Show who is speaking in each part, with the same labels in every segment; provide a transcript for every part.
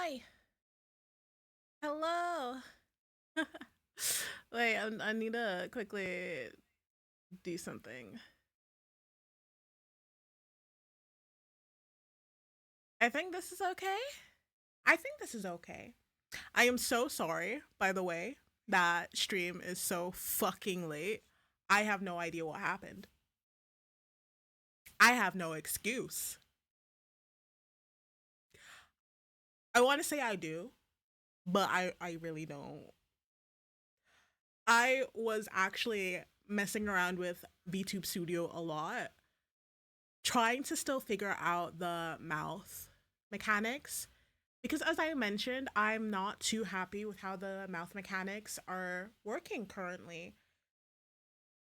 Speaker 1: Hi. Hello. Wait, I need to quickly do something. I think this is okay. I think this is okay. I am so sorry, by the way, that stream is so fucking late. I have no idea what happened. I have no excuse. I want to say I do, but I really don't. I was actually messing around with VTube Studio a lot, trying to still figure out the mouth mechanics because as I mentioned, I'm not too happy with how the mouth mechanics are working currently.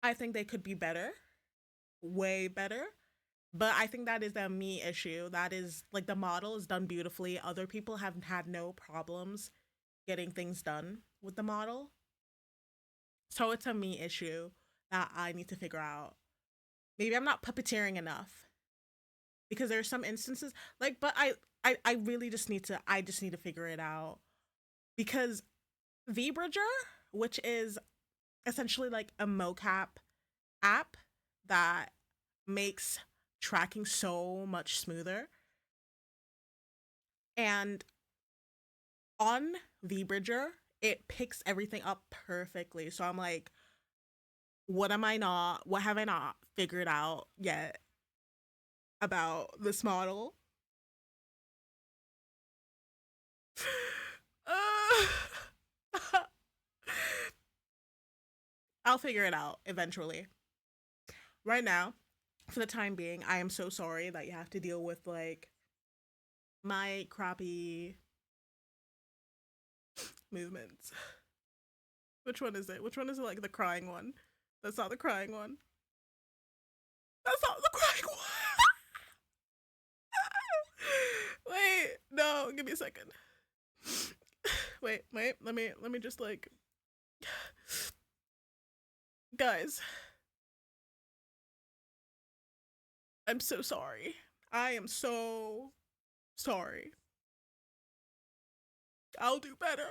Speaker 1: I think they could be better, way better. But I think that is a me issue. That is like the model is done beautifully. Other people have had no problems getting things done with the model. So it's a me issue that I need to figure out. Maybe I'm not puppeteering enough because there's some instances like but I really just need to figure it out because VBridger, which is essentially like a mocap app that makes tracking so much smoother. And on VBridger, it picks everything up perfectly. So I'm like, what have I not figured out yet about this model? I'll figure it out eventually. Right now, for the time being, I am so sorry that you have to deal with like my crappy movements. Which one is it? Which one is it? Like the crying one? That's not the crying one. That's not the crying one. Wait, no, give me a second. Wait. Let me just like, guys. I'm so sorry. I am so sorry. I'll do better.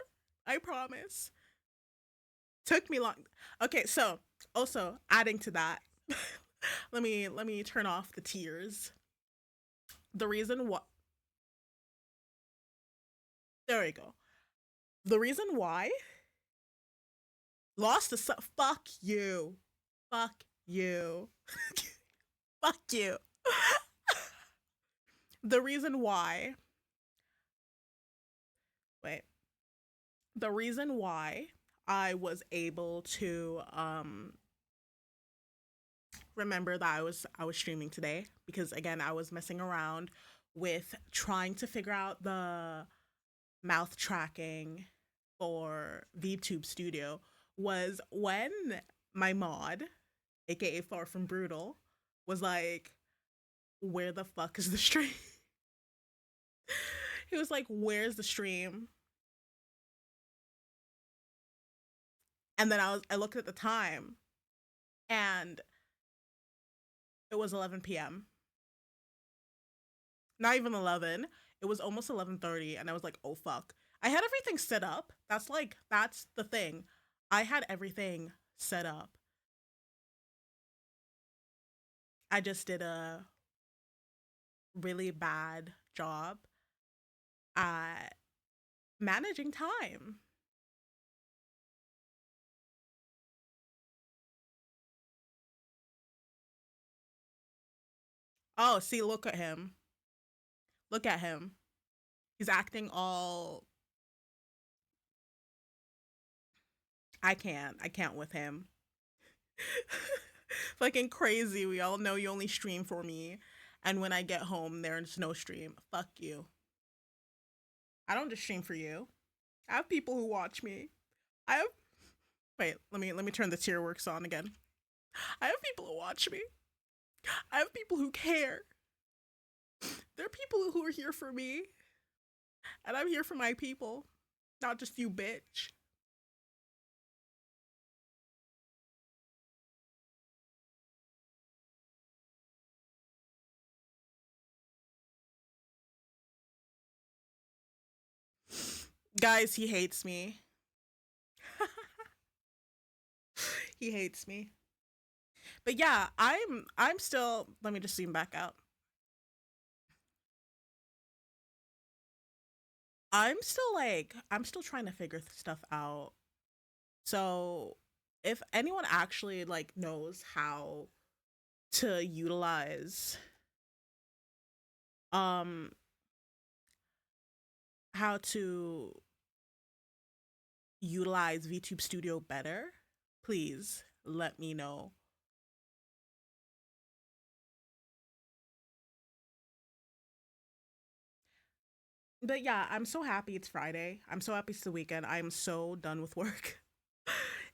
Speaker 1: I promise. Took me long. Okay, so also adding to that, let me turn off the tears. The reason what there we go. The reason why lost the fuck you. Fuck you. Fuck you. The reason why wait. The reason why I was able to remember that I was streaming today because again I was messing around with trying to figure out the mouth tracking for VTube Studio was when my mod, aka Far From Brutal, was like, "Where the fuck is the stream?" He was like, "Where's the stream?" And then I looked at the time, and it was 11 p.m. Not even 11. It was almost 11:30, and I was like, "Oh fuck." I had everything set up. That's the thing. I had everything set up. I just did a really bad job at managing time. Oh, see, look at him. Look at him. He's acting all. I can't with him. Fucking crazy. We all know you only stream for me. And when I get home, there's no stream. Fuck you. I don't just stream for you. I have people who watch me. I have. Wait, let me turn the tier works on again. I have people who watch me. I have people who care. There are people who are here for me. And I'm here for my people. Not just you, bitch. Guys, he hates me. He hates me. But yeah, I'm still, let me just zoom back out. I'm still trying to figure stuff out. So if anyone actually like knows to utilize um how to utilize VTube Studio better, please let me know. But yeah, I'm so happy it's Friday. I'm so happy it's the weekend. I'm so done with work.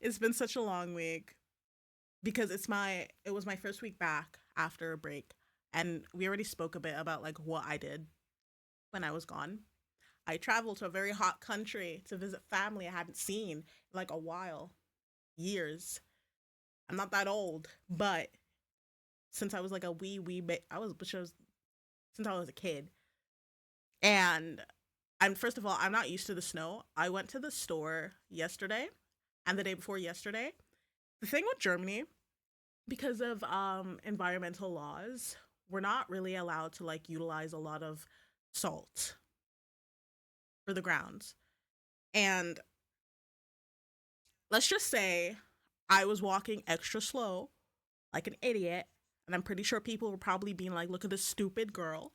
Speaker 1: It's been such a long week because it was my first week back after a break, and we already spoke a bit about like what I did when I was gone. I traveled to a very hot country to visit family I hadn't seen in like a while, years. I'm not that old, but since I was like a I was, which was since I was a kid, and I'm first of all, I'm not used to the snow. I went to the store yesterday and the day before yesterday. The thing with Germany, because of environmental laws, we're not really allowed to like utilize a lot of salt for the grounds. And let's just say I was walking extra slow, like an idiot, and I'm pretty sure people were probably being like, "Look at this stupid girl."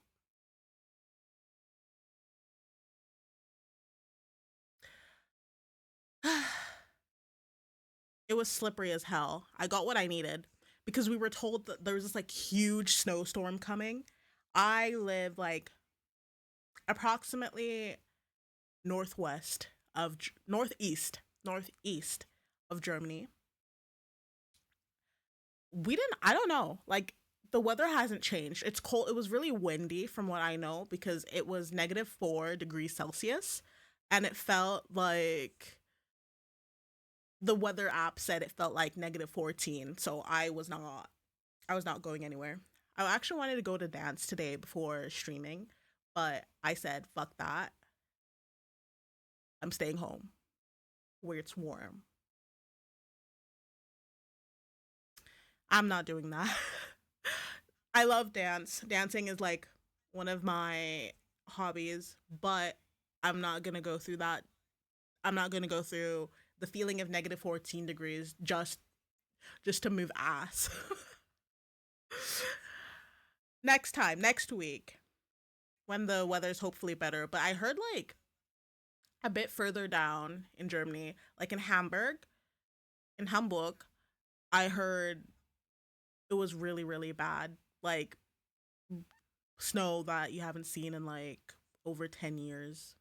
Speaker 1: It was slippery as hell. I got what I needed because we were told that there was this like huge snowstorm coming. I live like approximately northwest of northeast of Germany. We didn't I don't know. Like the weather hasn't changed. It's cold. It was really windy from what I know because it was -4 degrees Celsius and it felt like the weather app said it felt like -14. So I was not going anywhere. I actually wanted to go to dance today before streaming, but I said fuck that. I'm staying home where it's warm. I'm not doing that. I love dance. Dancing is like one of my hobbies, but I'm not going to go through that. I'm not going to go through the feeling of -14 degrees just to move ass. Next time, next week, when the weather's hopefully better. But I heard like a bit further down in Germany, like in Hamburg, I heard it was really, really bad. Like snow that you haven't seen in like over 10 years.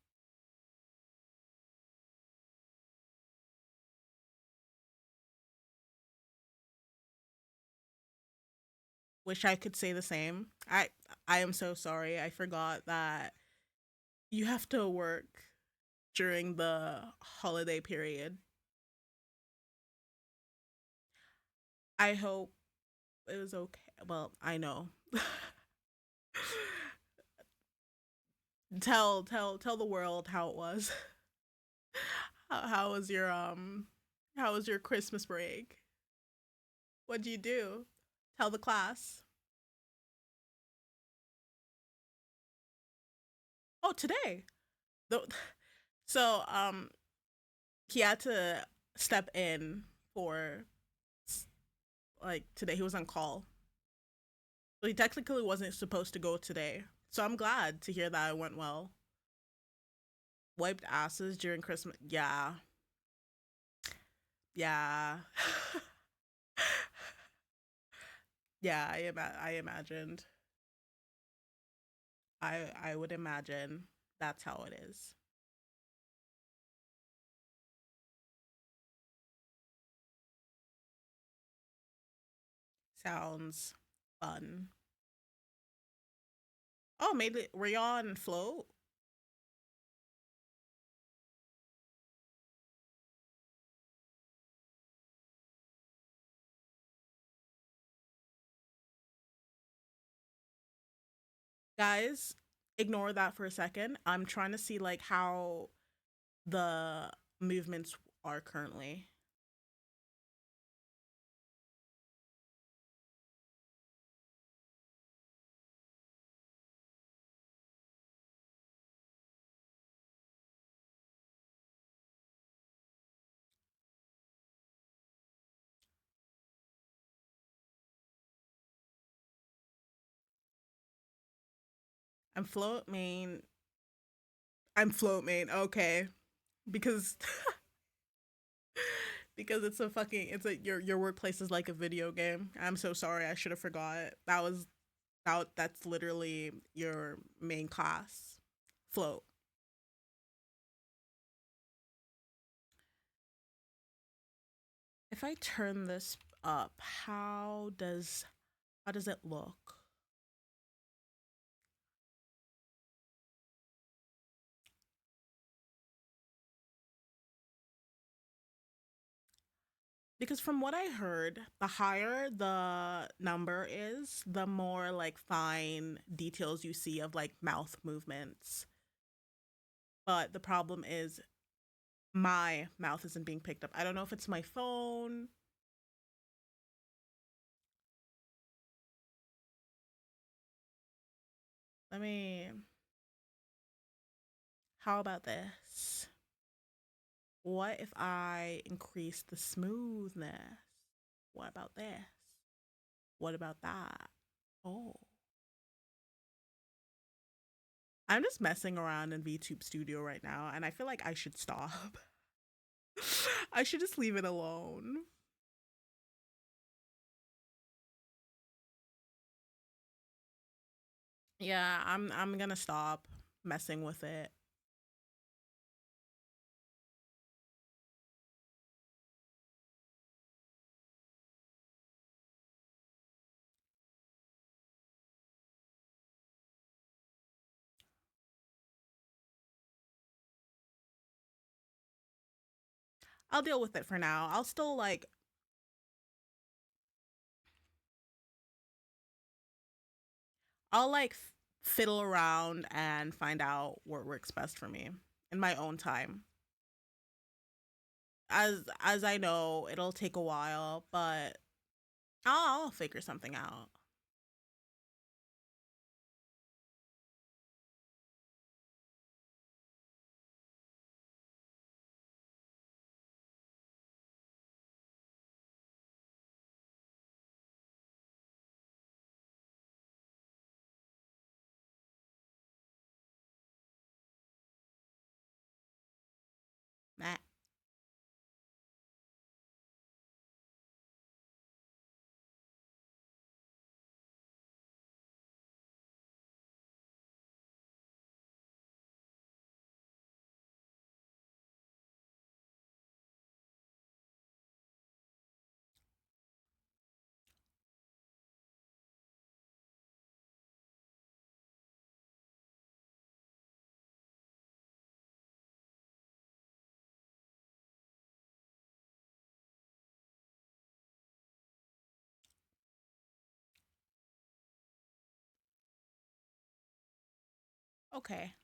Speaker 1: Wish I could say the same. I am so sorry. I forgot that you have to work during the holiday period. I hope it was okay. Well, I know. Tell the world how it was. How was your how was your Christmas break? What'd you do? Tell the class. Oh, today. The, so he had to step in for like today. He was on call. So he technically wasn't supposed to go today. So I'm glad to hear that it went well. Wiped asses during Christmas. Yeah. Yeah. Yeah, I imagined. I would imagine that's how it is. Sounds fun. Oh, maybe were you on float? Guys, ignore that for a second. I'm trying to see like how the movements are currently. I'm float main. I'm float main. Okay, because because it's a fucking it's a your workplace is like a video game. I'm so sorry. I should have forgot. That's literally your main class. Float. If I turn this up, how does it look? Because from what I heard, the higher the number is, the more like fine details you see of like mouth movements. But the problem is my mouth isn't being picked up. I don't know if it's my phone. Let me. How about this? What if I increase the smoothness? What about this? What about that? Oh. I'm just messing around in VTube Studio right now, and I feel like I should stop. I should just leave it alone. Yeah, I'm gonna stop messing with it. I'll deal with it for now. I'll still like I'll like fiddle around and find out what works best for me in my own time. As I know, it'll take a while, but I'll figure something out. Nah. Okay.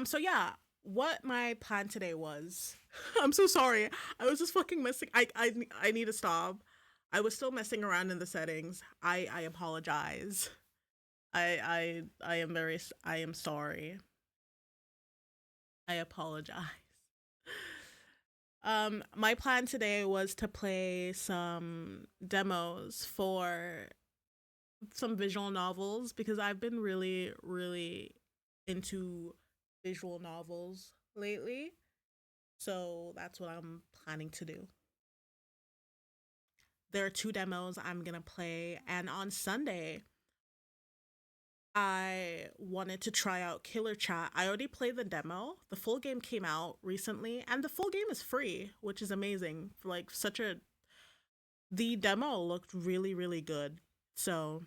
Speaker 1: So yeah, what my plan today was. I'm so sorry. I was just fucking messing. I need to stop. I was still messing around in the settings. I apologize. I am I am sorry. I apologize. My plan today was to play some demos for some visual novels because I've been really into visual novels lately. So that's what I'm planning to do. There are two demos I'm gonna play, and on Sunday, I wanted to try out Killer Chat. I already played the demo. The full game came out recently, and the full game is free, which is amazing. Like, such a. The demo looked really good. So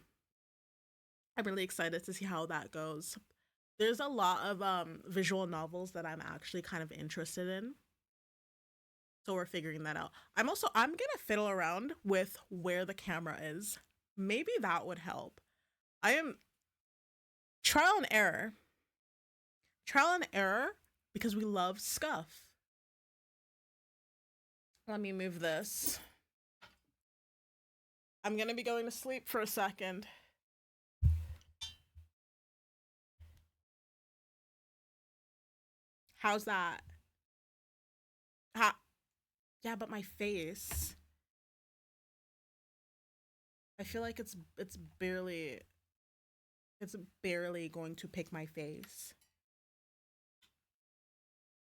Speaker 1: I'm really excited to see how that goes. There's a lot of visual novels that I'm actually kind of interested in. So we're figuring that out. I'm gonna fiddle around with where the camera is. Maybe that would help. I am trial and error. Trial and error because we love scuff. Let me move this. I'm gonna be going to sleep for a second. How's that? Yeah, but my face. I feel like it's barely going to pick my face.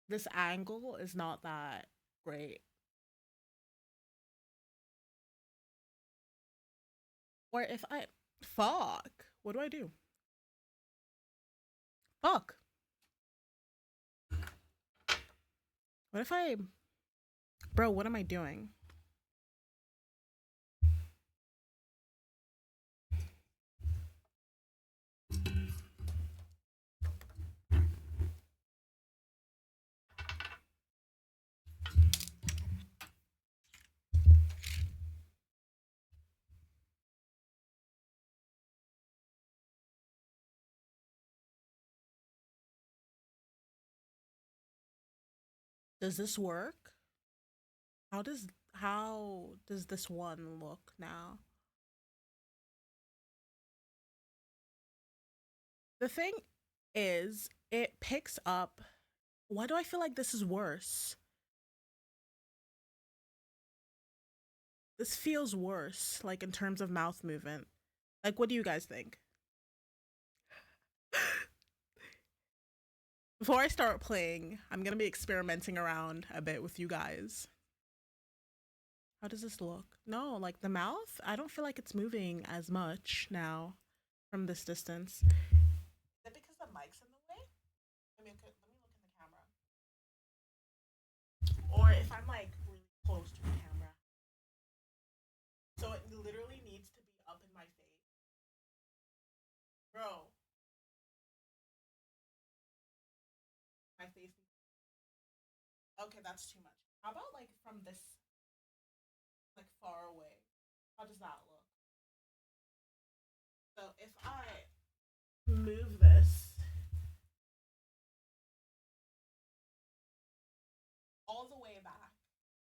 Speaker 1: This angle is not that great. Or if I fuck, what do I do? Fuck. What if I, bro, what am I doing? Does this work? How does this one look now? The thing is, it picks up. Why do I feel like this is worse? This feels worse, like in terms of mouth movement. Like, what do you guys think? Before I start playing, I'm gonna be experimenting around a bit with you guys. How does this look? No, like the mouth, I don't feel like it's moving as much now from this distance. Is it because the mic's in the way? Let me look in the camera. Or if I'm like really close to the camera. So it literally needs to be up in my face. Bro. My face. Okay, that's too much. How about like from this, like far away? How does that look? So if I move this all the way back,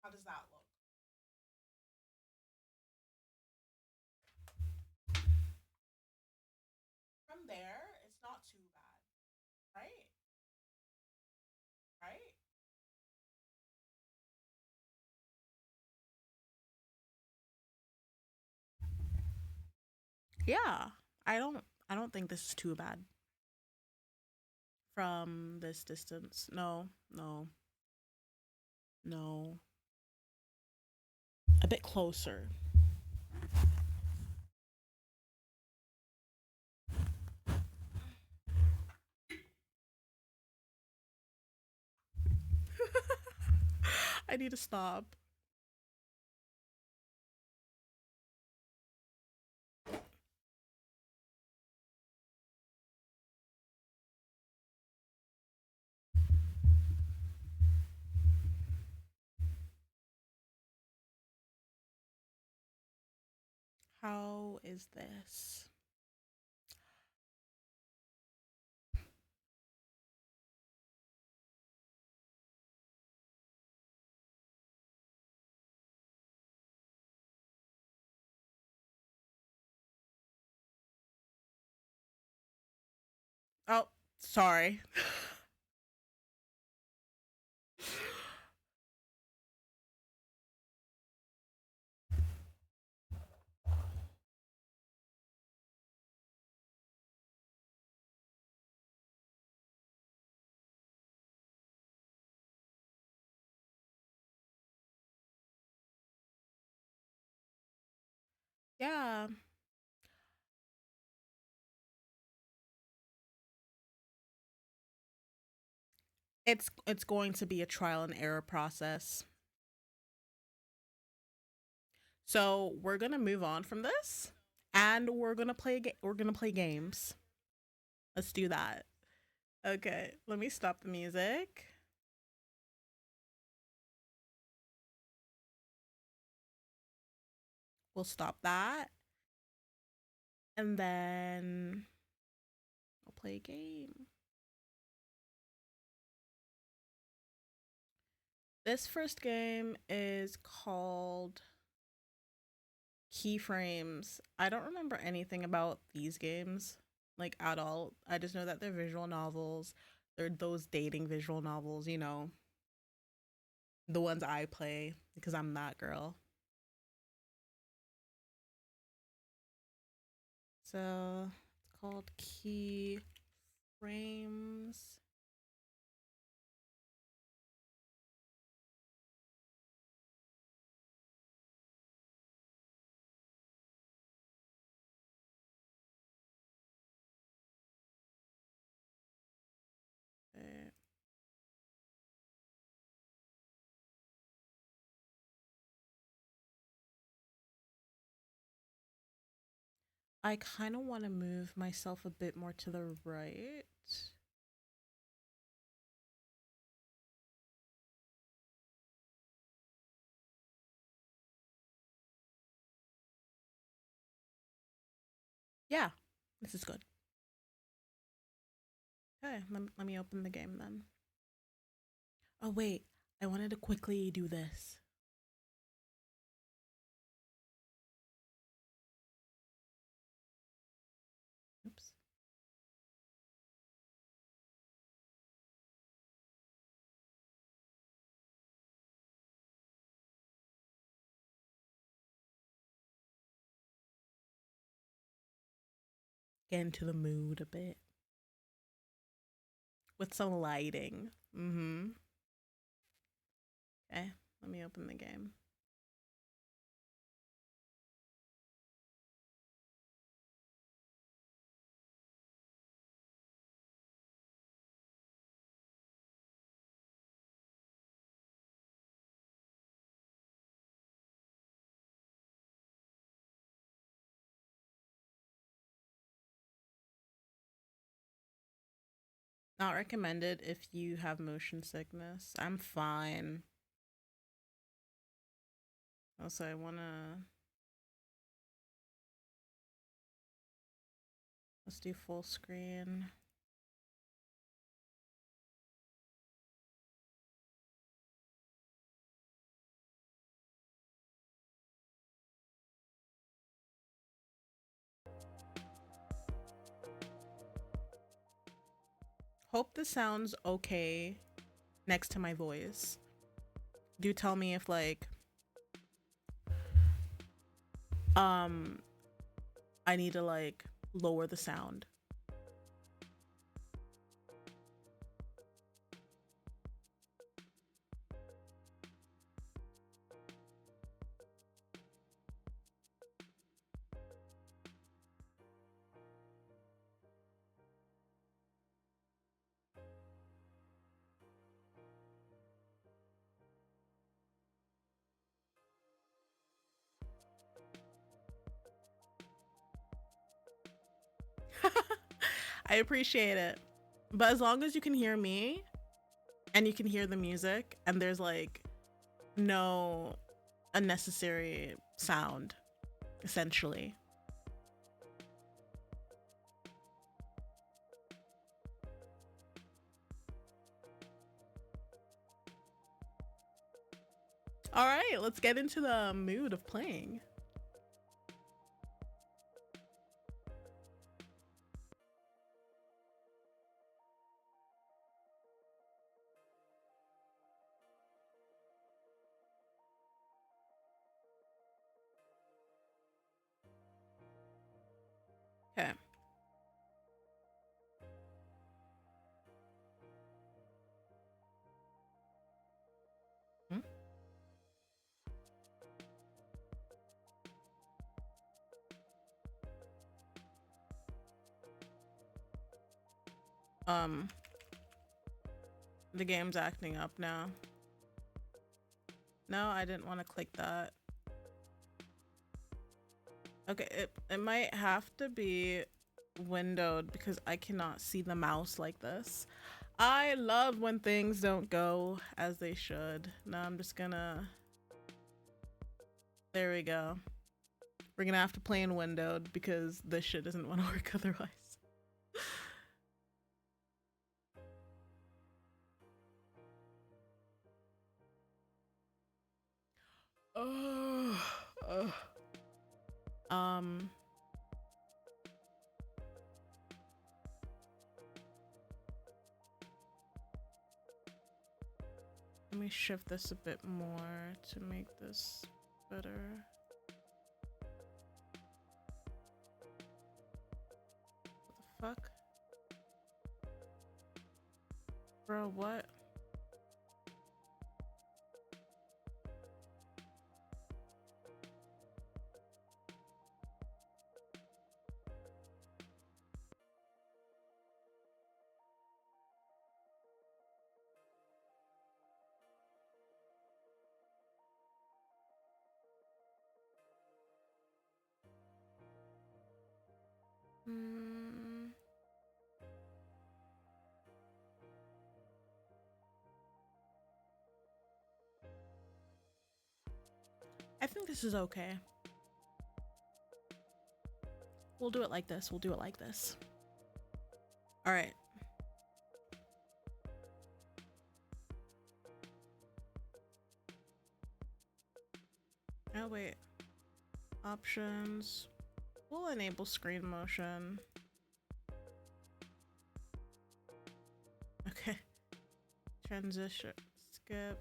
Speaker 1: how does that look? From there, it's not too bad, right? Right? Yeah. I don't think this is too bad from this distance. No, no, no. A bit closer. I need to stop. How is this? Oh, sorry. Yeah. It's going to be a trial and error process. So, we're going to move on from this and we're going to play games. Let's do that. Okay, let me stop the music. We'll stop that. And then I'll play a game. This first game is called Keyframes. I don't remember anything about these games, like at all. I just know that they're visual novels. They're those dating visual novels, you know, the ones I play because I'm that girl. So it's called Keyframes. Okay. I kind of want to move myself a bit more to the right. Yeah, this is good. Okay, let me open the game then. Oh, wait, I wanted to quickly do this. Oops. Get into the mood a bit with some lighting. Okay, let me open the game. Not recommended if you have motion sickness. I'm fine. Also, I wanna... Let's do full screen. Hope this sounds okay next to my voice. Do tell me if like I need to like lower the sound. I appreciate it. But as long as you can hear me and you can hear the music and there's like no unnecessary sound, essentially. All right, let's get into the mood of playing. Okay. Hmm? Um, the game's acting up now. No, I didn't want to click that. Okay, it might have to be windowed because I cannot see the mouse like this. I love when things don't go as they should. Now I'm just gonna... There we go. We're gonna have to play in windowed because this shit doesn't want to work otherwise. Um, let me shift this a bit more to make this better. What the fuck? Bro, what? I think this is okay. We'll do it like this. We'll do it like this. All right. Oh, wait. Options. We'll enable screen motion. Okay. Transition. Skip.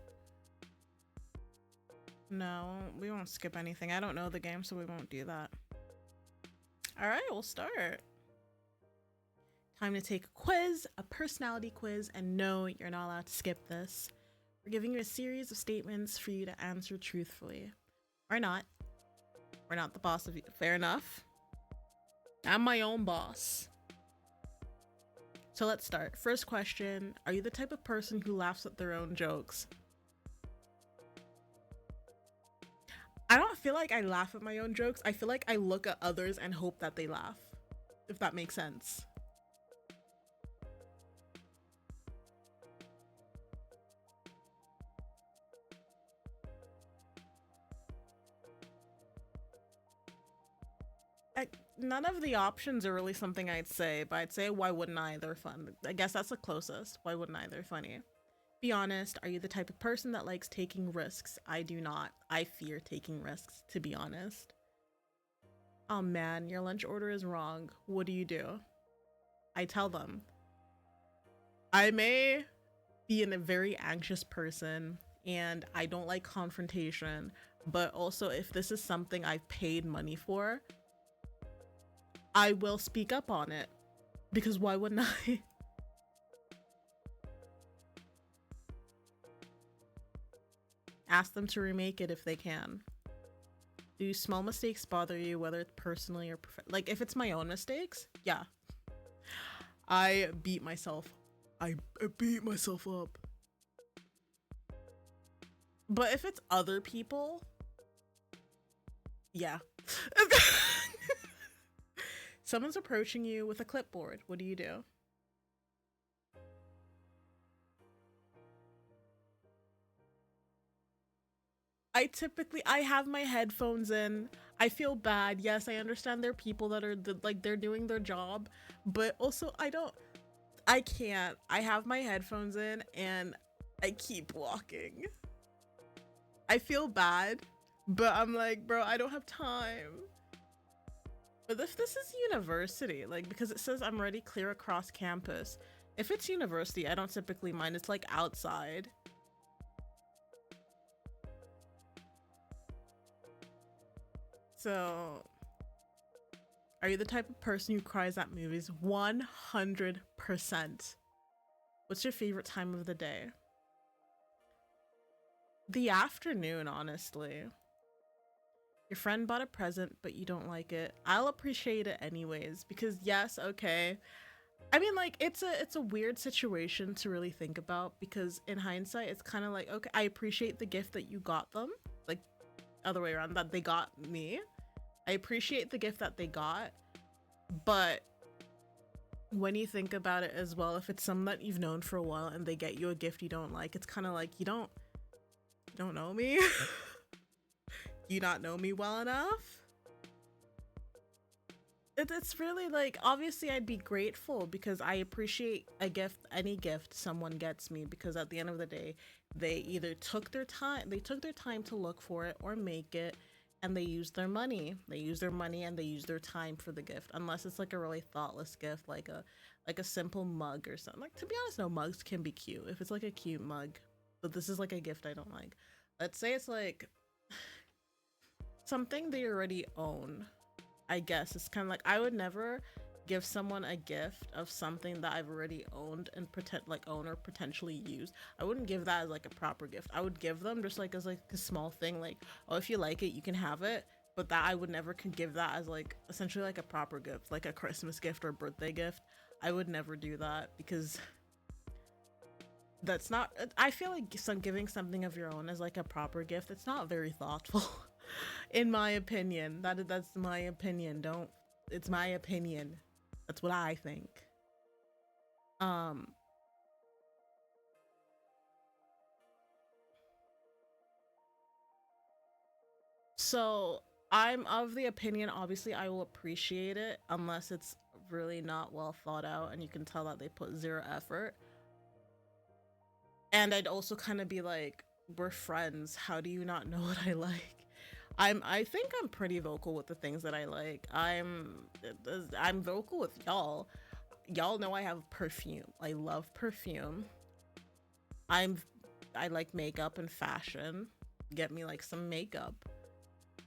Speaker 1: No, we won't skip anything. I don't know the game, so we won't do that. All right, we'll start. Time to take a quiz, a personality quiz, and no, you're not allowed to skip this. We're giving you a series of statements for you to answer truthfully. Or not. We're not the boss of you. Fair enough. I'm my own boss. So let's start. First question, are you the type of person who laughs at their own jokes? I don't feel like I laugh at my own jokes. I feel like I look at others and hope that they laugh, if that makes sense. None of the options are really something I'd say, but I'd say why wouldn't I? They're fun. I guess that's the closest. Why wouldn't I? They're funny. Be honest, are you the type of person that likes taking risks? I do not. I fear taking risks, to be honest. Oh man, your lunch order is wrong. What do? I tell them. I may be a very anxious person and I don't like confrontation, but also if this is something I've paid money for, I will speak up on it, because why wouldn't I? Ask them to remake it if they can. Do small mistakes bother you, whether it's personally or like if it's my own mistakes? Yeah. I beat myself. I beat myself up. But if it's other people, yeah. Someone's approaching you with a clipboard. What do? I have my headphones in. I feel bad. Yes, I understand there are people that are like they're doing their job, but also I can't. I have my headphones in and I keep walking. I feel bad, but I'm like, bro, I don't have time. But if this is university, like, because it says I'm already clear across campus. If it's university, I don't typically mind. It's like outside. So, are you the type of person who cries at movies? 100%. What's your favorite time of the day? The afternoon, honestly. Your friend bought a present, but you don't like it. I'll appreciate it anyways, because yes, okay. I mean, like, it's a weird situation to really think about, because in hindsight, it's kind of like, okay, I appreciate the gift that you got them. Like, other way around, that they got me. I appreciate the gift that they got, but when you think about it as well, if it's someone that you've known for a while and they get you a gift you don't like, it's kind of like, you don't know me. You not know me well enough. it's really like, obviously I'd be grateful because I appreciate a gift, any gift someone gets me, because at the end of the day, they either took their time to look for it or make it, and they use their money. They use their money and they use their time for the gift. Unless it's like a really thoughtless gift, like a simple mug or something. Like, to be honest, no, mugs can be cute if it's like a cute mug. But this is like a gift I don't like. Let's say it's like something they already own. I guess it's kind of like, I would never give someone a gift of something that I've already owned and pretend like own or potentially use. I wouldn't give that as like a proper gift. I would give them just like as like a small thing, like, oh, if you like it you can have it, but that I would never could give that as like essentially like a proper gift, like a Christmas gift or birthday gift. I would never do that because that's not, I feel like some giving something of your own as like a proper gift, it's not very thoughtful. In my opinion. That's my opinion. Don't, it's my opinion. That's what I think. So I'm of the opinion, obviously I will appreciate it unless it's really not well thought out and you can tell that they put zero effort. And I'd also kind of be like, we're friends, how do you not know what I like? I think I'm pretty vocal with the things that I like. I'm vocal with y'all. Y'all know I have perfume. I love perfume. I like makeup and fashion. Get me like some makeup.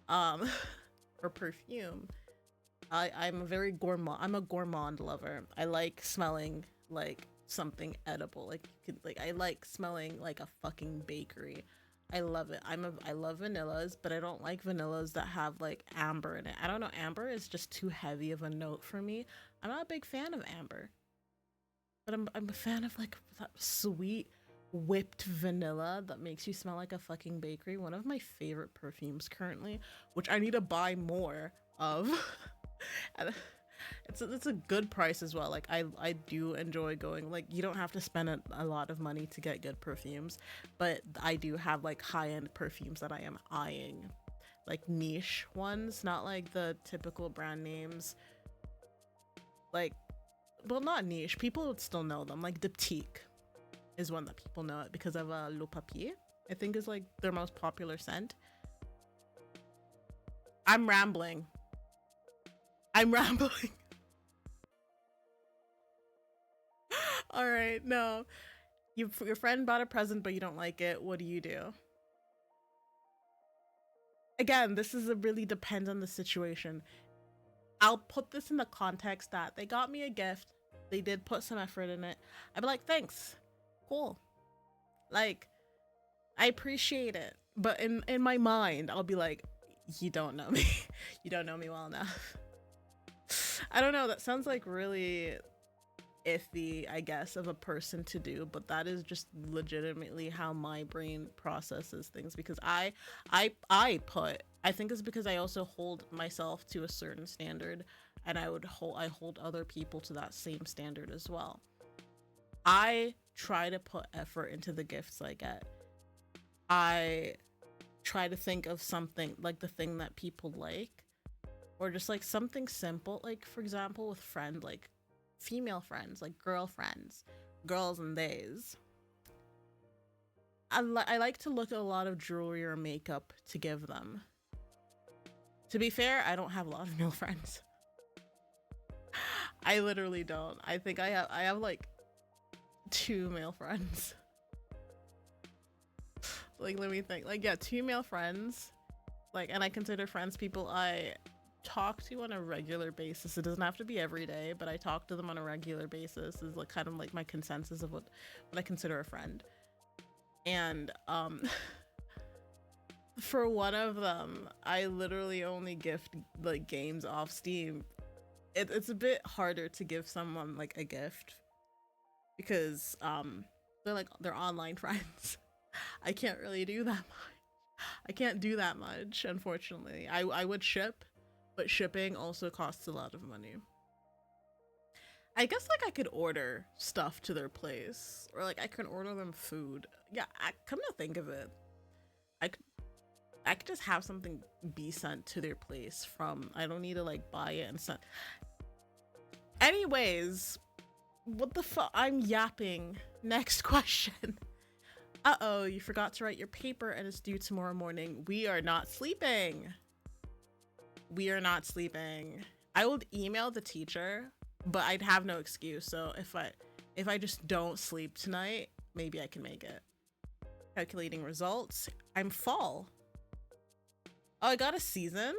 Speaker 1: Or perfume. I'm a very gourmand. I'm a gourmand lover. I like smelling like something edible. Like you could, like, I like smelling like a fucking bakery. I love it. I love vanillas, but I don't like vanillas that have like amber in it. I don't know, amber is just too heavy of a note for me. I'm not a big fan of amber. But I'm a fan of like that sweet whipped vanilla that makes you smell like a fucking bakery. One of my favorite perfumes currently, which I need to buy more of. And it's a good price as well. Like I do enjoy going, like, you don't have to spend a lot of money to get good perfumes, but I do have like high-end perfumes that I am eyeing, like niche ones, not like the typical brand names. Like, well, not niche, people would still know them. Like Diptyque is one that people know it because of Le Papier, I think, is like their most popular scent. I'm rambling. I'm rambling. All right, no. Your friend bought a present, but you don't like it. What do you do? Again, this is, it really depends on the situation. I'll put this in the context that they got me a gift. They did put some effort in it. I'd be like, thanks. Cool. Like, I appreciate it. But in my mind, I'll be like, you don't know me. You don't know me well enough. I don't know. That sounds like really iffy, I guess, of a person to do, but that is just legitimately how my brain processes things, because I think it's because I also hold myself to a certain standard, and I hold other people to that same standard as well. I try to put effort into the gifts I get. I try to think of something like the thing that people like, or just like something simple, like for example with friend, like female friends, like girlfriends, girls and theys. I like to look at a lot of jewelry or makeup to give them. To be fair, I don't have a lot of male friends. I literally don't. I think I have like 2 male friends. Like, let me think. Like, yeah, 2 male friends. Like, and I consider friends people I talk to on a regular basis. It doesn't have to be every day, but I talk to them on a regular basis is like kind of like my consensus of what I consider a friend. And for one of them, I literally only gift like games off Steam. It's a bit harder to give someone like a gift because they're online friends. I can't really do that much. I can't do that much, unfortunately. I would ship, but shipping also costs a lot of money. I guess like I could order stuff to their place, or like I can order them food. Yeah, come to think of it, I could just have something be sent to their place from, I don't need to like buy it and send. Anyways, what the fuck? I'm yapping. Next question. Uh-oh, you forgot to write your paper and it's due tomorrow morning. We are not sleeping. We are not sleeping. I would email the teacher, but I'd have no excuse. So if I just don't sleep tonight, maybe I can make it. Calculating results. I'm fall. Oh, I got a season?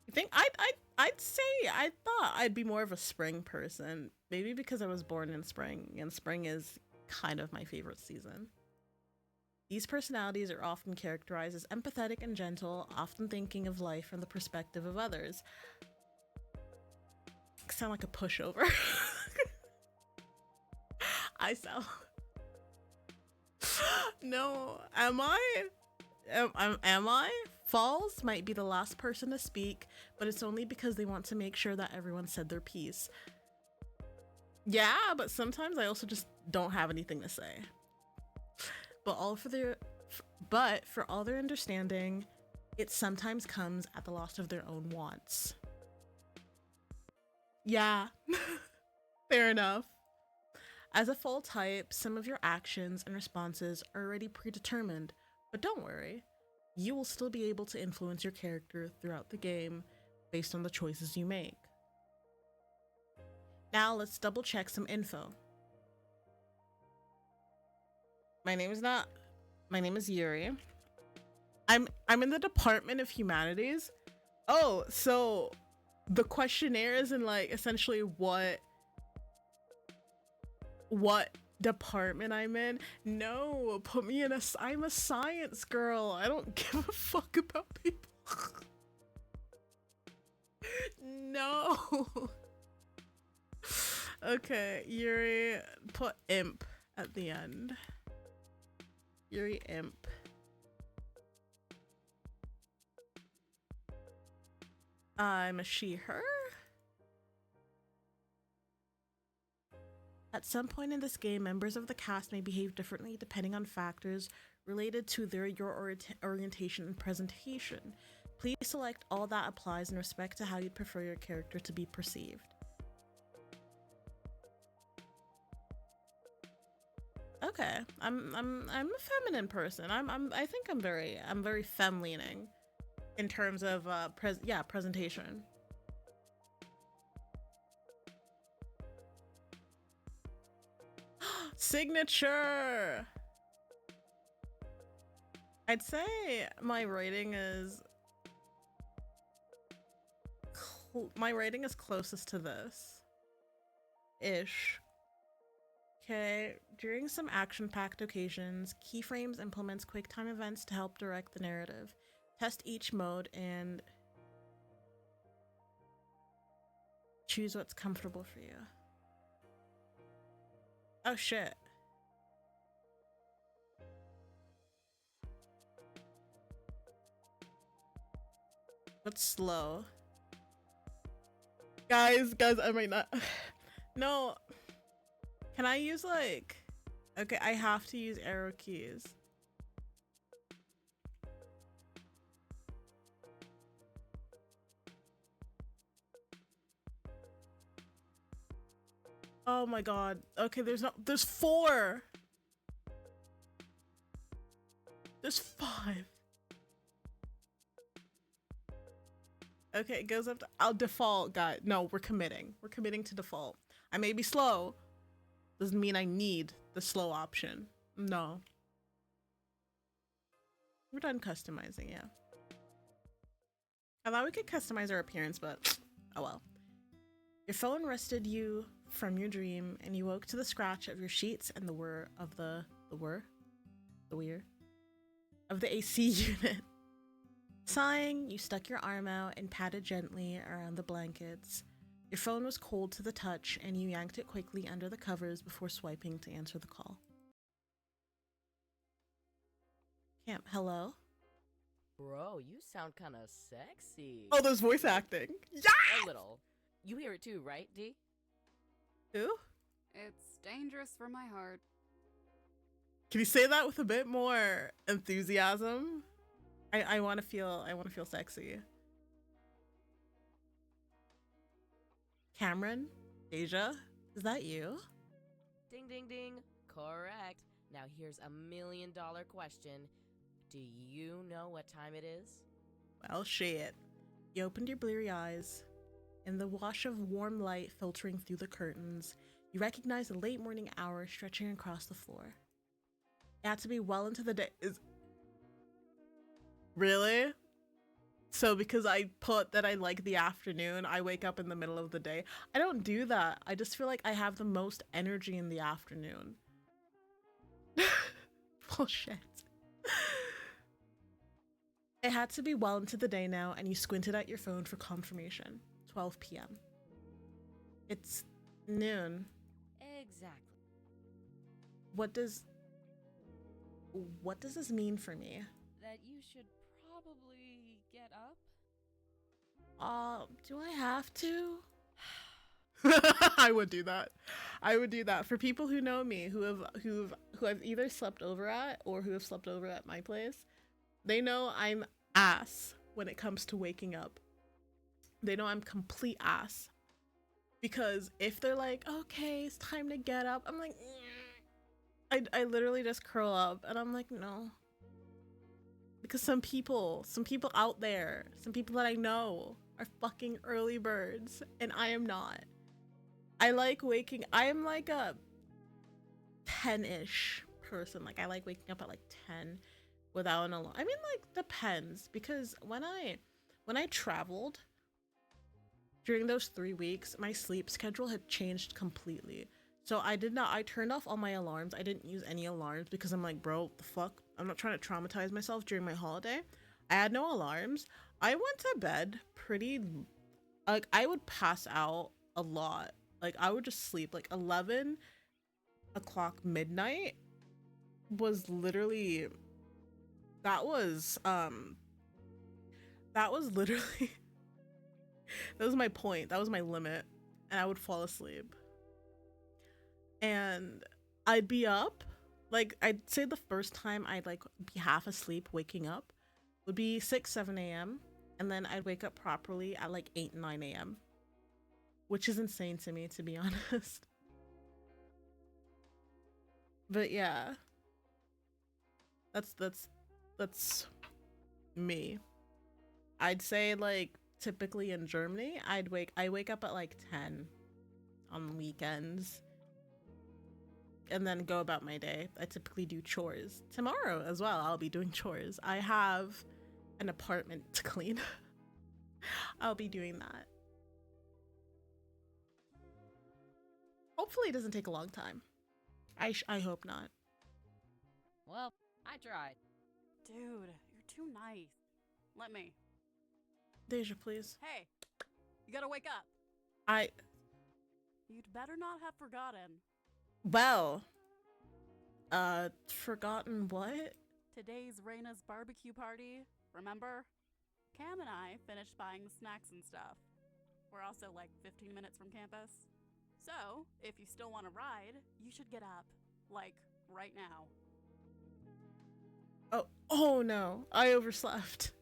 Speaker 1: You think I'd say I thought I'd be more of a spring person. Maybe because I was born in spring, and spring is kind of my favorite season. These personalities are often characterized as empathetic and gentle, often thinking of life from the perspective of others. I sound like a pushover. I sound... No, am I? Am I? Falls might be the last person to speak, but it's only because they want to make sure that everyone said their piece. Yeah, but sometimes I also just don't have anything to say. But for all their understanding, it sometimes comes at the loss of their own wants. Yeah, fair enough. As a fall type, some of your actions and responses are already predetermined, but don't worry. You will still be able to influence your character throughout the game based on the choices you make. Now let's double check some info. My name is Yuri. I'm in the Department of Humanities. Oh, so the questionnaire is in like essentially what department I'm in. No, put me in I'm a science girl. I don't give a fuck about people. No. Okay, Yuri, put imp at the end. Yuri imp. I'm a she, her. At some point in this game, members of the cast may behave differently depending on factors related to your orientation and presentation. Please select all that applies in respect to how you'd prefer your character to be perceived. Okay, I'm a feminine person. I think I'm very femme-leaning in terms of presentation. Signature. I'd say my rating is closest to this ish. Okay, during some action-packed occasions, Keyframes implements quick-time events to help direct the narrative. Test each mode and choose what's comfortable for you. Oh shit. What's slow? Guys, I might not. No. Can I use like... Okay, I have to use arrow keys. Oh my god. Okay, there's 4. There's 5. Okay, it goes up to... I'll default, guys. No, we're committing. We're committing to default. I may be slow. Doesn't mean I need the slow option. No. We're done customizing, yeah. I thought we could customize our appearance, but oh well. Your phone rested you from your dream, and you woke to the scratch of your sheets and the whir of the AC unit. Sighing, you stuck your arm out and patted gently around the blankets. Your phone was cold to the touch, and you yanked it quickly under the covers before swiping to answer the call. Camp, hello?
Speaker 2: Bro, you sound kinda sexy.
Speaker 1: Oh, there's voice acting. Yeah!
Speaker 2: A little. You hear it too, right, D?
Speaker 1: Who?
Speaker 3: It's dangerous for my heart.
Speaker 1: Can you say that with a bit more enthusiasm? I want to feel sexy. Cameron? Deja? Is that you?
Speaker 2: Ding, ding, ding. Correct. Now here's $1 million question. Do you know what time it is?
Speaker 1: Well, shit. You opened your bleary eyes. In the wash of warm light filtering through the curtains, you recognize the late morning hour stretching across the floor. It had to be well into the day. Really? So because I put that I like the afternoon, I wake up in the middle of the day. I don't do that. I just feel like I have the most energy in the afternoon. Bullshit. It had to be well into the day now, and you squinted at your phone for confirmation. 12 p.m. It's noon.
Speaker 2: Exactly.
Speaker 1: What does this mean for me?
Speaker 2: That you should probably get up?
Speaker 1: Do I have to? I would do that. I would do that for people who know me, who I've either slept over at or who have slept over at my place. They know I'm ass when it comes to waking up. They know I'm complete ass. Because if they're like, okay, it's time to get up, I'm like, I literally just curl up and I'm like, no. Because some people out there, some people that I know are fucking early birds and I am not. I am like a 10-ish person. Like I like waking up at like 10 without an alarm. I mean, like, depends, because when I traveled during those 3 weeks, my sleep schedule had changed completely. So I turned off all my alarms. I didn't use any alarms because I'm like, bro, the fuck? I'm not trying to traumatize myself during my holiday. I had no alarms. I went to bed like, I would pass out a lot. Like, I would just sleep. Like, 11 o'clock midnight was literally, that was literally, that was my point. That was my limit. And I would fall asleep. And I'd be up. Like, I'd say the first time I'd like be half asleep waking up would be 6, 7 a.m. And then I'd wake up properly at like 8, 9 a.m. Which is insane to me, to be honest. But yeah. That's me. I'd say, like, typically in Germany, I wake up at like 10 on weekends and then go about my day. I typically do chores. Tomorrow as well, I'll be doing chores. I have an apartment to clean. I'll be doing that. Hopefully it doesn't take a long time. I hope not.
Speaker 2: Well, I tried.
Speaker 3: Dude, you're too nice. Let me.
Speaker 1: Deja, please.
Speaker 3: Hey, you gotta wake up. You'd better not have forgotten.
Speaker 1: Well, forgotten what?
Speaker 3: Today's Raina's barbecue party, remember? Cam and I finished buying the snacks and stuff. We're also like 15 minutes from campus. So, if you still want to ride, you should get up. Like, right now.
Speaker 1: Oh no, I overslept.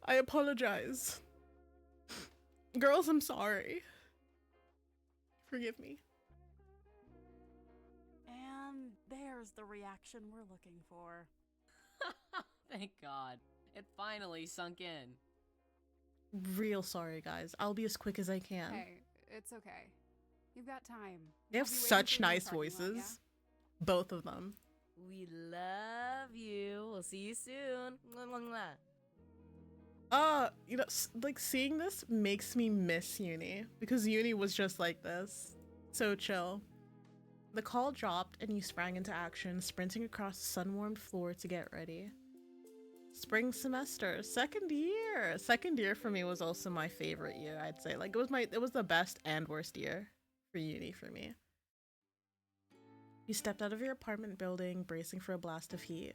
Speaker 1: I apologize. Girls, I'm sorry. Forgive me.
Speaker 3: And there's the reaction we're looking for.
Speaker 2: Thank God. It finally sunk in.
Speaker 1: Real sorry, guys. I'll be as quick as I can.
Speaker 3: Hey, it's okay. You've got time.
Speaker 1: They have such nice voices. Both of them.
Speaker 2: We love you. We'll see you soon. Mwah, mwah, mwah.
Speaker 1: You know, like, seeing this makes me miss uni, because uni was just like this. So chill. The call dropped and you sprang into action, sprinting across the sun-warmed floor to get ready. Spring semester, second year. Second year for me was also my favorite year, I'd say. Like, it was the best and worst year for uni for me. You stepped out of your apartment building, bracing for a blast of heat.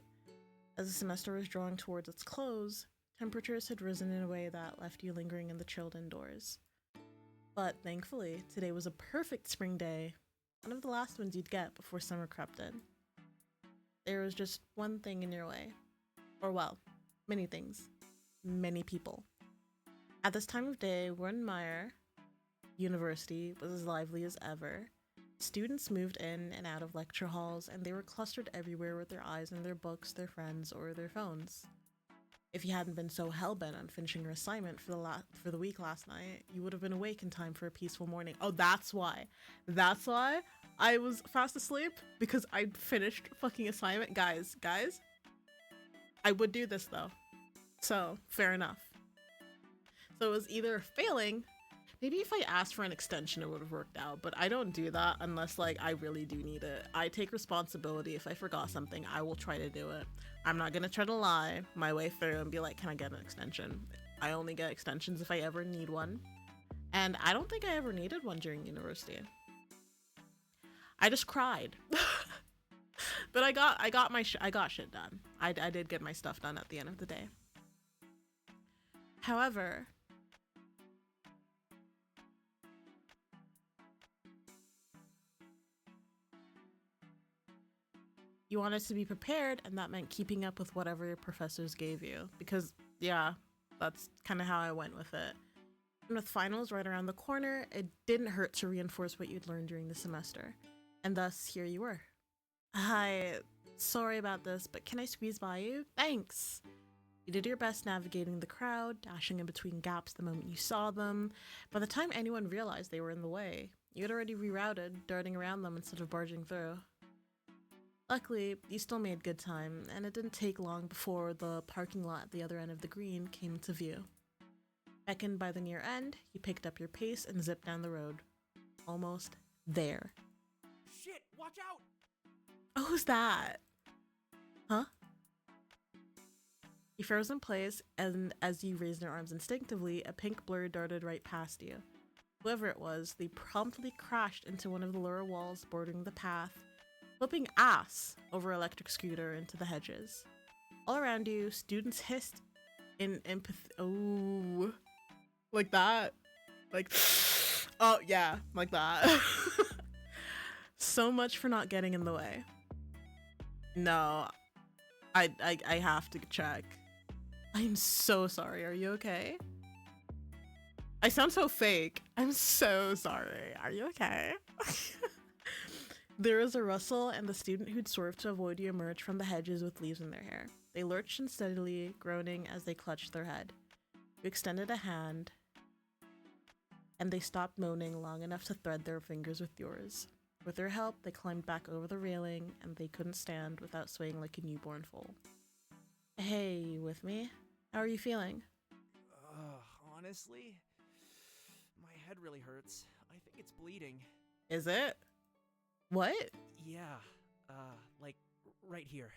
Speaker 1: As the semester was drawing towards its close, temperatures had risen in a way that left you lingering in the chilled indoors. But thankfully, today was a perfect spring day, one of the last ones you'd get before summer crept in. There was just one thing in your way. Or well, many things. Many people. At this time of day, Wdym, University was as lively as ever. Students moved in and out of lecture halls, and they were clustered everywhere with their eyes on their books, their friends, or their phones. If you hadn't been so hellbent on finishing your assignment for the week last night, you would have been awake in time for a peaceful morning. Oh, that's why. That's why I was fast asleep, because I finished fucking assignment. Guys, I would do this though. So, fair enough. So it was either failing. Maybe if I asked for an extension, it would have worked out, but I don't do that unless, like, I really do need it. I take responsibility. If I forgot something, I will try to do it. I'm not gonna try to lie my way through and be like, can I get an extension? I only get extensions if I ever need one. And I don't think I ever needed one during university. I just cried. But I got shit done. I did get my stuff done at the end of the day. However, you wanted to be prepared, and that meant keeping up with whatever your professors gave you. Because, yeah, that's kind of how I went with it. And with finals right around the corner, it didn't hurt to reinforce what you'd learned during the semester. And thus, here you were. Hi, sorry about this, but can I squeeze by you? Thanks! You did your best navigating the crowd, dashing in between gaps the moment you saw them. By the time anyone realized they were in the way, you had already rerouted, darting around them instead of barging through. Luckily, you still made good time, and it didn't take long before the parking lot at the other end of the green came into view. Beckoned by the near end, you picked up your pace and zipped down the road. Almost there.
Speaker 4: Shit, watch out!
Speaker 1: Oh, who's that? Huh? You froze in place, and as you raised your arms instinctively, a pink blur darted right past you. Whoever it was, they promptly crashed into one of the lower walls bordering the path, flipping ass over electric scooter into the hedges. All around you, students hissed in empathy. Oh, like that? Like, oh yeah, like that. So much for not getting in the way. No, I have to check. I'm so sorry. Are you okay? I sound so fake. I'm so sorry. Are you okay? There was a rustle, and the student who'd swerved to avoid you emerged from the hedges with leaves in their hair. They lurched unsteadily, groaning as they clutched their head. You extended a hand, and they stopped moaning long enough to thread their fingers with yours. With their help, they climbed back over the railing, and they couldn't stand without swaying like a newborn foal. Hey, you with me? How are you feeling?
Speaker 4: Honestly, my head really hurts. I think it's bleeding.
Speaker 1: Is it? What?
Speaker 4: Yeah, like, right here.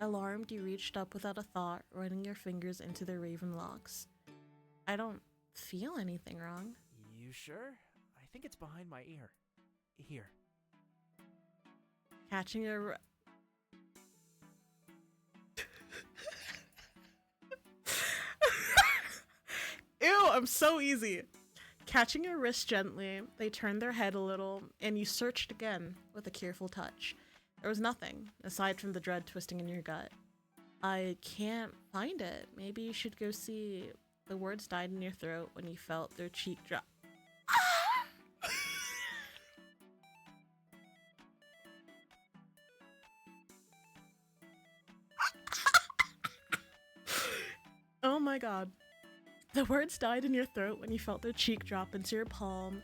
Speaker 1: Alarmed, you reached up without a thought, running your fingers into their raven locks. I don't feel anything wrong.
Speaker 4: You sure? I think it's behind my ear. Here.
Speaker 1: Catching a... Ew, I'm so easy. Catching your wrist gently, they turned their head a little, and you searched again with a careful touch. There was nothing, aside from the dread twisting in your gut. I can't find it. Maybe you should go see... The words died in your throat when you felt their cheek drop. Oh my god. The words died in your throat when you felt their cheek drop into your palm.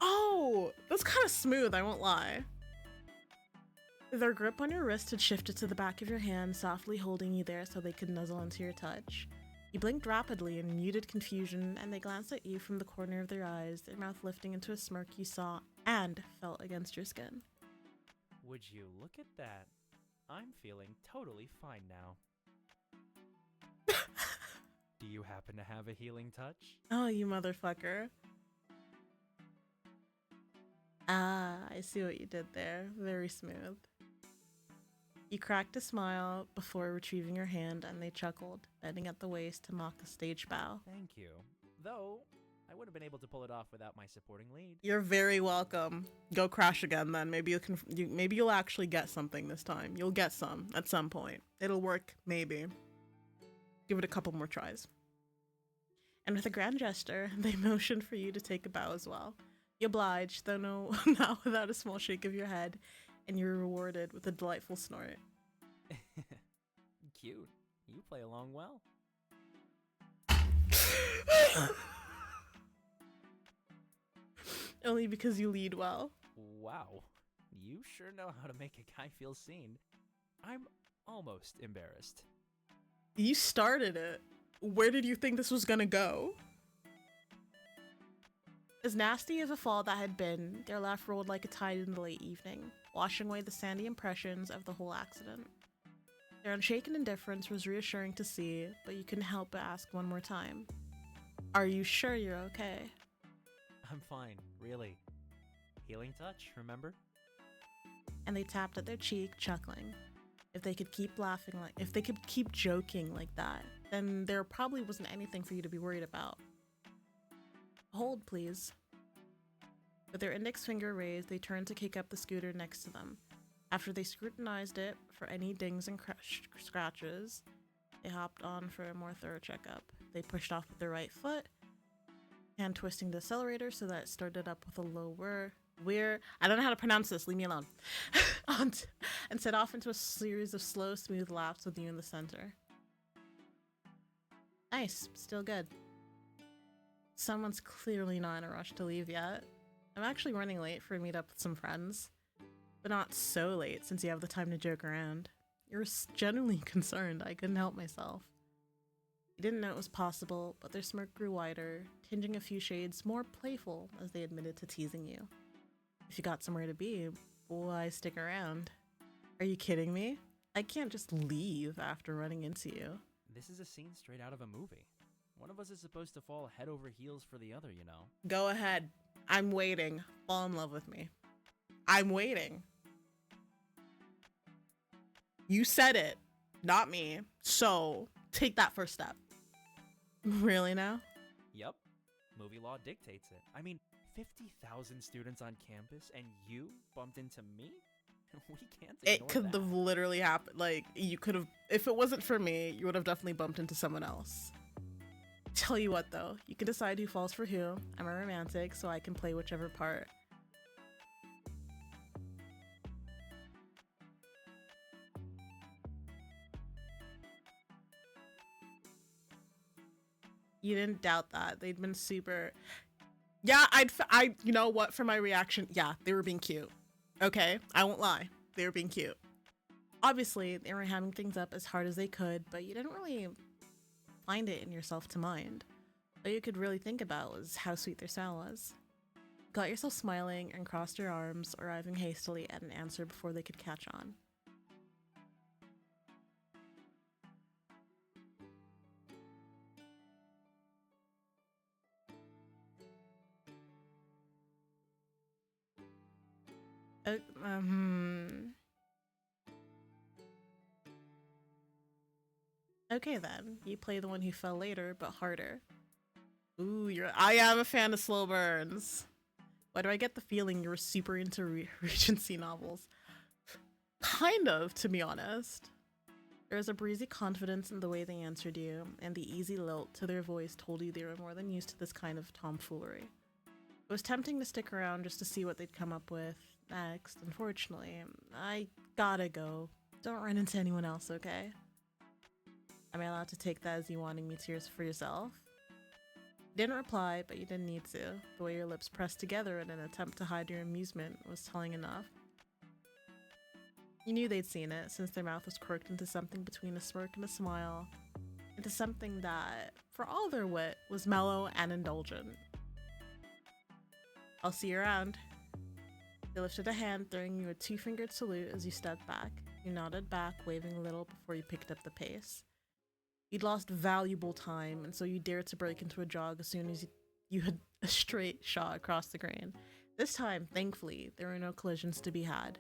Speaker 1: Oh, that's kind of smooth, I won't lie. Their grip on your wrist had shifted to the back of your hand, softly holding you there so they could nuzzle into your touch. You blinked rapidly in muted confusion, and they glanced at you from the corner of their eyes, their mouth lifting into a smirk you saw and felt against your skin.
Speaker 4: Would you look at that? I'm feeling totally fine now. Do you happen to have a healing touch?
Speaker 1: Oh, you motherfucker. Ah, I see what you did there. Very smooth. You cracked a smile before retrieving your hand, and they chuckled, bending at the waist to mock a stage bow.
Speaker 4: Thank you. Though, I would have been able to pull it off without my supporting lead.
Speaker 1: You're very welcome. Go crash again then. Maybe maybe you'll actually get something this time. You'll get some at some point. It'll work, maybe. Give it a couple more tries. And with a grand gesture, they motion for you to take a bow as well. You oblige, though no, not without a small shake of your head, and you're rewarded with a delightful snort.
Speaker 4: Cute. You play along well.
Speaker 1: Only because you lead well.
Speaker 4: Wow. You sure know how to make a guy feel seen. I'm almost embarrassed.
Speaker 1: You started it. Where did you think this was gonna go? As nasty as a fall that had been, their laugh rolled like a tide in the late evening, washing away the sandy impressions of the whole accident. Their unshaken indifference was reassuring to see, but you couldn't help but ask one more time. Are you sure you're okay?
Speaker 4: I'm fine, really. Healing touch, remember?
Speaker 1: And they tapped at their cheek, chuckling. If they could keep joking like that, then there probably wasn't anything for you to be worried about. Hold, please. With their index finger raised, they turned to kick up the scooter next to them. After they scrutinized it for any dings and scratches, they hopped on for a more thorough checkup. They pushed off with their right foot, hand twisting the accelerator so that it started up with a low whir. I don't know how to pronounce this, leave me alone. And set off into a series of slow, smooth laps with you in the center. Nice, still good. Someone's clearly not in a rush to leave yet. I'm actually running late for a meetup with some friends. But not so late since you have the time to joke around. You're genuinely concerned, I couldn't help myself. You didn't know it was possible, but their smirk grew wider, tinging a few shades more playful as they admitted to teasing you. If you got somewhere to be, why stick around? Are you kidding me? I can't just leave after running into you.
Speaker 4: This is a scene straight out of a movie. One of us is supposed to fall head over heels for the other, you know.
Speaker 1: Go ahead. I'm waiting. Fall in love with me. I'm waiting. You said it, not me. So, take that first step. Really now?
Speaker 4: Yep. Movie law dictates it. I mean, 50,000 students on campus and you bumped into me? We can't ignore
Speaker 1: It could
Speaker 4: that.
Speaker 1: have literally happened. Like, you could have, if it wasn't for me, you would have definitely bumped into someone else. Tell you what though, you can decide who falls for who. I'm a romantic, so I can play whichever part. You didn't doubt that. They'd been super... Yeah, you know what, for my reaction, yeah, they were being cute. Okay, I won't lie. They were being cute. Obviously, they were hamming things up as hard as they could, but you didn't really find it in yourself to mind. All you could really think about was how sweet their smile was. You got yourself smiling and crossed your arms, arriving hastily at an answer before they could catch on. Okay then, you play the one who fell later, but harder. Ooh, I am a fan of slow burns. Why do I get the feeling you're super into Regency novels? Kind of, to be honest. There was a breezy confidence in the way they answered you, and the easy lilt to their voice told you they were more than used to this kind of tomfoolery. It was tempting to stick around just to see what they'd come up with next. Unfortunately, I gotta go. Don't run into anyone else, okay? Am I allowed to take that as you wanting me to for yourself? You didn't reply, but you didn't need to. The way your lips pressed together in an attempt to hide your amusement was telling enough. You knew they'd seen it, since their mouth was quirked into something between a smirk and a smile, into something that, for all their wit, was mellow and indulgent. I'll see you around. They lifted a hand, throwing you a two-fingered salute as you stepped back. You nodded back, waving a little before you picked up the pace. You'd lost valuable time, and so you dared to break into a jog as soon as you had a straight shot across the grain. This time, thankfully, there were no collisions to be had.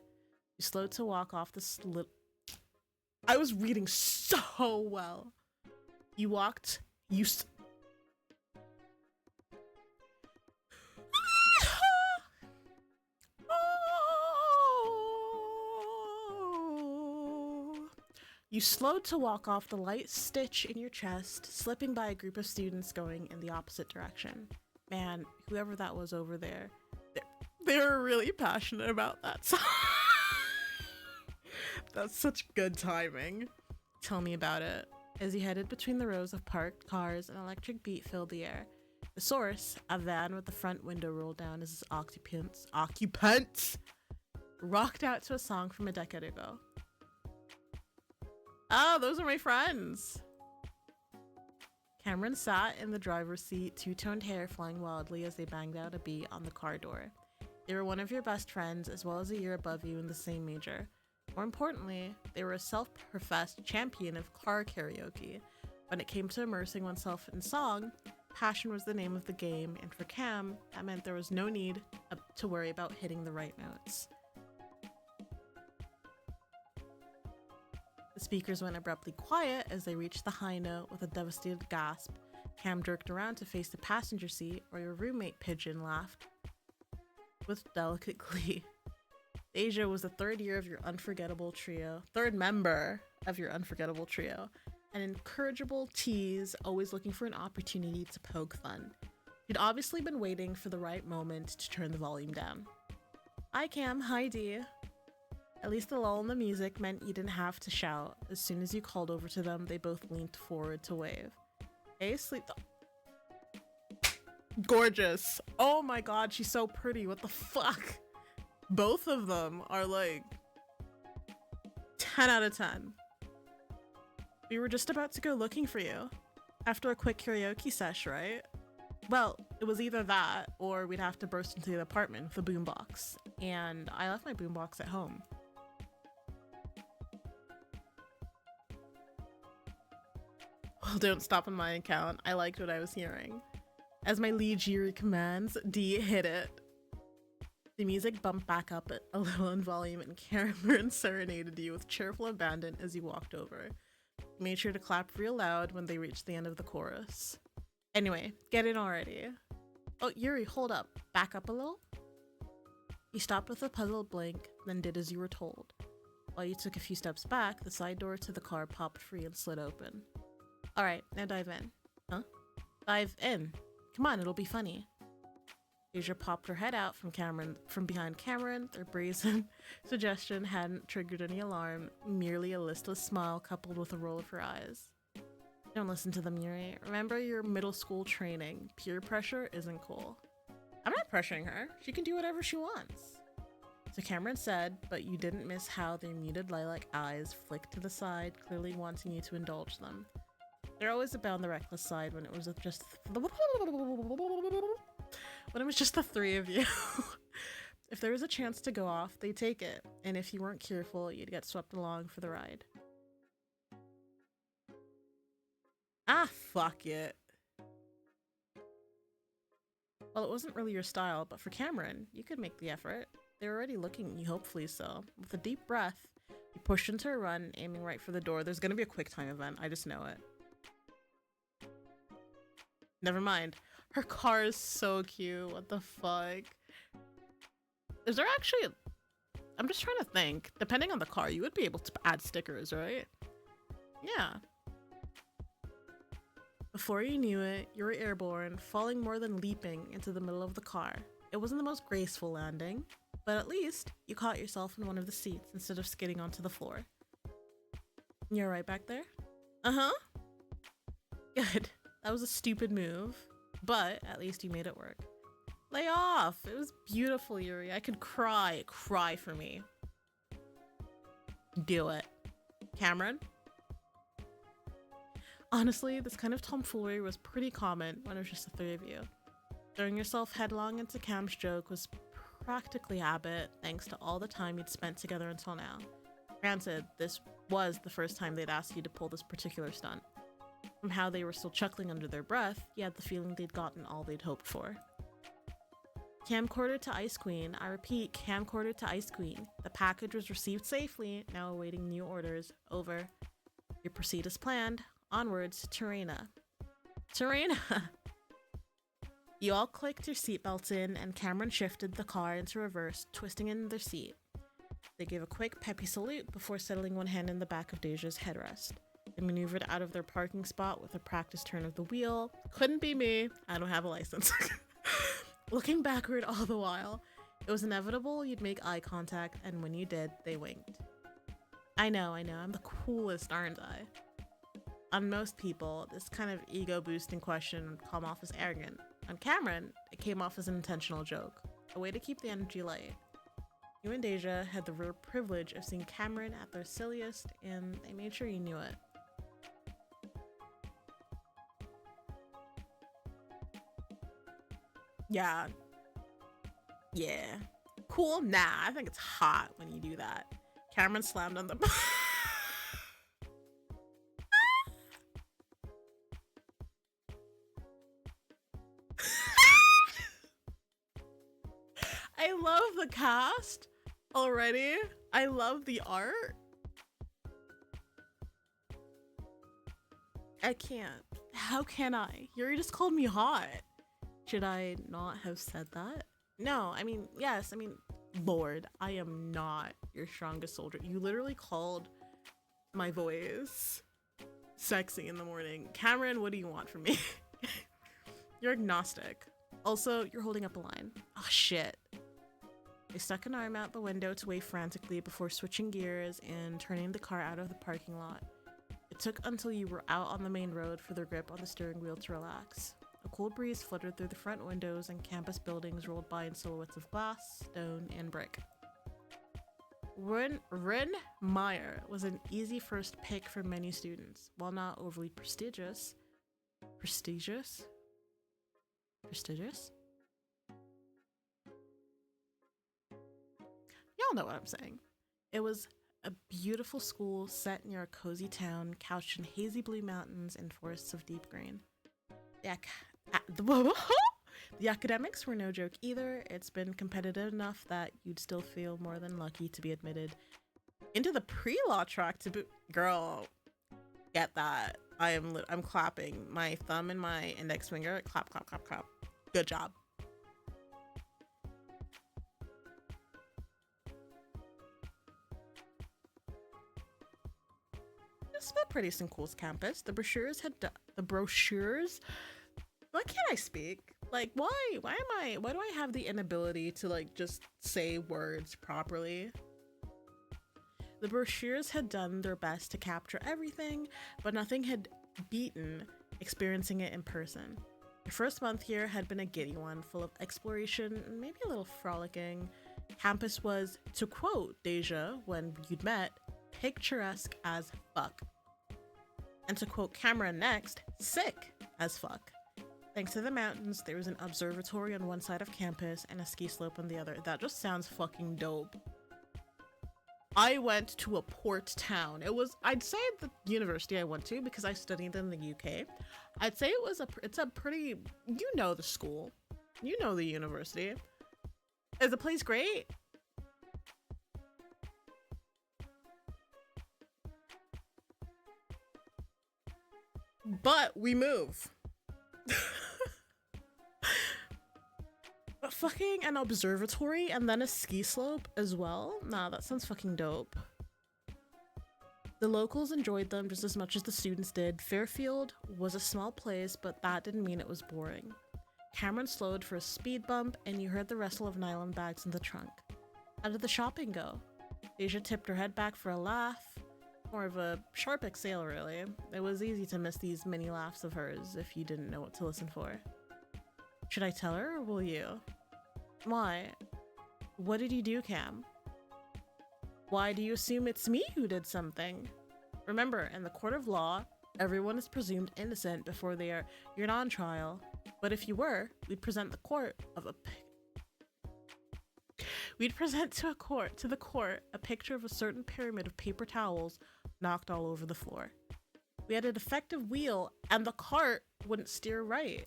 Speaker 1: You slowed to walk off the I was reading so well. You walked, You slowed to walk off the light stitch in your chest, slipping by a group of students going in the opposite direction. Man, whoever that was over there, they were really passionate about that song. That's such good timing. Tell me about it. As he headed between the rows of parked cars, an electric beat filled the air. The source, a van with the front window rolled down as its occupants rocked out to a song from a decade ago. Oh, those are my friends. Cameron sat in the driver's seat, two-toned hair flying wildly as they banged out a beat on the car door. They were one of your best friends, as well as a year above you in the same major. More importantly, they were a self-professed champion of car karaoke. When it came to immersing oneself in song, passion was the name of the game, and for Cam, that meant there was no need to worry about hitting the right notes. The speakers went abruptly quiet as they reached the high note with a devastated gasp. Cam jerked around to face the passenger seat, where your roommate Pigeon laughed with delicate glee. Deja was the third member of your unforgettable trio, an incorrigible tease, always looking for an opportunity to poke fun. You'd obviously been waiting for the right moment to turn the volume down. Hi Cam, hi Dee. At least the lull in the music meant you didn't have to shout. As soon as you called over to them, they both leaned forward to wave. Hey, gorgeous. Oh my god, she's so pretty. What the fuck? Both of them are like 10 out of 10. We were just about to go looking for you after a quick karaoke sesh, right? Well, it was either that or we'd have to burst into the apartment with a boombox, and I left my boombox at home. Well, don't stop on my account. I liked what I was hearing. As my lead Jiri commands, D hit it. The music bumped back up a little in volume, and Cameron serenaded you with cheerful abandon as you walked over. You made sure to clap real loud when they reached the end of the chorus. Anyway, get in already. Oh, Yuri, hold up. Back up a little. You stopped with a puzzled blink, then did as you were told. While you took a few steps back, the side door to the car popped free and slid open. Alright, now dive in. Huh? Dive in. Come on, it'll be funny. Asia popped her head out from behind Cameron. Their brazen suggestion hadn't triggered any alarm, merely a listless smile coupled with a roll of her eyes. Don't listen to them, Yuri. Remember your middle school training. Peer pressure isn't cool. I'm not pressuring her. She can do whatever she wants. So Cameron said, but you didn't miss how their muted lilac eyes flicked to the side, clearly wanting you to indulge them. They're always about the reckless side when it was just the three of you. If there was a chance to go off, they'd take it, and if you weren't careful, you'd get swept along for the ride. Ah, fuck it. Well, it wasn't really your style, but for Cameron, you could make the effort. They were already looking at you, hopefully so. With a deep breath, you pushed into a run, aiming right for the door. There's gonna be a quick time event, I just know it. Never mind. Her car is so cute. What the fuck? Is there actually I'm just trying to think. Depending on the car, you would be able to add stickers, right? Yeah. Before you knew it, you were airborne, falling more than leaping into the middle of the car. It wasn't the most graceful landing, but at least you caught yourself in one of the seats instead of skidding onto the floor. You're right back there? Uh-huh. Good. That was a stupid move, but at least you made it work. Lay off! It was beautiful, Yuri. I could cry. Cry for me. Do it. Cameron? Honestly, this kind of tomfoolery was pretty common when it was just the three of you. Throwing yourself headlong into Cam's joke was practically habit, thanks to all the time you'd spent together until now. Granted, this was the first time they'd asked you to pull this particular stunt. From how they were still chuckling under their breath, you had the feeling they'd gotten all they'd hoped for. Camcorder to Ice Queen. I repeat, camcorder to Ice Queen. The package was received safely, now awaiting new orders. Over. You proceed as planned. Onwards to Terena. Terena! You all clicked your seatbelts in, and Cameron shifted the car into reverse, twisting in their seat. They gave a quick, peppy salute before settling one hand in the back of Deja's headrest. They maneuvered out of their parking spot with a practice turn of the wheel. Couldn't be me. I don't have a license. Looking backward all the while, it was inevitable you'd make eye contact, and when you did, they winked. I know, I'm the coolest, aren't I? On most people, this kind of ego-boosting question would come off as arrogant. On Cameron, it came off as an intentional joke, a way to keep the energy light. You and Deja had the rare privilege of seeing Cameron at their silliest, and they made sure you knew it. Yeah. Cool? Nah, I think it's hot when you do that. Cameron slammed on the I love the cast already. I love the art. I can't. How can I? You just called me hot. Should I not have said that? No, I mean, yes, Lord, I am not your strongest soldier. You literally called my voice sexy in the morning. Cameron, what do you want from me? You're agnostic. Also, you're holding up a line. Oh, shit. They stuck an arm out the window to wave frantically before switching gears and turning the car out of the parking lot. It took until you were out on the main road for their grip on the steering wheel to relax. A cool breeze fluttered through the front windows and campus buildings rolled by in silhouettes of glass, stone, and brick. Rin Meyer was an easy first pick for many students. While not overly prestigious? Prestigious? Y'all know what I'm saying. It was a beautiful school set near a cozy town, couched in hazy blue mountains and forests of deep green. The academics were no joke either. It's been competitive enough that you'd still feel more than lucky to be admitted into the pre-law track to boot. Girl, get that. I'm clapping my thumb and my index finger. Clap, clap, clap, clap. Good job. It's a pretty St. Cool's campus. The brochures. Why can't I speak? Like, why do I have the inability to like just say words properly? The brochures had done their best to capture everything, but nothing had beaten experiencing it in person. Your first month here had been a giddy one, full of exploration and maybe a little frolicking. Campus was, to quote Deja when you'd met, picturesque as fuck. And to quote Cameron next, sick as fuck. Thanks to the mountains, there was an observatory on one side of campus and a ski slope on the other. That just sounds fucking dope. I went to a port town. I'd say the university I went to, because I studied in the UK, I'd say it's a pretty, you know the school. You know the university. Is the place great? But we move. But fucking an observatory and then a ski slope as well? Nah, that sounds fucking dope. The locals enjoyed them just as much as the students did. Fairfield was a small place, but that didn't mean it was boring. Cameron slowed for a speed bump and you heard the rustle of nylon bags in the trunk. How did the shopping go? Deja tipped her head back for a laugh. More of a sharp exhale, really. It was easy to miss these mini laughs of hers if you didn't know what to listen for. Should I tell her or will you? Why? What did you do, Cam? Why do you assume it's me who did something? Remember, in the court of law, everyone is presumed innocent before you're not on trial. But if you were, we'd present to the court a picture of a certain pyramid of paper towels knocked all over the floor. We had a defective wheel and the cart wouldn't steer right.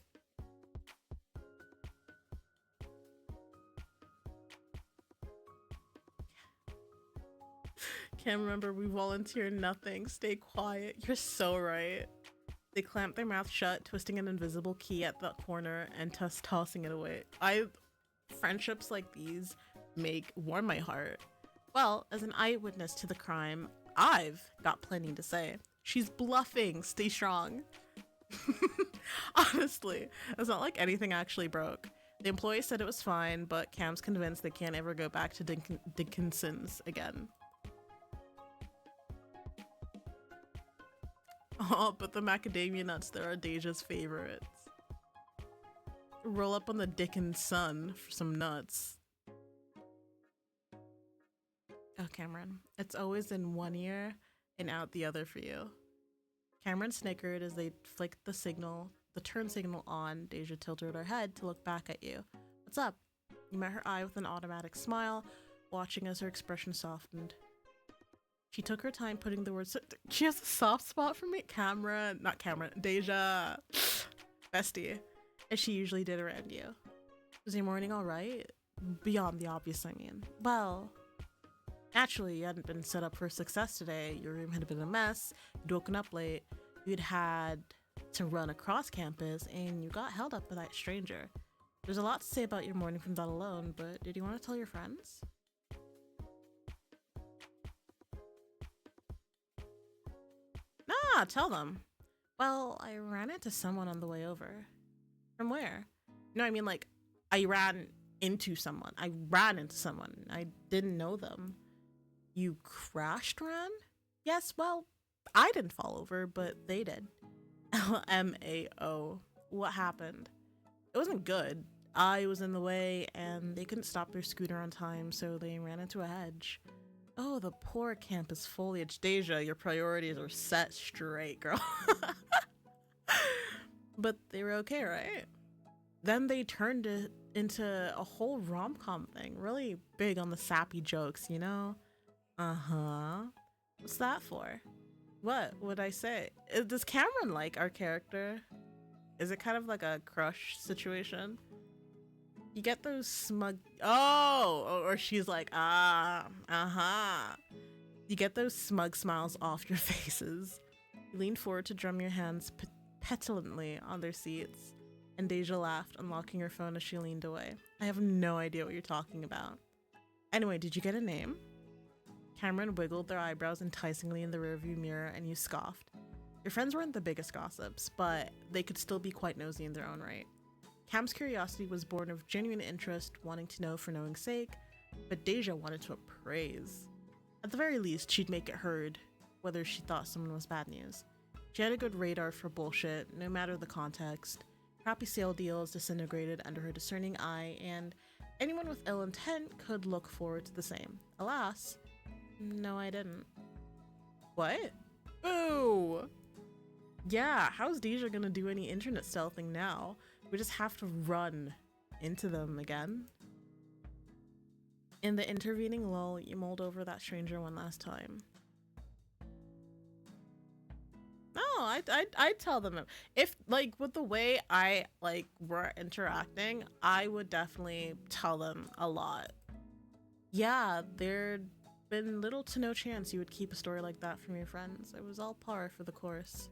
Speaker 1: Can't remember, we volunteer nothing. Stay quiet. You're so right. They clamped their mouth shut, twisting an invisible key at the corner and tossing it away. Friendships like these warm my heart. Well, as an eyewitness to the crime, I've got plenty to say. She's bluffing. Stay strong. Honestly, it's not like anything actually broke. The employee said it was fine, but Cam's convinced they can't ever go back to Dickinson's again. Oh, but the macadamia nuts there are Deja's favorites. Roll up on the Dickinson for some nuts. Oh, Cameron, it's always in one ear and out the other for you. Cameron snickered as they flicked the turn signal on. Deja tilted her head to look back at you. What's up? You met her eye with an automatic smile, watching as her expression softened. She took her time putting the words. She has a soft spot for me. Deja. Bestie. As she usually did around you. Was your morning alright? Beyond the obvious, I mean. Well, naturally, you hadn't been set up for success today. Your room had been a mess. You'd woken up late. You'd had to run across campus, and you got held up by that stranger. There's a lot to say about your morning from that alone, but did you want to tell your friends? Nah, tell them. Well, I ran into someone on the way over. From where? No, I mean like, I ran into someone. I didn't know them. You ran? Yes, well, I didn't fall over, but they did. LMAO. What happened? It wasn't good. I was in the way, and they couldn't stop their scooter on time, so they ran into a hedge. Oh, the poor campus foliage. Deja, your priorities are set straight, girl. But they were okay, right? Then they turned it into a whole rom-com thing. Really big on the sappy jokes, you know? Uh-huh. What's that for? What would I say? Does Cameron like our character? Is it kind of like a crush situation? You get those smug... Oh! Or she's like, uh-huh. You get those smug smiles off your faces. You lean forward to drum your hands petulantly on their seats. And Deja laughed, unlocking her phone as she leaned away. I have no idea what you're talking about. Anyway, did you get a name? Cameron wiggled their eyebrows enticingly in the rearview mirror, and you scoffed. Your friends weren't the biggest gossips, but they could still be quite nosy in their own right. Cam's curiosity was born of genuine interest, wanting to know for knowing's sake, but Deja wanted to appraise. At the very least, she'd make it heard, whether she thought someone was bad news. She had a good radar for bullshit, no matter the context. Crappy sale deals disintegrated under her discerning eye, and anyone with ill intent could look forward to the same. Alas, no, I didn't. What? Boo! Yeah, how's Deja gonna do any internet stealthing now? We just have to run into them again. In the intervening lull, you mulled over that stranger one last time. No, I'd tell them. If, like, with the way I, like, were interacting, I would definitely tell them a lot. Yeah, there'd been little to no chance you would keep a story like that from your friends. It was all par for the course.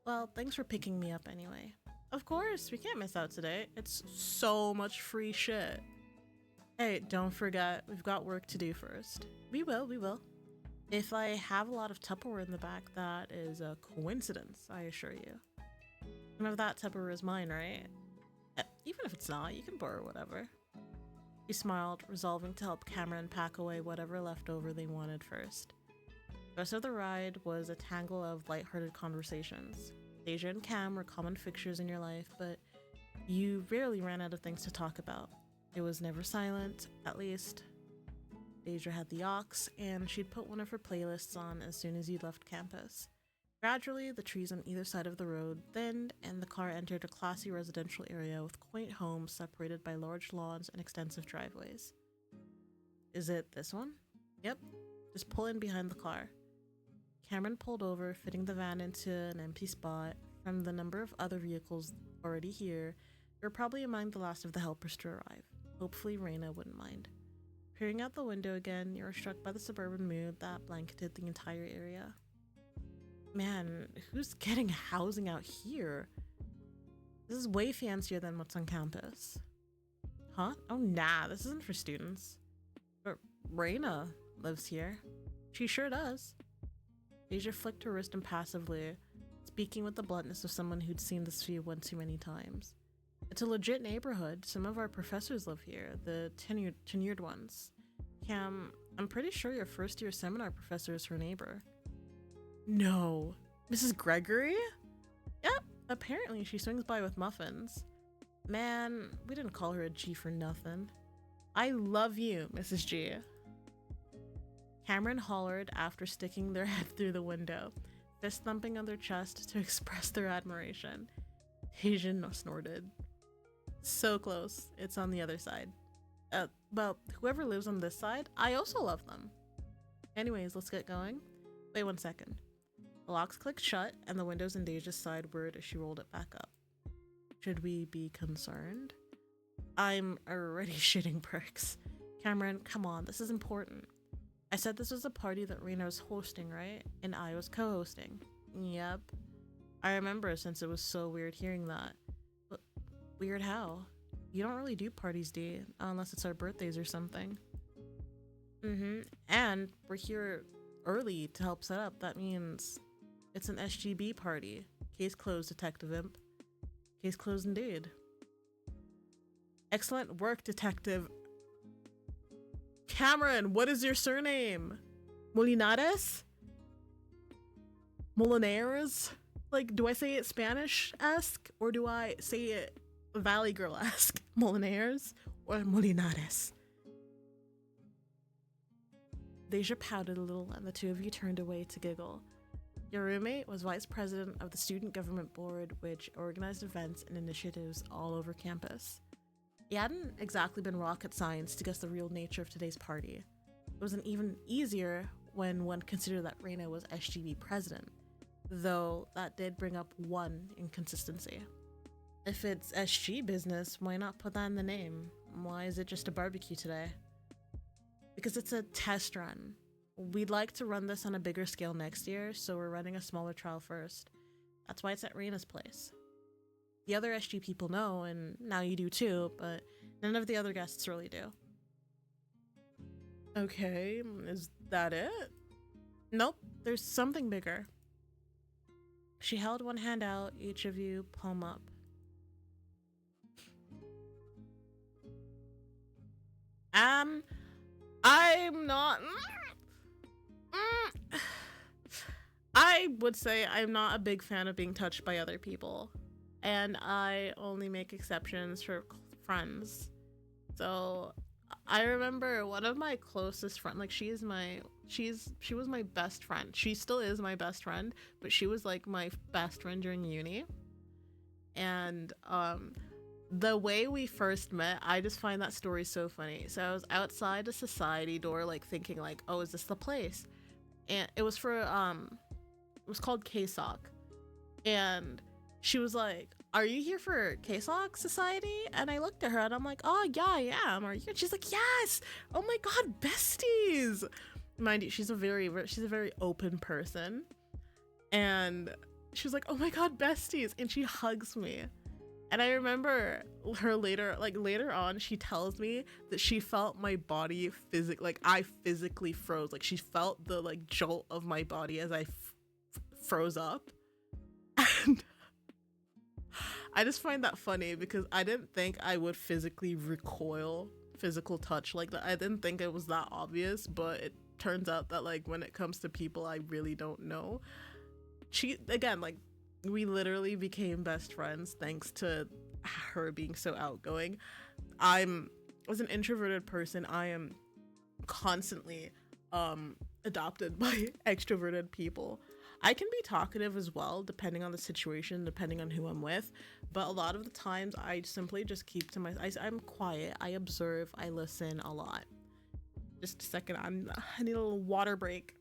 Speaker 1: Well, thanks for picking me up anyway. Of course, we can't miss out today. It's so much free shit. Hey, don't forget, we've got work to do first. We will. If I have a lot of Tupperware in the back, that is a coincidence, I assure you. None of that Tupperware is mine, right? Even if it's not, you can borrow whatever. He smiled, resolving to help Cameron pack away whatever leftover they wanted first. The rest of the ride was a tangle of lighthearted conversations. Deja and Cam were common fixtures in your life, but you rarely ran out of things to talk about. It was never silent, at least. Deja had the aux, and she'd put one of her playlists on as soon as you left campus. Gradually, the trees on either side of the road thinned, and the car entered a classy residential area with quaint homes separated by large lawns and extensive driveways. Is it this one? Yep. Just pull in behind the car. Cameron pulled over, fitting the van into an empty spot. From the number of other vehicles already here, you're probably among the last of the helpers to arrive. Hopefully Raina wouldn't mind. Peering out the window again, you were struck by the suburban mood that blanketed the entire area. Man, who's getting housing out here? This is way fancier than what's on campus. Huh? Oh nah, this isn't for students. But Reina lives here. She sure does. Deja flicked her wrist impassively, speaking with the bluntness of someone who'd seen this view one too many times. It's a legit neighborhood. Some of our professors live here, the tenured ones. Cam, I'm pretty sure your first-year seminar professor is her neighbor. No. Mrs. Gregory? Yep, apparently she swings by with muffins. Man, we didn't call her a G for nothing. I love you, Mrs. G. Cameron hollered after sticking their head through the window, fist thumping on their chest to express their admiration. Asian snorted. So close, it's on the other side. Well, whoever lives on this side, I also love them. Anyways, let's get going. Wait 1 second. The locks clicked shut and the windows in Deja's side whirred as she rolled it back up. Should we be concerned? I'm already shitting bricks. Cameron, come on, this is important. I said this was a party that Rena was hosting, right? And I was co-hosting. Yep. I remember, since it was so weird hearing that. But weird how? You don't really do parties, D, unless it's our birthdays or something. And we're here early to help set up. That means it's an SGB party. Case closed, Detective Imp. Case closed indeed. Excellent work, Detective. Cameron, what is your surname? Molinares? Molinares? Like, do I say it Spanish-esque or do I say it Valley Girl-esque? Molinares or Molinares? Deja pouted a little and the two of you turned away to giggle. Your roommate was vice president of the Student Government Board, which organized events and initiatives all over campus. It hadn't exactly been rocket science to guess the real nature of today's party. It was even easier when one considered that Reina was SGB president, though that did bring up one inconsistency. If it's SG business, why not put that in the name? Why is it just a barbecue today? Because it's a test run. We'd like to run this on a bigger scale next year, so we're running a smaller trial first. That's why it's at Reina's place. The other SG people know, and now you do too, but none of the other guests really do. Okay, is that it? Nope, there's something bigger. She held one hand out, each of you palm up. I'm not... I would say I'm not a big fan of being touched by other people. And I only make exceptions for friends. So I remember one of my closest friends, like she was my best friend. She still is my best friend, but she was like my best friend during uni. And the way we first met, I just find that story so funny. So I was outside a society door, like thinking like, oh, is this the place? And it was for it was called KSOC. And she was like, are you here for KSOC Society? And I looked at her and I'm like, oh yeah, I am. Are you? And she's like, yes. Oh my god, besties. Mind you, she's a very open person. And she was like, oh my god, besties. And she hugs me. And I remember her later on, she tells me that she felt my body I physically froze. Like she felt the like jolt of my body as I froze up. And I just find that funny because I didn't think I would physically recoil physical touch like that. I didn't think it was that obvious, but it turns out that like when it comes to people I really don't know, we literally became best friends thanks to her being so outgoing. As an introverted person, I am constantly adopted by extroverted people. I can be talkative as well, depending on the situation, depending on who I'm with, but a lot of the times I simply just keep to myself. I'm quiet, I observe, I listen a lot. Just a second, I need a little water break.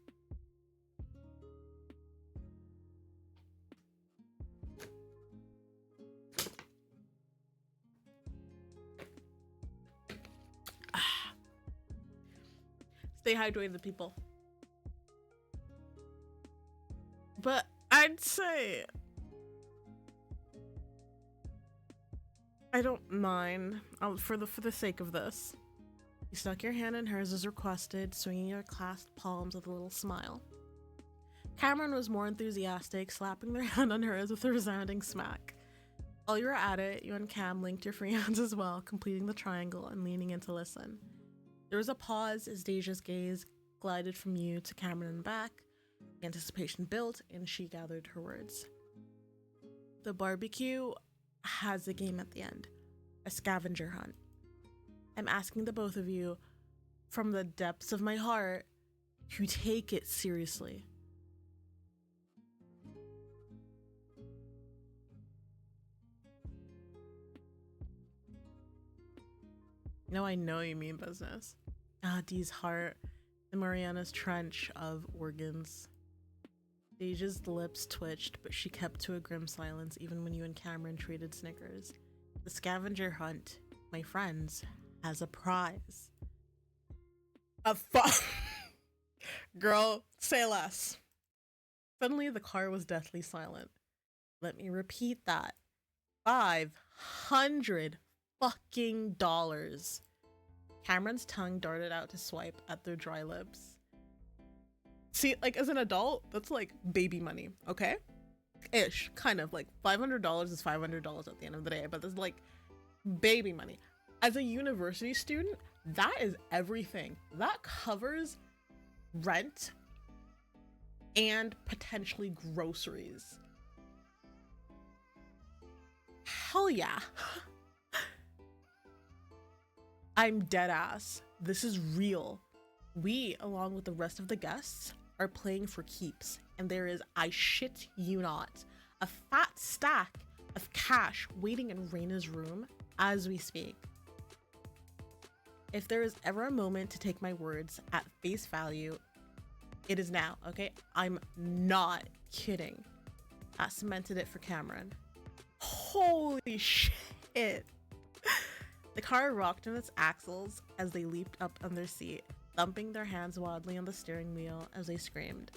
Speaker 1: Stay hydrated, people. But I'd say I don't mind for the sake of this. You stuck your hand in hers as requested, swinging your clasped palms with a little smile. Cameron was more enthusiastic, slapping their hand on hers with a resounding smack. While you were at it, you and Cam linked your free hands as well, completing the triangle and leaning in to listen. There was a pause as Deja's gaze glided from you to Cameron and back. Anticipation built, and she gathered her words. The barbecue has a game at the end, a scavenger hunt. I'm asking the both of you, from the depths of my heart, to take it seriously. No, I know you mean business. Dee's heart, the Mariana's trench of organs. Deja's lips twitched, but she kept to a grim silence even when you and Cameron traded snickers. The scavenger hunt, my friends, has a prize. Girl, say less. Suddenly the car was deathly silent. Let me repeat that. $500 fucking dollars. Cameron's tongue darted out to swipe at their dry lips. See, like, as an adult, that's like baby money, okay? Ish, kind of. Like, $500 is $500 at the end of the day, but there's like baby money. As a university student, that is everything. That covers rent and potentially groceries. Hell yeah. I'm dead ass. This is real. We, along with the rest of the guests, are playing for keeps, and there is, I shit you not, a fat stack of cash waiting in Raina's room as we speak. If there is ever a moment to take my words at face value, it is now, okay? I'm not kidding. That cemented it for Cameron. Holy shit. The car rocked on its axles as they leaped up on their seat, thumping their hands wildly on the steering wheel as they screamed.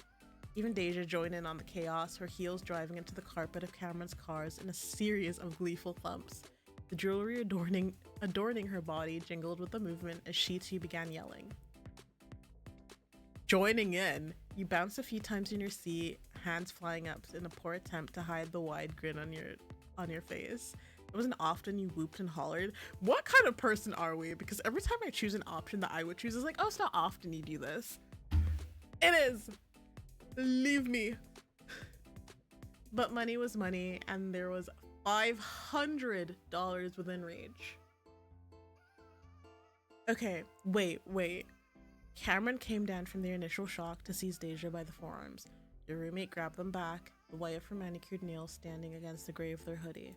Speaker 1: Even Deja joined in on the chaos, her heels driving into the carpet of Cameron's cars in a series of gleeful thumps. The jewelry adorning her body jingled with the movement as she too began yelling. Joining in, you bounced a few times in your seat, hands flying up in a poor attempt to hide the wide grin on your face. It wasn't often you whooped and hollered. What kind of person are we? Because every time I choose an option that I would choose, is like, oh, it's not often you do this. It is. Leave me. But money was money, and there was $500 within reach. Okay, wait. Cameron came down from their initial shock to seize Deja by the forearms. Your roommate grabbed them back, the white for manicured nails standing against the gray of their hoodie.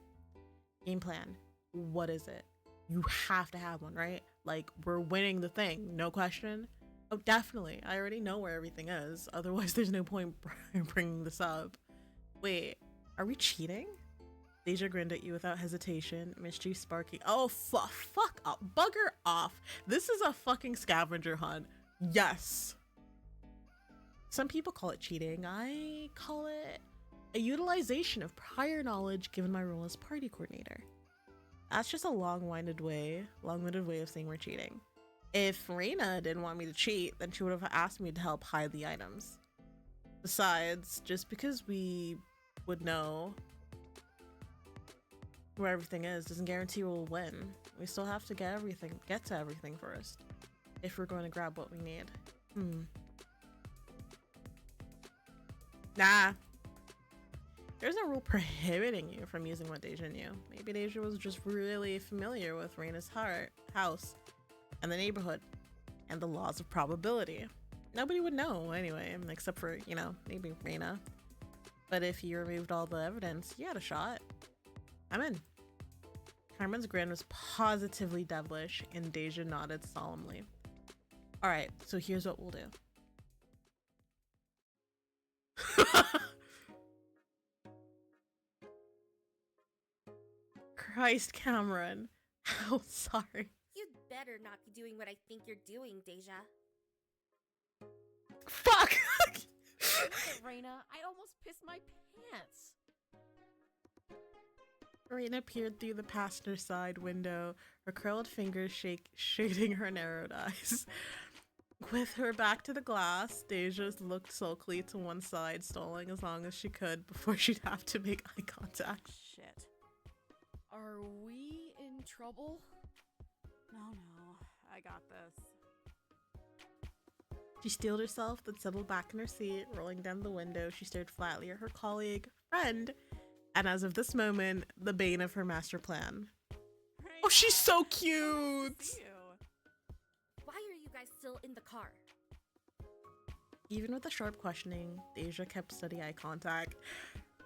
Speaker 1: Game plan. What is it? You have to have one, right? Like, we're winning the thing, no question. Oh, definitely. I already know where everything is. Otherwise, there's no point bringing this up. Wait, are we cheating? Deja grinned at you without hesitation, mischief sparking. Oh, fuck up. Bugger off. This is a fucking scavenger hunt. Yes. Some people call it cheating. I call it a utilization of prior knowledge given my role as party coordinator. That's just a long-winded way of saying we're cheating. If Reina didn't want me to cheat, then she would have asked me to help hide the items. Besides, just because we would know where everything is doesn't guarantee we'll win. We still have to get to everything first, if we're going to grab what we need. Nah. There's no rule prohibiting you from using what Deja knew. Maybe Deja was just really familiar with Reina's house and the neighborhood and the laws of probability. Nobody would know anyway, except for, maybe Reina. But if you removed all the evidence, you had a shot. I'm in. Carmen's grin was positively devilish, and Deja nodded solemnly. Alright, so here's what we'll do. Christ, Cameron. How sorry.
Speaker 5: You'd better not be doing what I think you're doing, Deja.
Speaker 1: Fuck!
Speaker 2: Raina, I almost pissed my pants.
Speaker 1: Raina peered through the passenger side window, her curled fingers shading her narrowed eyes. With her back to the glass, Deja looked sulkily to one side, stalling as long as she could before she'd have to make eye contact.
Speaker 3: Shit.
Speaker 6: Are we in trouble?
Speaker 3: No, I got this.
Speaker 1: She steeled herself, then settled back in her seat. Rolling down the window, she stared flatly at her colleague, friend, and as of this moment, the bane of her master plan. Oh, she's so cute!
Speaker 3: See you.
Speaker 5: Why are you guys still in the car?
Speaker 1: Even with the sharp questioning, Deja kept steady eye contact.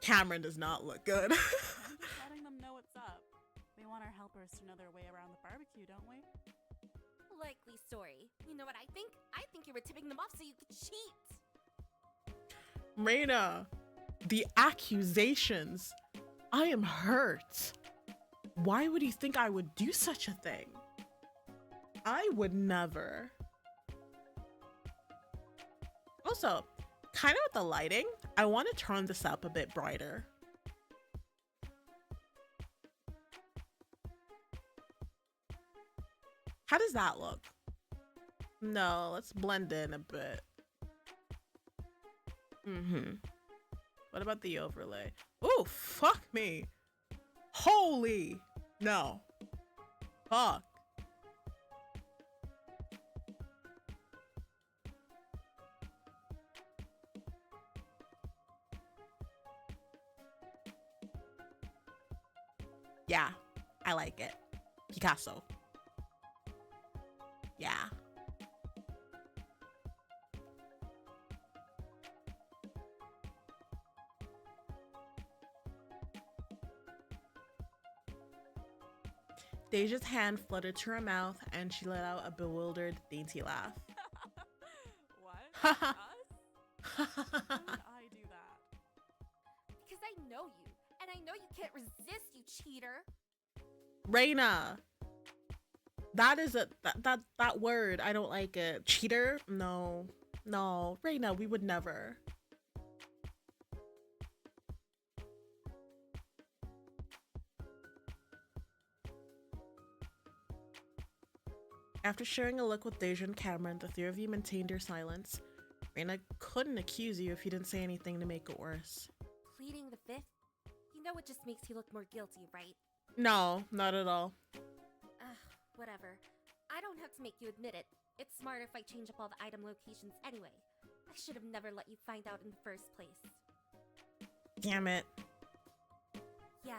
Speaker 1: Cameron does not look good.
Speaker 3: Just letting them know what's up. We want our helpers to know their way around the barbecue, don't we?
Speaker 5: Likely story. You know what I think? I think you were tipping them off so you could cheat.
Speaker 1: Raina, the accusations. I am hurt. Why would you think I would do such a thing? I would never. Also, kind of with the lighting, I want to turn this up a bit brighter. How does that look? No, let's blend in a bit. What about the overlay? Oh, fuck me. Holy. No. Fuck. Yeah, I like it. Picasso. Yeah. Deja's hand fluttered to her mouth and she let out a bewildered, dainty laugh.
Speaker 3: What? Us? Why would I do that?
Speaker 5: Because I know you, and I know you can't resist, you cheater.
Speaker 1: Raina, that is that word. I don't like it. Cheater? No, Raina, we would never. After sharing a look with Deja and Cameron, the three of you maintained your silence. Raina couldn't accuse you if you didn't say anything to make it worse.
Speaker 5: Pleading the fifth? You know it just makes you look more guilty, right?
Speaker 1: No, not at all.
Speaker 5: Whatever. I don't have to make you admit it. It's smarter if I change up all the item locations anyway. I should have never let you find out in the first place.
Speaker 1: Damn it.
Speaker 5: Yeah,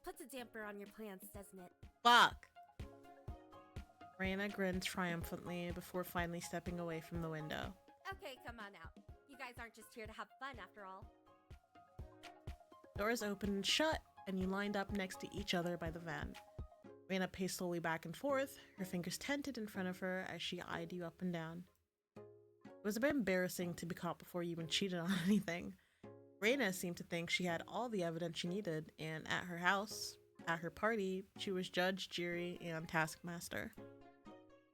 Speaker 5: puts a damper on your plans, doesn't it?
Speaker 1: Fuck. Raina grinned triumphantly before finally stepping away from the window.
Speaker 5: Okay, come on out. You guys aren't just here to have fun after all.
Speaker 1: Doors opened and shut, and you lined up next to each other by the van. Raina paced slowly back and forth, her fingers tented in front of her as she eyed you up and down. It was a bit embarrassing to be caught before you even cheated on anything. Raina seemed to think she had all the evidence she needed, and at her house, at her party, she was judge, jury, and taskmaster.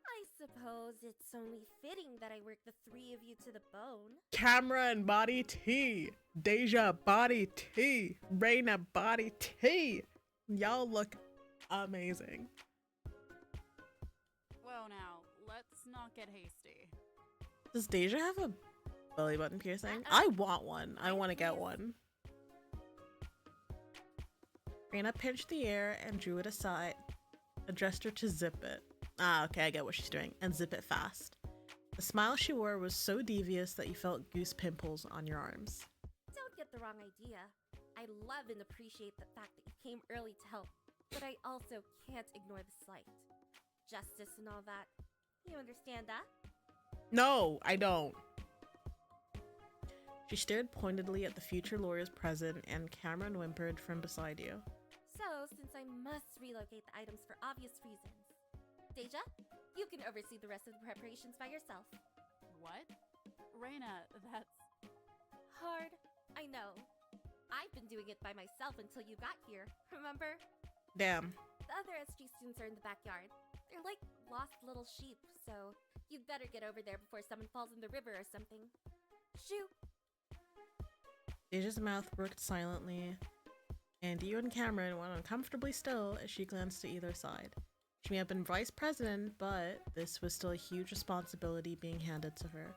Speaker 5: I suppose it's only fitting that I work the three of you to the bone.
Speaker 1: Cameron, body T. Deja, body T. Raina, body T. Y'all look amazing.
Speaker 3: Whoa, now, let's not get hasty.
Speaker 1: Does Deja have a belly button piercing? I want one. I want to get one. Raina pinched the air and drew it aside, addressed her to zip it. Ah, okay, I get what she's doing. And zip it fast. The smile she wore was so devious that you felt goose pimples on your arms.
Speaker 5: Don't get the wrong idea. I love and appreciate the fact that you came early to help, but I also can't ignore the slight. Justice and all that. You understand that?
Speaker 1: No, I don't. She stared pointedly at the future lawyers present, and Cameron whimpered from beside you.
Speaker 5: So, since I must relocate the items for obvious reasons, Deja, you can oversee the rest of the preparations by yourself.
Speaker 3: What? Raina, that's...
Speaker 5: Hard, I know. I've been doing it by myself until you got here, remember?
Speaker 1: Damn.
Speaker 5: The other SG students are in the backyard. They're like lost little sheep, so you'd better get over there before someone falls in the river or something. Shoo!
Speaker 1: Deja's mouth worked silently. And you and Cameron went uncomfortably still as she glanced to either side. She may have been vice president, but this was still a huge responsibility being handed to her.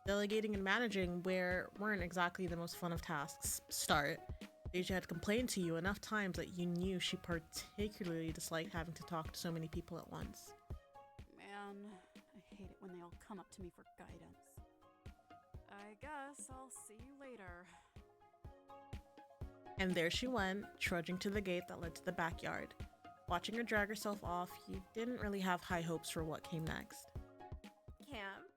Speaker 1: Delegating and managing weren't exactly the most fun of tasks. Start. Deja had complained to you enough times that you knew she particularly disliked having to talk to so many people at once.
Speaker 3: Man, I hate it when they all come up to me for guidance. I guess I'll see you later.
Speaker 1: And there she went, trudging to the gate that led to the backyard. Watching her drag herself off, you didn't really have high hopes for what came next.
Speaker 5: Cam?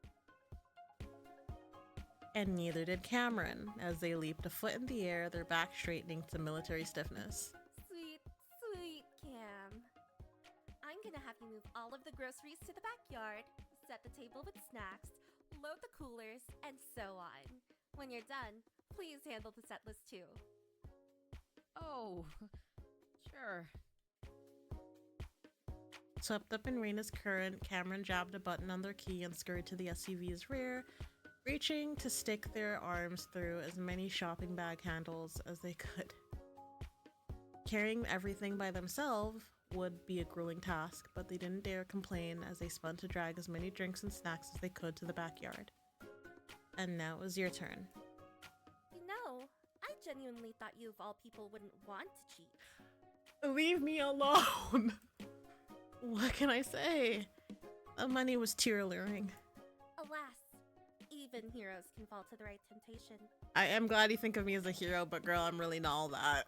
Speaker 1: And neither did Cameron, as they leaped a foot in the air, their back straightening to military stiffness.
Speaker 5: Sweet, sweet Cam. I'm gonna have you move all of the groceries to the backyard, set the table with snacks, load the coolers, and so on. When you're done, please handle the set list too.
Speaker 2: Oh, sure.
Speaker 1: Swept up in Reina's current, Cameron jabbed a button on their key and scurried to the SUV's rear, reaching to stick their arms through as many shopping bag handles as they could. Carrying everything by themselves would be a grueling task, but they didn't dare complain as they spun to drag as many drinks and snacks as they could to the backyard. And now it was your turn.
Speaker 5: You know, I genuinely thought you of all people wouldn't want to cheat.
Speaker 1: Leave me alone! What can I say? The money was too alluring.
Speaker 5: Alas, even heroes can fall to the right temptation.
Speaker 1: I am glad you think of me as a hero, but girl, I'm really not all that.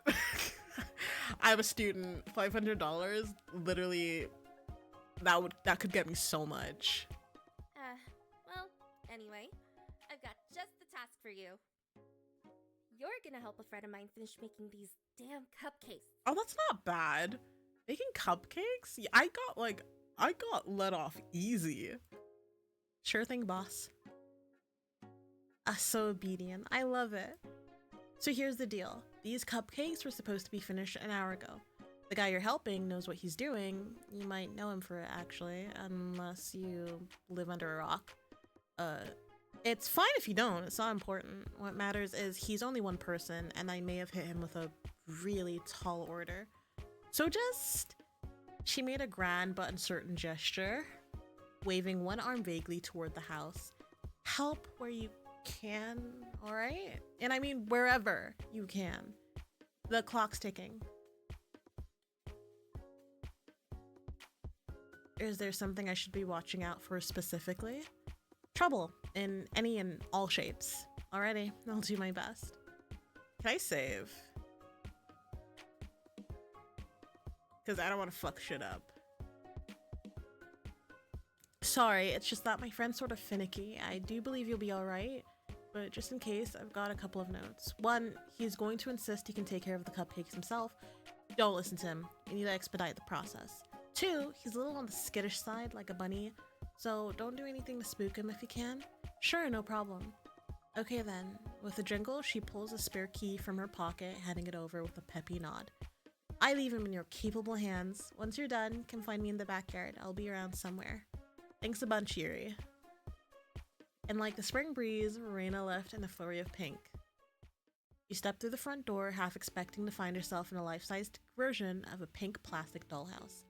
Speaker 1: I'm a student. $500, literally, that could get me so much.
Speaker 5: Well, anyway, I've got just the task for you. You're gonna help a friend of mine finish making these damn cupcakes.
Speaker 1: Oh, that's not bad. Making cupcakes? Yeah, I got let off easy. Sure thing, boss. So obedient. I love it. So here's the deal. These cupcakes were supposed to be finished an hour ago. The guy you're helping knows what he's doing. You might know him for it, actually, unless you live under a rock. It's fine if you don't. It's not important. What matters is he's only one person, and I may have hit him with a really tall order. So she made a grand but uncertain gesture, waving one arm vaguely toward the house. Help where you can, alright? And I mean wherever you can. The clock's ticking. Is there something I should be watching out for specifically? Trouble in any and all shapes. Alrighty, I'll do my best. Can I save? Because I don't want to fuck shit up. Sorry, it's just that my friend's sort of finicky. I do believe you'll be alright, but just in case, I've got a couple of notes. One, he's going to insist he can take care of the cupcakes himself. Don't listen to him. You need to expedite the process. Two, he's a little on the skittish side, like a bunny, so don't do anything to spook him if you can. Sure, no problem. Okay then. With a jingle, she pulls a spare key from her pocket, handing it over with a peppy nod. I leave him in your capable hands. Once you're done, come find me in the backyard. I'll be around somewhere. Thanks a bunch, Yuri. And like the spring breeze, Reina left in a flurry of pink. She stepped through the front door, half expecting to find herself in a life-sized version of a pink plastic dollhouse.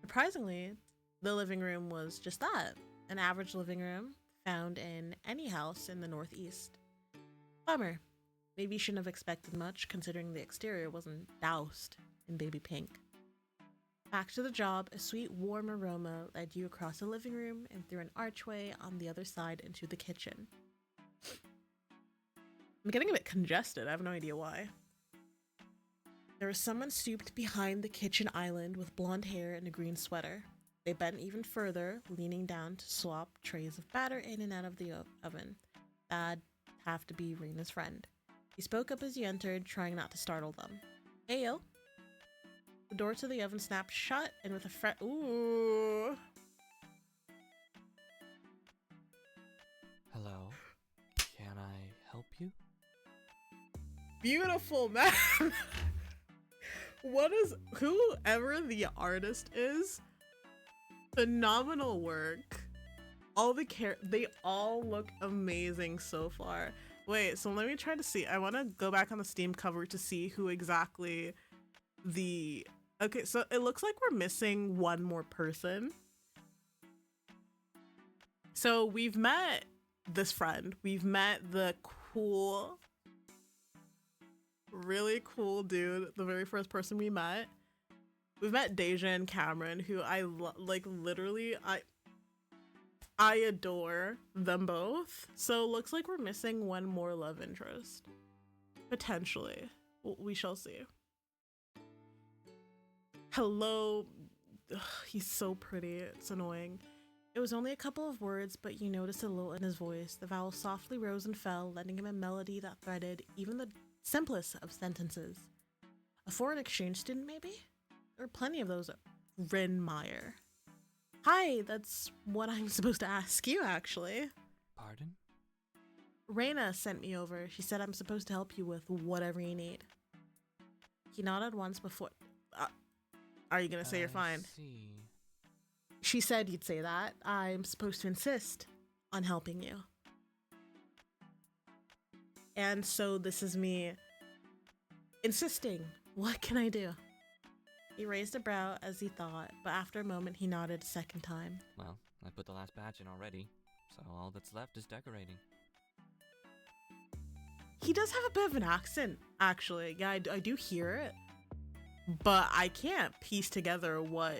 Speaker 1: Surprisingly, the living room was just that, an average living room found in any house in the Northeast. Bummer. Maybe you shouldn't have expected much, considering the exterior wasn't doused in baby pink. Back to the job, a sweet, warm aroma led you across the living room and through an archway on the other side into the kitchen. I'm getting a bit congested, I have no idea why. There was someone stooped behind the kitchen island with blonde hair and a green sweater. They bent even further, leaning down to swap trays of batter in and out of the oven. That'd have to be Reina's friend. He spoke up as you entered, trying not to startle them. Hey yo. The door to the oven snapped shut, and with a ooh.
Speaker 4: Hello. Can I help you?
Speaker 1: Beautiful, man. Whoever the artist is, phenomenal work. They all look amazing so far. Wait, so let me try to see. I want to go back on the Steam cover to see who exactly the... Okay, so it looks like we're missing one more person. So we've met this friend. We've met the cool, really cool dude, the very first person we met. We've met Deja and Cameron, who I like literally, I adore them both. So it looks like we're missing one more love interest. Potentially. We shall see. Hello. Ugh, he's so pretty. It's annoying. It was only a couple of words, but you noticed a little in his voice. The vowel softly rose and fell, lending him a melody that threaded even the simplest of sentences. A foreign exchange student, maybe? There are plenty of those. Rin Meyer. Hi, that's what I'm supposed to ask you, actually.
Speaker 4: Pardon?
Speaker 1: Reina sent me over. She said I'm supposed to help you with whatever you need. He nodded once before... are you gonna say you're fine?
Speaker 4: See.
Speaker 1: She said you'd say that. I'm supposed to insist on helping you. And so this is me insisting. What can I do? He raised a brow as he thought, but after a moment he nodded a second time.
Speaker 4: Well, I put the last batch in already, so all that's left is decorating.
Speaker 1: He does have a bit of an accent, actually. Yeah, I do hear it. But I can't piece together what...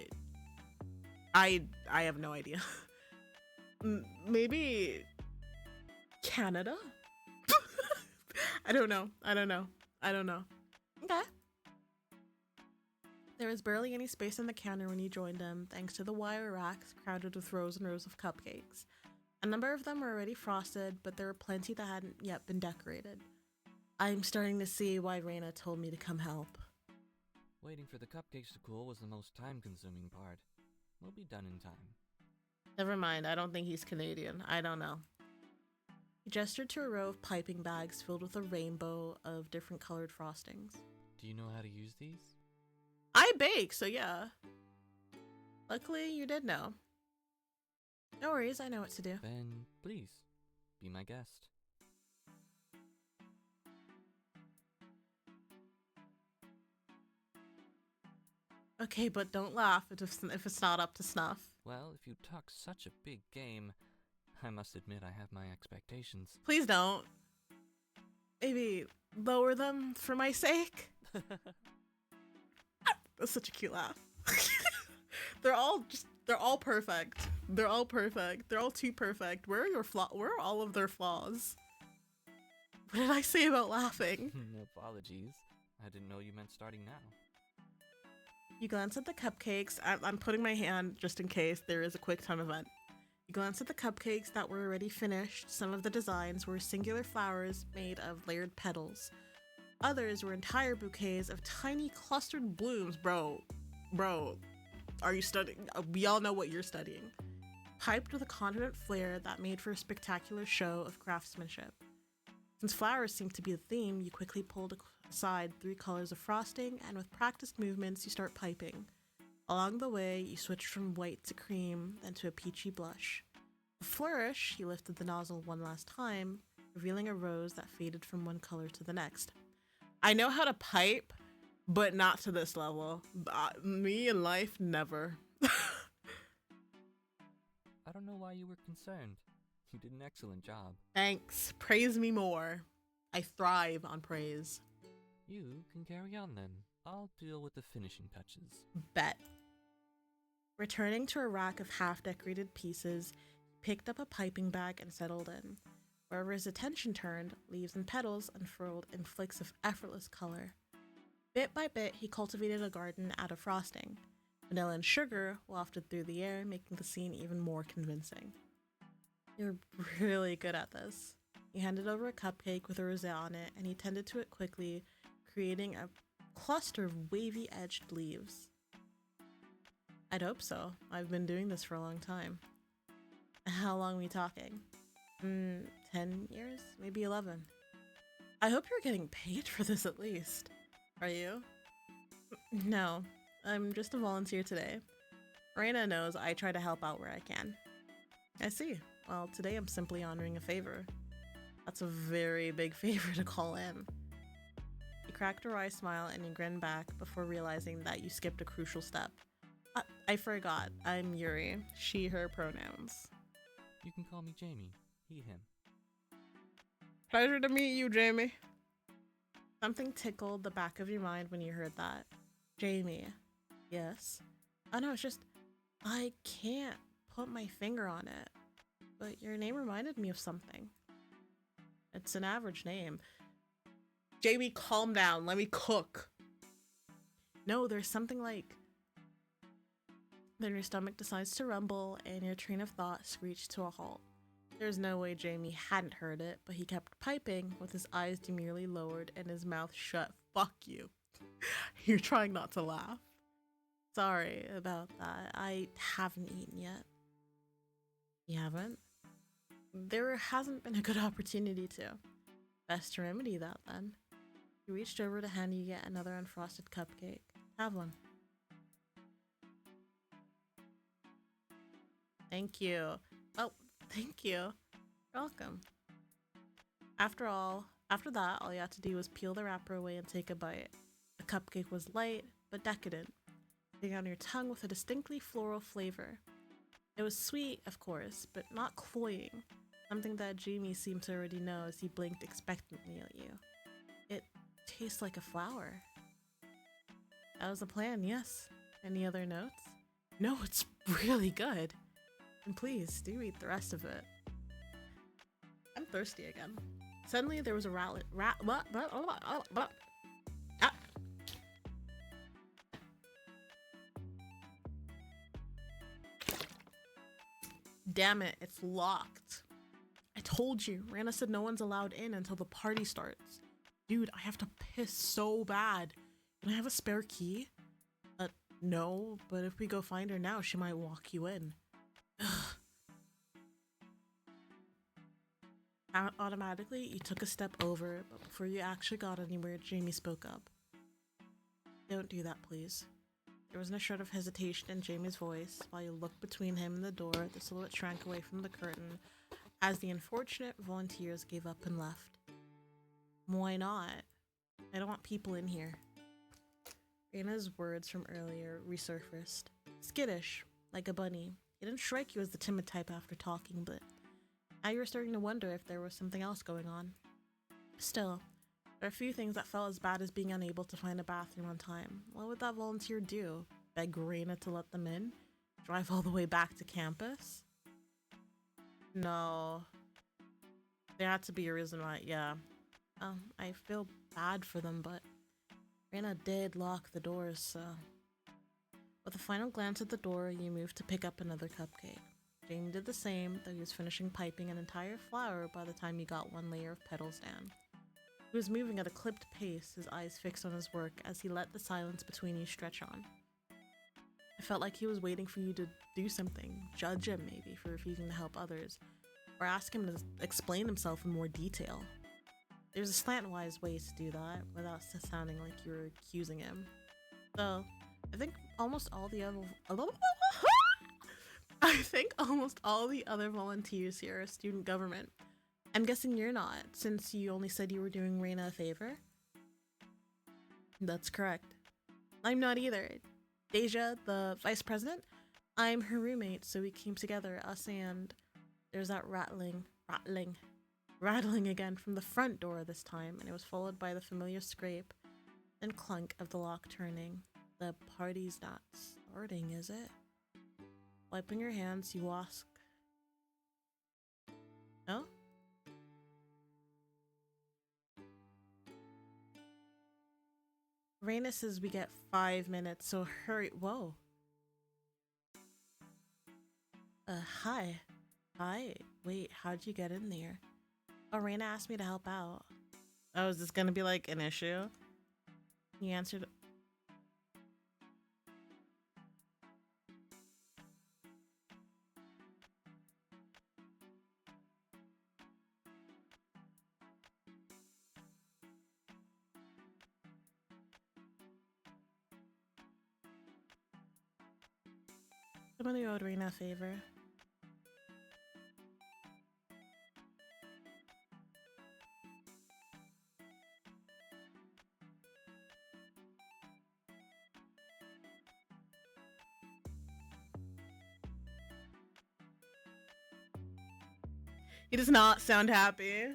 Speaker 1: I have no idea. Maybe... Canada? I don't know. Okay. There was barely any space on the counter when you joined him, thanks to the wire racks crowded with rows and rows of cupcakes. A number of them were already frosted, but there were plenty that hadn't yet been decorated. I'm starting to see why Reina told me to come help.
Speaker 4: Waiting for the cupcakes to cool was the most time-consuming part. We'll be done in time.
Speaker 1: Never mind, I don't think he's Canadian. I don't know. He gestured to a row of piping bags filled with a rainbow of different colored frostings.
Speaker 4: Do you know how to use these?
Speaker 1: I bake, so yeah. Luckily, you did know. No worries, I know what to do.
Speaker 4: Then, please, be my guest.
Speaker 1: Okay, but don't laugh if it's not up to snuff.
Speaker 4: Well, if you talk such a big game, I must admit I have my expectations.
Speaker 1: Please don't. Maybe lower them for my sake? That's such a cute laugh. They're all perfect. They're all perfect. They're all too perfect. Where are all of their flaws? What did I say about laughing?
Speaker 4: Apologies. I didn't know you meant starting now.
Speaker 1: You glance at the cupcakes. I'm putting my hand just in case there is a quick time event. You glance at the cupcakes that were already finished. Some of the designs were singular flowers made of layered petals. Others were entire bouquets of tiny clustered blooms. Bro, are you studying? We all know what you're studying. Piped with a confident flair that made for a spectacular show of craftsmanship. Since flowers seemed to be the theme, you quickly pulled aside 3 colors of frosting, and with practiced movements, you start piping. Along the way, you switched from white to cream, then to a peachy blush. With a flourish, you lifted the nozzle one last time, revealing a rose that faded from one color to the next. I know how to pipe, but not to this level. Me in life, never.
Speaker 4: I don't know why you were concerned. You did an excellent job.
Speaker 1: Thanks. Praise me more. I thrive on praise.
Speaker 4: You can carry on then. I'll deal with the finishing touches.
Speaker 1: Bet. Returning to a rack of half-decorated pieces, he picked up a piping bag and settled in. Wherever his attention turned, leaves and petals unfurled in flakes of effortless color. Bit by bit, he cultivated a garden out of frosting. Vanilla and sugar wafted through the air, making the scene even more convincing. You're really good at this. He handed over a cupcake with a rosette on it, and he tended to it quickly, creating a cluster of wavy-edged leaves. I'd hope so. I've been doing this for a long time. How long are we talking? 10 years? Maybe 11. I hope you're getting paid for this at least. Are you? No, I'm just a volunteer today. Reina knows I try to help out where I can. I see. Well, today I'm simply honoring a favor. That's a very big favor to call in. You cracked a wry smile and you grinned back before realizing that you skipped a crucial step. I forgot. I'm Yuri. She, her pronouns.
Speaker 7: You can call me Jamie. He, him.
Speaker 1: Pleasure to meet you, Jamie. Something tickled the back of your mind when you heard that. Jamie. Yes. Oh no, it's just, I can't put my finger on it. But your name reminded me of something. It's an average name. Jamie, calm down. Let me cook. No, there's something like... Then your stomach decides to rumble and your train of thought screeched to a halt. There's no way Jamie hadn't heard it, but he kept piping with his eyes demurely lowered and his mouth shut. Fuck you. You're trying not to laugh. Sorry about that. I haven't eaten yet. You haven't? There hasn't been a good opportunity to. Best to remedy that then. He reached over to hand you yet another unfrosted cupcake. Have one. Thank you. Oh, thank you. You're welcome. After that, all you had to do was peel the wrapper away and take a bite. The cupcake was light, but decadent, sitting on your tongue with a distinctly floral flavor. It was sweet, of course, but not cloying, something that Jamie seemed to already know as he blinked expectantly at you. It tastes like a flower. That was the plan, yes. Any other notes? No, it's really good. And please, do eat the rest of it. I'm thirsty again. Suddenly there was a Damn it, it's locked. I told you, Rana said no one's allowed in until the party starts. Dude, I have to piss so bad. Can I have a spare key? No, but if we go find her now, she might walk you in. Automatically, you took a step over, but before you actually got anywhere, Jamie spoke up. Don't do that, please. There wasn't a shred of hesitation in Jamie's voice. While you looked between him and the door, the silhouette shrank away from the curtain as the unfortunate volunteers gave up and left. Why not? I don't want people in here. Raina's words from earlier resurfaced. Skittish, like a bunny. He didn't strike you as the timid type after talking, but now you were starting to wonder if there was something else going on. Still, there are a few things that felt as bad as being unable to find a bathroom on time. What would that volunteer do? Beg Raina to let them in? Drive all the way back to campus? No. There had to be a reason why, yeah. I feel bad for them, but Raina did lock the doors, so... With a final glance at the door, you moved to pick up another cupcake. Jamie did the same, though he was finishing piping an entire flower by the time you got one layer of petals down. He was moving at a clipped pace, his eyes fixed on his work as he let the silence between you stretch on. I felt like he was waiting for you to do something, judge him maybe for refusing to help others, or ask him to explain himself in more detail. There's a slantwise way to do that without sounding like you were accusing him. Though, I think almost all the other volunteers here are student government. I'm guessing you're not, since you only said you were doing Raina a favor? That's correct. I'm not either. Deja, the vice president, I'm her roommate, so we came together, us and... There's that rattling again from the front door this time, and it was followed by the familiar scrape and clunk of the lock turning. The party's not starting, is it? Wiping your hands, you ask. No? Raina says we get 5 minutes, so hurry. Whoa. Hi. Hi. Wait, how'd you get in there? Oh, Raina asked me to help out. Oh, is this gonna be like an issue? You answered. Somebody owed Raina a favor. He does not sound happy.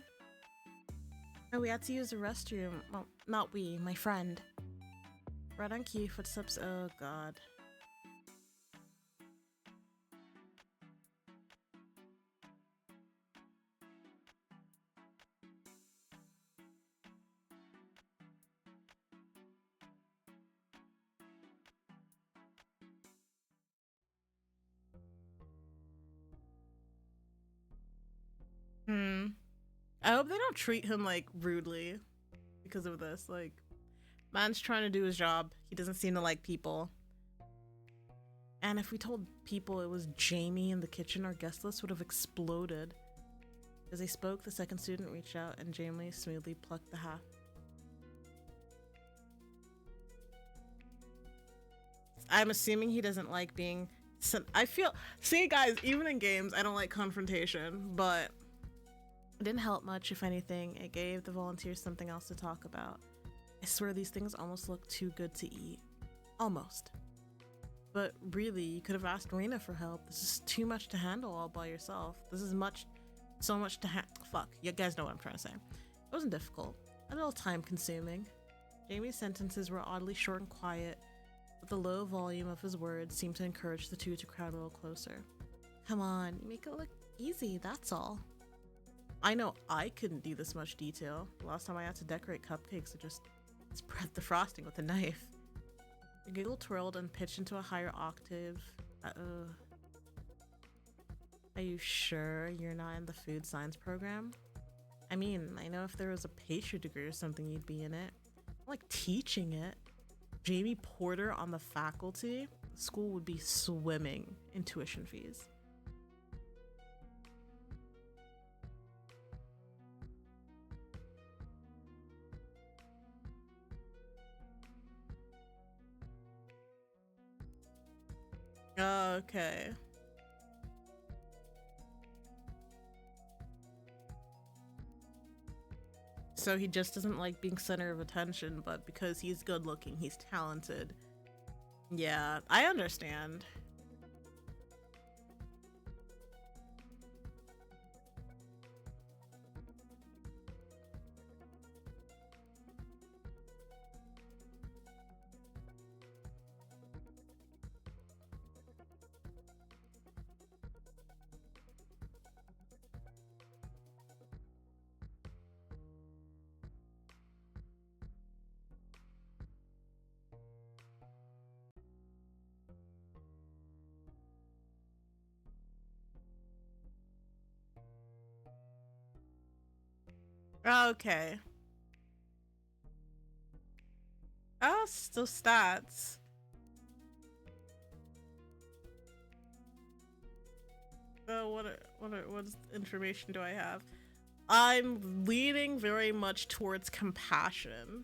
Speaker 1: Oh, we had to use the restroom. Well, not we, my friend. Right on cue, footsteps. Oh god. I hope they don't treat him like rudely because of this. Like, man's trying to do his job. He doesn't seem to like people. And if we told people it was Jamie in the kitchen, our guest list would have exploded. As they spoke, the second student reached out and Jamie smoothly plucked the half. I'm assuming he doesn't like being see guys, even in games, I don't like confrontation, but it didn't help much. If anything, it gave the volunteers something else to talk about. I swear these things almost look too good to eat. Almost. But really, you could have asked Rena for help. This is too much to handle all by yourself. This is so much to fuck, you guys know what I'm trying to say. It wasn't difficult, a little time consuming. Jamie's sentences were oddly short and quiet, but the low volume of his words seemed to encourage the two to crowd a little closer. Come on, you make it look easy, that's all. I know I couldn't do this much detail. The last time I had to decorate cupcakes, I just spread the frosting with a knife. The giggle twirled and pitched into a higher octave. Are you sure you're not in the food science program? I mean, I know if there was a pastry degree or something, you'd be in it. Like teaching it. Jamie Porter on the faculty? The school would be swimming in tuition fees. Okay. So he just doesn't like being center of attention, but because he's good looking, he's talented. Yeah, I understand. Okay. Oh, still stats. Oh, what information do I have? I'm leaning very much towards compassion.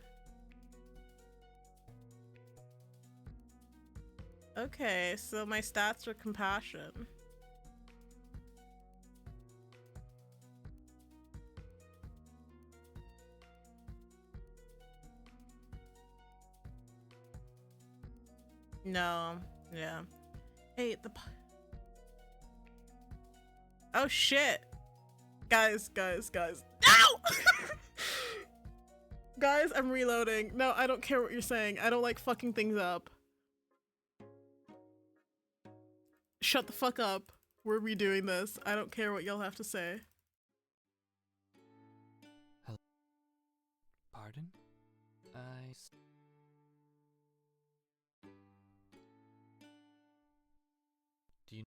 Speaker 1: Okay, so my stats are compassion. No, yeah. Hey, oh shit! Guys. Ow! Guys, I'm reloading. No, I don't care what you're saying. I don't like fucking things up. Shut the fuck up. We're redoing this. I don't care what y'all have to say.
Speaker 7: Hello? Pardon? Do you...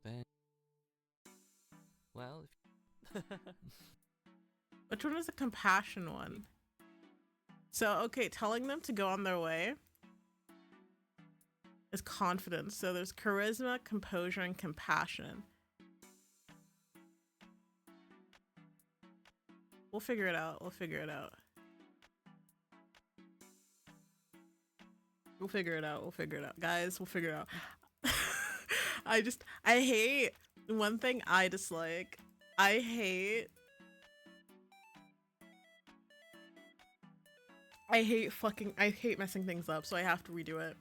Speaker 7: Then... Well, if...
Speaker 1: Which one is the compassion one? So, okay, telling them to go on their way is confidence. So there's charisma, composure, and compassion. We'll figure it out. We'll figure it out. We'll figure it out. We'll figure it out. Guys, we'll figure it out. I hate one thing I dislike. I hate messing things up, so I have to redo it.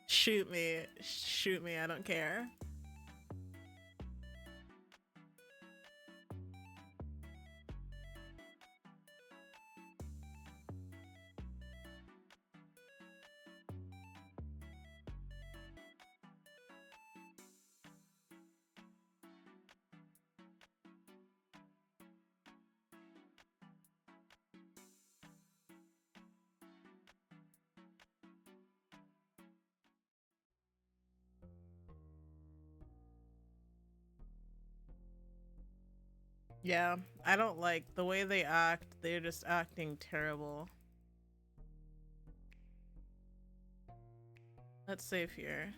Speaker 1: Shoot me, I don't care. Yeah, I don't like the way they act. They're just acting terrible. Let's save here.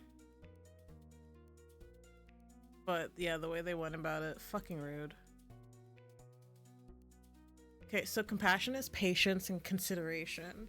Speaker 1: But yeah, the way they went about it, fucking rude. Okay, so compassion is patience and consideration.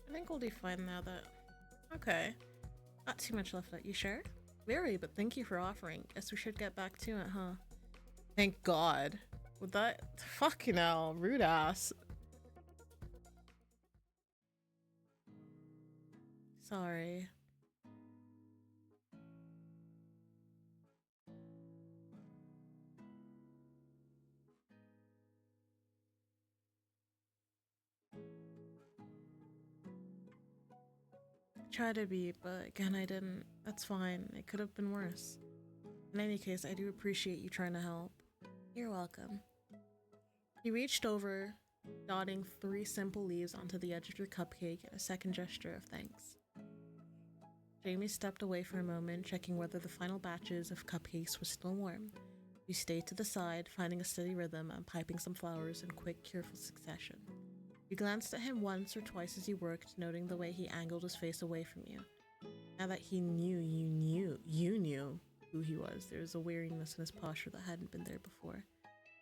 Speaker 1: I think we'll do fine now that... Okay. Not too much left out. You sure? Very, but thank you for offering. Guess we should get back to it, huh? Thank God. With that... Fucking hell. Rude ass. Sorry. Try to be, but again, I didn't. That's fine. It could have been worse. In any case, I do appreciate you trying to help. You're welcome. He reached over, dotting 3 simple leaves onto the edge of your cupcake, a second gesture of thanks. Jamie stepped away for a moment, checking whether the final batches of cupcakes were still warm. You stayed to the side, finding a steady rhythm and piping some flowers in quick, careful succession. You glanced at him once or twice as you worked, noting the way he angled his face away from you. Now that he knew you knew who he was, there was a weariness in his posture that hadn't been there before.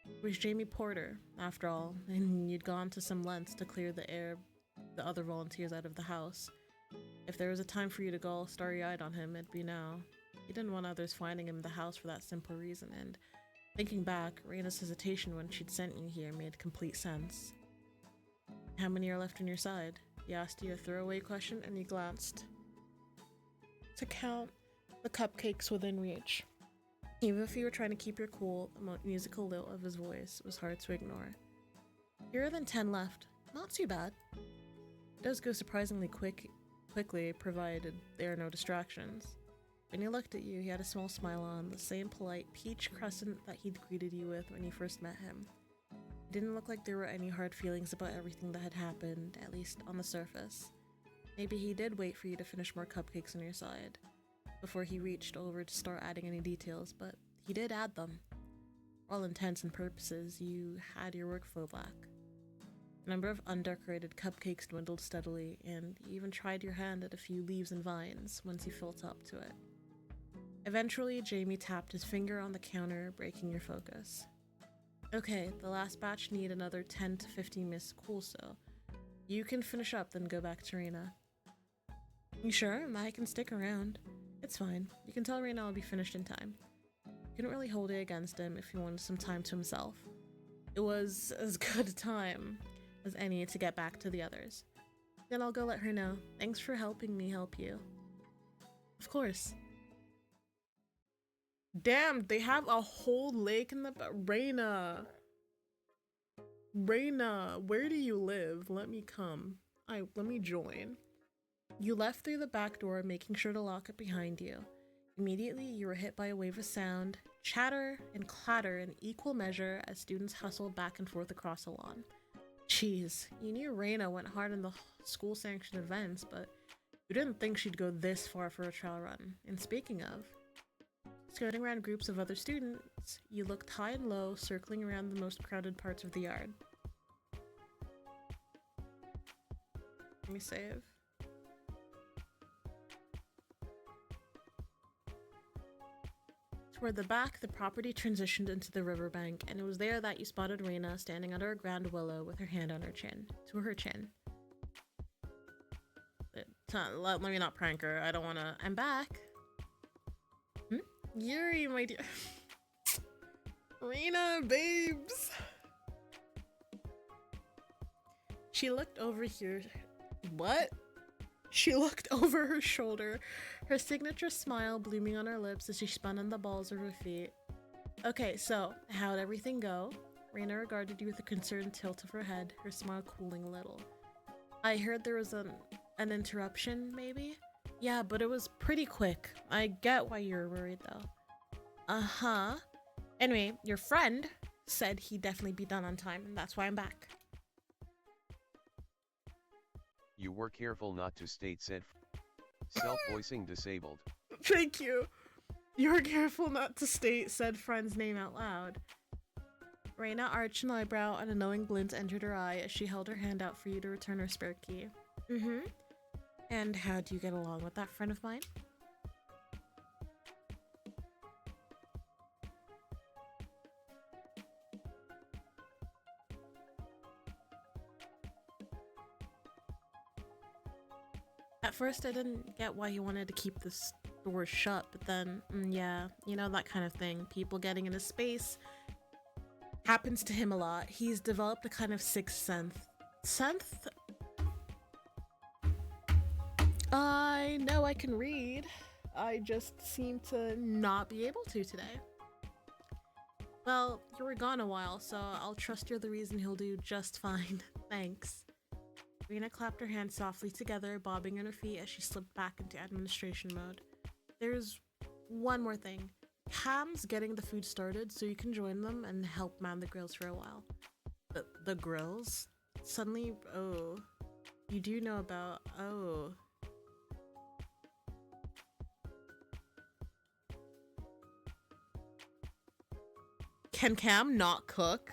Speaker 1: It was Jamie Porter, after all, and you'd gone to some lengths to clear the other volunteers out of the house. If there was a time for you to go all starry-eyed on him, it'd be now. You didn't want others finding him in the house for that simple reason, and thinking back, Raina's hesitation when she'd sent you here made complete sense. How many are left on your side? He asked you a throwaway question, and you glanced to count the cupcakes within reach. Even if you were trying to keep your cool, the musical lilt of his voice was hard to ignore. Fewer than 10 left. Not too bad. It does go surprisingly quickly, provided there are no distractions. When he looked at you, he had a small smile on, the same polite peach crescent that he'd greeted you with when you first met him. It didn't look like there were any hard feelings about everything that had happened, at least on the surface. Maybe he did wait for you to finish more cupcakes on your side, before he reached over to start adding any details, but he did add them. For all intents and purposes, you had your workflow back. The number of undecorated cupcakes dwindled steadily, and you even tried your hand at a few leaves and vines once you felt up to it. Eventually, Jamie tapped his finger on the counter, breaking your focus. Okay, the last batch need another 10 to 15 minutes cool, so you can finish up, then go back to Reina. You sure? I can stick around. It's fine. You can tell Reina I'll be finished in time. You couldn't really hold it against him if he wanted some time to himself. It was as good a time as any to get back to the others. Then I'll go let her know. Thanks for helping me help you. Of course. Damn, they have a whole lake in the Reina, where do you live? Let me come. Let me join. You left through the back door, making sure to lock it behind you. Immediately, you were hit by a wave of sound, chatter, and clatter in equal measure as students hustled back and forth across the lawn. Jeez, you knew Reina went hard in the school-sanctioned events, but you didn't think she'd go this far for a trail run. And speaking of, skirting around groups of other students, you looked high and low, circling around the most crowded parts of the yard. Let me save. Toward the back, the property transitioned into the riverbank, and it was there that you spotted Reina standing under a grand willow with her hand on her chin. Let me not prank her. I don't wanna. I'm back. Yuri, my dear. Reina, babes. She looked over here. What? She looked over her shoulder, her signature smile blooming on her lips as she spun on the balls of her feet. Okay, so, how'd everything go? Raina regarded you with a concerned tilt of her head, her smile cooling a little. I heard there was an interruption, maybe? Yeah, but it was pretty quick. I get why you're worried, though. Uh-huh. Anyway, your friend said he'd definitely be done on time, and that's why I'm back.
Speaker 8: You were careful not to state said self-voicing disabled.
Speaker 1: Thank you. You were careful not to state said friend's name out loud. Raina arched an eyebrow and a knowing glint entered her eye as she held her hand out for you to return her spare key. Mm-hmm. And how do you get along with that friend of mine? At first I didn't get why he wanted to keep this door shut, but then, yeah, you know, that kind of thing. People getting into space happens to him a lot. He's developed a kind of sixth sense. I know I can read. I just seem to not be able to today. Well, you were gone a while, so I'll trust you're the reason he'll do just fine. Thanks. Rena clapped her hands softly together, bobbing on her feet as she slipped back into administration mode. There's one more thing. Cam's getting the food started so you can join them and help man the grills for a while. The grills? Suddenly, oh. You do know about, oh. Can Cam not cook?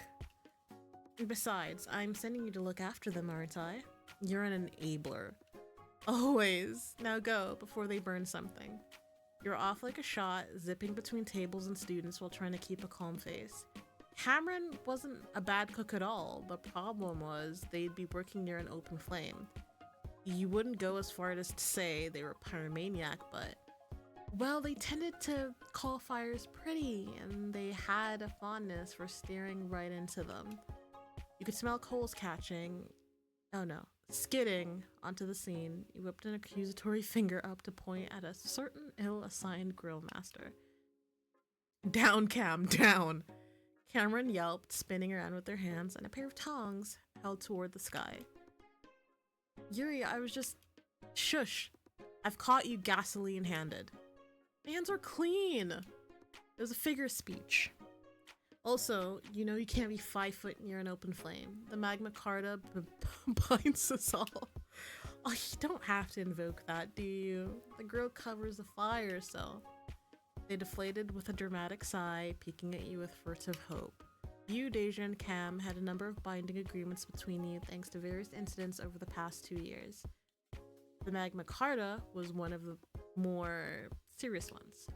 Speaker 1: And besides, I'm sending you to look after them, aren't I? You're an enabler. Always. Now go, before they burn something. You're off like a shot, zipping between tables and students while trying to keep a calm face. Cameron wasn't a bad cook at all. The problem was they'd be working near an open flame. You wouldn't go as far as to say they were pyromaniac, but well, they tended to call fires pretty, and they had a fondness for staring right into them. You could smell coals catching. Oh no. Skidding onto the scene, you whipped an accusatory finger up to point at a certain ill-assigned grill master. Down, Cam, down! Cameron yelped, spinning around with their hands and a pair of tongs held toward the sky. Yuri, I was just... Shush! I've caught you gasoline-handed. My hands are clean! It was a figure of speech. Also, you know you can't be 5 foot near an open flame. The Magna Carta binds us all. Oh, you don't have to invoke that, do you? The grill covers the fire, so... They deflated with a dramatic sigh, peeking at you with furtive hope. You, Deja, and Cam had a number of binding agreements between you thanks to various incidents over the past 2 years. The Magna Carta was one of the more serious ones.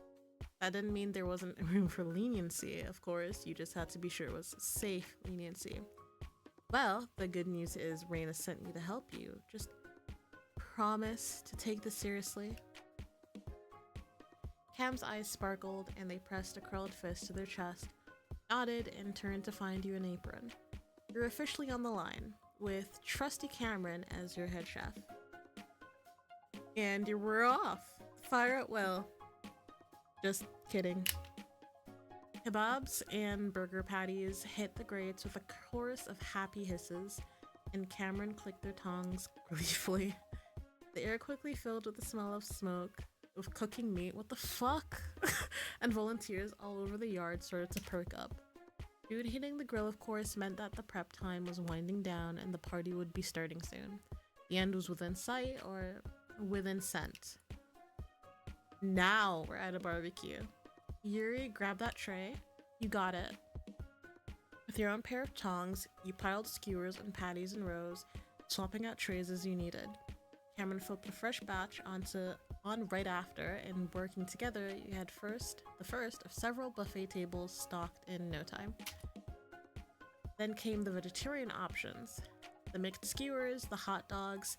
Speaker 1: That didn't mean there wasn't room for leniency, of course, you just had to be sure it was safe leniency. Well, the good news is Raina sent me to help you. Just promise to take this seriously. Cam's eyes sparkled and they pressed a curled fist to their chest, nodded, and turned to find you an apron. You're officially on the line, with trusty Cameron as your head chef. And we're off. Fire at will. Just kidding. Kebabs and burger patties hit the grates with a chorus of happy hisses, and Cameron clicked their tongues gleefully. The air quickly filled with the smell of smoke, of cooking meat, what the fuck? And volunteers all over the yard started to perk up. Food hitting the grill, of course, meant that the prep time was winding down and the party would be starting soon. The end was within sight, or within scent. Now we're at a barbecue. Yuri, grab that tray. You got it. With your own pair of tongs, you piled skewers and patties in rows, swapping out trays as you needed. Cameron flipped a fresh batch on right after, and working together, you had the first of several buffet tables stocked in no time. Then came the vegetarian options. The mixed skewers, the hot dogs,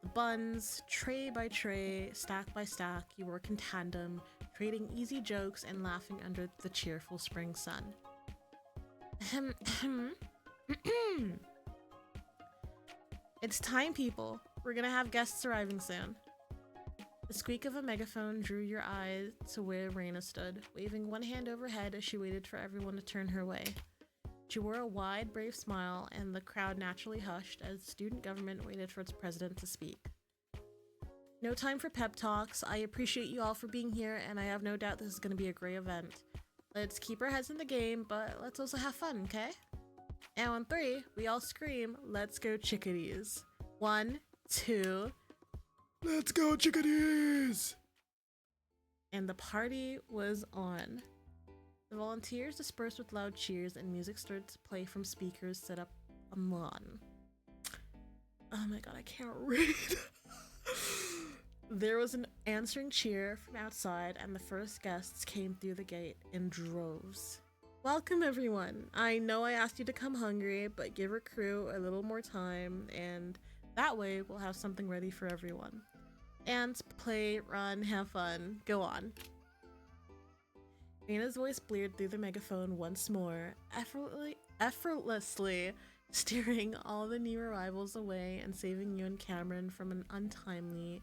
Speaker 1: the buns, tray by tray, stack by stack, you work in tandem, trading easy jokes and laughing under the cheerful spring sun. It's time, people. We're gonna have guests arriving soon. The squeak of a megaphone drew your eyes to where Raina stood, waving one hand overhead as she waited for everyone to turn her way. She wore a wide, brave smile, and the crowd naturally hushed as student government waited for its president to speak. No time for pep talks. I appreciate you all for being here, and I have no doubt this is going to be a great event. Let's keep our heads in the game, but let's also have fun, okay? And on 3, we all scream, "Let's go chickadees." 1, 2, let's go chickadees! And the party was on. The volunteers dispersed with loud cheers, and music started to play from speakers set up on lawn. Oh my god, I can't read. There was an answering cheer from outside, and the first guests came through the gate in droves. Welcome, everyone. I know I asked you to come hungry, but give our crew a little more time, and that way we'll have something ready for everyone. Dance, play, run, have fun. Go on. Raina's voice blared through the megaphone once more, effortlessly steering all the new arrivals away and saving you and Cameron from an untimely,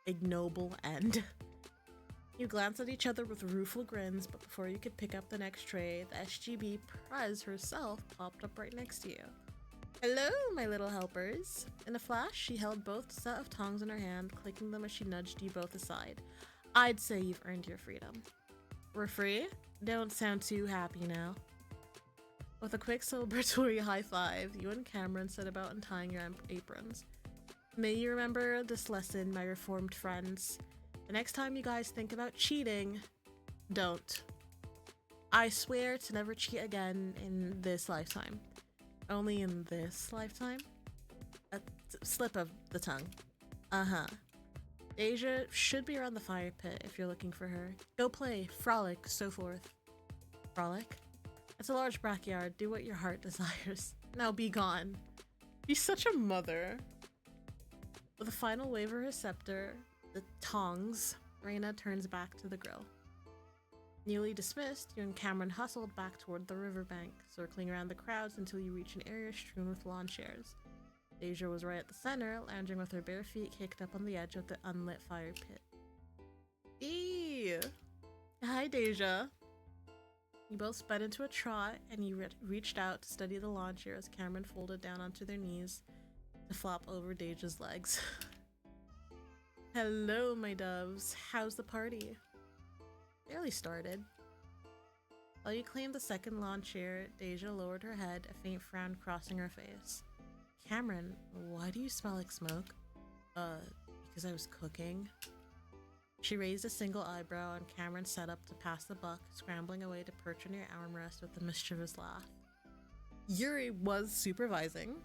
Speaker 1: ignoble end. You glanced at each other with rueful grins, but before you could pick up the next tray, the SGB Prez herself popped up right next to you. Hello, my little helpers. In a flash, she held both set of tongs in her hand, clicking them as she nudged you both aside. I'd say you've earned your freedom. We're free? Don't sound too happy now. With a quick celebratory high five, you and Cameron set about untying your aprons. May you remember this lesson, my reformed friends. The next time you guys think about cheating, don't. I swear to never cheat again in this lifetime. Only in this lifetime? A slip of the tongue. Uh-huh. Deja should be around the fire pit if you're looking for her. Go play, frolic, so forth. Frolic? It's a large backyard. Do what your heart desires. Now be gone. She's such a mother. With a final wave of her scepter, the tongs, Raina turns back to the grill. Newly dismissed, you and Cameron hustled back toward the riverbank, circling around the crowds until you reach an area strewn with lawn chairs. Deja was right at the center, lounging with her bare feet kicked up on the edge of the unlit fire pit. Eee! Hi, Deja. You both sped into a trot, and you reached out to steady the lawn chair as Cameron folded down onto their knees to flop over Deja's legs. Hello, my doves. How's the party? Barely started. While you claimed the second lawn chair, Deja lowered her head, a faint frown crossing her face. Cameron, why do you smell like smoke? Because I was cooking. She raised a single eyebrow, and Cameron sat up to pass the buck, scrambling away to perch on your armrest with a mischievous laugh. Yuri was supervising.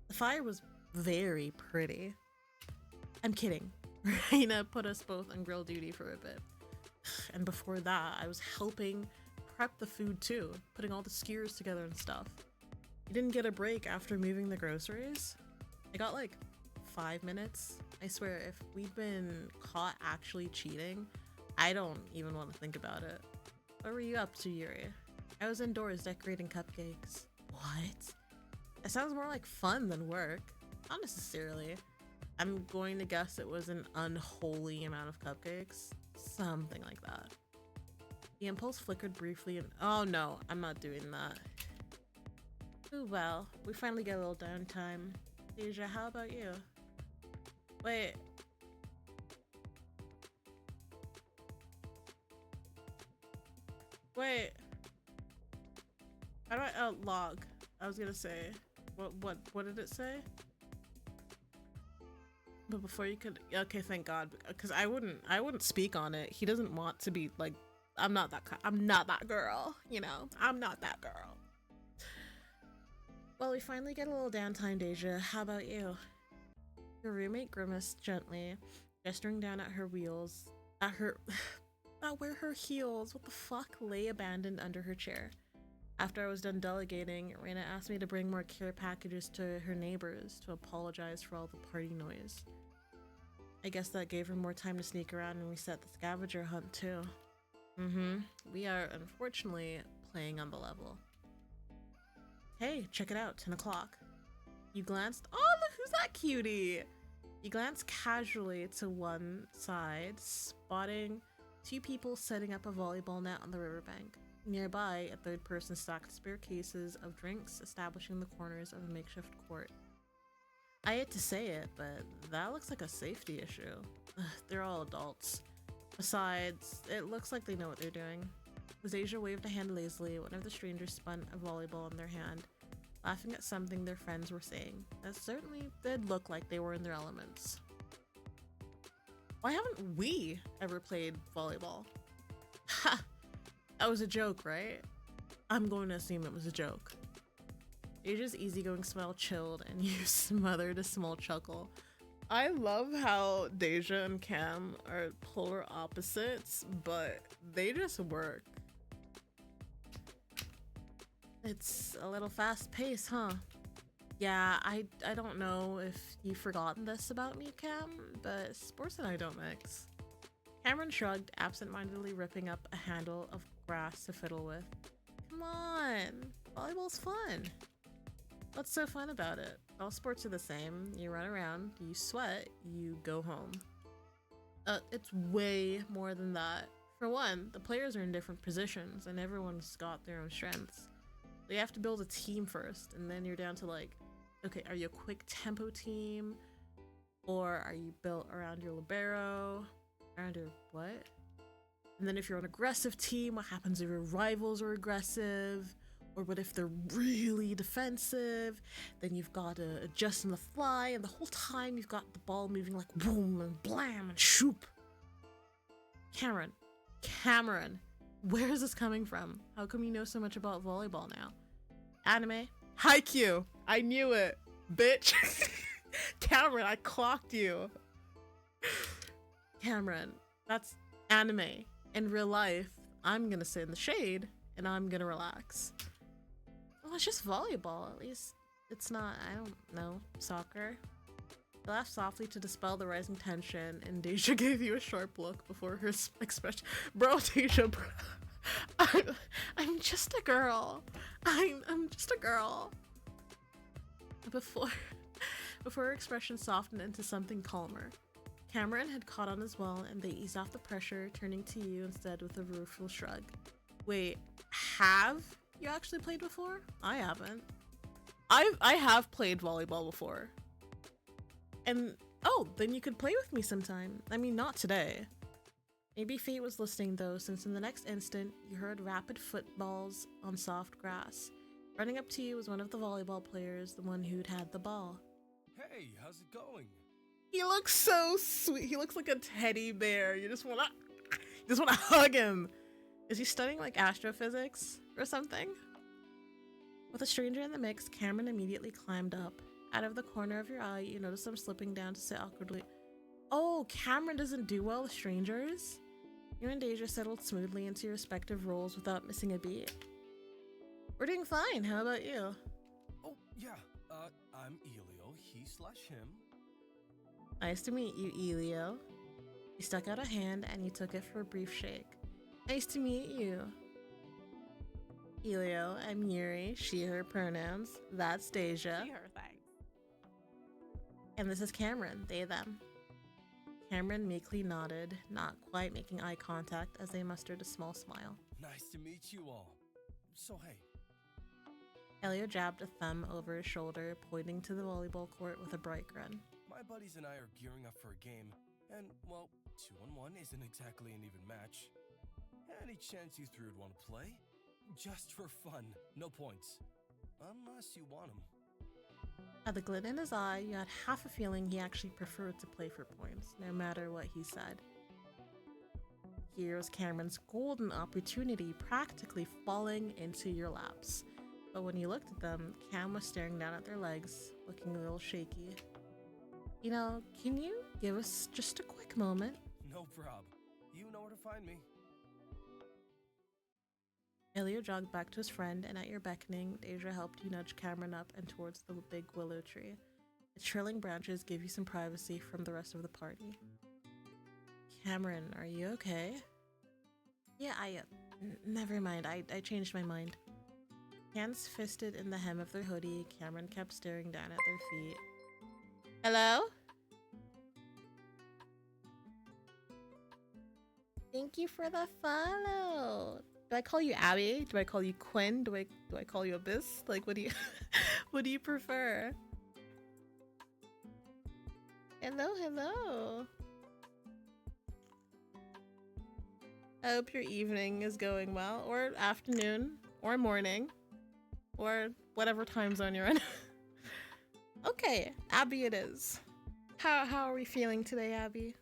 Speaker 1: The fire was very pretty. I'm kidding. Raina put us both on grill duty for a bit. And before that, I was helping prep the food too, putting all the skewers together and stuff. You didn't get a break after moving the groceries? I got like 5 minutes. I swear, if we'd been caught actually cheating, I don't even want to think about it. What were you up to, Yuri? I was indoors decorating cupcakes. What? That sounds more like fun than work. Not necessarily. I'm going to guess it was an unholy amount of cupcakes. Something like that. The impulse flickered briefly and oh no, I'm not doing that. Ooh, well, we finally get a little downtime. Deja, how about you? Wait. Wait. How do I log? I was gonna say. What did it say? But before you could, okay, thank God, because I wouldn't speak on it. He doesn't want to be like, I'm not that girl, you know. I'm not that girl. Well, we finally get a little downtime, Deja. How about you? Your roommate grimaced gently, gesturing down at her wheels, at where her heels, what the fuck, lay abandoned under her chair. After I was done delegating, Raina asked me to bring more care packages to her neighbors to apologize for all the party noise. I guess that gave her more time to sneak around and reset the scavenger hunt too. We are unfortunately playing on the level. Hey, check it out, 10 o'clock. You glanced. Oh, look, who's that cutie? You glance casually to one side, spotting two people setting up a volleyball net on the riverbank. Nearby, a third person stacked spare cases of drinks, establishing the corners of a makeshift court. I hate to say it, but that looks like a safety issue. Ugh, they're all adults. Besides, it looks like they know what they're doing. As Asia waved a hand lazily, one of the strangers spun a volleyball in their hand, laughing at something their friends were saying. That certainly did look like they were in their elements. Why haven't we ever played volleyball? Ha! That was a joke, right? I'm going to assume it was a joke. Asia's easygoing smile chilled and you smothered a small chuckle. I love how Deja and Cam are polar opposites, but they just work. It's a little fast paced, huh? Yeah, I don't know if you've forgotten this about me, Cam, but sports and I don't mix. Cameron shrugged, absent-mindedly ripping up a handle of grass to fiddle with. Come on, volleyball's fun. What's so fun about it? All sports are the same. You run around, you sweat, you go home. It's way more than that. For one, the players are in different positions and everyone's got their own strengths. So you have to build a team first, and then you're down to like, okay, are you a quick tempo team? Or are you built around your libero? Around your what? And then if you're an aggressive team, what happens if your rivals are aggressive? Or what if they're really defensive? Then you've got to adjust on the fly, and the whole time you've got the ball moving like boom and blam and shoop. Cameron, where is this coming from? How come you know so much about volleyball now? Anime? Haikyuu! I knew it, bitch! Cameron, I clocked you! Cameron, that's anime. In real life, I'm gonna sit in the shade, and I'm gonna relax. Well, it's just volleyball. At least it's not, I don't know, soccer. He laughed softly to dispel the rising tension, and Deja gave you a sharp look before her expression. Bro, Deja, bro. I'm just a girl. I'm just a girl. Before her expression softened into something calmer, Cameron had caught on as well, and they eased off the pressure, turning to you instead with a rueful shrug. Wait, have you actually played before? I haven't. I have played volleyball before. And oh, then you could play with me sometime. I mean, not today. Maybe fate was listening though, since in the next instant, you heard rapid footballs on soft grass. Running up to you was one of the volleyball players, the one who'd had the ball.
Speaker 9: Hey, how's it going?
Speaker 1: He looks so sweet. He looks like a teddy bear. You just wanna hug him. Is he studying like astrophysics or something? With a stranger in the mix, Cameron immediately climbed up. Out of the corner of your eye, you notice him slipping down to sit awkwardly. Oh, Cameron doesn't do well with strangers? You and Deja settled smoothly into your respective roles without missing a beat. We're doing fine. How about you?
Speaker 9: Oh, yeah. I'm Elio, he/him.
Speaker 1: Nice to meet you, Elio. You stuck out a hand and you took it for a brief shake. Nice to meet you. Elio, I'm Yuri, she, her pronouns. That's Deja.
Speaker 3: She, her, thanks.
Speaker 1: And this is Cameron, they, them. Cameron meekly nodded, not quite making eye contact as they mustered a small smile.
Speaker 9: Nice to meet you all. So, hey.
Speaker 1: Elio jabbed a thumb over his shoulder, pointing to the volleyball court with a bright grin.
Speaker 9: My buddies and I are gearing up for a game, and, well, 2-on-1 isn't exactly an even match. Any chance you three would want to play? Just for fun, no points. Unless you want them.
Speaker 1: At the glint in his eye, you had half a feeling he actually preferred to play for points, no matter what he said. Here was Cameron's golden opportunity practically falling into your laps. But when you looked at them, Cam was staring down at their legs, looking a little shaky. You know, can you give us just a quick moment?
Speaker 9: No prob. You know where to find me.
Speaker 1: Elio jogged back to his friend, and at your beckoning, Deja helped you nudge Cameron up and towards the big willow tree. Its trailing branches gave you some privacy from the rest of the party. Cameron, are you okay? Yeah, never mind, I changed my mind. Hands fisted in the hem of their hoodie, Cameron kept staring down at their feet. Hello? Thank you for the follow. Do I call you Abby? Do I call you Quinn? Do I call you Abyss? Like, what do you what do you prefer? Hello, hello. I hope your evening is going well, or afternoon, or morning, or whatever time zone you're in. Okay, Abby it is. How are we feeling today, Abby?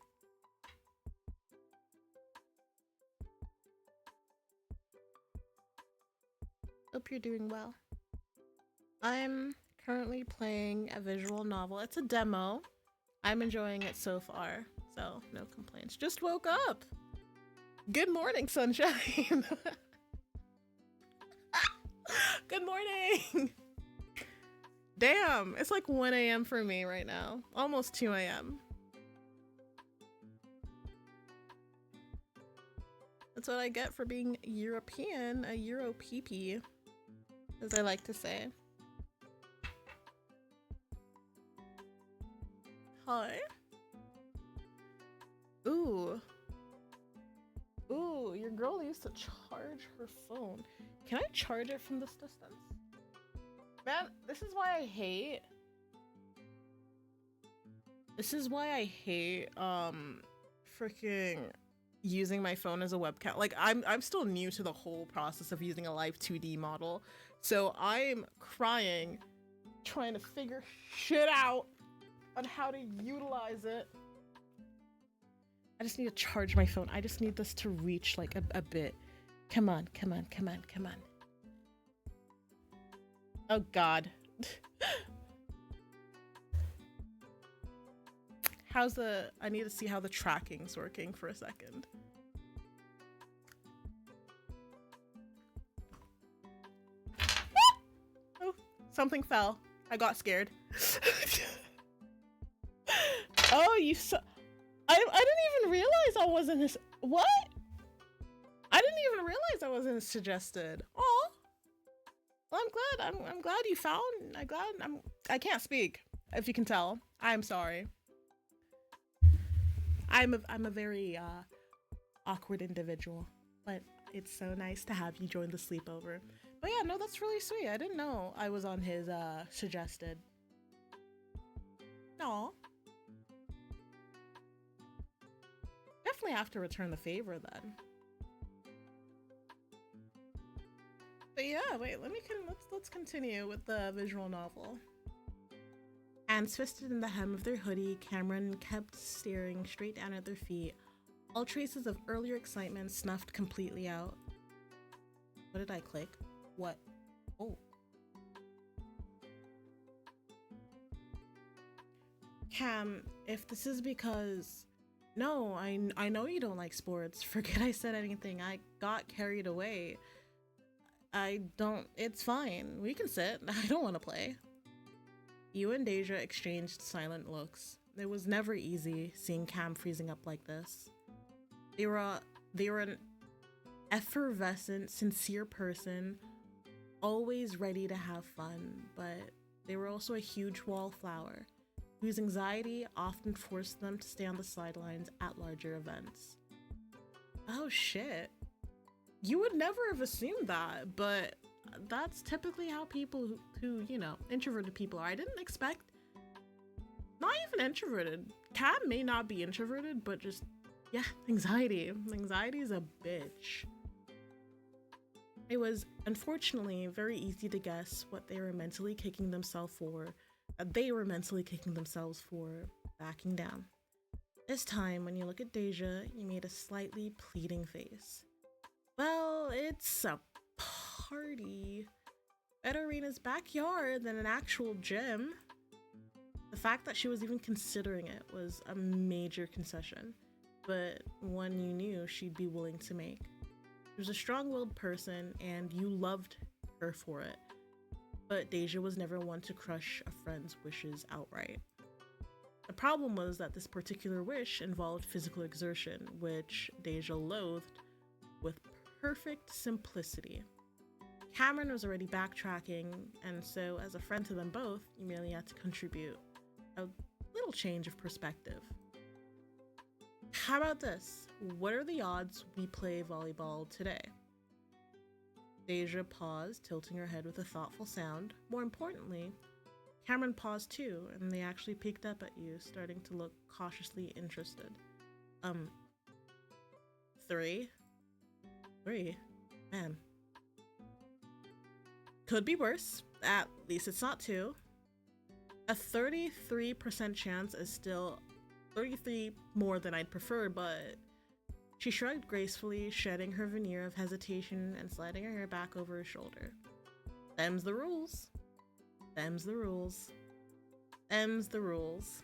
Speaker 1: Hope you're doing well. I'm currently playing a visual novel. It's a demo. I'm enjoying it so far, so no complaints. Just woke up. Good morning, sunshine. Good morning. Damn, it's like 1 a.m. for me right now. Almost 2 a.m. That's what I get for being European, a Euro peepee, as I like to say. Hi. Ooh. Ooh, your girl used to charge her phone. Can I charge it from this distance? Man, this is why I hate freaking using my phone as a webcam. Like I'm still new to the whole process of using a live 2D model. So I'm crying trying to figure shit out on how to utilize it. I just need to charge my phone. I just need this to reach like a bit. Come on, come on, come on, come on. Oh God. I need to see how the tracking's working for a second. Oh, something fell. I got scared. Oh, you I didn't even realize I wasn't as what? I didn't even realize I wasn't suggested. Oh, well, I'm glad you found. I can't speak. If you can tell, I'm sorry. I'm a very awkward individual, but it's so nice to have you join the sleepover. But yeah, no, that's really sweet. I didn't know I was on his suggested. No. Definitely have to return the favor then. But yeah, wait, let's continue with the visual novel. Hands twisted in the hem of their hoodie, Cameron kept staring straight down at their feet. All traces of earlier excitement snuffed completely out. What did I click? What? Oh. Cam, if this is because... No, I know you don't like sports. Forget I said anything. I got carried away. It's fine. We can sit. I don't want to play. You and Deja exchanged silent looks. It was never easy seeing Cam freezing up like this. They were an effervescent, sincere person, always ready to have fun, but they were also a huge wallflower, whose anxiety often forced them to stay on the sidelines at larger events. Oh shit. You would never have assumed that, but that's typically how people who you know, introverted people are. I didn't expect, not even introverted. Cam may not be introverted, but just, yeah, anxiety. Anxiety is a bitch. It was, unfortunately, very easy to guess what they were mentally kicking themselves for. Backing down. This time, when you look at Deja, you made a slightly pleading face. Well, it's a party at Arena's backyard than an actual gym. The fact that she was even considering it was a major concession, but one you knew she'd be willing to make. She was a strong-willed person, and you loved her for it. But Deja was never one to crush a friend's wishes outright. The problem was that this particular wish involved physical exertion, which Deja loathed with perfect simplicity. Cameron was already backtracking, and so as a friend to them both, you merely had to contribute a little change of perspective. How about this? What are the odds we play volleyball today? Deja paused, tilting her head with a thoughtful sound. More importantly, Cameron paused too, and they actually peeked up at you, starting to look cautiously interested. 3? 3? Man. Could be worse. At least it's not 2. A 33% chance is still 33 more than I'd prefer, but she shrugged gracefully, shedding her veneer of hesitation and sliding her hair back over her shoulder. Them's the rules. Them's the rules. Them's the rules.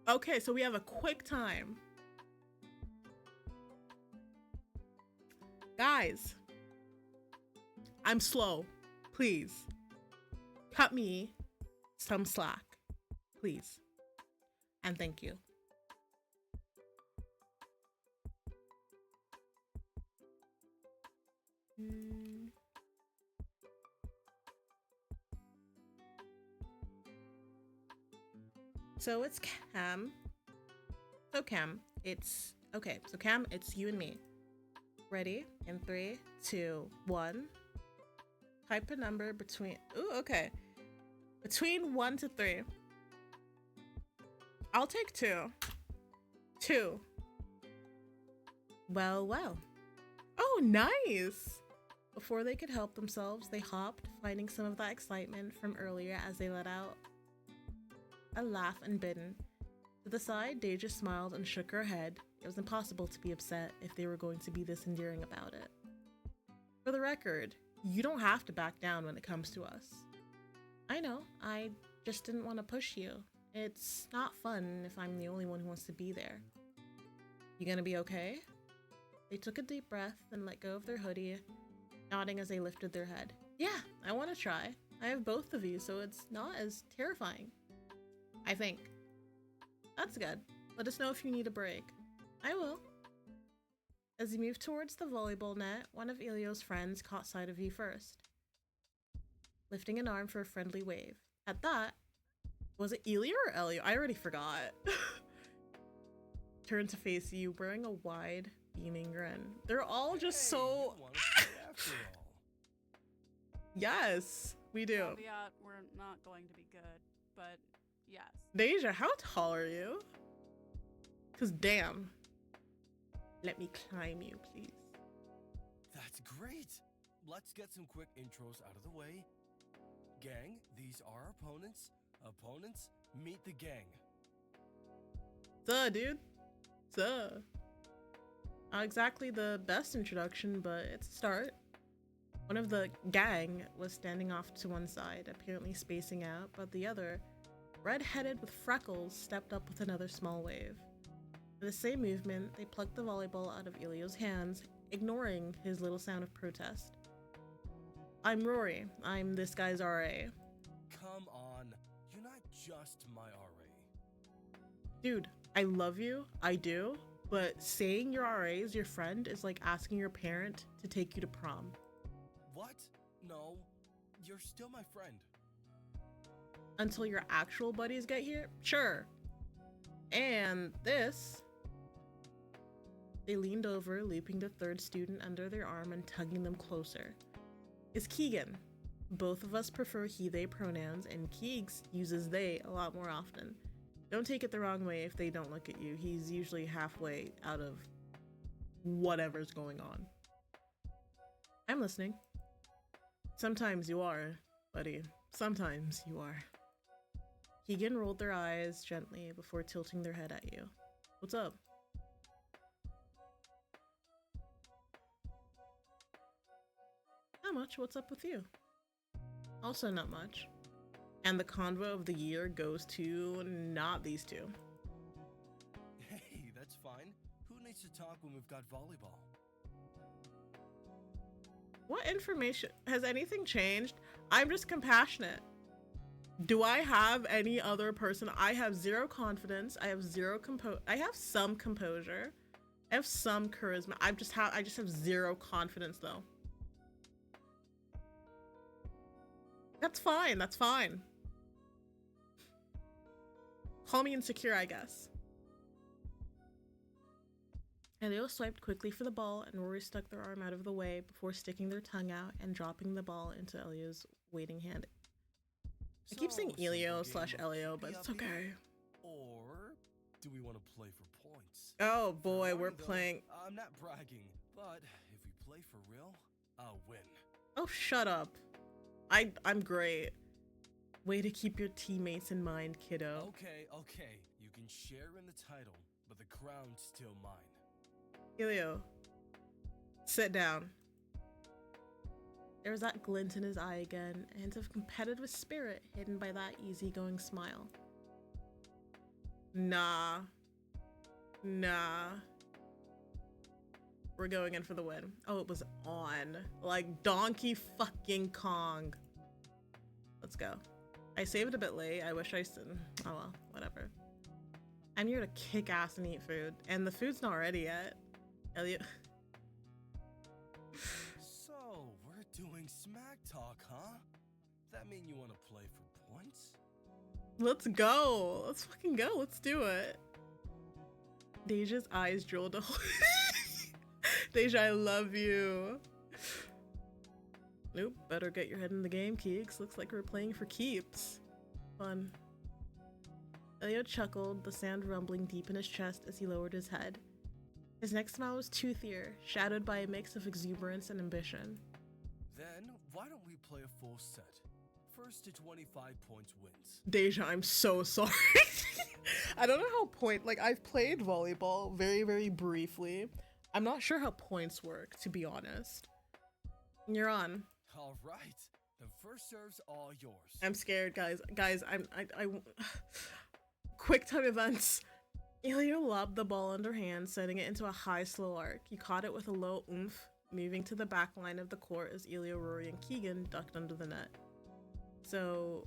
Speaker 1: Okay, so we have a quick time. Guys, I'm slow. Please. Cut me some slack. Please. And thank you. So it's Cam. So Cam, it's okay. So Cam, it's you and me. Ready? In 3, 2, 1. Type a number between. Ooh, okay. Between 1 to 3. I'll take 2. 2. Well, well. Oh, nice. Before they could help themselves, they hopped, finding some of that excitement from earlier as they let out a laugh unbidden. To the side, Deja smiled and shook her head. It was impossible to be upset if they were going to be this endearing about it. For the record, you don't have to back down when it comes to us. I know, I just didn't want to push you. It's not fun if I'm the only one who wants to be there. You gonna be okay? They took a deep breath and let go of their hoodie, nodding as they lifted their head. Yeah, I want to try. I have both of you, so it's not as terrifying. I think. That's good. Let us know if you need a break. I will. As you move towards the volleyball net, one of Elio's friends caught sight of you first, lifting an arm for a friendly wave. At that, was it Elio or Elio? I already forgot. Turned to face you, wearing a wide, beaming grin. They're all just so...
Speaker 9: After all.
Speaker 1: Yes, we do.
Speaker 3: Caveat, we're not going to be good, but yes.
Speaker 1: Deja, how tall are you? Cause damn. Let me climb you, please.
Speaker 9: That's great. Let's get some quick intros out of the way. Gang, these are our opponents. Opponents, meet the gang.
Speaker 1: Suh, dude. Suh. Not exactly the best introduction, but it's a start. One of the gang was standing off to one side, apparently spacing out, but the other, red-headed with freckles, stepped up with another small wave. In the same movement, they plucked the volleyball out of Elio's hands, ignoring his little sound of protest. I'm Rory. I'm this guy's RA.
Speaker 9: Come on. You're not just my RA.
Speaker 1: Dude, I love you. I do. But saying your RA is your friend is like asking your parent to take you to prom.
Speaker 9: What? No. You're still my friend.
Speaker 1: Until your actual buddies get here? Sure. And this... They leaned over, looping the third student under their arm and tugging them closer. Is Keegan. Both of us prefer he/they pronouns, and Keegs uses they a lot more often. Don't take it the wrong way if they don't look at you. He's usually halfway out of whatever's going on. I'm listening. Sometimes you are, buddy. Sometimes you are. Keegan rolled their eyes gently before tilting their head at you. What's up? Not much. What's up with you? Also not much. And the convo of the year goes to not these two.
Speaker 9: Hey, that's fine. Who needs to talk when we've got volleyball?
Speaker 1: What information? Has anything changed? I'm just compassionate. Do I have any other person? I have zero confidence. I have zero I have some composure. I have some charisma. I just have zero confidence though. That's fine. That's fine. Call me insecure, I guess. Elio swiped quickly for the ball, and Rory stuck their arm out of the way before sticking their tongue out and dropping the ball into Elio's waiting hand. I keep saying Elio / Elio, but it's okay.
Speaker 9: Or do we want to play for points?
Speaker 1: Oh boy,
Speaker 9: For
Speaker 1: we're
Speaker 9: money, though,
Speaker 1: playing.
Speaker 9: I'm not bragging, but if we play for real, I'll win.
Speaker 1: Oh, shut up. I'm great. Way to keep your teammates in mind, kiddo.
Speaker 9: Okay, you can share in the title, but the crown's still mine.
Speaker 1: Elio, sit down. There was that glint in his eye again, a hint of competitive spirit hidden by that easygoing smile. Nah. We're going in for the win. Oh, it was on. Like Donkey fucking Kong. Let's go. I saved a bit late. I wish I said, oh well, whatever. I'm here to kick ass and eat food, and the food's not ready yet. Elliot.
Speaker 9: So, we're doing smack talk, huh? That mean you want to play for points?
Speaker 1: Let's go. Let's fucking go. Let's do it. Deja's eyes drilled a hole. Deja, I love you. Nope, better get your head in the game, Keeks. Looks like we're playing for keeps. Fun. Elio chuckled, the sand rumbling deep in his chest as he lowered his head. His next smile was toothier, shadowed by a mix of exuberance and ambition.
Speaker 9: Then, why don't we play a full set? First to 25 points wins.
Speaker 1: Deja, I'm so sorry. I don't know how I've played volleyball very, very briefly. I'm not sure how points work, to be honest. You're on.
Speaker 9: All right, the first serve's all yours.
Speaker 1: I'm scared, guys. Quick time events. Elio lobbed the ball underhand, sending it into a high, slow arc. He caught it with a low oomph, moving to the back line of the court as Elio, Rory, and Keegan ducked under the net. So,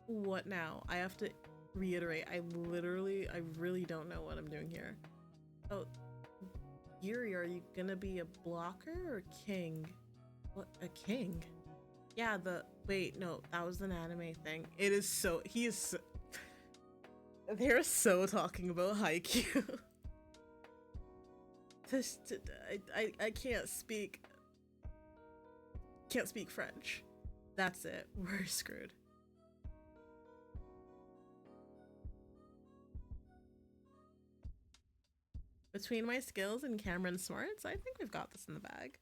Speaker 1: what now? I have to reiterate. I really don't know what I'm doing here. Oh, Yuri, are you gonna be a blocker or king? What, a king? Yeah, wait, no, that was an anime thing. They're so talking about Haikyuu. I can't speak French. That's it. We're screwed. Between my skills and Cameron's smarts, I think we've got this in the bag.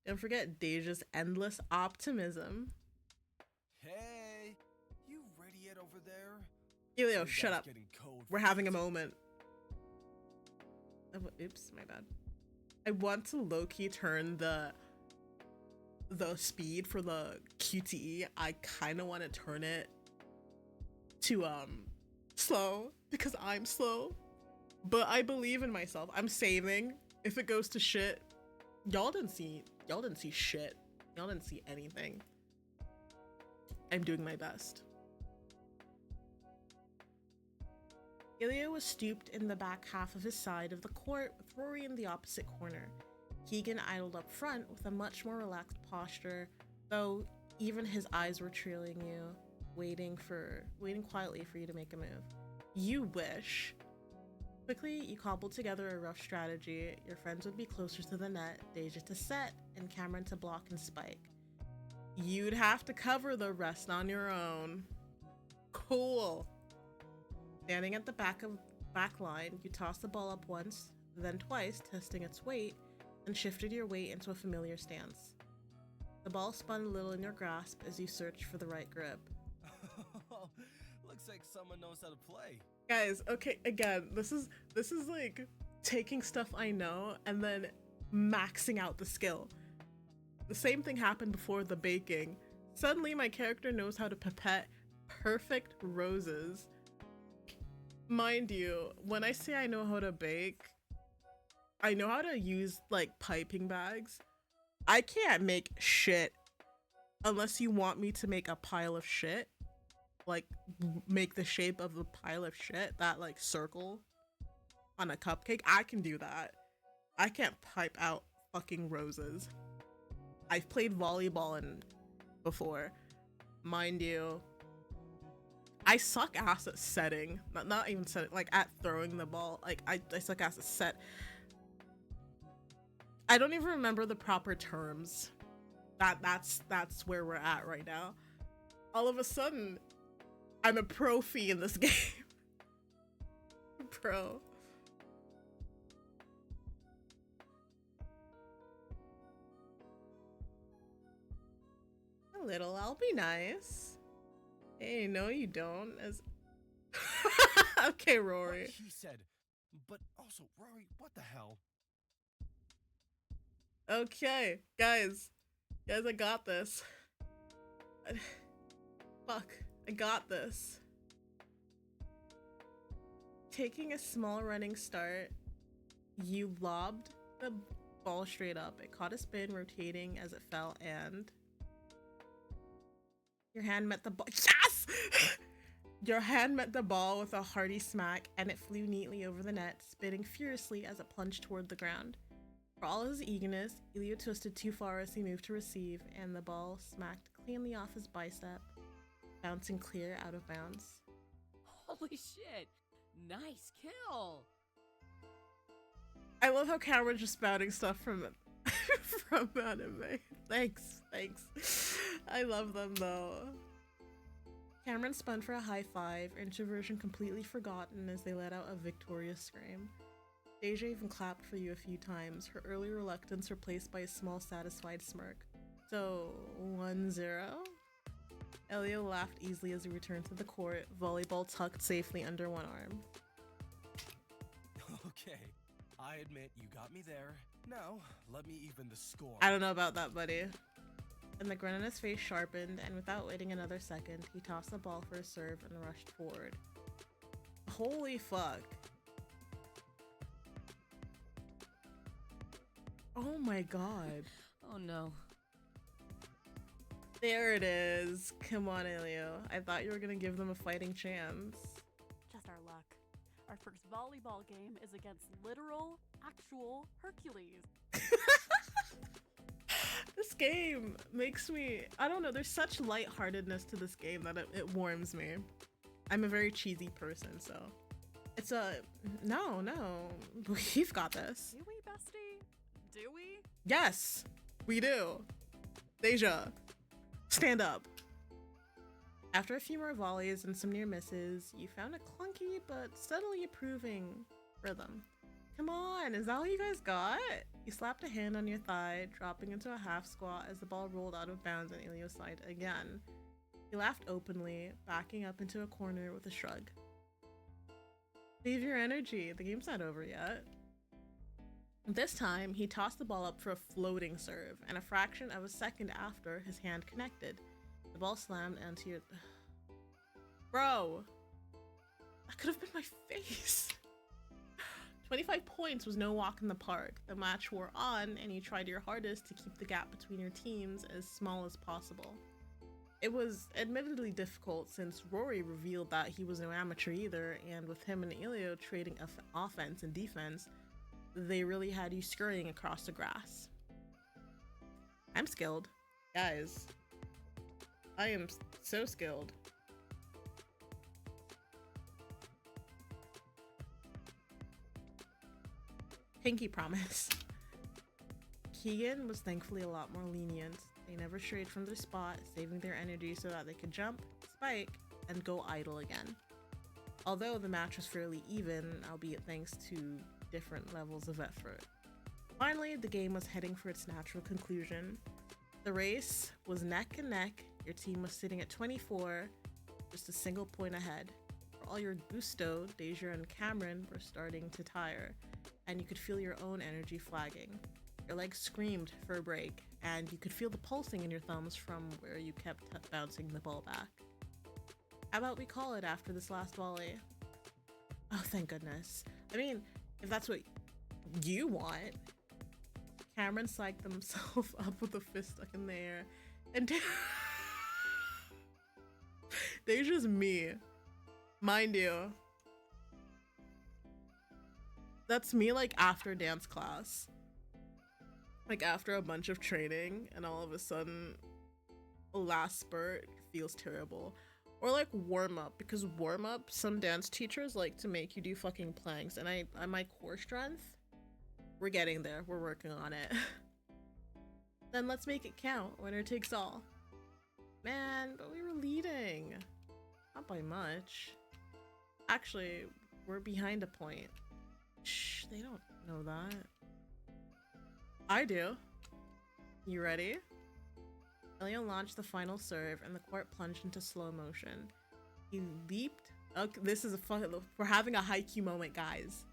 Speaker 1: Don't forget Deja's endless optimism.
Speaker 9: Hey, you ready yet over there?
Speaker 1: Elio, shut up. We're having a moment. Oh, oops, my bad. I want to low-key turn the speed for the QTE. I kind of want to turn it to slow because I'm slow. But I believe in myself. I'm saving. If it goes to shit, y'all didn't see shit. Y'all didn't see anything. I'm doing my best. Elio was stooped in the back half of his side of the court with Rory in the opposite corner. Keegan idled up front with a much more relaxed posture, though even his eyes were trailing you, waiting quietly for you to make a move. You wish. Quickly, you cobbled together a rough strategy. Your friends would be closer to the net, Deja to set, and Cameron to block and spike. You'd have to cover the rest on your own. Cool. Standing at the back line, you tossed the ball up once, then twice, testing its weight, and shifted your weight into a familiar stance. The ball spun a little in your grasp as you searched for the right grip.
Speaker 9: Looks like someone knows how to play.
Speaker 1: Guys, okay, again, this is like taking stuff I know and then maxing out the skill. The same thing happened before the baking. Suddenly my character knows how to pipette perfect roses. Mind you, when I say I know how to bake, I know how to use like piping bags. I can't make shit unless you want me to make a pile of shit. Like make the shape of the pile of shit, that like circle. on a cupcake. I can do that. I can't pipe out fucking roses. I've played volleyball before. Mind you, I suck ass at setting. Not even setting, like at throwing the ball. Like I suck ass at set. I don't even remember the proper terms. That's where we're at right now. All of a sudden, I'm a profi in this game. Pro. A little, I'll be nice. Hey, no you don't. As okay, Rory.
Speaker 9: What he said. But also, Rory, what the hell?
Speaker 1: Okay, guys, I got this. Fuck, I got this. Taking a small running start, you lobbed the ball straight up. It caught a spin, rotating as it fell, and your hand met the ball. Yes! Your hand met the ball with a hearty smack, and it flew neatly over the net, spinning furiously as it plunged toward the ground. For all his eagerness, Elio twisted too far as he moved to receive, and the ball smacked cleanly off his bicep, bouncing clear out of bounds.
Speaker 2: Holy shit! Nice kill!
Speaker 1: I love how Cameron's just spouting stuff from from anime. Thanks. I love them though. Cameron spun for a high five, introversion completely forgotten as they let out a victorious scream. Deja even clapped for you a few times, her early reluctance replaced by a small satisfied smirk. So, 1-0? Elio laughed easily as he returned to the court, volleyball tucked safely under one arm.
Speaker 9: Okay, I admit you got me there. Now, let me even the score.
Speaker 1: I don't know about that, buddy. And the grin on his face sharpened, and without waiting another second, he tossed the ball for a serve and rushed forward. Holy fuck. Oh my god.
Speaker 2: Oh no.
Speaker 1: There it is. Come on, Elio. I thought you were gonna give them a fighting chance.
Speaker 3: Just our luck. Our first volleyball game is against literal, actual Hercules.
Speaker 1: This game makes me, I don't know, there's such lightheartedness to this game that it warms me. I'm a very cheesy person, so it's no, we've got this.
Speaker 3: Do we, bestie? Do we?
Speaker 1: Yes, we do. Deja, stand up. After a few more volleys and some near misses, you found a clunky but steadily improving rhythm. Come on, is that all you guys got? You slapped a hand on your thigh, dropping into a half squat as the ball rolled out of bounds on Elio's side again. He laughed openly, backing up into a corner with a shrug. Save your energy, the game's not over yet. This time, he tossed the ball up for a floating serve, and a fraction of a second after, his hand connected. The ball slammed onto your... Bro! That could have been my face! 25 points was no walk in the park. The match wore on, and you tried your hardest to keep the gap between your teams as small as possible. It was admittedly difficult since Rory revealed that he was no amateur either, and with him and Elio trading offense and defense, they really had you scurrying across the grass. I'm skilled. Guys, I am so skilled. Pinky promise. Keegan was thankfully a lot more lenient. They never strayed from their spot, saving their energy so that they could jump, spike, and go idle again. Although the match was fairly even, albeit thanks to different levels of effort. Finally, the game was heading for its natural conclusion. The race was neck and neck. Your team was sitting at 24, just a single point ahead. For all your gusto, Deja and Cameron were starting to tire, and you could feel your own energy flagging. Your legs screamed for a break, and you could feel the pulsing in your thumbs from where you kept bouncing the ball back. How about we call it after this last volley? Oh, thank goodness. I mean, if that's what you want. Cameron psyched himself up with a fist stuck in the air, and Deja's me. Mind you. That's me like after dance class. Like after a bunch of training and all of a sudden last spurt feels terrible. Or like warm up, because warm up, some dance teachers like to make you do fucking planks, and I my core strength, we're getting there, we're working on it. Then let's make it count. Winner takes all. Man, but we were leading. Not by much. Actually, we're behind a point. Shh, they don't know that. I do. You ready? Elio launched the final serve and the court plunged into slow motion. He leaped. Okay, this is a fun. We're having a haiku moment, guys.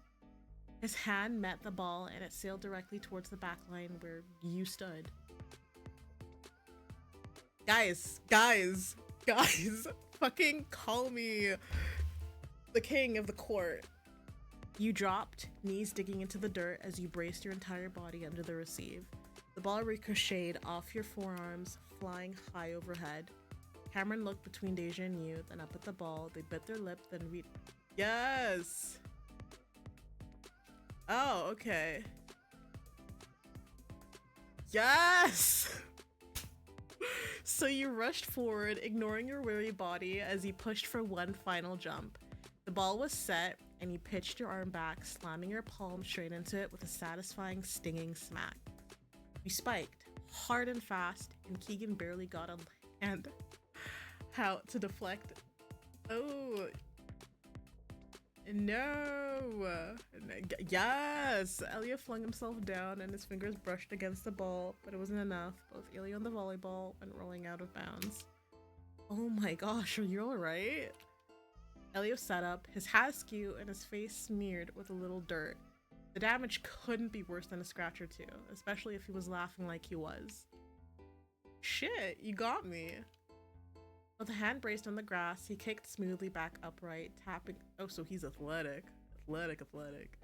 Speaker 1: His hand met the ball and it sailed directly towards the back line where you stood. Guys, fucking call me the king of the court. You dropped, knees digging into the dirt as you braced your entire body under the receive. The ball ricocheted off your forearms, flying high overhead. Cameron looked between Deja and you, then up at the ball. They bit their lip, then Yes! Oh, okay. Yes! So you rushed forward, ignoring your weary body as you pushed for one final jump. The ball was set, and you pitched your arm back, slamming your palm straight into it with a satisfying, stinging smack. You spiked, hard and fast, and Keegan barely got a hand out to deflect. Oh. No. Yes! Elio flung himself down and his fingers brushed against the ball, but it wasn't enough. Both Elio and the volleyball went rolling out of bounds. Oh my gosh, are you alright? Elio sat up, his hat askew and his face smeared with a little dirt. The damage couldn't be worse than a scratch or two, especially if he was laughing like he was. Shit, you got me. With a hand braced on the grass, he kicked smoothly back upright, tapping. Oh, so he's athletic. Athletic.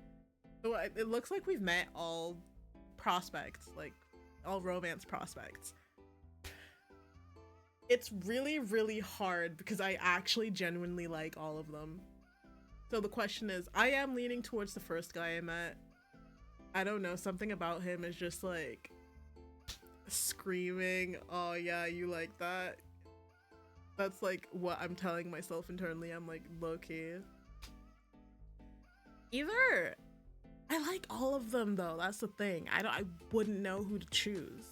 Speaker 1: So it looks like we've met all prospects, like all romance prospects. It's really, really hard because I actually genuinely like all of them. So the question is, I am leaning towards the first guy I met. I don't know, something about him is just like screaming, oh yeah, you like that? That's like what I'm telling myself internally. I'm like, low-key. Either I like all of them though, that's the thing. I wouldn't know who to choose.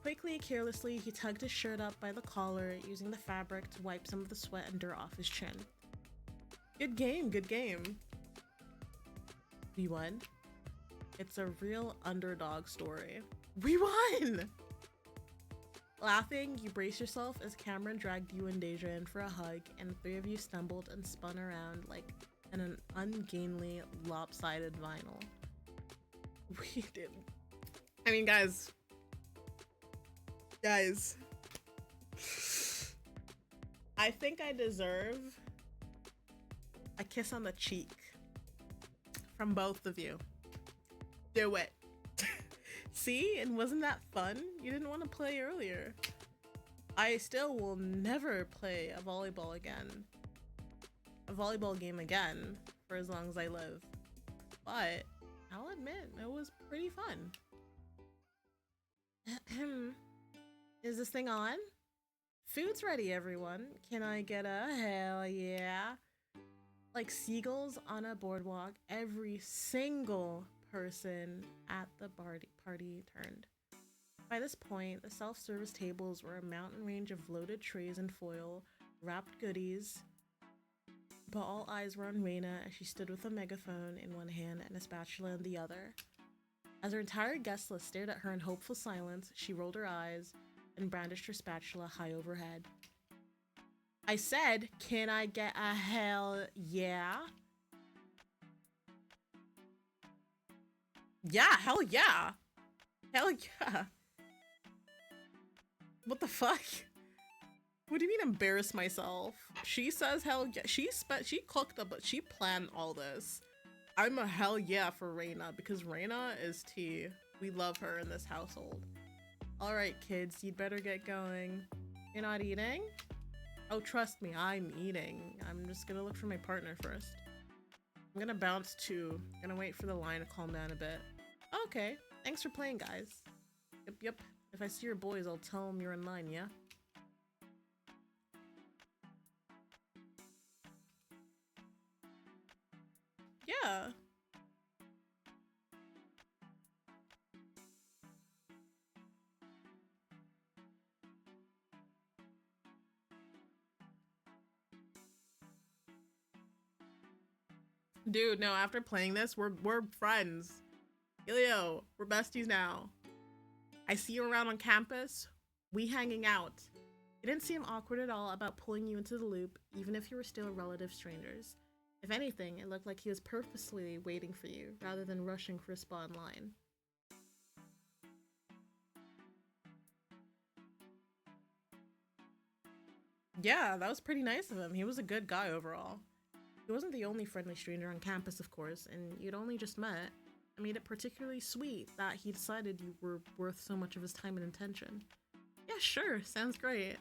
Speaker 1: Quickly, carelessly, he tugged his shirt up by the collar, using the fabric to wipe some of the sweat and dirt off his chin. Good game. We won. It's a real underdog story. We won! Laughing, you brace yourself as Cameron dragged you and Deja in for a hug, and the three of you stumbled and spun around like an ungainly, lopsided vinyl. We did. I mean, guys, I think I deserve a kiss on the cheek from both of you. Do it. See? And wasn't that fun? You didn't want to play earlier. I still will never play a volleyball game again for as long as I live. But I'll admit, it was pretty fun. Is this thing on? Food's ready, everyone. Can I get a hell yeah? Like seagulls on a boardwalk, every single person at the party turned. By this point, the self-service tables were a mountain range of loaded trays and foil, wrapped goodies, but all eyes were on Reina as she stood with a megaphone in one hand and a spatula in the other. As her entire guest list stared at her in hopeful silence, she rolled her eyes and brandished her spatula high overhead. I said, can I get a hell yeah? Yeah, hell yeah. Hell yeah. What the fuck? What do you mean embarrass myself? She says hell yeah. She cooked up, but she planned all this. I'm a hell yeah for Reina because Reina is tea. We love her in this household. All right, kids, you'd better get going. You're not eating? Oh, trust me, I'm eating. I'm just gonna look for my partner first. I'm gonna bounce too. Gonna wait for the line to calm down a bit. Okay, thanks for playing, guys. Yep. If I see your boys, I'll tell them you're in line, yeah? Yeah. Dude, no, after playing this, we're friends. Ilio, we're besties now. I see you around on campus. We hanging out. It didn't seem awkward at all about pulling you into the loop, even if you were still relative strangers. If anything, it looked like he was purposely waiting for you, rather than rushing for a spot in line. Yeah, that was pretty nice of him. He was a good guy overall. He wasn't the only friendly stranger on campus, of course, and you'd only just met. I made it particularly sweet that he decided you were worth so much of his time and attention. Yeah, sure, sounds great.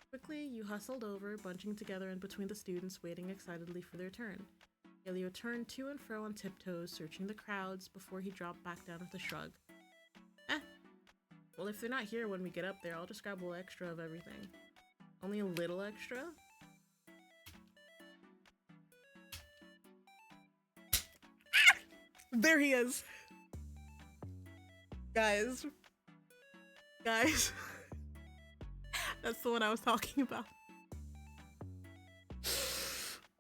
Speaker 1: Quickly, you hustled over, bunching together in between the students waiting excitedly for their turn. Elio turned to and fro on tiptoes, searching the crowds before he dropped back down with a shrug. Well, if they're not here when we get up there, I'll just grab a little extra of everything. Only a little extra? There he is. Guys. That's the one I was talking about.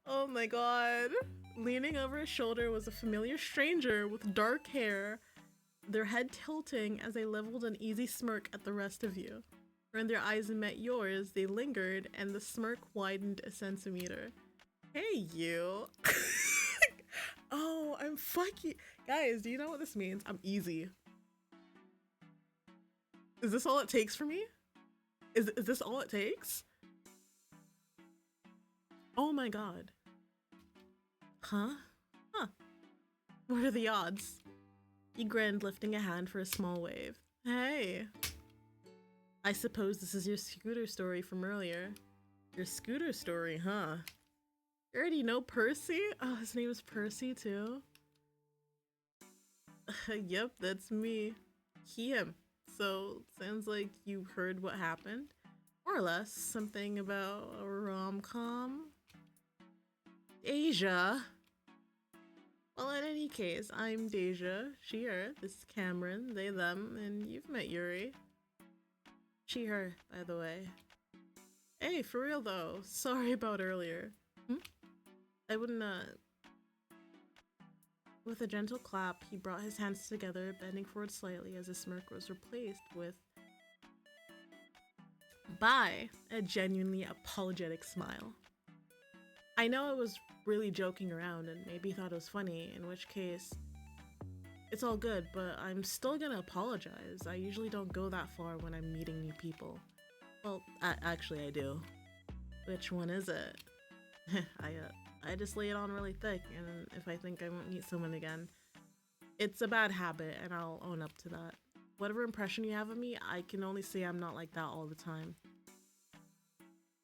Speaker 1: Oh my god. Leaning over his shoulder was a familiar stranger with dark hair, their head tilting as they leveled an easy smirk at the rest of you. When their eyes met yours, they lingered and the smirk widened a centimeter. Hey, you. Oh, I'm fucking... Guys, do you know what this means? I'm easy. Is this all it takes for me? Is this all it takes? Oh my god. Huh? What are the odds? He grinned, lifting a hand for a small wave. Hey. I suppose this is your scooter story from earlier. Your scooter story, huh? You already know Percy? Oh, his name is Percy too? Yep, that's me. Him. So, sounds like you heard what happened. More or less, something about a rom-com? Deja. Well, in any case, I'm Deja, she, her, this is Cameron, they, them, and you've met Yuri. She, her, by the way. Hey, for real though, sorry about earlier. I wouldn't, With a gentle clap, he brought his hands together, bending forward slightly as his smirk was replaced with by a genuinely apologetic smile. I know I was really joking around and maybe thought it was funny, in which case it's all good, but I'm still gonna apologize. I usually don't go that far when I'm meeting new people. Well, actually I do. Which one is it? I just lay it on really thick, and if I think I won't meet someone again, it's a bad habit, and I'll own up to that. Whatever impression you have of me, I can only say I'm not like that all the time.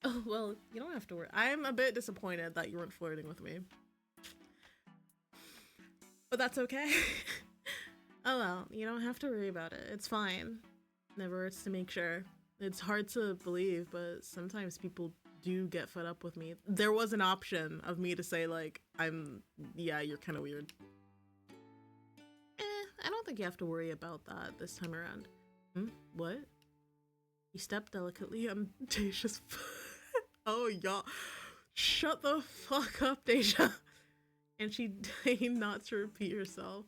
Speaker 1: Oh, well, you don't have to worry. I'm a bit disappointed that you weren't flirting with me. But that's okay. Oh well, you don't have to worry about it. It's fine. Never hurts to make sure. It's hard to believe, but sometimes people do get fed up with me. There was an option of me to say like, yeah, you're kind of weird. I don't think you have to worry about that this time around. What? He stepped delicately on Deja's Oh, y'all. Shut the fuck up, Deja. And she deigned not to repeat herself.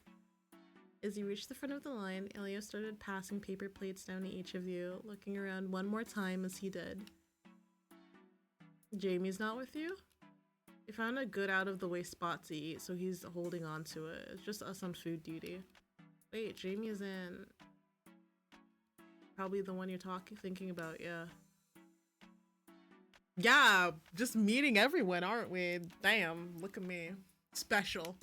Speaker 1: As you reached the front of the line, Elio started passing paper plates down to each of you, looking around one more time as he did. Jamie's not with you? We found a good out-of-the-way spot to eat, so he's holding on to it. It's just us on food duty. Wait, Jamie is in... Probably the one you're thinking about, yeah. Yeah, just meeting everyone, aren't we? Damn, look at me. Special.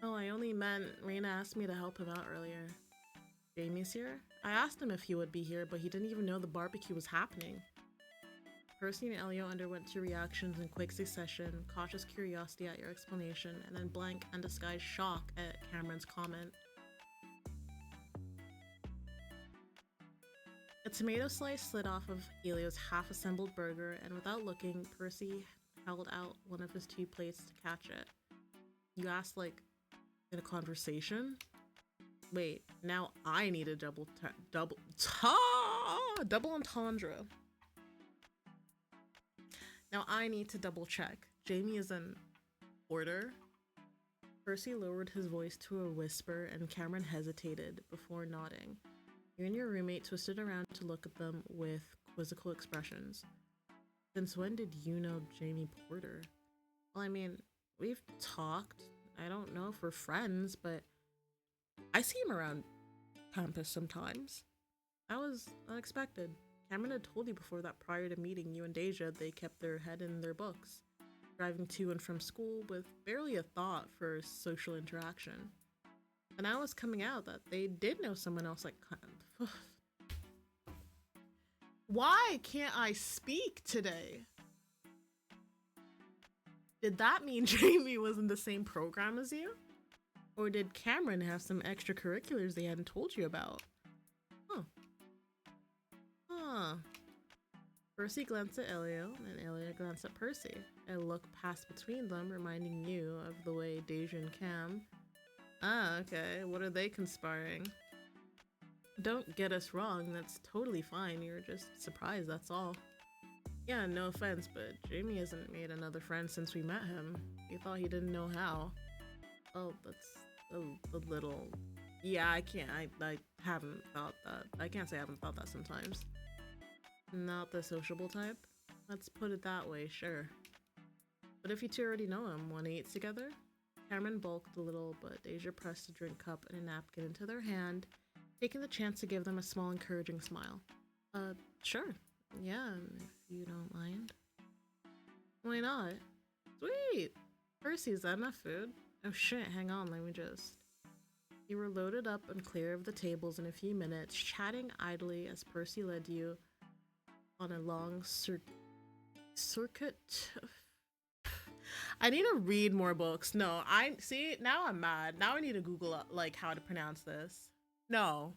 Speaker 1: Oh, I only meant Reina asked me to help him out earlier. Jamie's here? I asked him if he would be here, but he didn't even know the barbecue was happening. Percy and Elio underwent two reactions in quick succession, cautious curiosity at your explanation, and then blank, undisguised shock at Cameron's comment. A tomato slice slid off of Elio's half-assembled burger, and without looking, Percy held out one of his two plates to catch it. You asked, like, in a conversation? Wait, now I need a double entendre. Now I need to double check. Jamie is in order? Percy lowered his voice to a whisper and Cameron hesitated before nodding. You and your roommate twisted around to look at them with quizzical expressions. Since when did you know Jamie Porter? Well, I mean, we've talked. I don't know if we're friends, but I see him around campus sometimes. That was unexpected. Cameron had told you before that prior to meeting you and Deja, they kept their head in their books, driving to and from school with barely a thought for social interaction. And now it's coming out that they did know someone else like... Why can't I speak today? Did that mean Jamie was in the same program as you? Or did Cameron have some extracurriculars they hadn't told you about? Percy glanced at Elio, and Elio glanced at Percy. A look passed between them, reminding you of the way Deja and Cam... Ah, okay. What are they conspiring? Don't get us wrong, that's totally fine. You're just surprised, that's all. Yeah, no offense, but Jamie hasn't made another friend since we met him. You thought he didn't know how. Oh, that's a little... Yeah, I haven't thought that. I can't say I haven't thought that sometimes. Not the sociable type? Let's put it that way, sure. But if you two already know him, wanna eat together? Cameron bulked a little, but Deja pressed a drink cup and a napkin into their hand, taking the chance to give them a small encouraging smile. Sure. Yeah, if you don't mind. Why not? Sweet! Percy, is that enough food? Oh shit, hang on, let me just... You were loaded up and clear of the tables in a few minutes, chatting idly as Percy led you on a long circuit. I need to read more books. No, now I'm mad. Now I need to Google like how to pronounce this. No.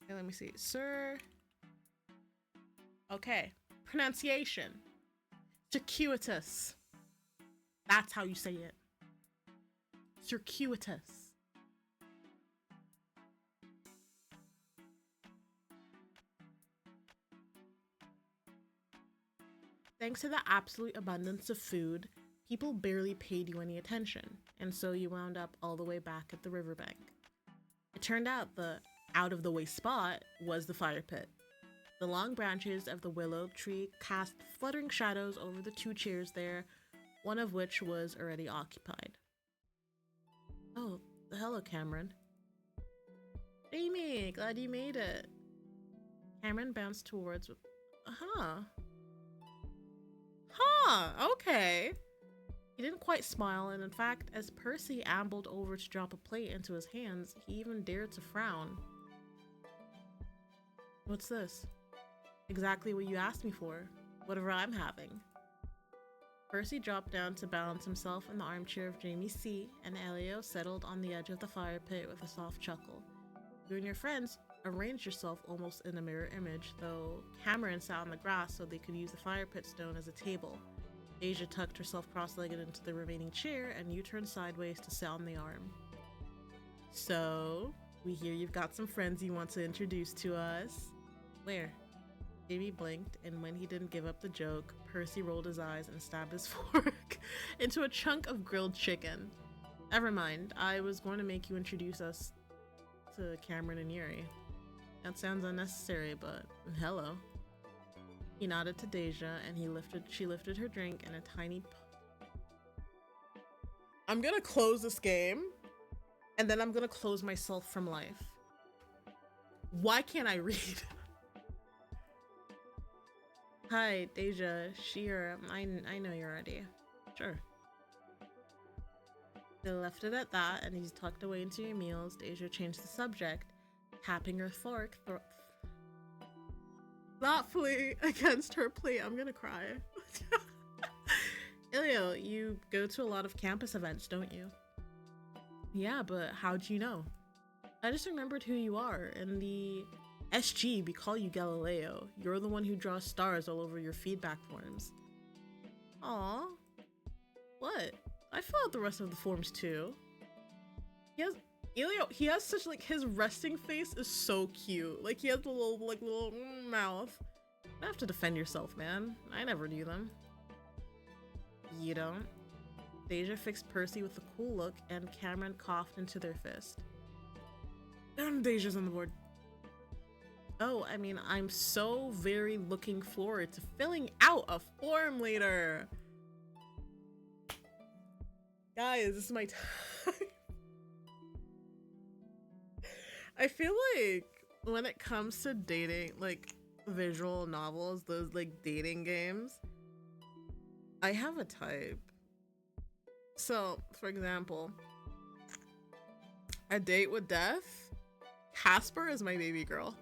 Speaker 1: Okay, let me see. Okay. Pronunciation. Circuitous. That's how you say it. Circuitous. Thanks to the absolute abundance of food, people barely paid you any attention, and so you wound up all the way back at the riverbank. It turned out the out-of-the-way spot was the fire pit. The long branches of the willow tree cast fluttering shadows over the two chairs there, one of which was already occupied. Oh, hello, Cameron. Jamie, glad you made it. Cameron bounced towards with, okay. He didn't quite smile, and in fact, as Percy ambled over to drop a plate into his hands, he even dared to frown. What's this? Exactly what you asked me for. Whatever I'm having. Percy dropped down to balance himself in the armchair of Jamie's seat, and Elio settled on the edge of the fire pit with a soft chuckle. You and your friends arranged yourself almost in a mirror image, though Cameron sat on the grass so they could use the fire pit stone as a table. Deja tucked herself cross-legged into the remaining chair, and you turned sideways to sit on the arm. So, we hear you've got some friends you want to introduce to us. Where? Jamie blinked, and when he didn't give up the joke, Percy rolled his eyes and stabbed his fork into a chunk of grilled chicken. Never mind, I was going to make you introduce us to Cameron and Yuri. That sounds unnecessary, but hello. He nodded to Deja, and she lifted her drink and a tiny... I'm gonna close this game, and then I'm gonna close myself from life. Why can't I read? Hi, Deja, Sheer, I know you're ready. Sure. They left it at that, and he's tucked away into your meals. Deja changed the subject. tapping her fork thoughtfully against her plate. I'm gonna cry. Ilio, you go to a lot of campus events, don't you? Yeah, but how'd you know? I just remembered who you are. In the SG, we call you Galileo. You're the one who draws stars all over your feedback forms. Aw. What? I fill out the rest of the forms too. He has such, like, his resting face is so cute. Like, he has the little mouth. You don't have to defend yourself, man. I never do them. You don't? Deja fixed Percy with a cool look, and Cameron coughed into their fist. And Deja's on the board. Oh, I mean, I'm so very looking forward to filling out a form later. Guys, this is my time. I feel like when it comes to dating, like visual novels, those like dating games, I have a type. So, for example, A Date with Death, Casper is my baby girl.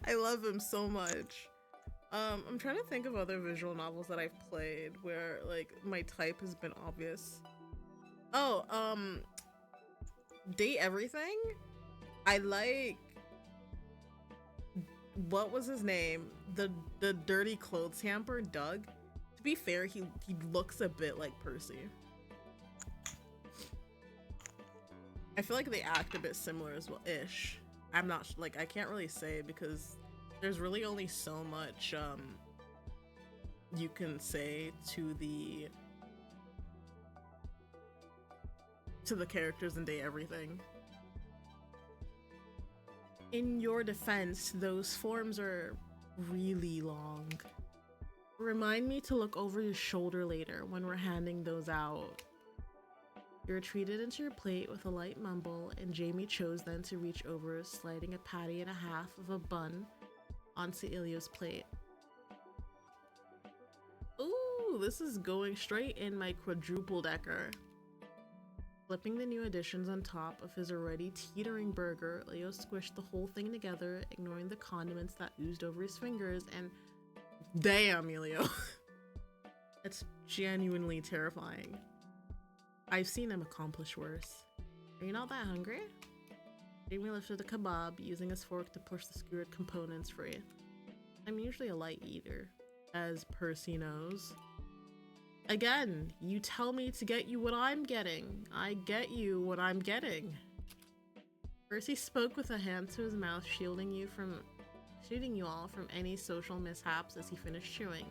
Speaker 1: I love him so much. I'm trying to think of other visual novels that I've played where like my type has been obvious. Oh, Date Everything? I like, what was his name? The dirty clothes hamper, Doug. To be fair, he looks a bit like Percy. I feel like they act a bit similar as well, ish. I'm not, like, I can't really say because there's really only so much you can say to the characters in Date Everything. In your defense, those forms are really long. Remind me to look over your shoulder later when we're handing those out. You're treated into your plate with a light mumble, and Jamie chose then to reach over, sliding a patty and a half of a bun onto Ilio's plate. Ooh, this is going straight in my quadruple decker. Flipping the new additions on top of his already teetering burger, Leo squished the whole thing together, ignoring the condiments that oozed over his fingers, and damn, Leo. It's genuinely terrifying. I've seen him accomplish worse. Are you not that hungry? Jamie lifted the kebab, using his fork to push the skewered components free. I'm usually a light eater, as Percy knows. Again, you tell me to get you what I'm getting. I get you what I'm getting. Percy spoke with a hand to his mouth, shielding you all from any social mishaps as he finished chewing.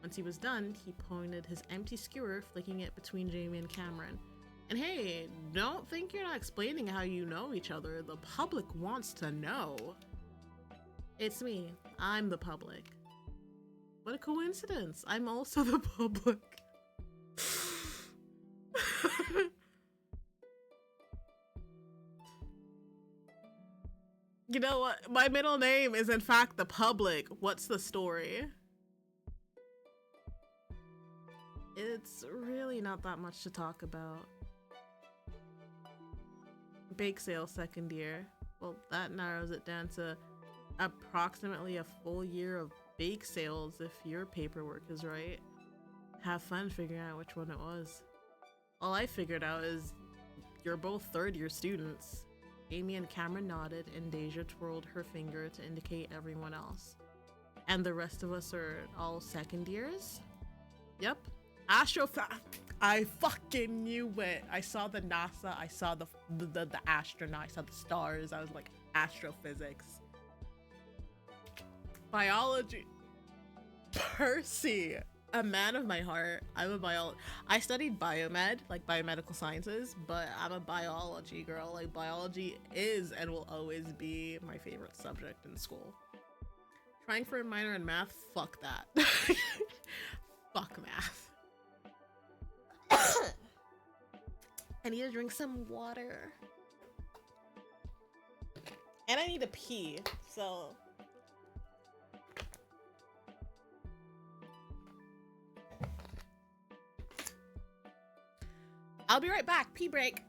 Speaker 1: Once he was done, he pointed his empty skewer, flicking it between Jamie and Cameron. And hey, don't think you're not explaining how you know each other. The public wants to know. It's me. I'm the public. What a coincidence. I'm also the public. You know what? My middle name is in fact the public. What's the story? It's really not that much to talk about. Bake sale second year. Well, that narrows it down to approximately a full year of bake sales if your paperwork is right. Have fun figuring out which one it was. All I figured out is you're both third-year students. Amy and Cameron nodded, and Deja twirled her finger to indicate everyone else. And the rest of us are all second years? Yep. I fucking knew it. I saw the NASA, I saw the astronaut, I saw the stars. I was like, astrophysics. Biology. Percy. A man of my heart. I studied biomed, like biomedical sciences, but I'm a biology girl. Like, biology is and will always be my favorite subject in school. Trying for a minor in math? Fuck that. Fuck math. I need to drink some water. And I need to pee, so... I'll be right back. Pee break.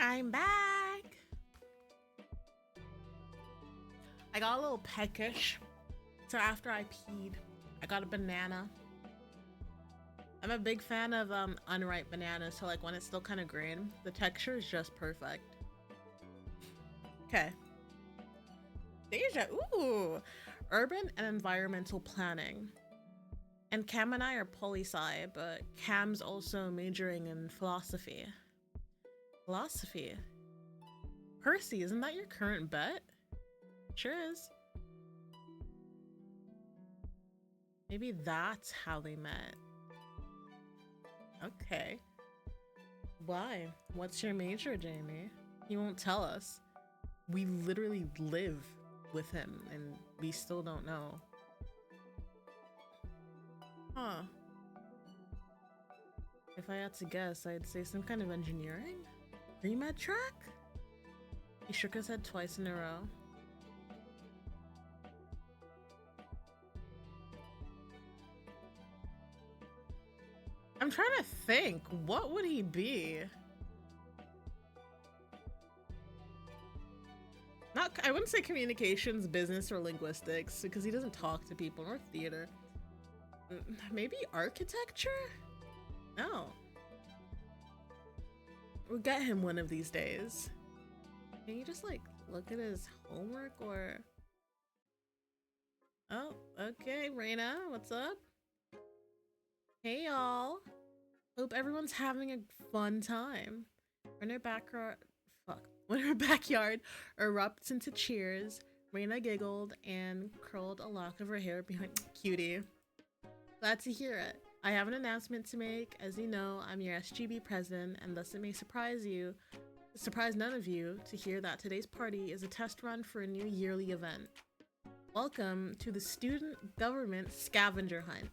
Speaker 1: I'm back. I got a little peckish. So after I peed, I got a banana. I'm a big fan of unripe bananas, so like when it's still kind of green, the texture is just perfect. Okay. Deja, ooh, urban and environmental planning. And Cam and I are poli-sci, but Cam's also majoring in philosophy. Philosophy. Percy, isn't that your current bet? Sure is. Maybe that's how they met. Okay. Why? What's your major, Jamie? He won't tell us. We literally live with him and we still don't know. Huh. If I had to guess, I'd say some kind of engineering? Pre-med track? He shook his head twice in a row. I'm trying to think, what would he be? I wouldn't say communications, business, or linguistics, because he doesn't talk to people, or theater. Maybe architecture? No. We'll get him one of these days. Can you just like look at his homework or... Oh, okay, Reina, what's up? Hey y'all. Hope everyone's having a fun time. When her backyard erupts into cheers, Reina giggled and curled a lock of her hair behind cutie. Glad to hear it. I have an announcement to make. As you know, I'm your SGB president, and thus it may surprise none of you to hear that today's party is a test run for a new yearly event. Welcome to the Student Government Scavenger Hunt.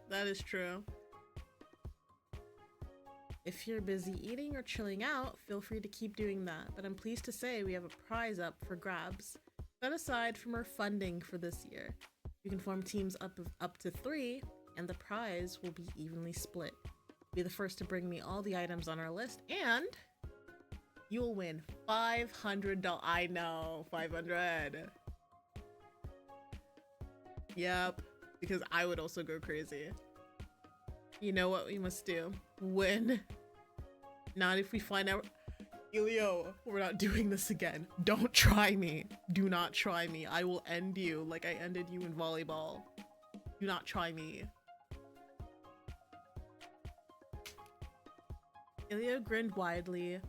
Speaker 1: That is true. If you're busy eating or chilling out, feel free to keep doing that, but I'm pleased to say we have a prize up for grabs, set aside from our funding for this year. You can form teams up to 3, and the prize will be evenly split. Be the first to bring me all the items on our list, and you'll win $500. I know, 500. Yep, because I would also go crazy. You know what we must do? Win. Not if we find out. Elio, we're not doing this again. Don't try me. Do not try me. I will end you like I ended you in volleyball. Do not try me. Elio grinned widely,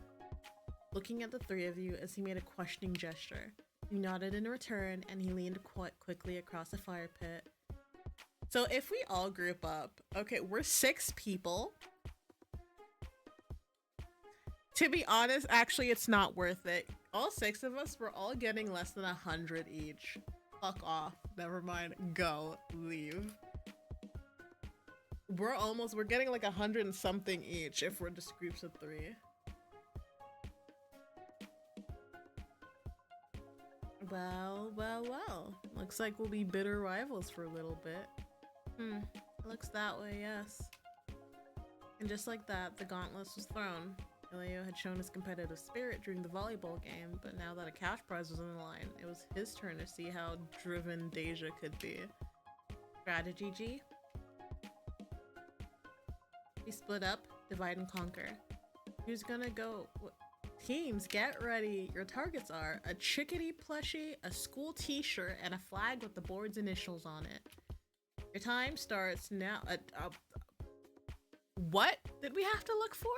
Speaker 1: looking at the 3 of you as he made a questioning gesture. You nodded in return, and he leaned quite quickly across the fire pit. So if we all group up, okay, we're 6 people. To be honest, actually, it's not worth it. All 6 of us, we're all getting less than 100 each. Fuck off. Never mind. Go. Leave. We're getting like 100 and something each if we're just groups of 3. Well. Looks like we'll be bitter rivals for a little bit. Looks that way, yes. And just like that, the gauntlet was thrown. Elio had shown his competitive spirit during the volleyball game, but now that a cash prize was on the line, it was his turn to see how driven Deja could be. Strategy G? We split up, divide and conquer. Who's gonna go? Teams, get ready. Your targets are a chickadee plushie, a school t-shirt, and a flag with the board's initials on it. Your time starts now. What did we have to look for?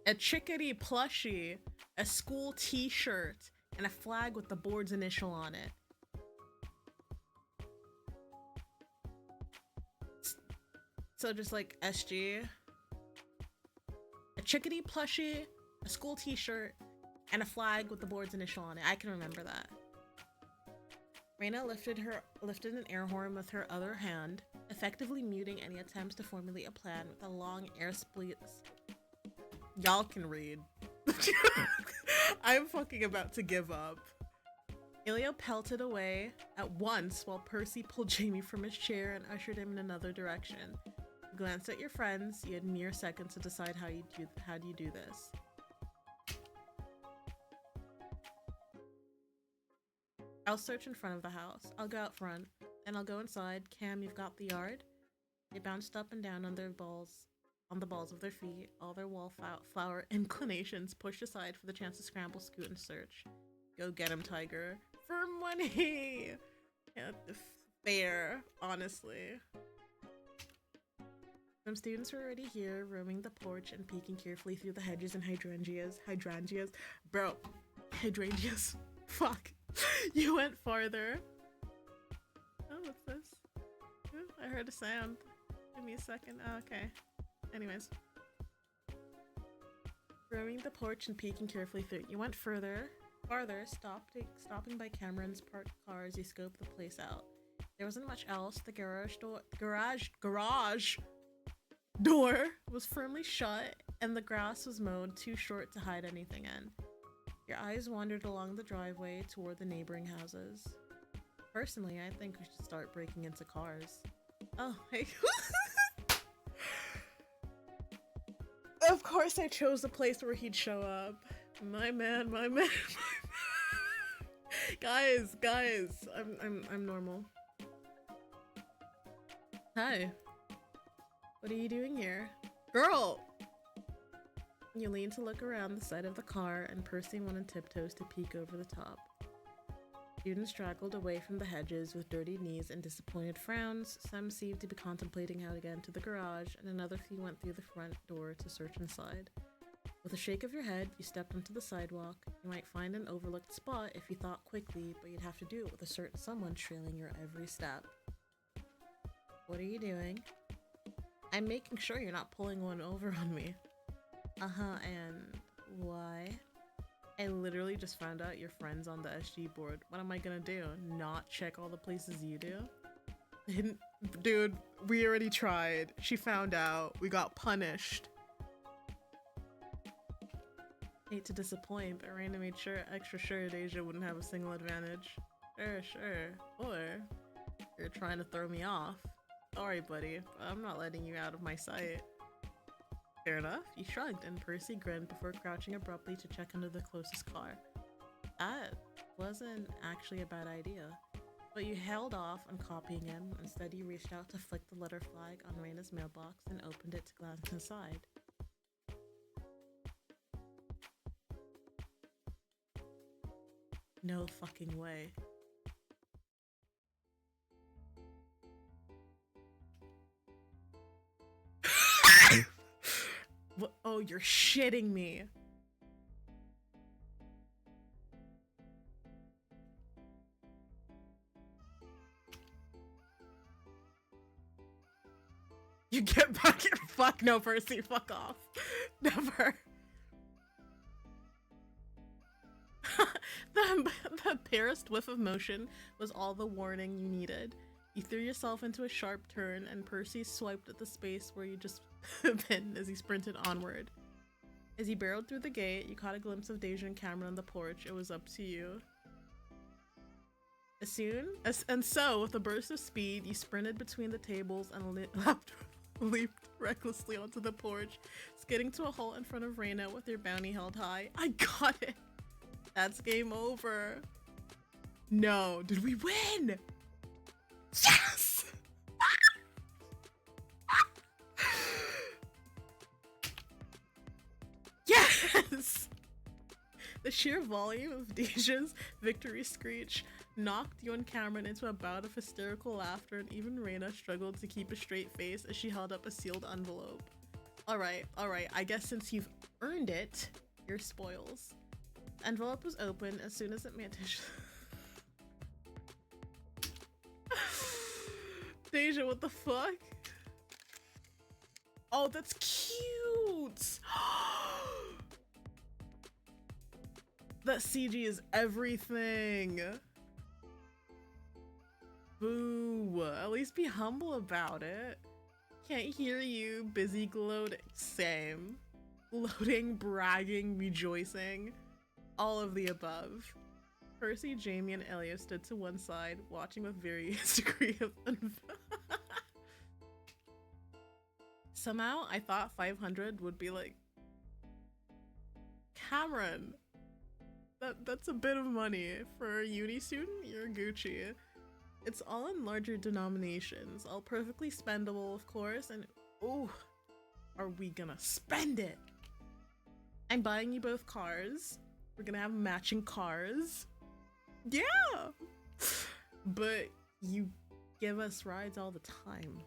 Speaker 1: A chickadee plushie, a school t-shirt, and a flag with the board's initial on it. So just like SG. A chickadee plushie, a school t-shirt, and a flag with the board's initial on it. I can remember that. Reina lifted an air horn with her other hand, effectively muting any attempts to formulate a plan with a long air split. Y'all can read. I'm fucking about to give up. Elio pelted away at once while Percy pulled Jamie from his chair and ushered him in another direction. You glanced at your friends. You had mere seconds to decide how do you do this. I'll search in front of the house. I'll go out front, and I'll go inside. Cam, you've got the yard. They bounced up and down on the balls of their feet, all their wallflower inclinations pushed aside for the chance to scramble, scoot, and search. Go get him, Tiger. For money! Yeah, fair, honestly. Some students were already here, roaming the porch and peeking carefully through the hedges and hydrangeas. Bro, hydrangeas. Fuck. You went farther. Oh, what's this? Ooh, I heard a sound. Give me a second. Oh, okay. Anyways. Roaming the porch and peeking carefully through. You went farther, stopping by Cameron's parked car as you scoped the place out. There wasn't much else. The garage door was firmly shut, and the grass was mowed too short to hide anything in. Your eyes wandered along the driveway toward the neighboring houses. Personally, I think we should start breaking into cars. Oh, hey. Of course I chose the place where he'd show up. My man. Guys, I'm normal. Hi. What are you doing here? Girl! You leaned to look around the side of the car, and Percy went on tiptoes to peek over the top. Students straggled away from the hedges with dirty knees and disappointed frowns. Some seemed to be contemplating how to get into the garage, and another few went through the front door to search inside. With a shake of your head, you stepped onto the sidewalk. You might find an overlooked spot if you thought quickly, but you'd have to do it with a certain someone trailing your every step. What are you doing? I'm making sure you're not pulling one over on me. And why? I literally just found out your friend's on the SG board. What am I gonna do? Not check all the places you do? Dude, we already tried. She found out. We got punished. Hate to disappoint, but Raina made extra sure Deja wouldn't have a single advantage. Sure. Or you're trying to throw me off. Sorry, buddy, but I'm not letting you out of my sight. Fair enough. You shrugged, and Percy grinned before crouching abruptly to check under the closest car. That wasn't actually a bad idea, but you held off on copying him. Instead, you reached out to flick the letter flag on Raina's mailbox and opened it to glance inside. No fucking way. What? Oh, you're shitting me. You get back here. Fuck no, Percy. Fuck off. Never. The barest whiff of motion was all the warning you needed. You threw yourself into a sharp turn, and Percy swiped at the space where you just been as he sprinted onward. As he barreled through the gate, you caught a glimpse of Deja and Cameron on the porch. It was up to you. So, with a burst of speed, you sprinted between the tables and leaped recklessly onto the porch, skidding to a halt in front of Raina with your bounty held high. I got it! That's game over. No, did we win? Yes! Yes! The sheer volume of Deja's victory screech knocked you and Cameron into a bout of hysterical laughter, and even Raina struggled to keep a straight face as she held up a sealed envelope. Alright, I guess since you've earned it, you're spoils. The envelope was open as soon as it managed. Deja, what the fuck? Oh, that's cute! That CG is everything! Boo! At least be humble about it. Can't hear you, busy gloating. Same. Gloating, bragging, rejoicing. All of the above. Percy, Jamie, and Elliot stood to one side, watching with various degree of somehow I thought 500 would be like, Cameron, that's a bit of money for a uni student. You're Gucci. It's all in larger denominations, all perfectly spendable, of course, and ooh, are we gonna spend it? I'm buying you both cars. We're gonna have matching cars. Yeah! But you give us rides all the time.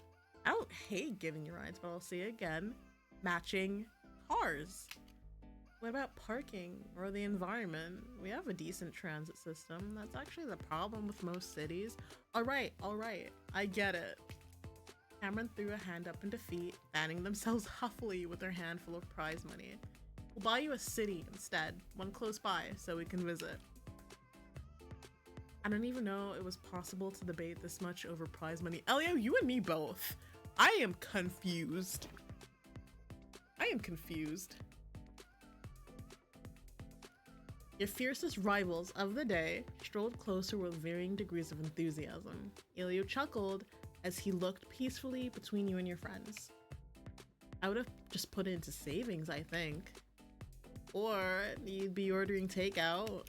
Speaker 1: I don't hate giving you rides, but I'll say it again. Matching cars. What about parking or the environment? We have a decent transit system. That's actually the problem with most cities. All right, I get it. Cameron threw a hand up in defeat, fanning themselves huffily with their handful of prize money. We'll buy you a city instead, one close by, so we can visit. I don't even know it was possible to debate this much over prize money. Elio, you and me both. I am confused. Your fiercest rivals of the day strolled closer with varying degrees of enthusiasm. Elio chuckled as he looked peacefully between you and your friends. I would have just put it into savings, I think. Or you'd be ordering takeout.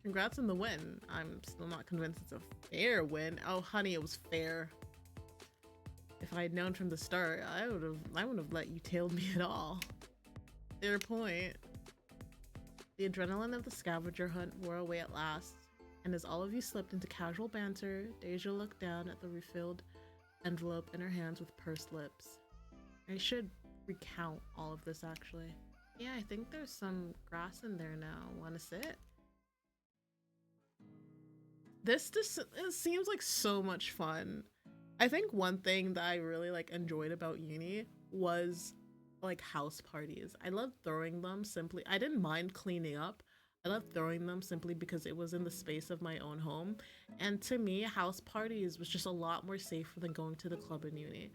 Speaker 1: Congrats on the win. I'm still not convinced it's a fair win. Oh honey, it was fair. If I had known from the start, I wouldn't have let you tail me at all. Fair point. The adrenaline of the scavenger hunt wore away at last, and as all of you slipped into casual banter, Deja looked down at the refilled envelope in her hands with pursed lips. I should recount all of this actually. Yeah, I think there's some grass in there now. Wanna sit? This just it seems like so much fun. I think one thing that I really enjoyed about uni was house parties. I loved throwing them simply. I didn't mind cleaning up. I loved throwing them simply because it was in the space of my own home. And to me, house parties was just a lot more safer than going to the club in uni.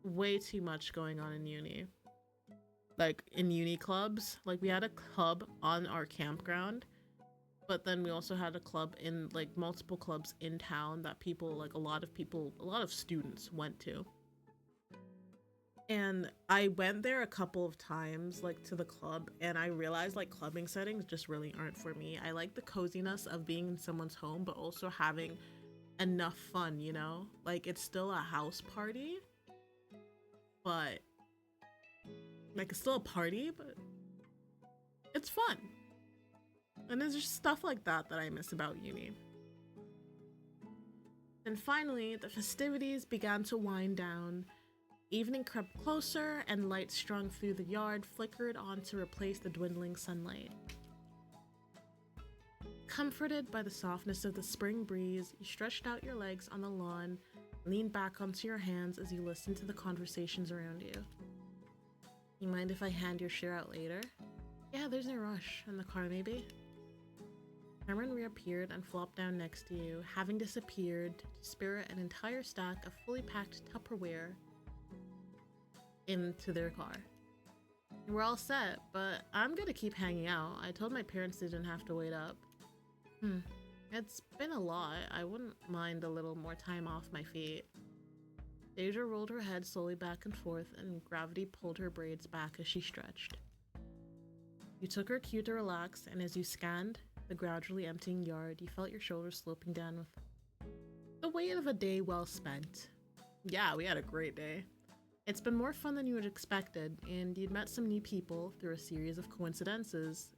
Speaker 1: Way too much going on in uni. In uni clubs, we had a club on our campground, but then we also had a club in multiple clubs in town that people a lot of students went to. And I went there a couple of times to the club, and I realized clubbing settings just really aren't for me. I like the coziness of being in someone's home, but also having enough fun, you know? It's still a house party, but it's still a party, but it's fun. And there's just stuff like that I miss about uni. And finally, the festivities began to wind down. Evening crept closer, and lights strung through the yard flickered on to replace the dwindling sunlight. Comforted by the softness of the spring breeze, you stretched out your legs on the lawn, leaned back onto your hands as you listened to the conversations around you. You mind if I hand your share out later? Yeah, there's no rush. In the car, maybe? Cameron reappeared and flopped down next to you, having disappeared to spirit an entire stack of fully packed Tupperware into their car. We're all set, but I'm gonna keep hanging out. I told my parents they didn't have to wait up. It's been a lot. I wouldn't mind a little more time off my feet. Deja rolled her head slowly back and forth, and gravity pulled her braids back as she stretched. You took her cue to relax, and as you scanned the gradually emptying yard, you felt your shoulders sloping down with the weight of a day well spent. Yeah, we had a great day. It's been more fun than you had expected, and you'd met some new people through a series of coincidences.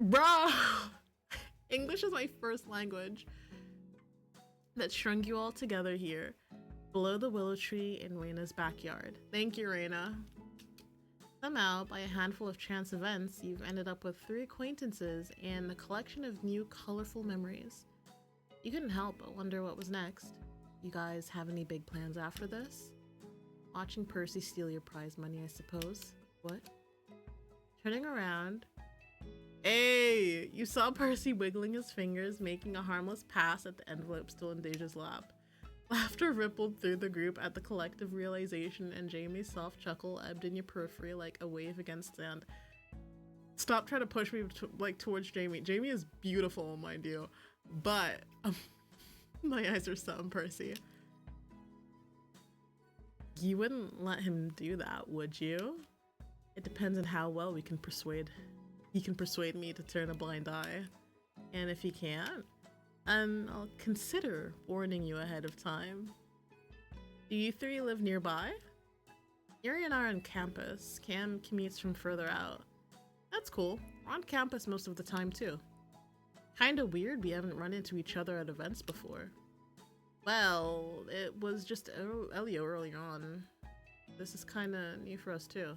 Speaker 1: Bro! English is my first language. That strung you all together here, below the willow tree in Reina's backyard. Thank you, Reina. Somehow, by a handful of chance events, you've ended up with 3 acquaintances and a collection of new, colorful memories. You couldn't help but wonder what was next. You guys have any big plans after this? Watching Percy steal your prize money, I suppose. What? Turning around. Hey! You saw Percy wiggling his fingers, making a harmless pass at the envelope still in Deja's lap. Laughter rippled through the group at the collective realization, and Jamie's soft chuckle ebbed in your periphery like a wave against sand. Stop trying to push me like towards Jamie. Jamie is beautiful, mind you, but my eyes are set on Percy. You wouldn't let him do that, would you? It depends on how well we can persuade. He can persuade me to turn a blind eye, and if he can't, I'll consider warning you ahead of time. Do you three live nearby? Yuri and I are on campus. Cam commutes from further out. That's cool. We're on campus most of the time too. Kinda weird we haven't run into each other at events before. Well, it was just Elio early on. This is kinda new for us too.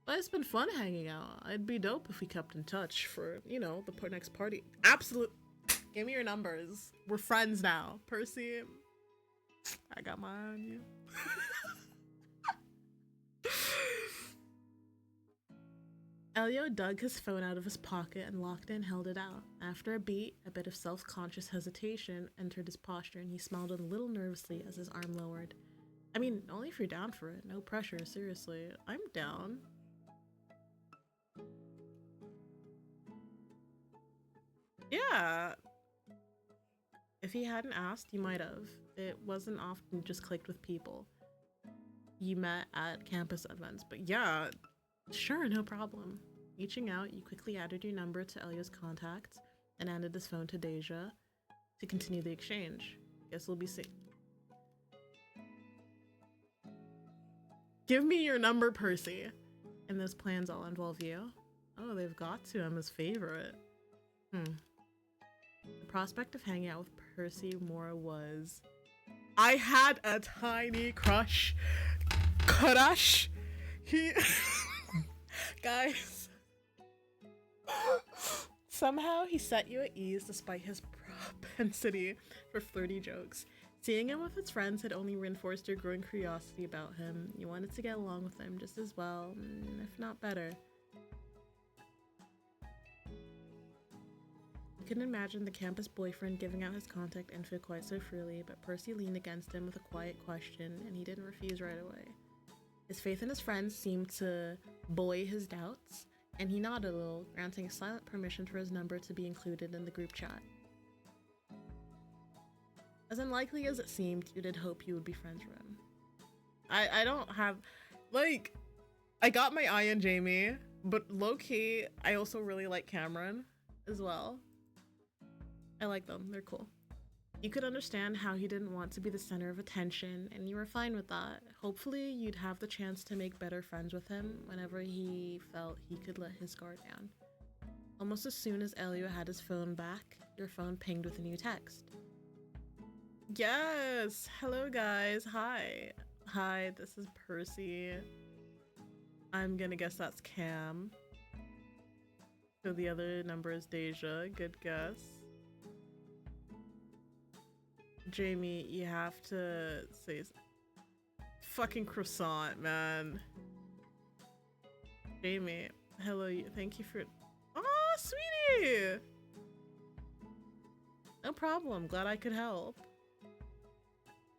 Speaker 1: But it's been fun hanging out. It'd be dope if we kept in touch for, you know, the next party. Absolute. Give me your numbers. We're friends now. Percy, I got my eye on you. Elio dug his phone out of his pocket and locked it and held it out. After a beat, a bit of self-conscious hesitation entered his posture and he smiled a little nervously as his arm lowered. I mean, only if you're down for it. No pressure, seriously. I'm down. Yeah. If he hadn't asked, you might have. It wasn't often just clicked with people you met at campus events, but yeah, sure, no problem. Reaching out, you quickly added your number to Elio's contacts and handed his phone to Deja to continue the exchange. Guess we'll be seeing. Give me your number, Percy. And those plans all involve you? Oh, they've got to. I'm his favorite. The prospect of hanging out with Percy Mora was... I had a tiny crush. He... Guys. Somehow he set you at ease despite his propensity for flirty jokes. Seeing him with his friends had only reinforced your growing curiosity about him. You wanted to get along with him just as well, if not better. You couldn't imagine the campus boyfriend giving out his contact info quite so freely, but Percy leaned against him with a quiet question, and he didn't refuse right away. His faith in his friends seemed to buoy his doubts, and he nodded a little, granting a silent permission for his number to be included in the group chat. As unlikely as it seemed, you did hope you would be friends with him. I don't have... Like, I got my eye on Jamie, but low-key, I also really like Cameron as well. I like them. They're cool. You could understand how he didn't want to be the center of attention, and you were fine with that. Hopefully, you'd have the chance to make better friends with him whenever he felt he could let his guard down. Almost as soon as Elio had his phone back, your phone pinged with a new text. Yes! Hello, guys. Hi. Hi, this is Percy. I'm gonna guess that's Cam. So the other number is Deja. Good guess. Jamie, you have to say fucking croissant, man. Jamie, hello, thank you for... Oh, sweetie! No problem, glad I could help.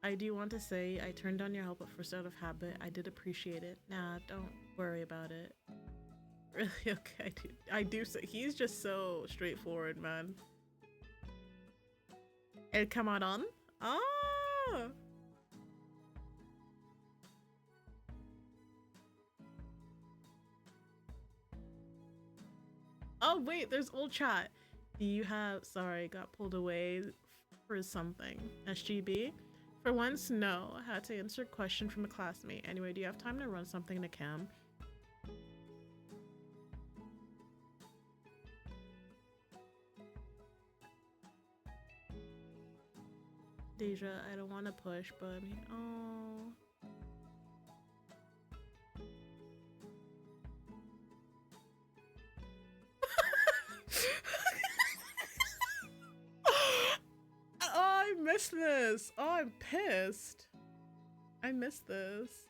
Speaker 1: I do want to say I turned down your help at first out of habit. I did appreciate it. Nah, don't worry about it. Really? Okay, I do say he's just so straightforward, man. El camarón? Ah! Oh wait, there's old chat. Do you have... Sorry, got pulled away for something. SGB? For once, no. I had to answer a question from a classmate. Anyway, do you have time to run something to Cam? Deja, I don't want to push, but I mean, oh. Oh, I missed this. Oh, I'm pissed. I missed this.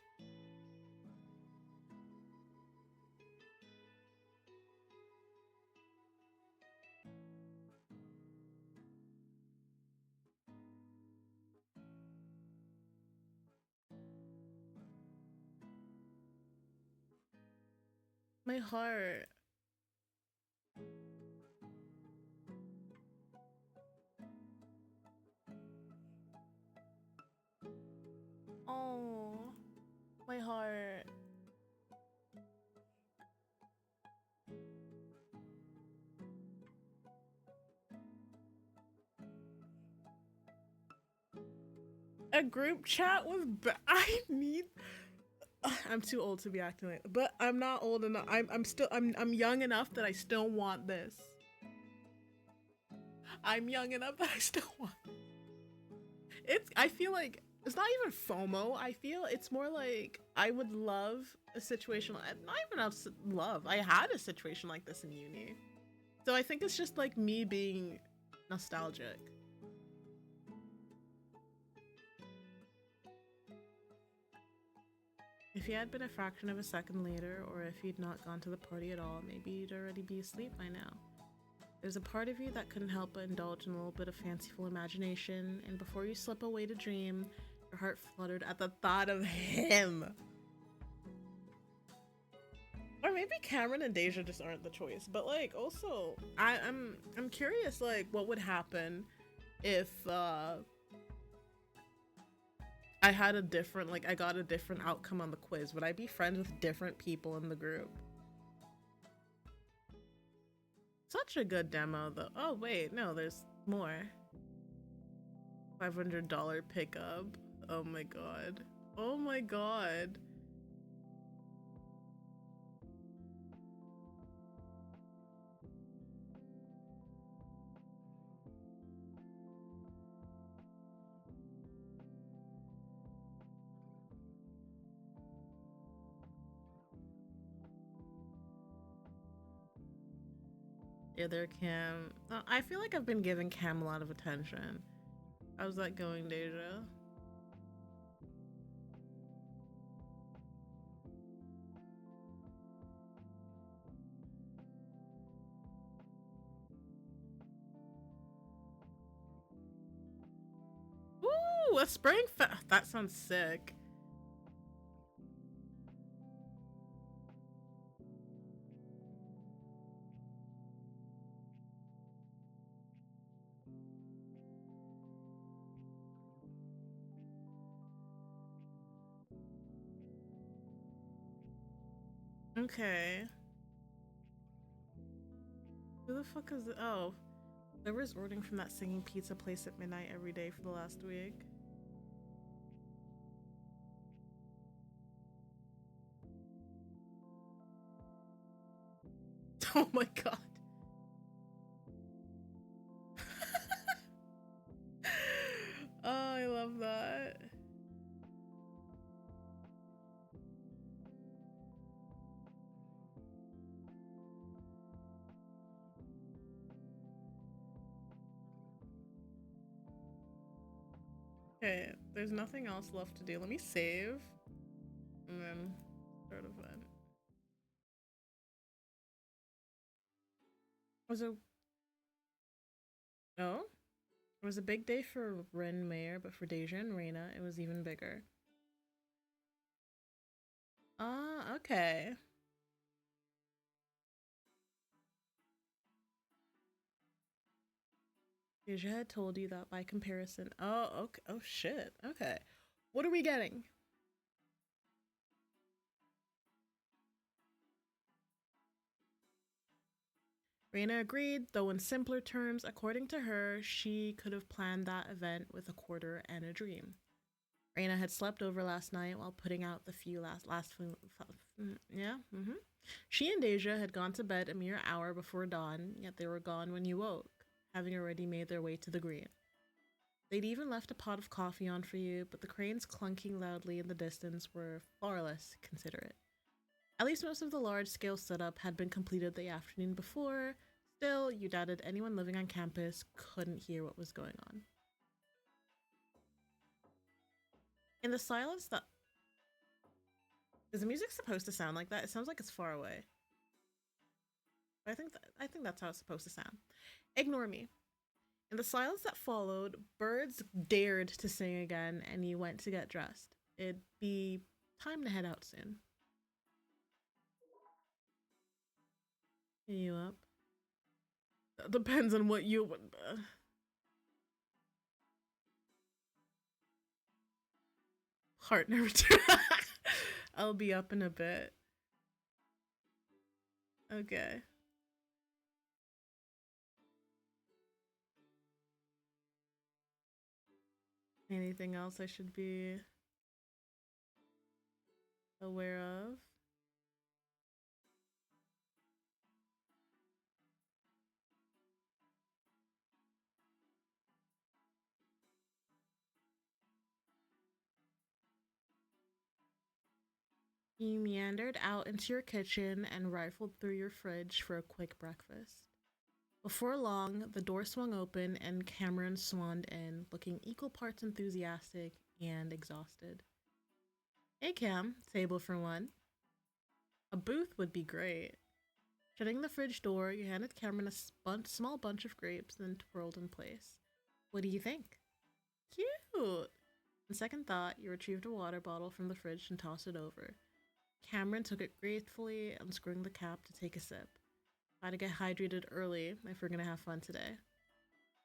Speaker 1: My heart. My heart. A group chat with I need. I'm too old to be acting like, but I'm not old enough. I'm young enough that I still want this. I'm young enough that I still want. I feel like it's not even FOMO. I feel it's more like I would love a situation. Not even love. I had a situation like this in uni, so I think it's just like me being nostalgic. If he had been a fraction of a second later, or if he'd not gone to the party at all, maybe you'd already be asleep by now. There's a part of you that couldn't help but indulge in a little bit of fanciful imagination, and before you slip away to dream, your heart fluttered at the thought of him. Or maybe Cameron and Deja just aren't the choice, but like also I'm curious like what would happen if I had a different, like I got a different outcome on the quiz. Would I be friends with different people in the group? Such a good demo though. Oh wait, no, there's more. $500 pickup. Oh my god. Oh my god. Yeah, there, Cam. I feel like I've been giving Cam a lot of attention. How's that going, Deja? Ooh, a spring that sounds sick. Okay. Who the fuck is it? Oh. Whoever's ordering from that singing pizza place at midnight every day for the last week. Oh my god. Oh, I love that. Okay, there's nothing else left to do. Let me save and then start event. It was a big day for Ren Mayer, but for Deja and Reina, it was even bigger. Ah, okay. Deja had told you that by comparison. Oh, okay. Oh, shit. Okay. What are we getting? Reina agreed, though in simpler terms. According to her, she could have planned that event with a quarter and a dream. Reina had slept over last night while putting out the few She and Deja had gone to bed a mere hour before dawn, yet they were gone when you woke, having already made their way to the green. They'd even left a pot of coffee on for you, but the cranes clunking loudly in the distance were far less considerate. At least most of the large-scale setup had been completed the afternoon before. Still, you doubted anyone living on campus couldn't hear what was going on. In the silence that... Is the music supposed to sound like that? It sounds like it's far away. I think that's how it's supposed to sound. Ignore me. In the silence that followed, birds dared to sing again, and you went to get dressed. It'd be time to head out soon. Are you up? That depends on what you... Partner. I'll be up in a bit. Okay. Anything else I should be aware of? You meandered out into your kitchen and rifled through your fridge for a quick breakfast. Before long, the door swung open and Cameron swanned in, looking equal parts enthusiastic and exhausted. Hey Cam, table for one. A booth would be great. Shutting the fridge door, you handed Cameron a small bunch of grapes, then twirled in place. What do you think? Cute! On second thought, you retrieved a water bottle from the fridge and tossed it over. Cameron took it gratefully, unscrewing the cap to take a sip. Gotta get hydrated early if we're gonna have fun today.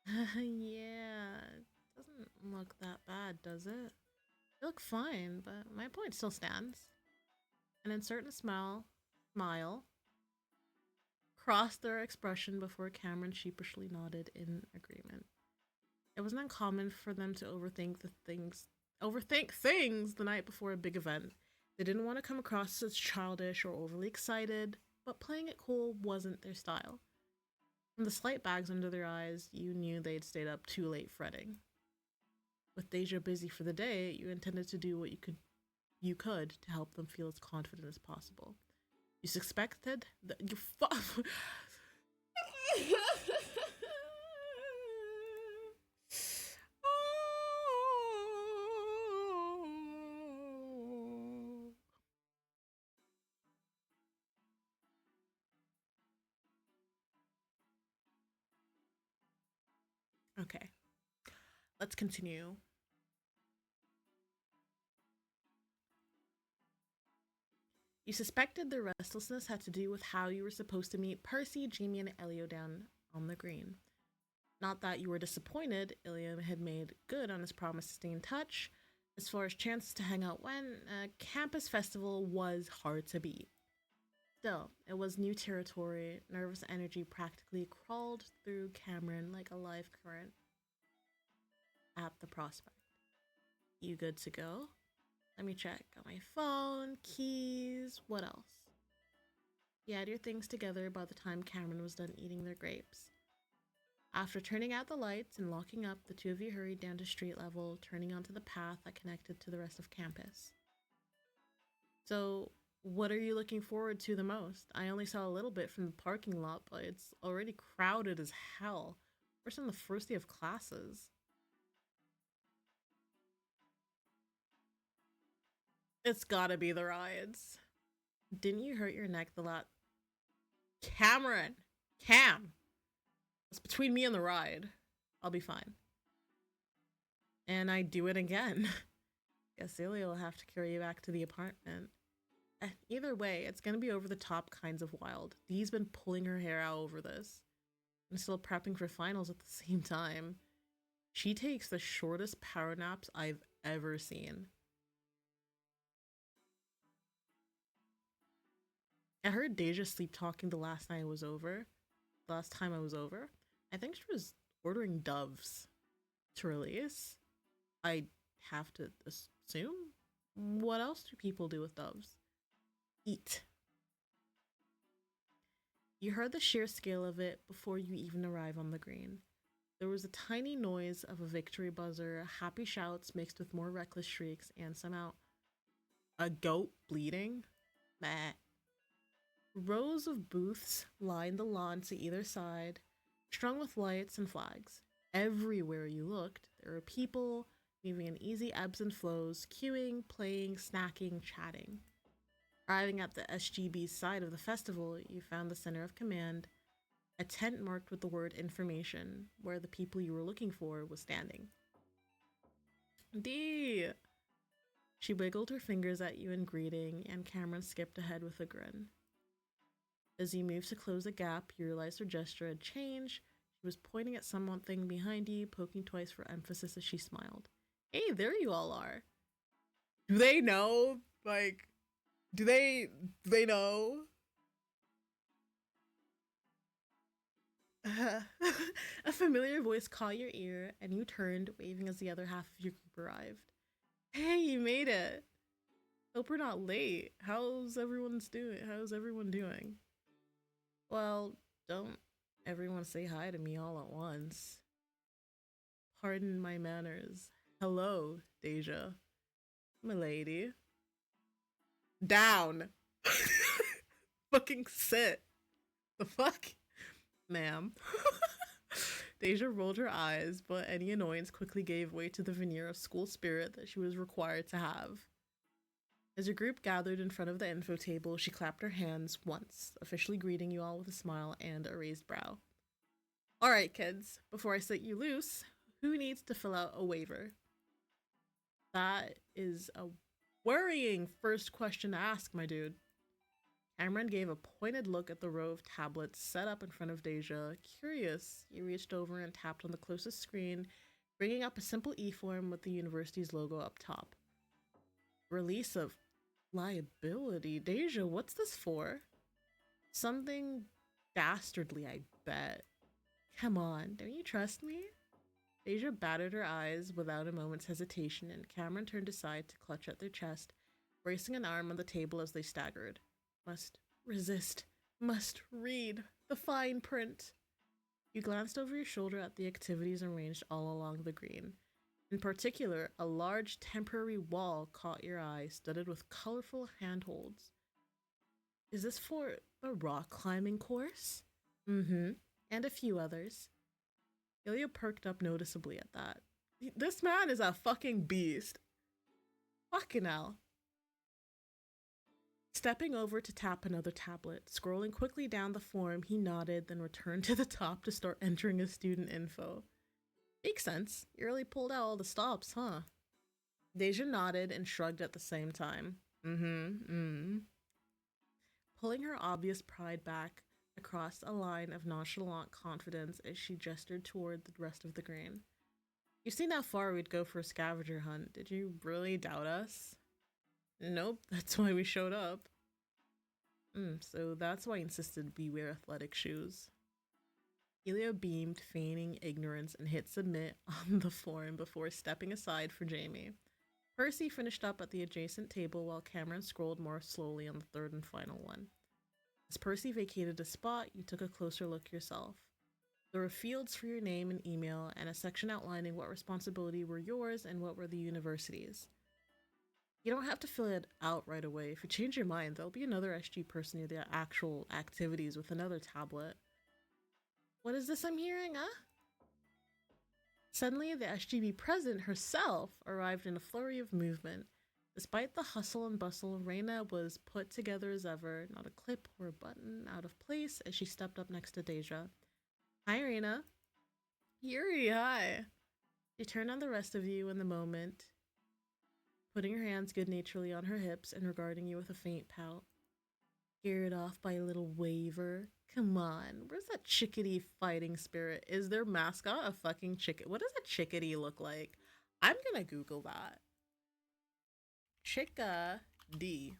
Speaker 1: Yeah, it doesn't look that bad, does it? You look fine, but my point still stands. An uncertain smile crossed their expression before Cameron sheepishly nodded in agreement. It wasn't uncommon for them to overthink things the night before a big event. They didn't want to come across as childish or overly excited, but playing it cool wasn't their style. From the slight bags under their eyes, you knew they'd stayed up too late fretting. With Deja busy for the day, you intended to do what you could to help them feel as confident as possible. You suspected that you Okay, let's continue. You suspected the restlessness had to do with how you were supposed to meet Percy, Jamie, and Elio down on the green. Not that you were disappointed, Ilium had made good on his promise to stay in touch. As far as chances to hang out went, a campus festival was hard to beat. Still, it was new territory. Nervous energy practically crawled through Cameron like a live current at the prospect. You good to go? Let me check. Got my phone, keys, what else? You had your things together by the time Cameron was done eating their grapes. After turning out the lights and locking up, the two of you hurried down to street level, turning onto the path that connected to the rest of campus. So, what are you looking forward to the most? I only saw a little bit from the parking lot, but it's already crowded as hell. We're on the first day of classes. It's gotta be the rides. Didn't you hurt your neck the lot? Cameron! Cam! It's between me and the ride. I'll be fine. And I do it again. Guess Ilya will have to carry you back to the apartment. Either way, it's gonna be over the top kinds of wild. Dee's been pulling her hair out over this. And still prepping for finals at the same time. She takes the shortest power naps I've ever seen. I heard Deja sleep talking the last time I was over. I think she was ordering doves to release. I have to assume. What else do people do with doves? Eat. You heard the sheer scale of it before you even arrive on the green. There was a tiny noise of a victory buzzer, happy shouts mixed with more reckless shrieks, and somehow a goat bleeding. Meh. Rows of booths lined the lawn to either side, strung with lights and flags. Everywhere you looked, there were people moving in easy ebbs and flows, queuing, playing, snacking, chatting. Arriving at the SGB side of the festival, you found the center of command, a tent marked with the word information, where the people you were looking for was standing. Dee! She wiggled her fingers at you in greeting, and Cameron skipped ahead with a grin. As you moved to close the gap, you realized her gesture had changed. She was pointing at something behind you, poking twice for emphasis as she smiled. Hey, there you all are. Do they know, like, Do they know? A familiar voice caught your ear, and you turned, waving as the other half of your group arrived. Hey, you made it. Hope we're not late. How's everyone doing? Well, don't everyone say hi to me all at once. Pardon my manners. Hello, Deja. Milady. Down. Fucking sit. The fuck? Ma'am. Deja rolled her eyes, but any annoyance quickly gave way to the veneer of school spirit that she was required to have. As your group gathered in front of the info table, she clapped her hands once, officially greeting you all with a smile and a raised brow. Alright, kids, before I set you loose, who needs to fill out a waiver? That is a worrying first question to ask, my dude. Cameron gave a pointed look at the row of tablets set up in front of Deja. Curious, you reached over and tapped on the closest screen, bringing up a simple e-form with the university's logo up top. Release of liability. Deja, what's this for? Something dastardly, I bet. Come on, don't you trust me? Deja batted her eyes without a moment's hesitation, and Cameron turned aside to clutch at their chest, bracing an arm on the table as they staggered. Must resist. Must read the fine print. You glanced over your shoulder at the activities arranged all along the green. In particular, a large temporary wall caught your eye, studded with colorful handholds. Is this for a rock climbing course? Mm-hmm. And a few others. Ilya perked up noticeably at that. This man is a fucking beast. Fucking hell. Stepping over to tap another tablet, scrolling quickly down the form, he nodded, then returned to the top to start entering his student info. Makes sense. You really pulled out all the stops, huh? Deja nodded and shrugged at the same time. Pulling her obvious pride back across a line of nonchalant confidence as she gestured toward the rest of the grain. You've seen how far we'd go for a scavenger hunt. Did you really doubt us? Nope, that's why we showed up. So that's why I insisted we wear athletic shoes. Ilya beamed, feigning ignorance, and hit submit on the form before stepping aside for Jamie. Percy finished up at the adjacent table while Cameron scrolled more slowly on the third and final one. As Percy vacated a spot, you took a closer look yourself. There were fields for your name and email, and a section outlining what responsibility were yours and what were the university's. You don't have to fill it out right away. If you change your mind, there'll be another SG person near the actual activities with another tablet. What is this I'm hearing, huh? Suddenly, the SGB president herself arrived in a flurry of movement. Despite the hustle and bustle, Reina was put together as ever, not a clip or a button out of place as she stepped up next to Deja. Hi, Reina. Yuri, hi. She turned on the rest of you in the moment, putting her hands good-naturedly on her hips and regarding you with a faint pout. Scared off by a little waver? Come on, where's that chickadee fighting spirit? Is their mascot a fucking chicken? What does a chickadee look like? I'm gonna Google that. Chickadee.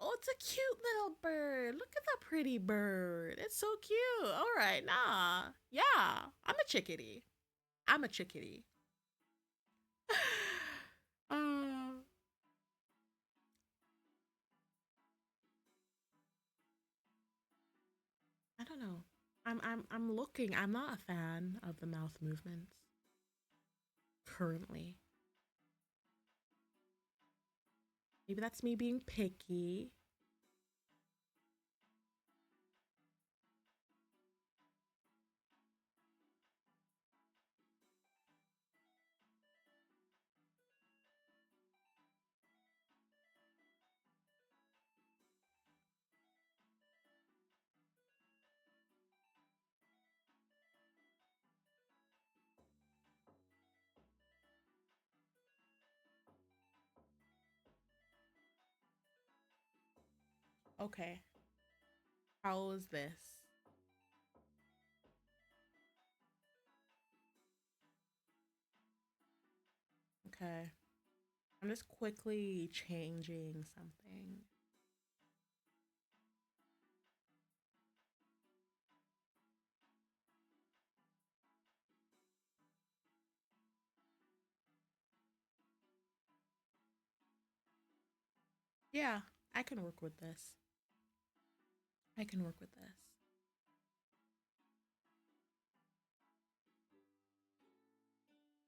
Speaker 1: Oh, it's a cute little bird. Look at that pretty bird. It's so cute. All right, nah. Yeah, I'm a chickadee. I'm a chickadee. I don't know. I'm looking. I'm not a fan of the mouth movements currently. Maybe that's me being picky. Okay. How is this? Okay. I'm just quickly changing something. Yeah, I can work with this. I can work with this.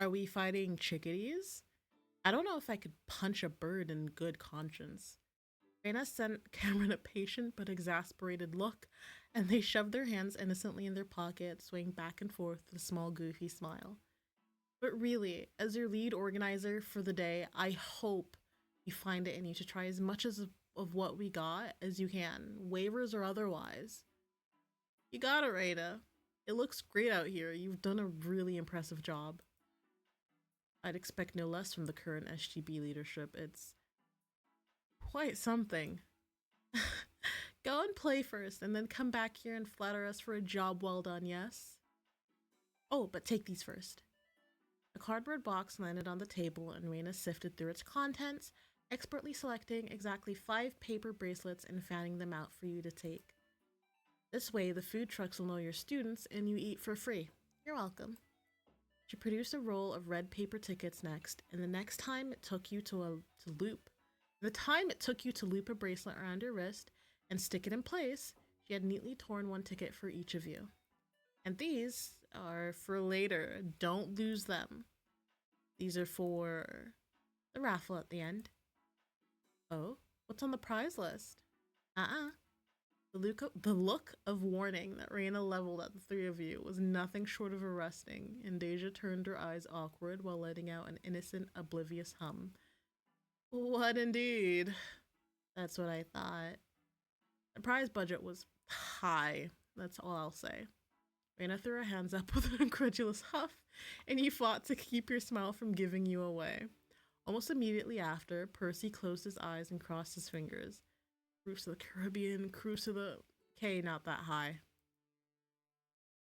Speaker 1: Are we fighting chickadees? I don't know if I could punch a bird in good conscience. Raina sent Cameron a patient but exasperated look, and they shoved their hands innocently in their pockets, swaying back and forth with a small goofy smile. But really, as your lead organizer for the day, I hope you find it in you to try as much of what we got as you can, waivers or otherwise. You got it, Raina. It looks great out here. You've done a really impressive job. I'd expect no less from the current SGB leadership. It's quite something. Go and play first, and then come back here and flatter us for a job well done, yes? Oh, but take these first. A cardboard box landed on the table, and Raina sifted through its contents, expertly selecting exactly 5 paper bracelets and fanning them out for you to take. This way, the food trucks will know you're students, and you eat for free. You're welcome. She produced a roll of red paper tickets next, and the time it took you to loop a bracelet around your wrist and stick it in place, she had neatly torn one ticket for each of you. And these are for later. Don't lose them. These are for the raffle at the end. Oh, what's on the prize list? The look of warning that Raina leveled at the 3 of you was nothing short of arresting, and Deja turned her eyes awkward while letting out an innocent, oblivious hum. What indeed? That's what I thought. The prize budget was high, that's all I'll say. Raina threw her hands up with an incredulous huff, and you fought to keep your smile from giving you away. Almost immediately after, Percy closed his eyes and crossed his fingers. Cruise to the Caribbean, cruise to the... Okay, not that high.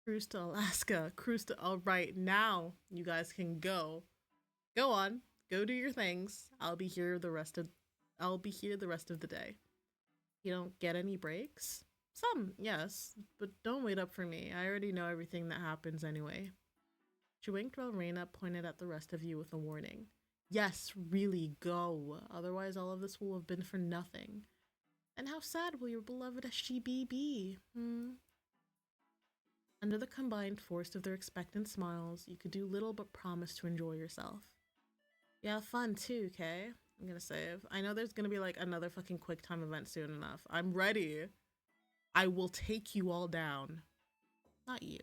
Speaker 1: Cruise to Alaska, cruise to... Alright, now you guys can go. Go on, go do your things. I'll be here the rest of the day. You don't get any breaks? Some, yes, but don't wait up for me. I already know everything that happens anyway. She winked while Raina pointed at the rest of you with a warning. Yes, really, go. Otherwise all of this will have been for nothing. And how sad will your beloved SGB be? Under the combined force of their expectant smiles, you could do little but promise to enjoy yourself. You have fun too, okay? I'm gonna save. I know there's gonna be like another fucking quick time event soon enough. I'm ready. I will take you all down. Not you.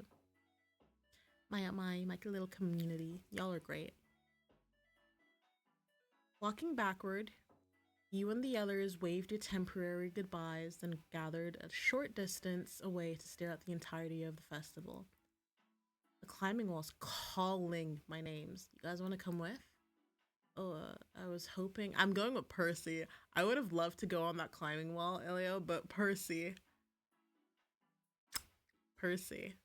Speaker 1: My little community. Y'all are great. Walking backward, you and the others waved your temporary goodbyes, then gathered a short distance away to stare at the entirety of the festival. The climbing wall's calling my names. You guys want to come with? Oh, I was hoping... I'm going with Percy. I would have loved to go on that climbing wall, Elio, but Percy. Percy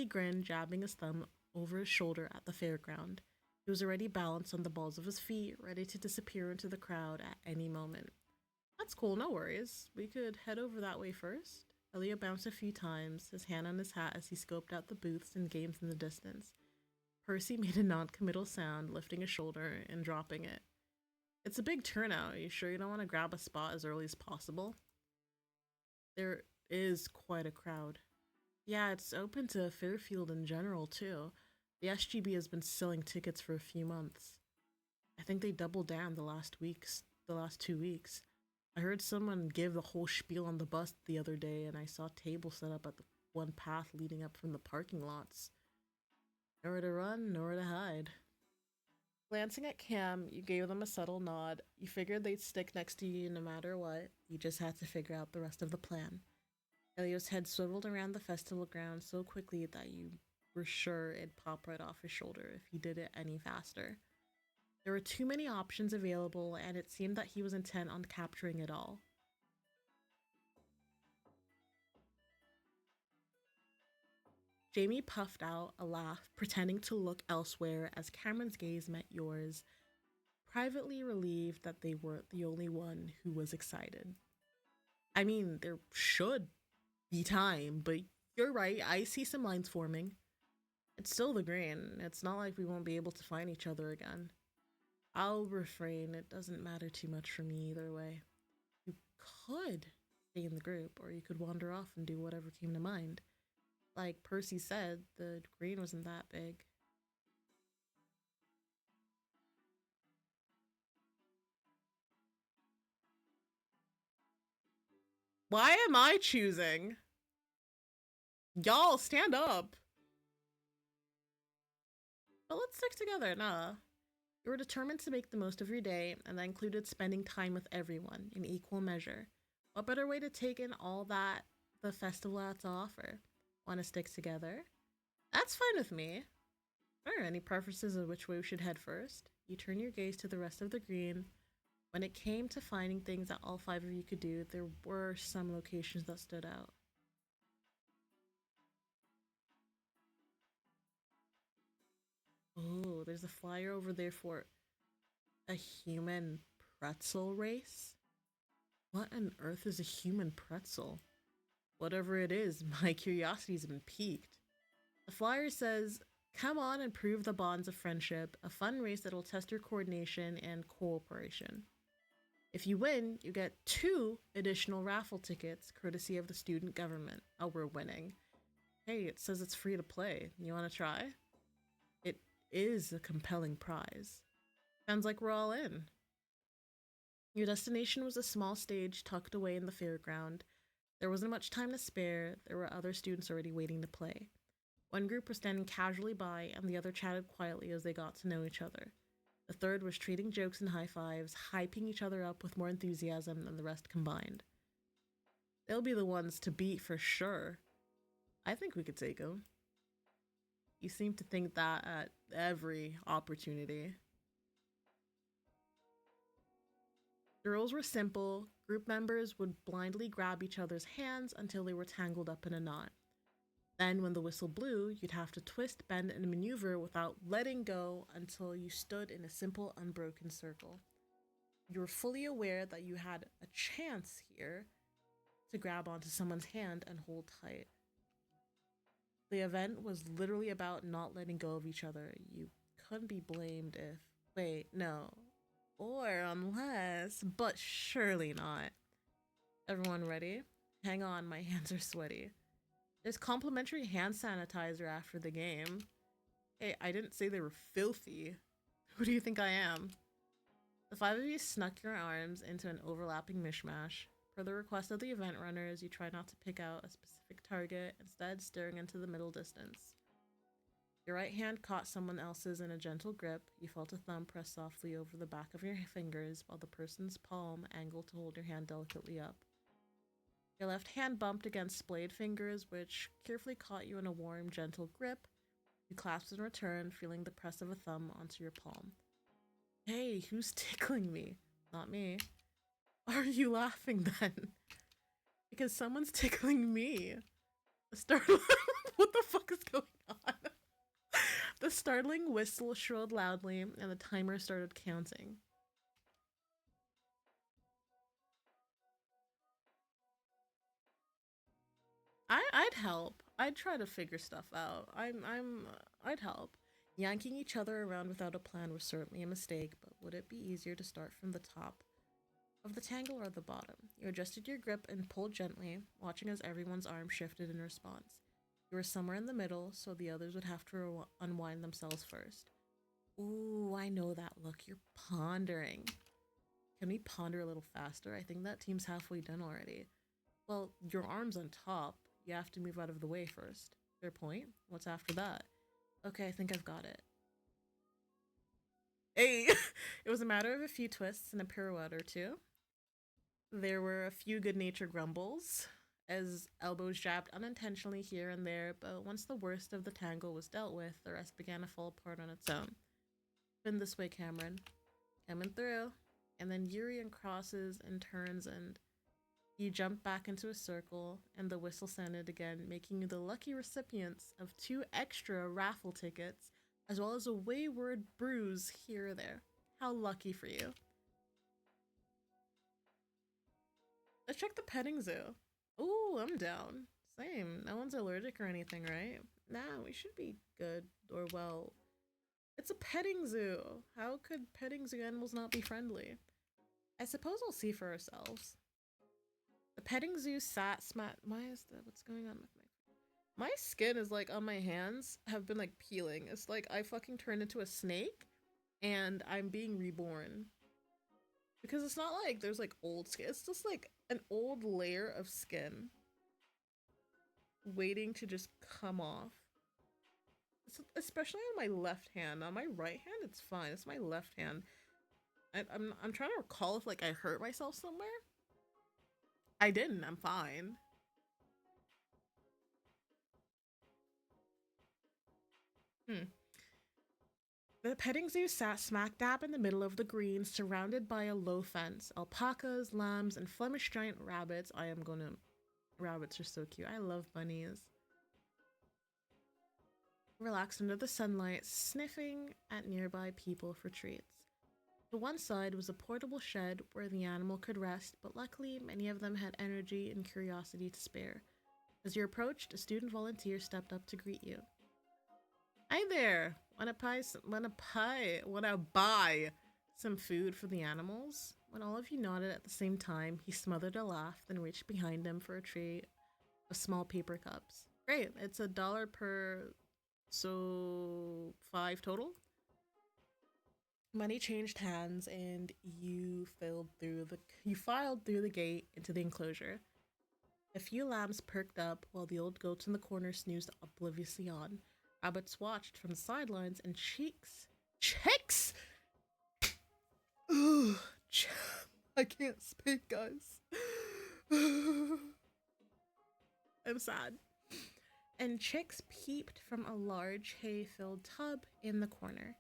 Speaker 1: grinned, jabbing his thumb over his shoulder at the fairground. He was already balanced on the balls of his feet, ready to disappear into the crowd at any moment. That's cool, no worries. We could head over that way first. Elio bounced a few times, his hand on his hat as he scoped out the booths and games in the distance. Percy made a non-committal sound, lifting a shoulder and dropping it. It's a big turnout. Are you sure you don't want to grab a spot as early as possible? There is quite a crowd. Yeah, it's open to Fairfield in general, too. The SGB has been selling tickets for a few months. I think they doubled down the last 2 weeks. I heard someone give the whole spiel on the bus the other day, and I saw tables set up at the one path leading up from the parking lots. Nowhere to run, nowhere to hide. Glancing at Cam, you gave them a subtle nod. You figured they'd stick next to you no matter what. You just had to figure out the rest of the plan. Elio's head swiveled around the festival ground so quickly that you were sure it'd pop right off his shoulder if he did it any faster. There were too many options available, and it seemed that he was intent on capturing it all. Jamie puffed out a laugh, pretending to look elsewhere as Cameron's gaze met yours, privately relieved that they weren't the only one who was excited. I mean, there should be time, but you're right, I see some lines forming. It's still the green. It's not like we won't be able to find each other again. I'll refrain. It doesn't matter too much for me either way. You could stay in the group, or you could wander off and do whatever came to mind. Like Percy said, the green wasn't that big. Why am I choosing? Y'all, stand up. But let's stick together, nah. You were determined to make the most of your day, and that included spending time with everyone in equal measure. What better way to take in all that the festival had to offer? Want to stick together? That's fine with me. Are there any preferences of which way we should head first? You turn your gaze to the rest of the green. When it came to finding things that all 5 of you could do, there were some locations that stood out. Oh, there's a flyer over there for a human pretzel race? What on earth is a human pretzel? Whatever it is, my curiosity's been piqued. The flyer says, come on and prove the bonds of friendship, a fun race that will test your coordination and cooperation. If you win, you get 2 additional raffle tickets, courtesy of the student government. Oh, we're winning. Hey, it says it's free to play. You want to try? It is a compelling prize. Sounds like we're all in. Your destination was a small stage tucked away in the fairground. There wasn't much time to spare. There were other students already waiting to play. One group was standing casually by, and the other chatted quietly as they got to know each other. The third was trading jokes and high fives, hyping each other up with more enthusiasm than the rest combined. They'll be the ones to beat for sure. I think we could take them. You seem to think that at every opportunity. The rules were simple. Group members would blindly grab each other's hands until they were tangled up in a knot. Then, when the whistle blew, you'd have to twist, bend, and maneuver without letting go until you stood in a simple, unbroken circle. You were fully aware that you had a chance here to grab onto someone's hand and hold tight. The event was literally about not letting go of each other. You couldn't be blamed if... Wait, no. Or unless... But surely not. Everyone ready? Hang on, my hands are sweaty. There's complimentary hand sanitizer after the game. Hey, I didn't say they were filthy. Who do you think I am? The 5 of you snuck your arms into an overlapping mishmash. Per the request of the event runners, you try not to pick out a specific target, instead staring into the middle distance. Your right hand caught someone else's in a gentle grip. You felt a thumb press softly over the back of your fingers while the person's palm angled to hold your hand delicately up. Your left hand bumped against splayed fingers, which carefully caught you in a warm, gentle grip. You clasped in return, feeling the press of a thumb onto your palm. Hey, who's tickling me? Not me. Are you laughing then? Because someone's tickling me. What the fuck is going on? The startling whistle shrilled loudly, and the timer started counting. I'd help. I'd try to figure stuff out. I'd help. Yanking each other around without a plan was certainly a mistake, but would it be easier to start from the top of the tangle or the bottom? You adjusted your grip and pulled gently, watching as everyone's arm shifted in response. You were somewhere in the middle, so the others would have to unwind themselves first. Ooh, I know that look. You're pondering. Can we ponder a little faster? I think that team's halfway done already. Well, your arm's on top. You have to move out of the way first. Fair point. What's after that? Okay, I think I've got it. Hey! It was a matter of a few twists and a pirouette or two. There were a few good-natured grumbles, as elbows jabbed unintentionally here and there, but once the worst of the tangle was dealt with, the rest began to fall apart on its own. Been this way, Cameron. Coming through. And then Yuri and crosses and turns and... You jumped back into a circle, and the whistle sounded again, making you the lucky recipients of 2 extra raffle tickets, as well as a wayward bruise here or there. How lucky for you. Let's check the petting zoo. Ooh, I'm down. Same. No one's allergic or anything, right? Nah, we should be good, or well. It's a petting zoo. How could petting zoo animals not be friendly? I suppose we'll see for ourselves. The petting zoo sat smat. Why is that? What's going on with my skin is like on my hands have been like peeling. It's like I fucking turned into a snake and I'm being reborn. Because it's not like there's like old skin. It's just like an old layer of skin waiting to just come off. It's especially on my left hand. On my right hand, it's fine. It's my left hand. I'm trying to recall if like I hurt myself somewhere. I didn't. I'm fine. The petting zoo sat smack dab in the middle of the green, surrounded by a low fence. Alpacas, lambs, and Flemish giant rabbits. Rabbits are so cute. I love bunnies. Relaxed under the sunlight, sniffing at nearby people for treats. To one side was a portable shed where the animal could rest, but luckily many of them had energy and curiosity to spare. As you approached, a student volunteer stepped up to greet you. Hi there! Wanna buy some food for the animals? When all of you nodded at the same time, he smothered a laugh, then reached behind him for a tray of small paper cups. Great, it's $1 per, so 5 total? Money changed hands and you filed through the gate into the enclosure. A few lambs perked up while the old goats in the corner snoozed obliviously on. Rabbits watched from the sidelines and chicks. Ugh, I can't speak, guys. I'm sad. And chicks peeped from a large hay-filled tub in the corner.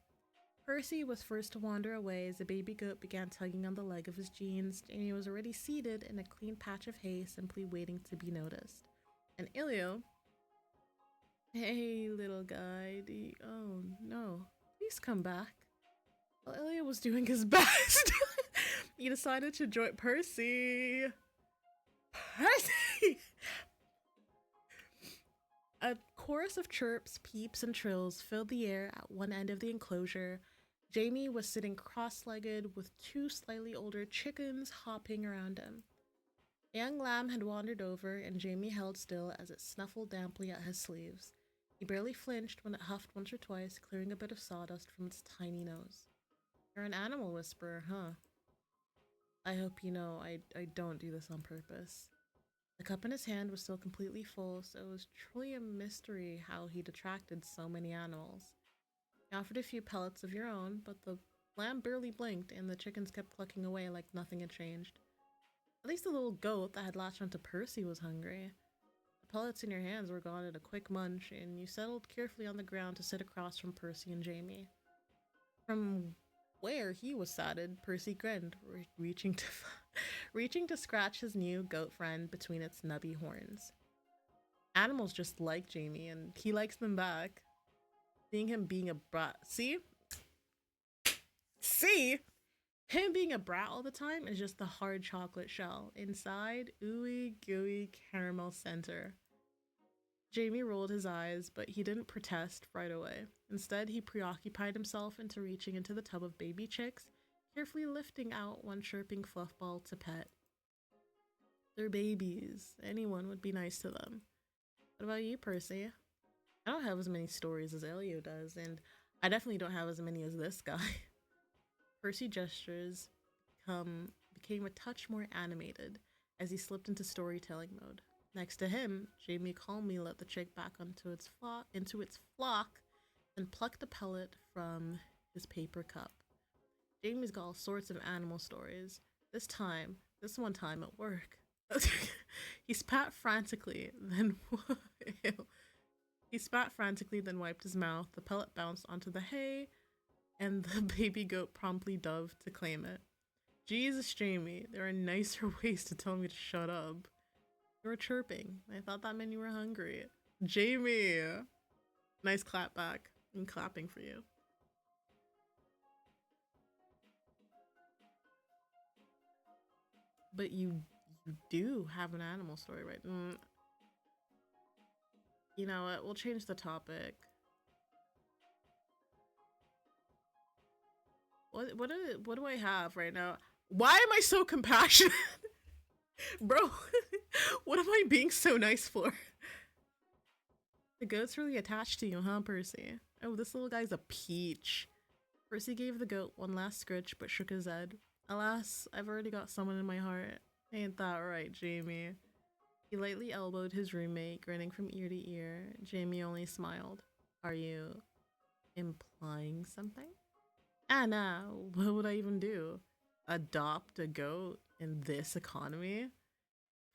Speaker 1: Percy was first to wander away as the baby goat began tugging on the leg of his jeans, and he was already seated in a clean patch of hay, simply waiting to be noticed. And Ilio, hey little guy, oh no, please come back. Well, Ilio was doing his best. He decided to join Percy. A chorus of chirps, peeps, and trills filled the air at one end of the enclosure. Jamie was sitting cross-legged with 2 slightly older chickens hopping around him. A young lamb had wandered over, and Jamie held still as it snuffled damply at his sleeves. He barely flinched when it huffed once or twice, clearing a bit of sawdust from its tiny nose. You're an animal whisperer, huh? I hope you know I don't do this on purpose. The cup in his hand was still completely full, so it was truly a mystery how he'd attracted so many animals. He offered a few pellets of your own, but the lamb barely blinked and the chickens kept clucking away like nothing had changed. At least the little goat that had latched onto Percy was hungry. The pellets in your hands were gone at a quick munch, and you settled carefully on the ground to sit across from Percy and Jamie. From where he was satted, Percy grinned, reaching to scratch his new goat friend between its nubby horns. Animals just like Jamie, and he likes them back. Seeing him being a brat. See? Him being a brat all the time is just the hard chocolate shell. Inside, ooey gooey caramel center. Jamie rolled his eyes, but he didn't protest right away. Instead, he preoccupied himself into reaching into the tub of baby chicks, carefully lifting out one chirping fluff ball to pet. They're babies. Anyone would be nice to them. What about you, Percy? I don't have as many stories as Elio does, and I definitely don't have as many as this guy. Percy gestures became a touch more animated as he slipped into storytelling mode. Next to him, Jamie calmly let the chick back into its flock and plucked a pellet from his paper cup. Jamie's got all sorts of animal stories. This one time at work. He spat frantically, then wiped his mouth. The pellet bounced onto the hay, and the baby goat promptly dove to claim it. Jesus, Jamie, there are nicer ways to tell me to shut up. You were chirping. I thought that meant you were hungry. Jamie! Nice clap back. I'm clapping for you. But you do have an animal story, right? You know what? We'll change the topic. What do I have right now? Why am I so compassionate? Bro, what am I being so nice for? The goat's really attached to you, huh, Percy? Oh, this little guy's a peach. Percy gave the goat one last scritch but shook his head. Alas, I've already got someone in my heart. Ain't that right, Jamie? He lightly elbowed his roommate, grinning from ear to ear. Jamie only smiled. Are you implying something? Anna, what would I even do? Adopt a goat in this economy?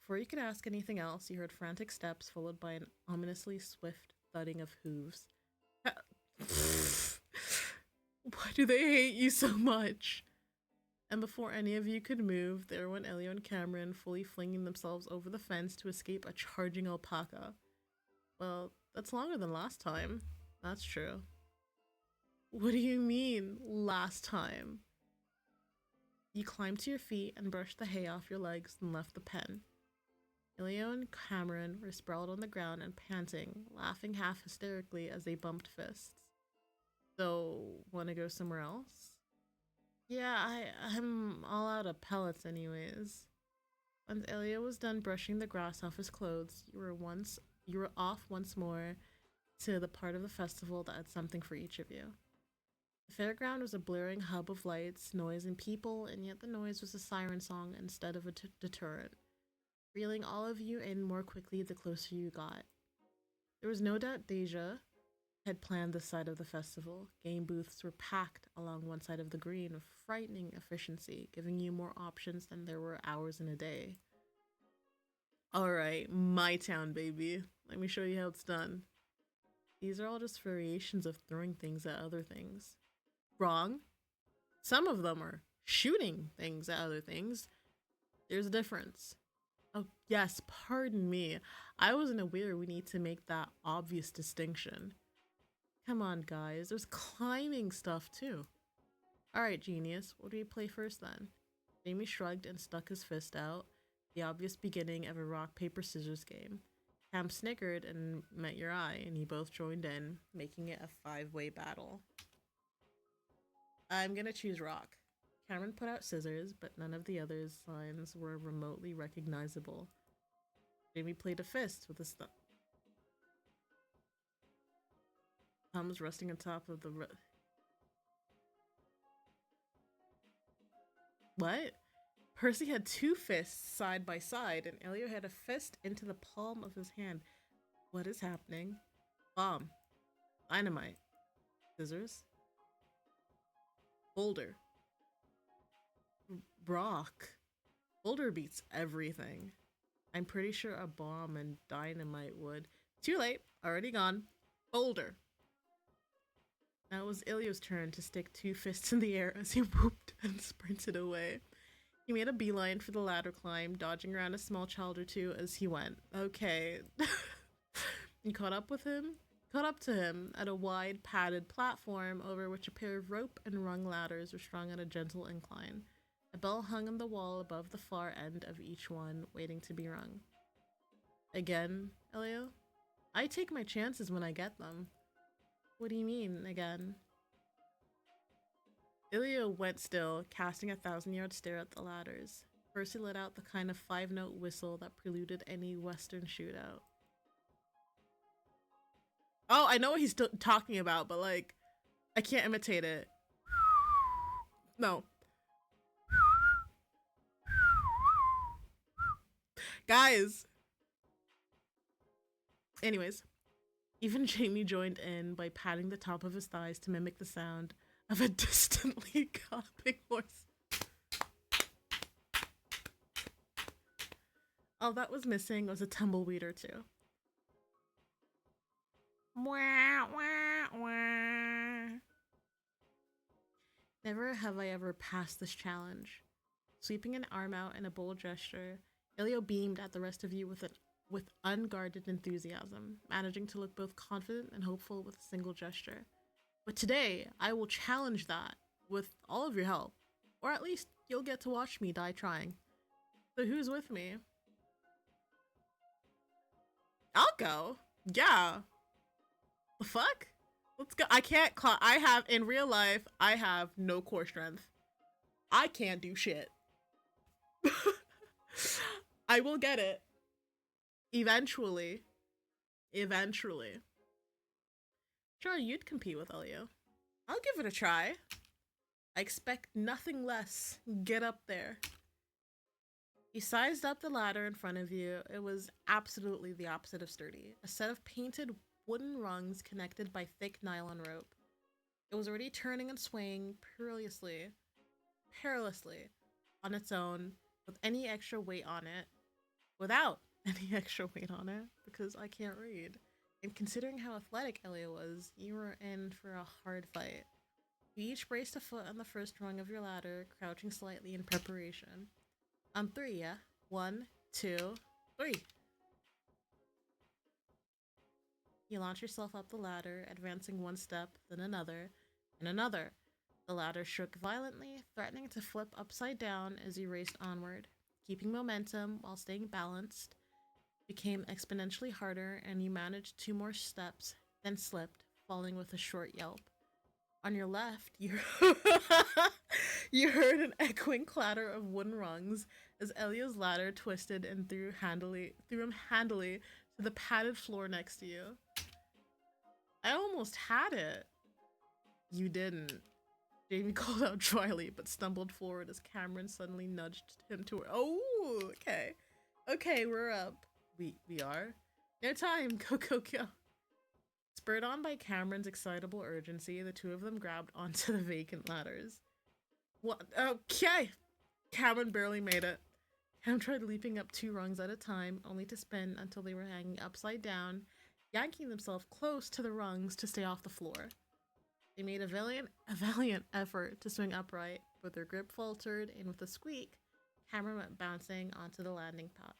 Speaker 1: Before you could ask anything else, you heard frantic steps followed by an ominously swift thudding of hooves. Why do they hate you so much? And before any of you could move, there went Elio and Cameron, fully flinging themselves over the fence to escape a charging alpaca. Well, that's longer than last time. That's true. What do you mean, last time? You climbed to your feet and brushed the hay off your legs and left the pen. Elio and Cameron were sprawled on the ground and panting, laughing half hysterically as they bumped fists. So, wanna go somewhere else? Yeah, I'm all out of pellets anyways. Once Elio was done brushing the grass off his clothes, you were off once more to the part of the festival that had something for each of you. The fairground was a blaring hub of lights, noise, and people, and yet the noise was a siren song instead of a deterrent, reeling all of you in more quickly the closer you got. There was no doubt Deja had planned this side of the festival. Game booths were packed along one side of the green with frightening efficiency, giving you more options than there were hours in a day. Alright, my town, baby. Let me show you how it's done. These are all just variations of throwing things at other things. Wrong. Some of them are shooting things at other things. There's a difference. Oh, yes, pardon me. I wasn't aware we need to make that obvious distinction. Come on, guys. There's climbing stuff, too. Alright, genius. What do we play first, then? Jamie shrugged and stuck his fist out, the obvious beginning of a rock, paper, scissors game. Cam snickered and met your eye, and you both joined in, making it a 5-way battle. I'm gonna choose rock. Cameron put out scissors, but none of the others' signs were remotely recognizable. Jamie played a fist with a thumbs resting on top of the What? Percy had 2 fists side by side, and Elio had a fist into the palm of his hand. What is happening? Bomb. Dynamite. Scissors. Boulder. Rock. Boulder beats everything. I'm pretty sure a bomb and dynamite would. Too late. Already gone. Boulder. Now it was Ilio's turn to stick 2 fists in the air as he whooped and sprinted away. He made a beeline for the ladder climb, dodging around a small child or two as he went. Okay. You caught up to him at a wide, padded platform over which a pair of rope and rung ladders were strung at a gentle incline. A bell hung on the wall above the far end of each one, waiting to be rung. Again, Elio? I take my chances when I get them. What do you mean, again? Ilio went still, casting a 1,000-yard stare at the ladders. Percy let out the kind of 5-note whistle that preluded any western shootout. Oh, I know what he's talking about, but like, I can't imitate it. No. Guys. Anyways, even Jamie joined in by patting the top of his thighs to mimic the sound of a distantly galloping horse. All that was missing was a tumbleweed or two. Wah, wah, wah. Never have I ever passed this challenge. Sweeping an arm out in a bold gesture, Elio beamed at the rest of you with unguarded enthusiasm, managing to look both confident and hopeful with a single gesture. But today, I will challenge that with all of your help, or at least you'll get to watch me die trying. So who's with me? I'll go. Yeah. The fuck? Let's go. I can't in real life, I have no core strength. I can't do shit. I will get it. Eventually. Sure, you'd compete with Elio. I'll give it a try. I expect nothing less. Get up there. You sized up the ladder in front of you. It was absolutely the opposite of sturdy. A set of painted wooden rungs connected by thick nylon rope. It was already turning and swaying perilously on its own without any extra weight on it, because I can't read. And considering how athletic Elio was, you were in for a hard fight. You each braced a foot on the first rung of your ladder, crouching slightly in preparation. On 3, yeah? 1, 2, 3. You launch yourself up the ladder, advancing one step, then another, and another. The ladder shook violently, threatening to flip upside down as you raced onward. Keeping momentum while staying balanced became exponentially harder, and you managed 2 more steps, then slipped, falling with a short yelp. On your left, you heard an echoing clatter of wooden rungs as Elio's ladder twisted and threw him handily to the padded floor next to you. I almost had it. You didn't. Jamie called out dryly, but stumbled forward as Cameron suddenly nudged him toward. Oh, okay. Okay, we're up. We are? No time. Go. Spurred on by Cameron's excitable urgency, the two of them grabbed onto the vacant ladders. What? Okay! Cameron barely made it. Cam tried leaping up 2 rungs at a time, only to spin until they were hanging upside down, yanking themselves close to the rungs to stay off the floor. They made a valiant effort to swing upright, but their grip faltered, and with a squeak, Cameron went bouncing onto the landing pad.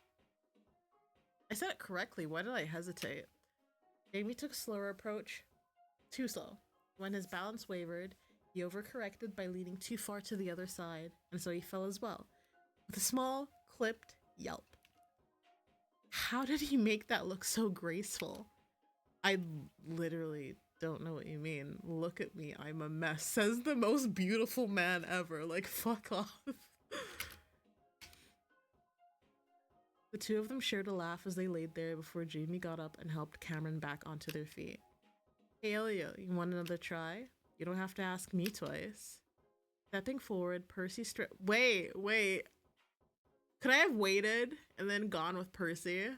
Speaker 1: I said it correctly, why did I hesitate? Jamie took a slower approach. Too slow. When his balance wavered, he overcorrected by leaning too far to the other side, and so he fell as well, with a small, clipped yelp. How did he make that look so graceful? I literally don't know what you mean. Look at me, I'm a mess. Says the most beautiful man ever. Like, fuck off. The two of them shared a laugh as they laid there before Jamie got up and helped Cameron back onto their feet. Hey Elio, you want another try? You don't have to ask me twice. Stepping forward, Percy Wait. Could I have waited and then gone with Percy?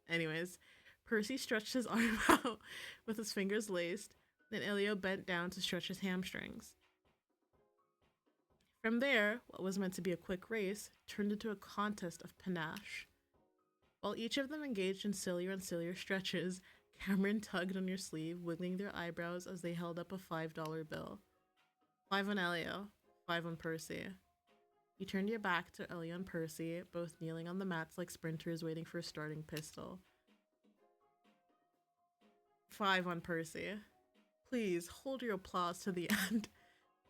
Speaker 1: Anyways, Percy stretched his arm out with his fingers laced, then Elio bent down to stretch his hamstrings. From there, what was meant to be a quick race turned into a contest of panache. While each of them engaged in sillier and sillier stretches, Cameron tugged on your sleeve, wiggling their eyebrows as they held up a $5 bill. 5 on Elio, 5 on Percy. You turned your back to Elio and Percy, both kneeling on the mats like sprinters waiting for a starting pistol. 5 on Percy. Please, hold your applause to the end.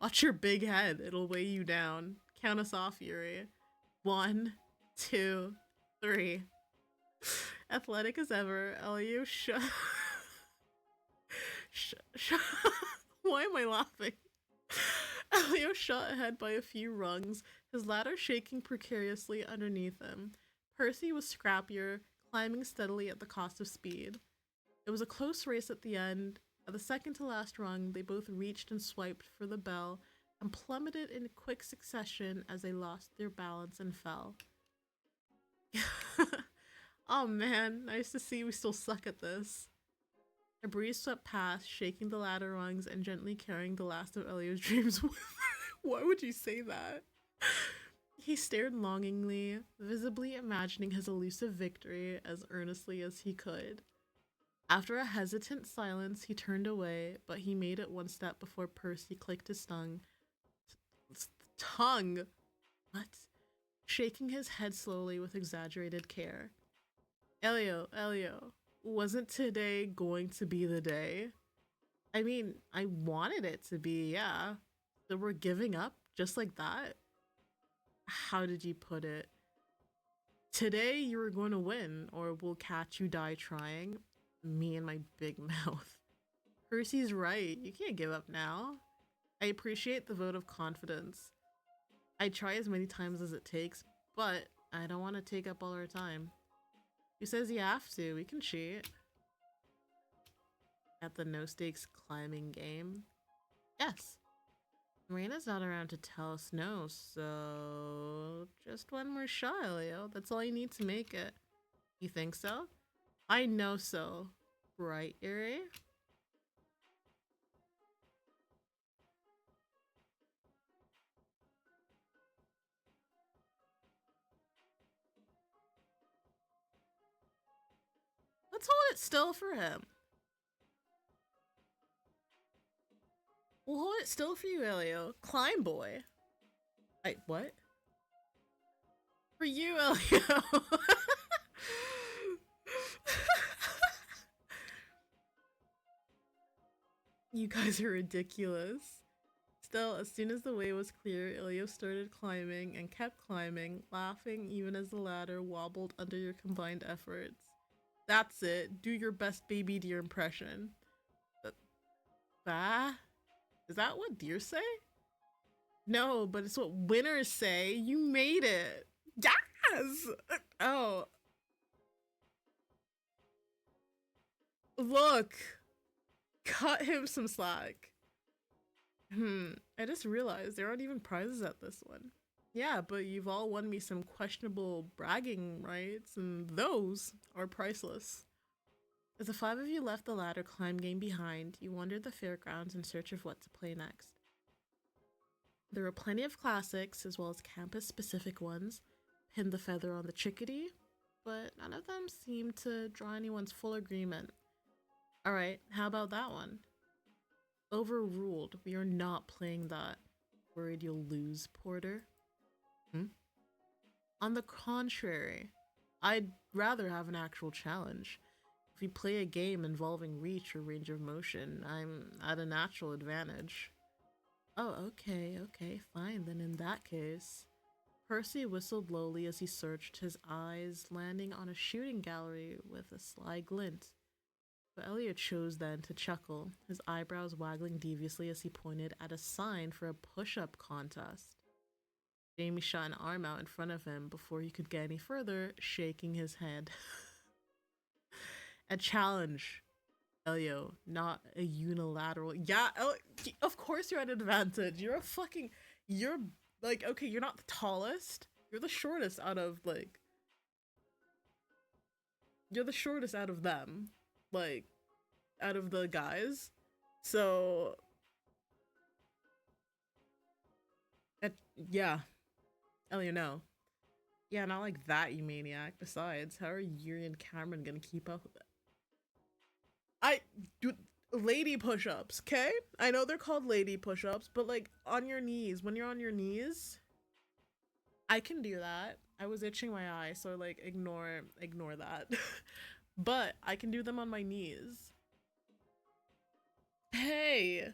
Speaker 1: Watch your big head, it'll weigh you down. Count us off, Yuri. 1, 2, 3. Athletic as ever, Elio Why am I laughing? Elio shot ahead by a few rungs, his ladder shaking precariously underneath him. Percy was scrappier, climbing steadily at the cost of speed. It was a close race at the end. At the second to last rung, they both reached and swiped for the bell and plummeted in quick succession as they lost their balance and fell. Oh man, nice to see we still suck at this. A breeze swept past, shaking the ladder rungs and gently carrying the last of Elio's dreams with her. Why would you say that? He stared longingly, visibly imagining his elusive victory as earnestly as he could. After a hesitant silence, he turned away, but he made it one step before Percy clicked his tongue. What? Shaking his head slowly with exaggerated care. Elio, wasn't today going to be the day? I mean, I wanted it to be, yeah. So we're giving up just like that? How did you put it? Today you were going to win, or we'll catch you die trying. Me and my big mouth. Percy's right. You can't give up now. I appreciate the vote of confidence. I try as many times as it takes, but I don't want to take up all our time. Who says you have to? We can cheat. At the no-stakes climbing game? Yes. Marina's not around to tell us no, so just one more shot, Leo. That's all you need to make it. You think so? I know so. Right, Yuri? Let's hold it still for him. We'll hold it still for you, Elio. Climb boy. Wait, what? For you, Elio. You guys are ridiculous. Still, as soon as the way was clear, Elio started climbing and kept climbing, laughing even as the ladder wobbled under your combined efforts. That's it. Do your best baby deer impression. Bah? Is that what deer say? No, but it's what winners say. You made it. Yes! Oh. Look. Cut him some slack. I just realized there aren't even prizes at this one. Yeah, but you've all won me some questionable bragging rights, and those are priceless. As the five of you left the ladder climb game behind, you wandered the fairgrounds in search of what to play next. There were plenty of classics, as well as campus-specific ones, Pin the Feather on the Chickadee, but none of them seemed to draw anyone's full agreement. Alright, how about that one? Overruled. We are not playing that. Worried you'll lose, Porter? On the contrary, I'd rather have an actual challenge. If we play a game involving reach or range of motion, I'm at a natural advantage. Oh, okay, fine, then in that case. Percy whistled lowly as he searched, his eyes landing on a shooting gallery with a sly glint. But Elliot chose then to chuckle, his eyebrows waggling deviously as he pointed at a sign for a push-up contest. Jamie shot an arm out in front of him before he could get any further, shaking his head. A challenge, Elio, not a unilateral. Yeah, of course you're at an advantage. You're like, okay, you're not the tallest. You're the shortest out of, like, you're the shortest out of them. Like, out of the guys. So, yeah. Elio, no. Yeah, not like that, you maniac. Besides, how are Yuri and Cameron gonna keep up with it? I do lady push-ups, okay? I know they're called lady push-ups, but like on your knees, when you're on your knees, I can do that. I was itching my eye, so like ignore that. But I can do them on my knees. Hey.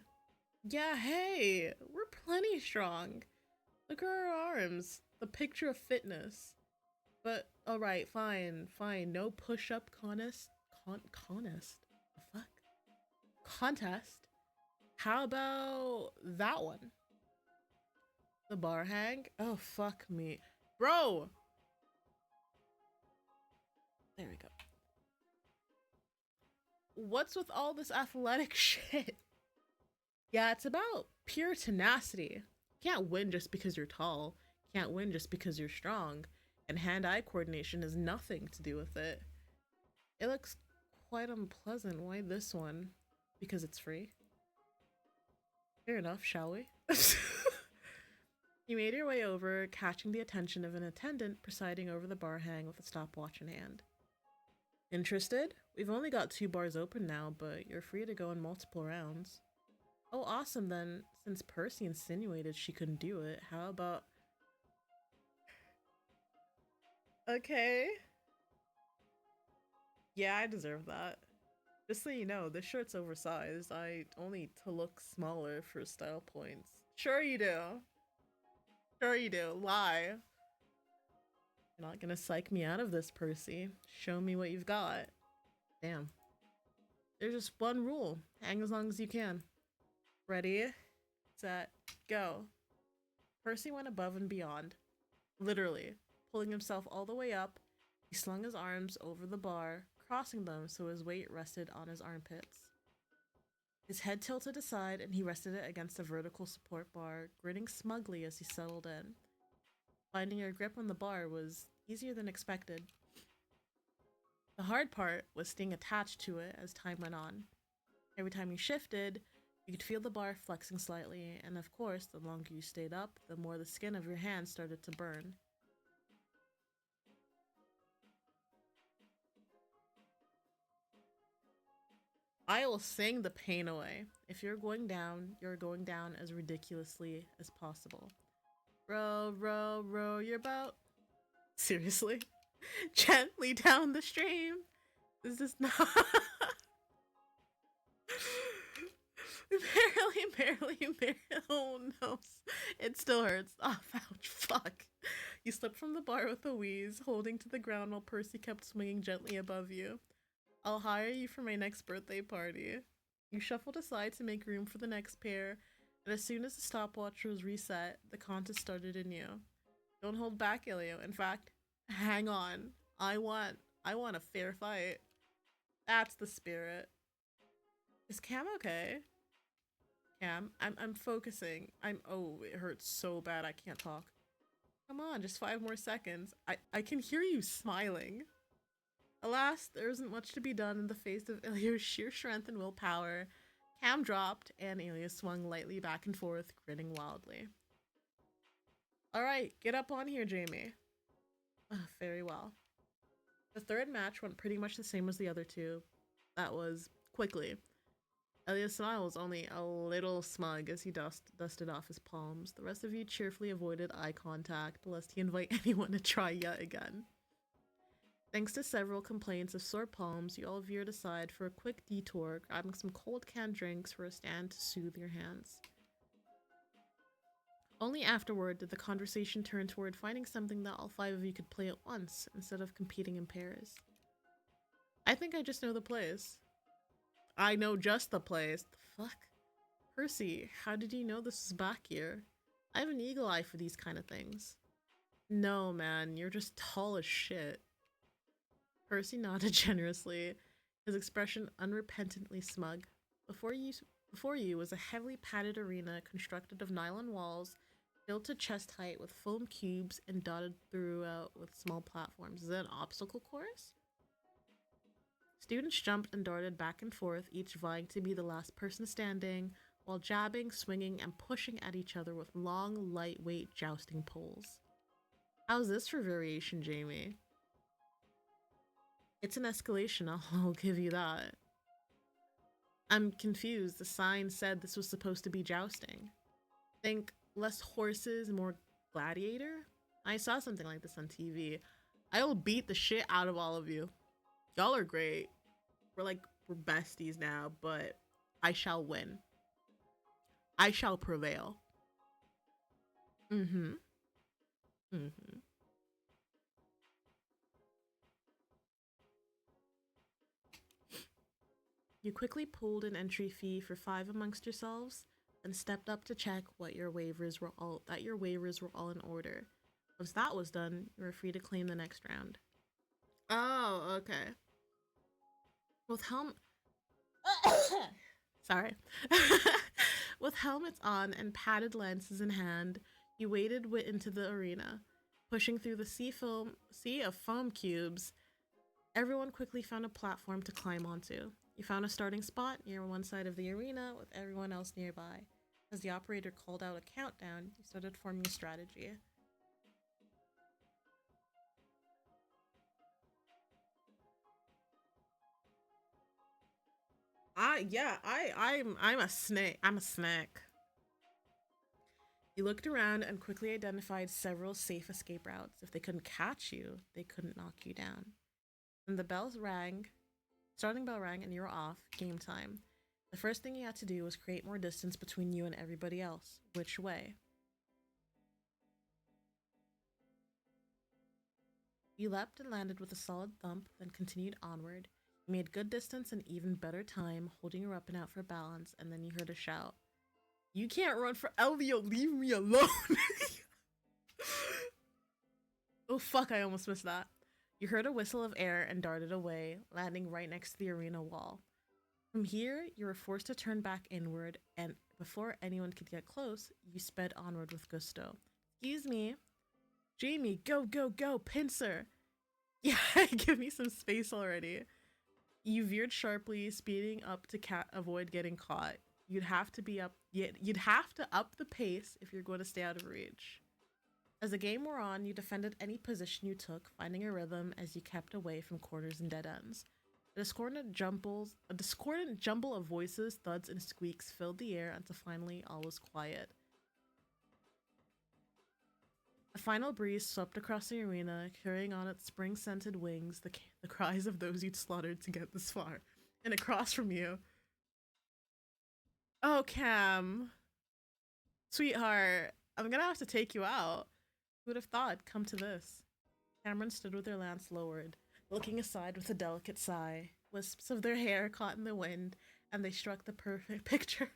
Speaker 1: Yeah, hey. We're plenty strong. Look at our arms. The picture of fitness. But alright, fine. No push-up contest. The fuck? Contest? How about that one? The bar hang? Oh, fuck me. Bro! There we go. What's with all this athletic shit? Yeah, it's about pure tenacity. Can't win just because you're tall. Can't win just because you're strong. And hand-eye coordination has nothing to do with it. It looks quite unpleasant. Why this one? Because it's free? Fair enough, shall we? You made your way over, catching the attention of an attendant presiding over the bar hang with a stopwatch in hand. Interested? We've only got 2 bars open now, but you're free to go in multiple rounds. Oh, awesome then. Since Percy insinuated she couldn't do it, how about... Okay. Yeah, I deserve that. Just so you know, this shirt's oversized. I only to look smaller for style points. Sure you do. Sure you do. Lie. You're not gonna psych me out of this, Percy. Show me what you've got. Damn. There's just one rule. Hang as long as you can. Ready, set, go. Percy went above and beyond. Literally. Pulling himself all the way up, he slung his arms over the bar, crossing them so his weight rested on his armpits. His head tilted aside and he rested it against a vertical support bar, grinning smugly as he settled in. Finding a grip on the bar was easier than expected. The hard part was staying attached to it as time went on. Every time you shifted, you could feel the bar flexing slightly, and of course, the longer you stayed up, the more the skin of your hand started to burn. I will sing the pain away. If you're going down as ridiculously as possible. Row, row, row your boat. Seriously? Gently down the stream. This is not... barely. Oh no. It still hurts. Oh, ouch. Fuck. You slipped from the bar with a wheeze, holding to the ground while Percy kept swinging gently above you. I'll hire you for my next birthday party. You shuffled aside to make room for the next pair, and as soon as the stopwatch was reset, the contest started anew. Don't hold back, Elio. In fact, hang on. I want a fair fight. That's the spirit. Is Cam okay? Cam, I'm focusing. Oh, it hurts so bad I can't talk. Come on, just 5 more seconds. I can hear you smiling. Alas, there isn't much to be done in the face of Ilya's sheer strength and willpower. Cam dropped, and Ilya swung lightly back and forth, grinning wildly. Alright, get up on here, Jamie. Very well. The third match went pretty much the same as the other two. That was quickly. Ilya's smile was only a little smug as he dusted off his palms. The rest of you cheerfully avoided eye contact, lest he invite anyone to try yet again. Thanks to several complaints of sore palms, you all veered aside for a quick detour, grabbing some cold canned drinks for a stand to soothe your hands. Only afterward did the conversation turn toward finding something that all 5 of you could play at once, instead of competing in pairs. I think I just know the place. I know just the place. The fuck? Percy, how did you know this was back here? I have an eagle eye for these kind of things. No, man, you're just tall as shit. Percy nodded generously, his expression unrepentantly smug. Before you was a heavily padded arena constructed of nylon walls, filled to chest height with foam cubes and dotted throughout with small platforms. Is that an obstacle course? Students jumped and darted back and forth, each vying to be the last person standing, while jabbing, swinging, and pushing at each other with long, lightweight jousting poles. How's this for variation, Jamie? It's an escalation, I'll give you that. I'm confused. The sign said this was supposed to be jousting. Think less horses, more gladiator? I saw something like this on TV. I will beat the shit out of all of you. Y'all are great. We're besties now, but I shall win. I shall prevail. Mm-hmm. You quickly pulled an entry fee for 5 amongst yourselves, and stepped up to check that your waivers were all in order. Once that was done, you were free to claim the next round. Oh, okay. With Sorry. With helmets on and padded lances in hand, you waded into the arena. Pushing through the sea of foam cubes, everyone quickly found a platform to climb onto. You found a starting spot near one side of the arena with everyone else nearby. As the operator called out a countdown, you started forming a strategy. I'm a snake. I'm a snack. You looked around and quickly identified several safe escape routes. If they couldn't catch you, they couldn't knock you down. When the bells rang, starting bell rang and you were off, game time. The first thing you had to do was create more distance between you and everybody else. Which way? You leapt and landed with a solid thump, then continued onward. You made good distance and even better time, holding your weapon out for balance, and then you heard a shout. You can't run for Elio, leave me alone! Oh fuck, I almost missed that. You heard a whistle of air and darted away, landing right next to the arena wall. From here, you were forced to turn back inward, and before anyone could get close, you sped onward with gusto. Excuse me. Jamie, go, go, go, pincer! Yeah, give me some space already. You veered sharply, speeding up to avoid getting caught. You'd have to up the pace if you're going to stay out of reach. As the game wore on, you defended any position you took, finding a rhythm as you kept away from corners and dead ends. A discordant jumble of voices, thuds, and squeaks filled the air until finally all was quiet. A final breeze swept across the arena, carrying on its spring-scented wings the cries of those you'd slaughtered to get this far. And across from you... Oh, Cam. Sweetheart, I'm gonna have to take you out. Who would have thought? Come to this. Cameron stood with their lance lowered, looking aside with a delicate sigh. Wisps of their hair caught in the wind, and they struck the perfect picture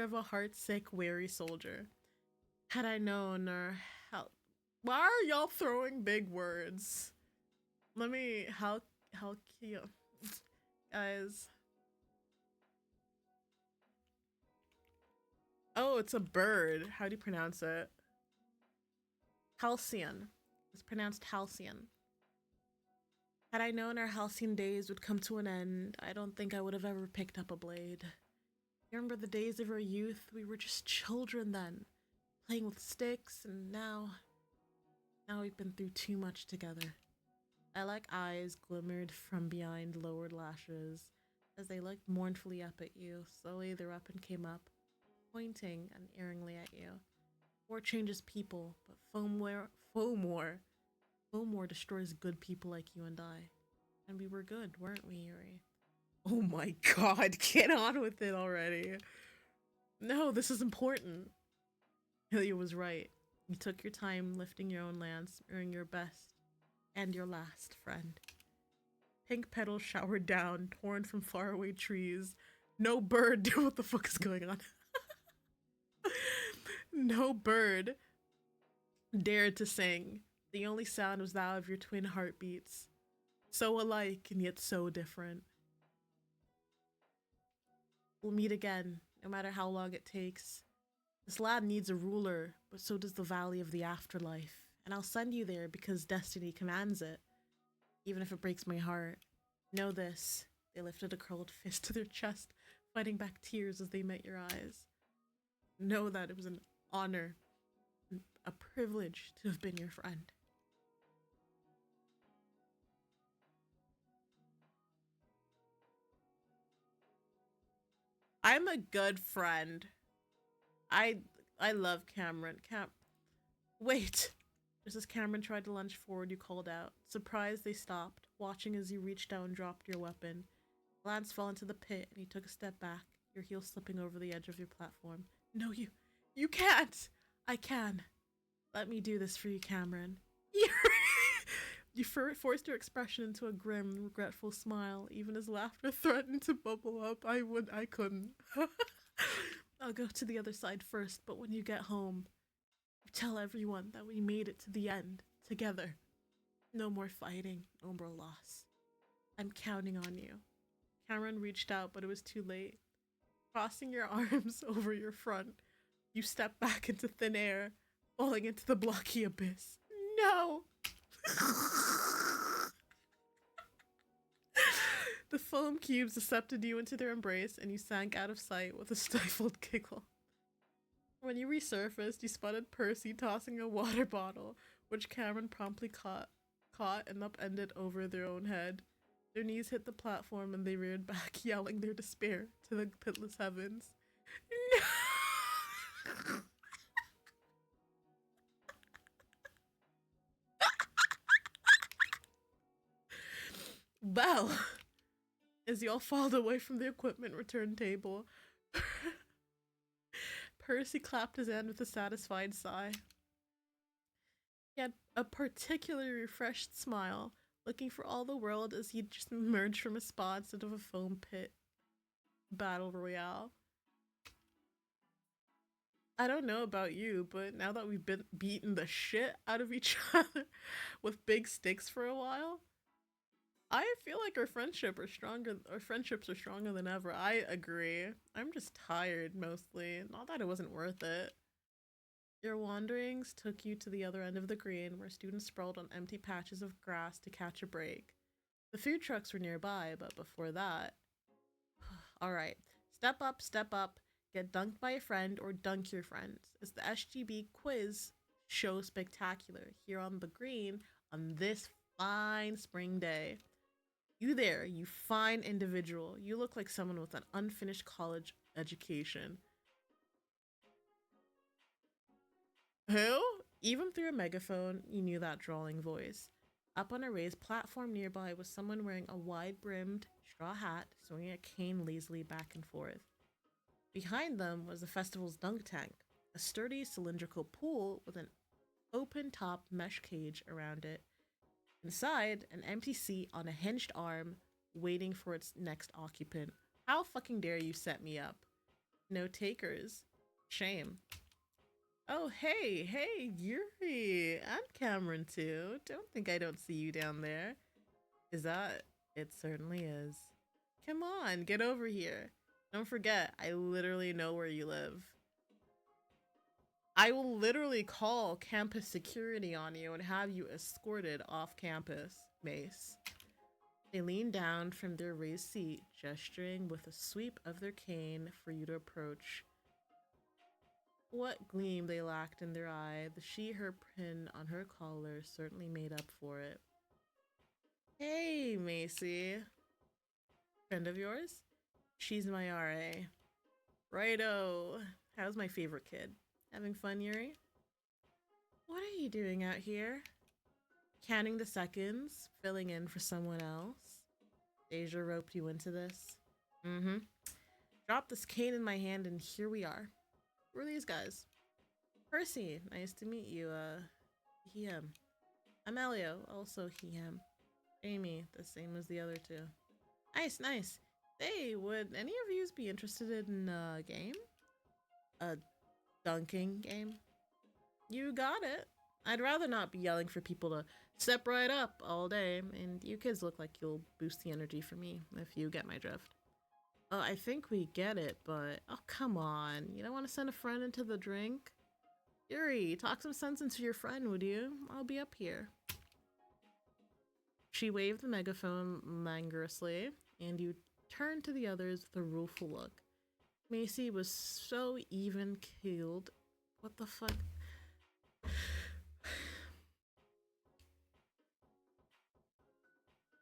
Speaker 1: of a heart-sick, weary soldier. Had I known, or how... Why are y'all throwing big words? How cute. Guys. Oh, it's a bird. How do you pronounce it? Halcyon. It's pronounced halcyon. Had I known our halcyon days would come to an end, I don't think I would have ever picked up a blade. You remember the days of our youth? We were just children then, playing with sticks, and now we've been through too much together. Lilac eyes glimmered from behind lowered lashes as they looked mournfully up at you. Slowly their weapon came up, pointing unerringly at you. War changes people, but Fomor destroys good people like you and I. And we were good, weren't we, Yuri? Oh my god, get on with it already. No, this is important. Ilya was right. You took your time lifting your own lance, earning your best and your last, friend. Pink petals showered down, torn from faraway trees. No bird, what the fuck is going on? No bird dared to sing. The only sound was that of your twin heartbeats. So alike and yet so different. We'll meet again, no matter how long it takes. This land needs a ruler, but so does the Valley of the Afterlife. And I'll send you there because destiny commands it. Even if it breaks my heart. Know this. They lifted a curled fist to their chest, fighting back tears as they met your eyes. Know that it was an honor, a privilege to have been your friend. I'm a good friend. I love Cameron. Wait. Just as Cameron tried to lunge forward, you called out. Surprised, they stopped, watching as you reached down and dropped your weapon. Lance fell into the pit, and you took a step back, your heel slipping over the edge of your platform. No, you can't! I can. Let me do this for you, Cameron. You forced your expression into a grim, regretful smile, even as laughter threatened to bubble up. I couldn't. I'll go to the other side first, but when you get home, tell everyone that we made it to the end, together. No more fighting, no more loss. I'm counting on you. Cameron reached out, but it was too late. Crossing your arms over your front, you stepped back into thin air, falling into the blocky abyss. No! The foam cubes accepted you into their embrace, and you sank out of sight with a stifled giggle. When you resurfaced, you spotted Percy tossing a water bottle, which Cameron promptly caught and upended over their own head. Their knees hit the platform and they reared back, yelling their despair to the pitless heavens. No! Belle! As y'all filed away from the equipment return table, Percy clapped his hand with a satisfied sigh. He had a particularly refreshed smile, looking for all the world as he just emerged from a spa instead of a foam pit battle royale. I don't know about you, but now that we've been beating the shit out of each other with big sticks for a while, I feel like our friendships are stronger than ever. I agree. I'm just tired mostly. Not that it wasn't worth it. Your wanderings took you to the other end of the green, where students sprawled on empty patches of grass to catch a break. The food trucks were nearby, but before that... Alright, step up, get dunked by a friend or dunk your friends. It's the SGB quiz show spectacular here on the green on this fine spring day. You there, you fine individual. You look like someone with an unfinished college education. Who? Even through a megaphone, you knew that drawling voice. Up on a raised platform nearby was someone wearing a wide-brimmed straw hat, swinging a cane lazily back and forth. Behind them was the festival's dunk tank, a sturdy cylindrical pool with an open-top mesh cage around it. Inside, an empty seat on a hinged arm, waiting for its next occupant. How fucking dare you set me up? No takers. Shame. Oh, hey, Yuri, and Cameron too. Don't think I don't see you down there. Is that? It certainly is. Come on, get over here. Don't forget, I literally know where you live. I will literally call campus security on you and have you escorted off campus, Mace. They leaned down from their raised seat, gesturing with a sweep of their cane for you to approach. What gleam they lacked in their eye, the she-her pin on her collar certainly made up for it. Hey, Macy. Friend of yours? She's my RA. Righto. How's my favorite kid? Having fun, Yuri? What are you doing out here? Counting the seconds, filling in for someone else. Deja roped you into this. Dropped this cane in my hand and here we are. Who are these guys? Percy, nice to meet you. He, him. I'm Elio, also he, him. Amy, the same as the other two. Nice. Hey, would any of yous be interested in a game? A dunking game? You got it. I'd rather not be yelling for people to step right up all day, and you kids look like you'll boost the energy for me, if you get my drift. I think we get it, but oh, come on. You don't want to send a friend into the drink? Yuri, talk some sense into your friend, would you? I'll be up here. She waved the megaphone languorously, and you turned to the others with a rueful look. Macy was so even-keeled. What the fuck?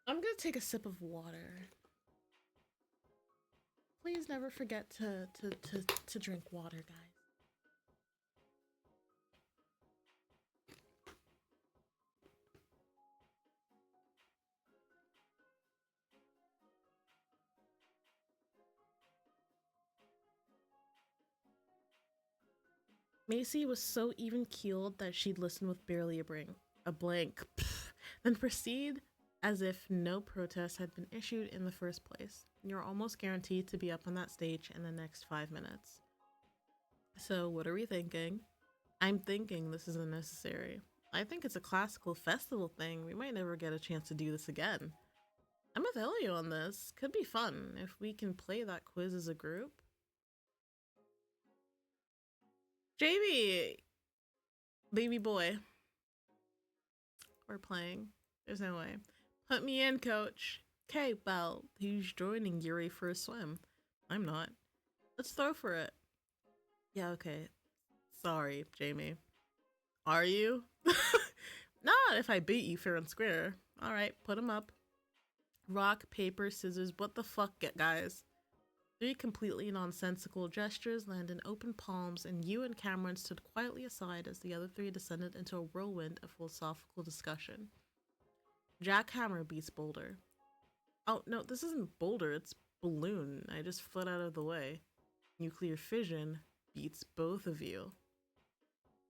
Speaker 1: I'm gonna take a sip of water. Please never forget to drink water, guys. Macy was so even-keeled that she'd listen with barely a blank, then proceed as if no protest had been issued in the first place. You're almost guaranteed to be up on that stage in the next 5 minutes. So what are we thinking? I'm thinking this is unnecessary. I think it's a classical festival thing. We might never get a chance to do this again. I'm with Elio on this. Could be fun if we can play that quiz as a group. JB, baby boy. We're playing. There's no way. Put me in, coach. Okay, well, who's joining Yuri for a swim? I'm not. Let's throw for it. Yeah, okay. Sorry, Jamie. Are you? Not if I beat you fair and square. Alright, put him up. Rock, paper, scissors. What the fuck, guys? 3 completely nonsensical gestures land in open palms, and you and Cameron stood quietly aside as the other 3 descended into a whirlwind of philosophical discussion. Jackhammer beats Boulder. Oh, no, this isn't boulder, it's balloon. I just fled out of the way. Nuclear fission beats both of you.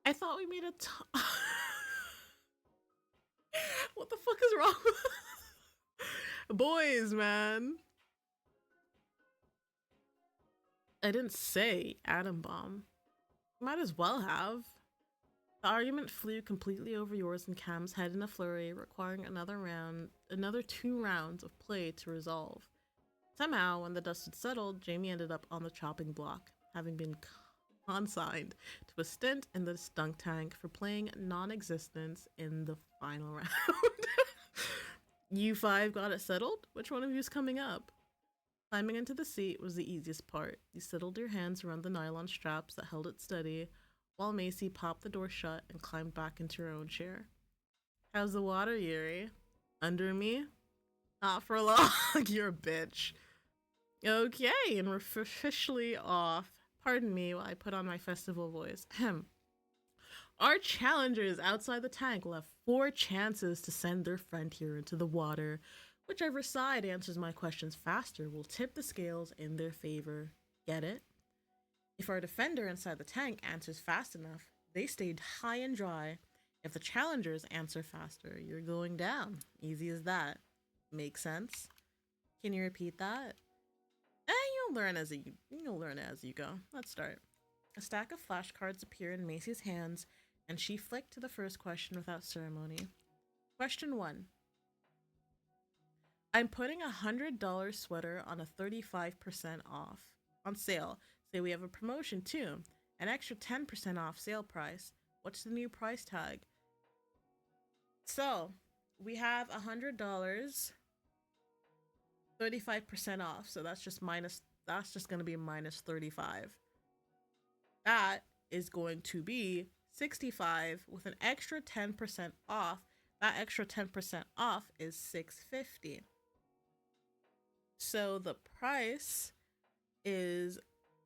Speaker 1: I thought we made a What the fuck is wrong with boys, man? I didn't say atom bomb. Might as well have. The argument flew completely over yours and Cam's head in a flurry, requiring another 2 rounds of play to resolve. Somehow, when the dust had settled, Jamie ended up on the chopping block, having been consigned to a stint in the dunk tank for playing non-existence in the final round. You 5 got it settled? Which one of you's coming up? Climbing into the seat was the easiest part. You settled your hands around the nylon straps that held it steady, while Macy popped the door shut and climbed back into her own chair. How's the water, Yuri? Under me? Not for long. You're a bitch. Okay, and we're officially off. Pardon me while I put on my festival voice. Ahem. Our challengers outside the tank will have 4 chances to send their friend here into the water. Whichever side answers my questions faster will tip the scales in their favor. Get it? If our defender inside the tank answers fast enough, they stayed high and dry. If the challengers answer faster, you're going down. Easy as that. Make sense? Can you repeat that? You'll learn as you go. Let's start. A stack of flashcards appear in Macy's hands, and she flicked to the first question without ceremony. Question 1. I'm putting a $100 sweater on a 35% off on sale. Say we have a promotion too. An extra 10% off sale price. What's the new price tag? So we have $100, 35% off. So that's just going to be minus 35. That is going to be 65 with an extra 10% off. That extra 10% off is $650. So the price is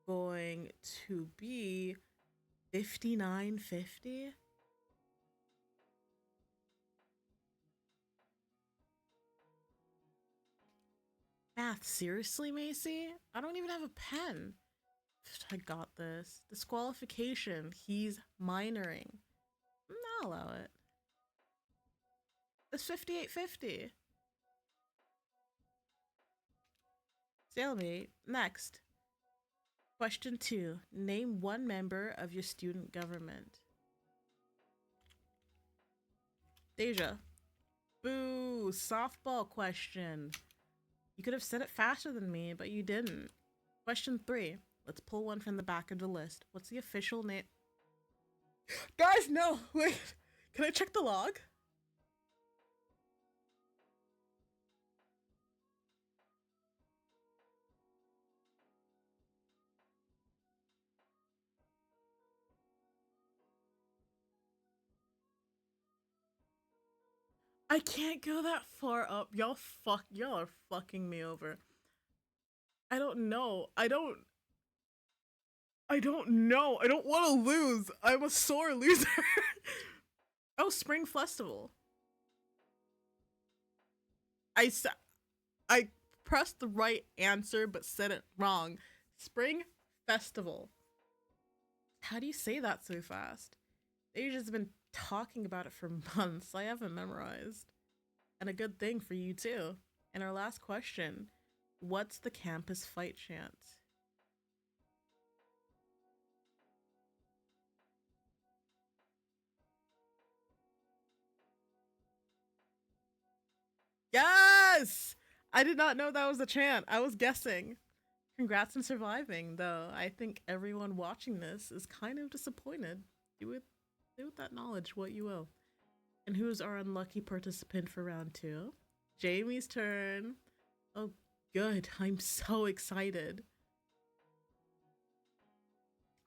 Speaker 1: going to be $59.50. Math, seriously, Macy? I don't even have a pen. I got this. Disqualification. He's minoring. I'll allow it. It's $58.50. Stalemate. Next. Question 2. Name 1 member of your student government. Deja. Boo. Softball question. You could have said it faster than me, but you didn't. Question 3. Let's pull one from the back of the list. What's the official name? Guys, no! Wait. Can I check the log? I can't go that far up. Y'all are fucking me over. I don't know. I don't know. I don't want to lose. I'm a sore loser. Oh, Spring Festival. I pressed the right answer but said it wrong. Spring Festival. How do you say that so fast? They've just been talking about it for months. I haven't memorized. And a good thing for you too. And our last question. What's the campus fight chant? Yes! I did not know that was a chant. I was guessing. Congrats on surviving, though. I think everyone watching this is kind of disappointed. Do with that knowledge what you will. And who's our unlucky participant for round 2? Jamie's turn. Oh, good. I'm so excited.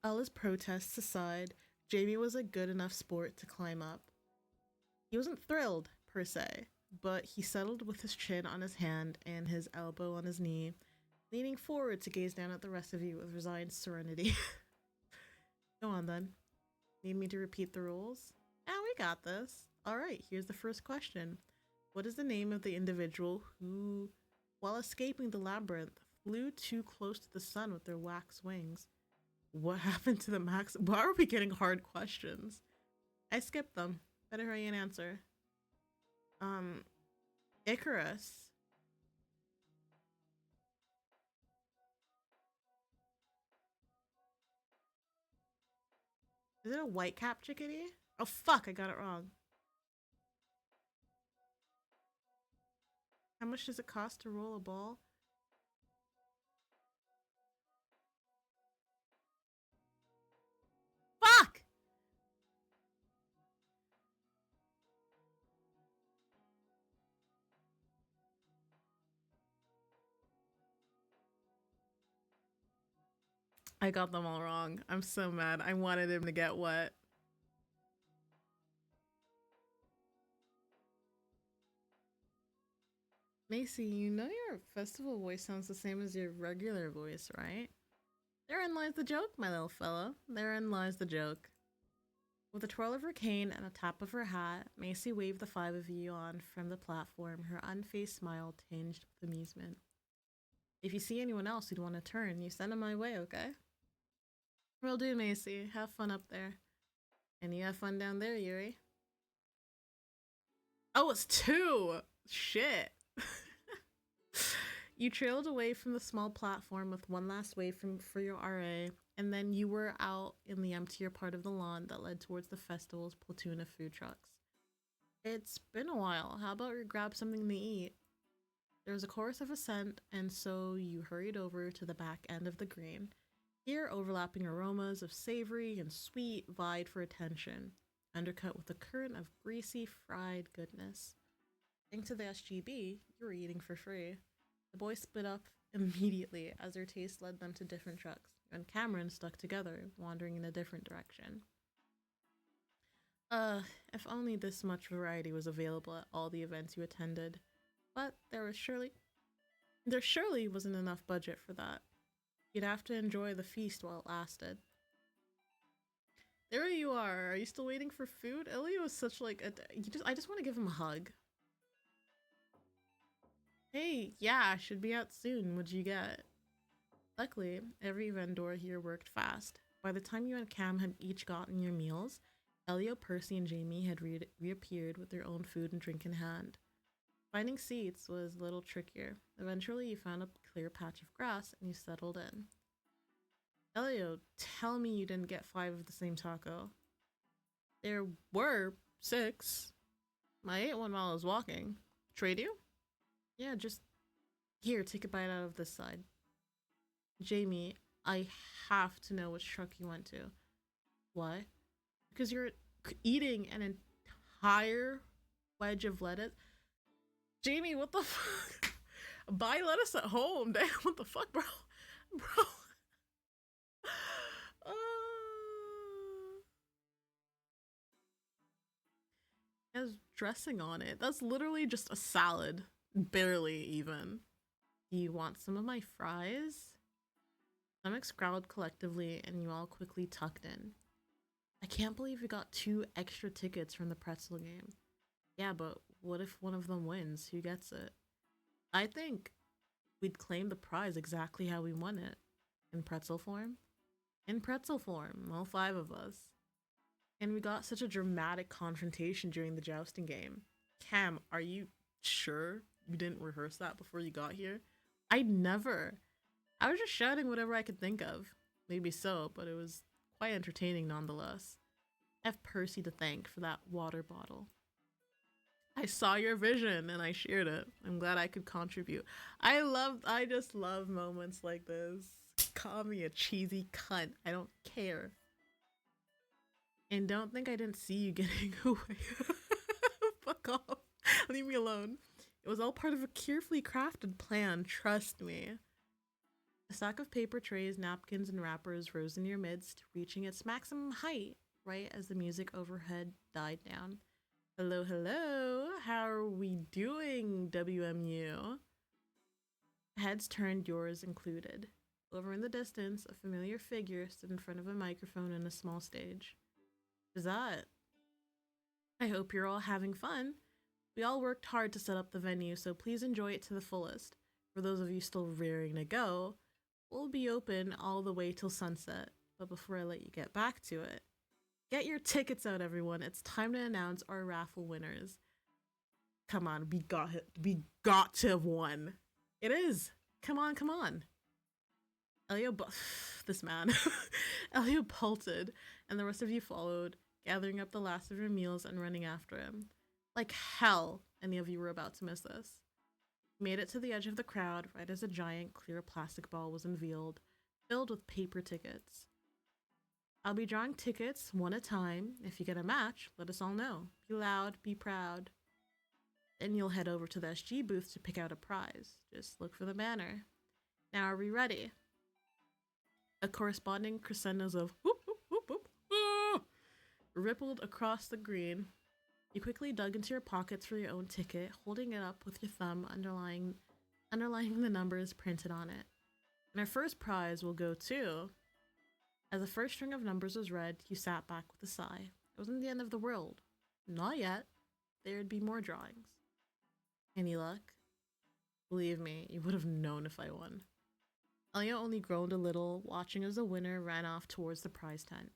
Speaker 1: All his protests aside, Jamie was a good enough sport to climb up. He wasn't thrilled, per se, but he settled with his chin on his hand and his elbow on his knee, leaning forward to gaze down at the rest of you with resigned serenity. Go on, then. Need me to repeat the rules? We got this. Alright, here's the first question. What is the name of the individual who while escaping the labyrinth, flew too close to the sun with their wax wings. What happened to the max? Why are we getting hard questions? I skipped them. Better hurry and answer. Icarus. Is it a white-capped chickadee? Oh fuck, I got it wrong. How much does it cost to roll a ball? Fuck! I got them all wrong. I'm so mad. I wanted him to get wet. Macy, you know your festival voice sounds the same as your regular voice, right? Therein lies the joke, my little fellow. Therein lies the joke. With a twirl of her cane and a tap of her hat, Macy waved the five of you on from the platform, her unfazed smile tinged with amusement. If you see anyone else who'd want to turn, you send them my way, okay? Will do, Macy. Have fun up there. And you have fun down there, Yuri. Oh, it's 2! Shit. You trailed away from the small platform with one last wave for your RA, and then you were out in the emptier part of the lawn that led towards the festival's platoon of food trucks. It's been a while. How about we grab something to eat? There was a chorus of assent, and so you hurried over to the back end of the green. Here, overlapping aromas of savory and sweet vied for attention, undercut with a current of greasy, fried goodness. Thanks to the SGB, you were eating for free. The boys split up immediately as their taste led them to different trucks, and Cameron stuck together, wandering in a different direction. If only this much variety was available at all the events you attended. But there surely wasn't enough budget for that. You'd have to enjoy the feast while it lasted. There you are. Are you still waiting for food? Ellie was such like a... I just want to give him a hug. Hey, yeah, should be out soon. What'd you get? Luckily, every vendor here worked fast. By the time you and Cam had each gotten your meals, Elio, Percy, and Jamie had reappeared with their own food and drink in hand. Finding seats was a little trickier. Eventually, you found a clear patch of grass and you settled in. Elio, tell me you didn't get 5 of the same taco. There were 6. I ate one while I was walking. Trade you? Yeah, just here, take a bite out of this side. Jamie, I have to know which truck you went to. Why? Because you're eating an entire wedge of lettuce. Jamie, what the fuck? Buy lettuce at home. Damn, what the fuck, bro? Bro. It has dressing on it. That's literally just a salad. Barely even. Do you want some of my fries? Stomachs growled collectively and you all quickly tucked in. I can't believe we got 2 extra tickets from the pretzel game. Yeah, but what if one of them wins? Who gets it? I think we'd claim the prize exactly how we won it. In pretzel form? In pretzel form, all 5 of us. And we got such a dramatic confrontation during the jousting game. Cam, are you sure you didn't rehearse that before you got here? I was just shouting whatever I could think of. Maybe so, but it was quite entertaining nonetheless. I have Percy to thank for that water bottle. I saw your vision and I shared it. I'm glad I could contribute. I just love moments like this. Call me a cheesy cunt. I don't care. And don't think I didn't see you getting away. Fuck off. Leave me alone. It was all part of a carefully crafted plan, trust me. A stack of paper trays, napkins, and wrappers rose in your midst, reaching its maximum height right as the music overhead died down. Hello, hello. How are we doing, WMU? Heads turned, yours included. Over in the distance, a familiar figure stood in front of a microphone in a small stage. Is that? I hope you're all having fun. We all worked hard to set up the venue, so please enjoy it to the fullest. For those of you still raring to go, we'll be open all the way till sunset. But before I let you get back to it, get your tickets out, everyone. It's time to announce our raffle winners. Come on, we got to have won. It is. Come on, come on. This man. Elio bolted, and the rest of you followed, gathering up the last of your meals and running after him. Like hell, any of you were about to miss this. You made it to the edge of the crowd right as a giant clear plastic ball was unveiled, filled with paper tickets. I'll be drawing tickets one at a time. If you get a match, let us all know. Be loud, be proud. Then you'll head over to the SG booth to pick out a prize. Just look for the banner. Now are we ready? A corresponding crescendos of whoop, whoop, whoop, whoop, ah, rippled across the green. You quickly dug into your pockets for your own ticket, holding it up with your thumb, underlining the numbers printed on it. And our first prize will go to... As the first string of numbers was read, you sat back with a sigh. It wasn't the end of the world. Not yet. There'd be more drawings. Any luck? Believe me, you would have known if I won. Elio only groaned a little, watching as the winner ran off towards the prize tent.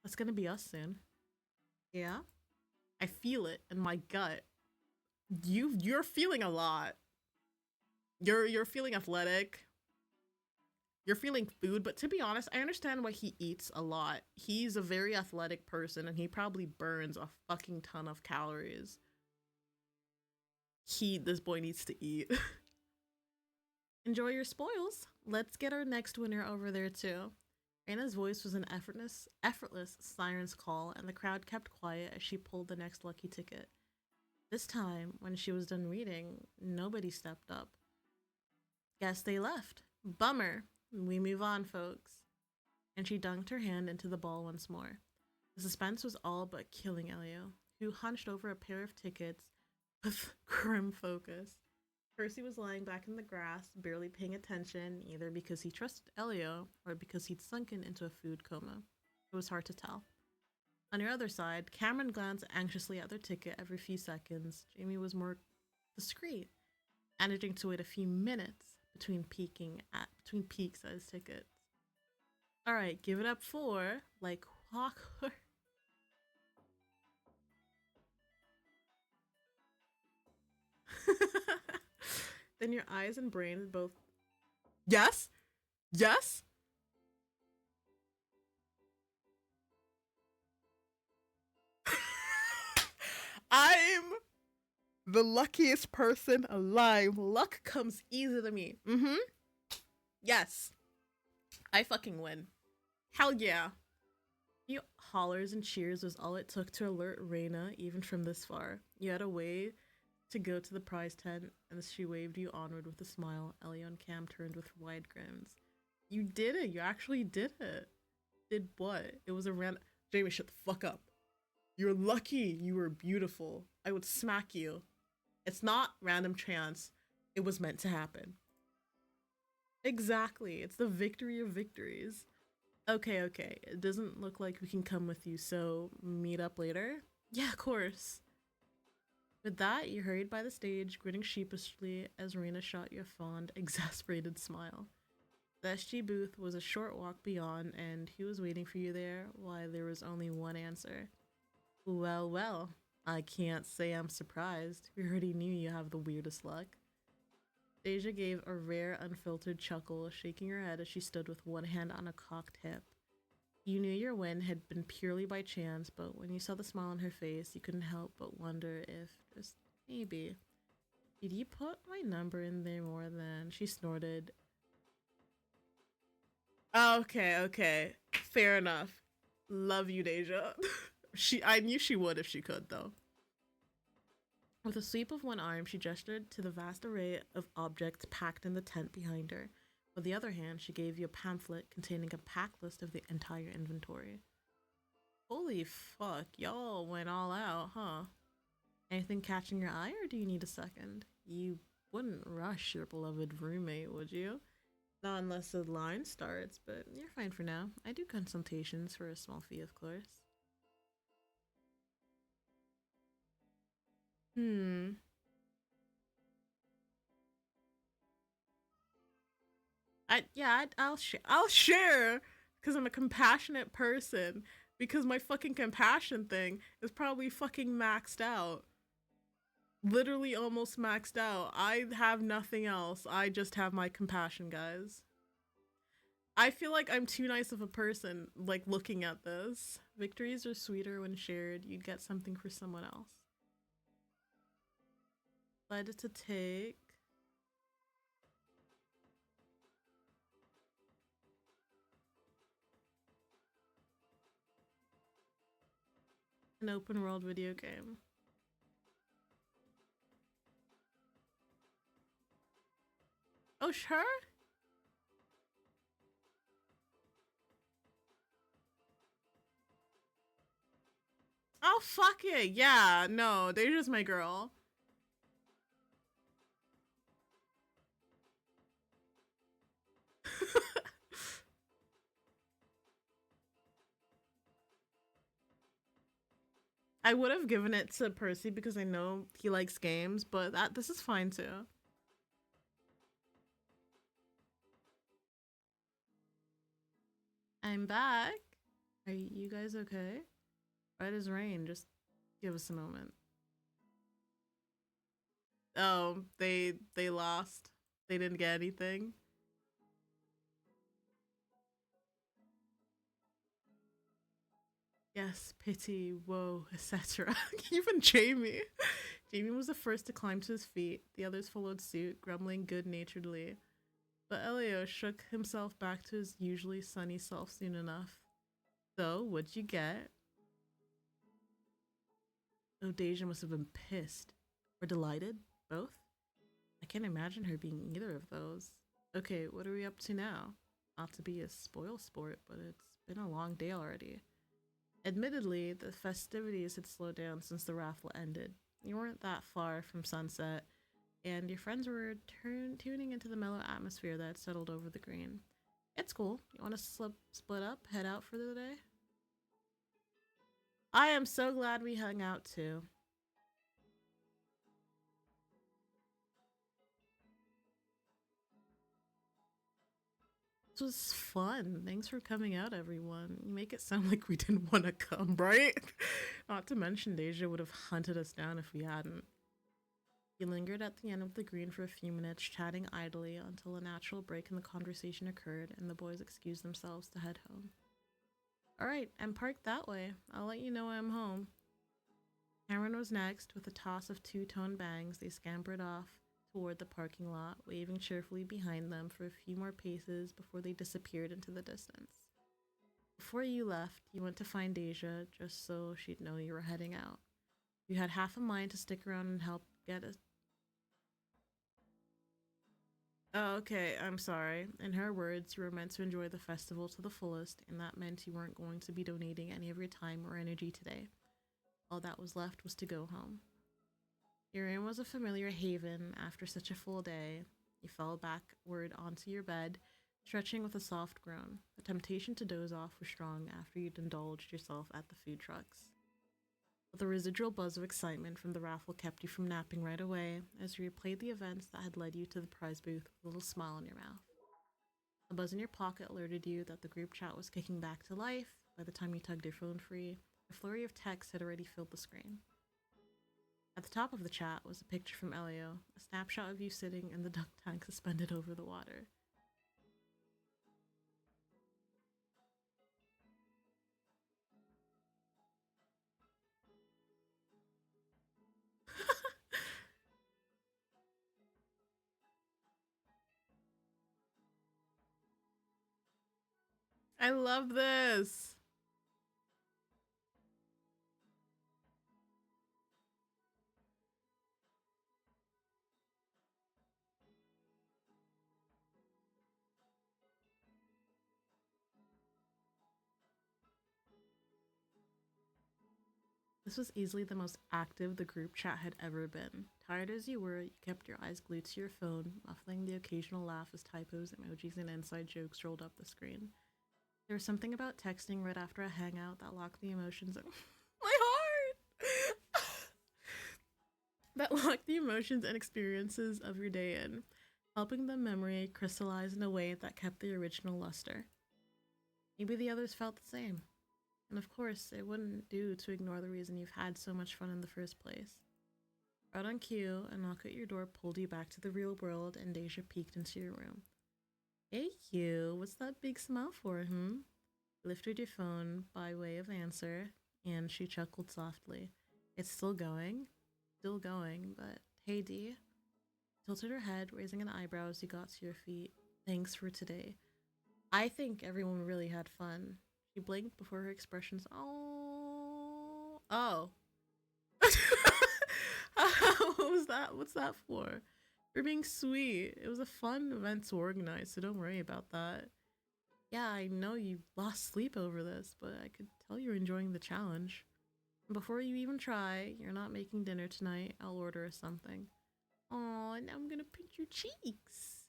Speaker 1: That's gonna be us soon. Yeah? I feel it in my gut. You're feeling a lot. You're feeling athletic. You're feeling food, but to be honest, I understand why he eats a lot. He's a very athletic person and he probably burns a fucking ton of calories. This boy needs to eat. Enjoy your spoils. Let's get our next winner over there too. Anna's voice was an effortless siren's call, and the crowd kept quiet as she pulled the next lucky ticket. This time, when she was done reading, nobody stepped up. Guess they left. Bummer. We move on, folks. And she dunked her hand into the ball once more. The suspense was all but killing Elio, who hunched over a pair of tickets with grim focus. Percy was lying back in the grass, barely paying attention, either because he trusted Elio or because he'd sunken into a food coma. It was hard to tell. On your other side, Cameron glanced anxiously at their ticket every few seconds. Jamie was more discreet, managing to wait a few minutes between peeks at his tickets. Alright, give it up for, like clockwork. Then your eyes and brain both... Yes? Yes? I'm the luckiest person alive. Luck comes easy to me. Yes. I fucking win. Hell yeah. You hollers and cheers was all it took to alert Reina, even from this far. You had a way to go to the prize tent, and as she waved you onward with a smile, Elio and Cam turned with wide grins. You did it. You actually did it. Did what? It was a random... Jamie, shut the fuck up. You're lucky. You were beautiful. I would smack you. It's not random chance. It was meant to happen. Exactly. It's the victory of victories. Okay. It doesn't look like we can come with you, so meet up later? Yeah, of course. With that, you hurried by the stage, grinning sheepishly as Reina shot you a fond, exasperated smile. The SG booth was a short walk beyond, and he was waiting for you there. Why, there was only one answer. Well, I can't say I'm surprised. We already knew you have the weirdest luck. Deja gave a rare, unfiltered chuckle, shaking her head as she stood with one hand on a cocked hip. You knew your win had been purely by chance, but when you saw the smile on her face, you couldn't help but wonder if, just maybe, did you put my number in there more than... She snorted. Okay. Fair enough. Love you, Deja. I knew she would if she could, though. With a sweep of one arm, she gestured to the vast array of objects packed in the tent behind her. With the other hand, she gave you a pamphlet containing a pack list of the entire inventory. Holy fuck, y'all went all out, huh? Anything catching your eye, or do you need a second? You wouldn't rush your beloved roommate, would you? Not unless the line starts, but you're fine for now. I do consultations for a small fee, of course. I'll share because I'm a compassionate person. Because my fucking compassion thing is probably fucking maxed out. Literally almost maxed out. I have nothing else. I just have my compassion, guys. I feel like I'm too nice of a person, like, looking at this. Victories are sweeter when shared. You'd get something for someone else. Decided to take an open world video game. Oh, sure? Oh, fuck it. Yeah, no, they're just my girl. I would have given it to Percy because I know he likes games, but this is fine too. I'm back. Are you guys okay? Right as rain, just give us a moment. Oh, they lost. They didn't get anything. Yes, pity, woe, etc. Even Jamie. Jamie was the first to climb to his feet. The others followed suit, grumbling good-naturedly. But Elio shook himself back to his usually sunny self soon enough. So, what'd you get? Oh, Deja must have been pissed. Or delighted? Both? I can't imagine her being either of those. Okay, what are we up to now? Not to be a spoil sport, but it's been a long day already. Admittedly, the festivities had slowed down since the raffle ended. You weren't that far from sunset, and your friends were tuning into the mellow atmosphere that had settled over the green. It's cool. You want to split up, head out for the day? I am so glad we hung out too. This was fun. Thanks for coming out, everyone. You make it sound like we didn't want to come, right? Not to mention Deja would have hunted us down if we hadn't. He lingered at the end of the green for a few minutes, chatting idly until a natural break in the conversation occurred and the boys excused themselves to head home. Alright, I'm parked that way. I'll let you know when I'm home. Cameron was next. With a toss of two-tone bangs, they scampered off toward the parking lot, waving cheerfully behind them for a few more paces before they disappeared into the distance. Before you left, you went to find Deja, just so she'd know you were heading out. You had half a mind to stick around and help get us. Oh, okay, I'm sorry. In her words, you were meant to enjoy the festival to the fullest, and that meant you weren't going to be donating any of your time or energy today. All that was left was to go home. Your room was a familiar haven after such a full day. You fell backward onto your bed, stretching with a soft groan. The temptation to doze off was strong after you'd indulged yourself at the food trucks. But the residual buzz of excitement from the raffle kept you from napping right away as you replayed the events that had led you to the prize booth with a little smile on your mouth. A buzz in your pocket alerted you that the group chat was kicking back to life. By the time you tugged your phone free, a flurry of texts had already filled the screen. At the top of the chat was a picture from Elio, a snapshot of you sitting in the duck tank suspended over the water. I love this! This was easily the most active the group chat had ever been. Tired as you were, you kept your eyes glued to your phone, muffling the occasional laugh as typos, emojis, and inside jokes rolled up the screen. There was something about texting right after a hangout that locked the emotions in my heart! That locked the emotions and experiences of your day in. helping the memory crystallize in a way that kept the original luster. Maybe the others felt the same. And of course, it wouldn't do to ignore the reason you've had so much fun in the first place. Out on cue, a knock at your door pulled you back to the real world, and Deja peeked into your room. Hey you, what's that big smile for, You lifted your phone by way of answer, and she chuckled softly. It's still going, but hey D. Tilted her head, raising an eyebrow as you got to your feet. Thanks for today. I think everyone really had fun. She blinked before her expressions. Oh. What was that? What's that for? You're being sweet. It was a fun event to organize, so don't worry about that. Yeah, I know you lost sleep over this, but I could tell you're enjoying the challenge. And before you even try, you're not making dinner tonight. I'll order us something. Aw, and I'm gonna pinch your cheeks.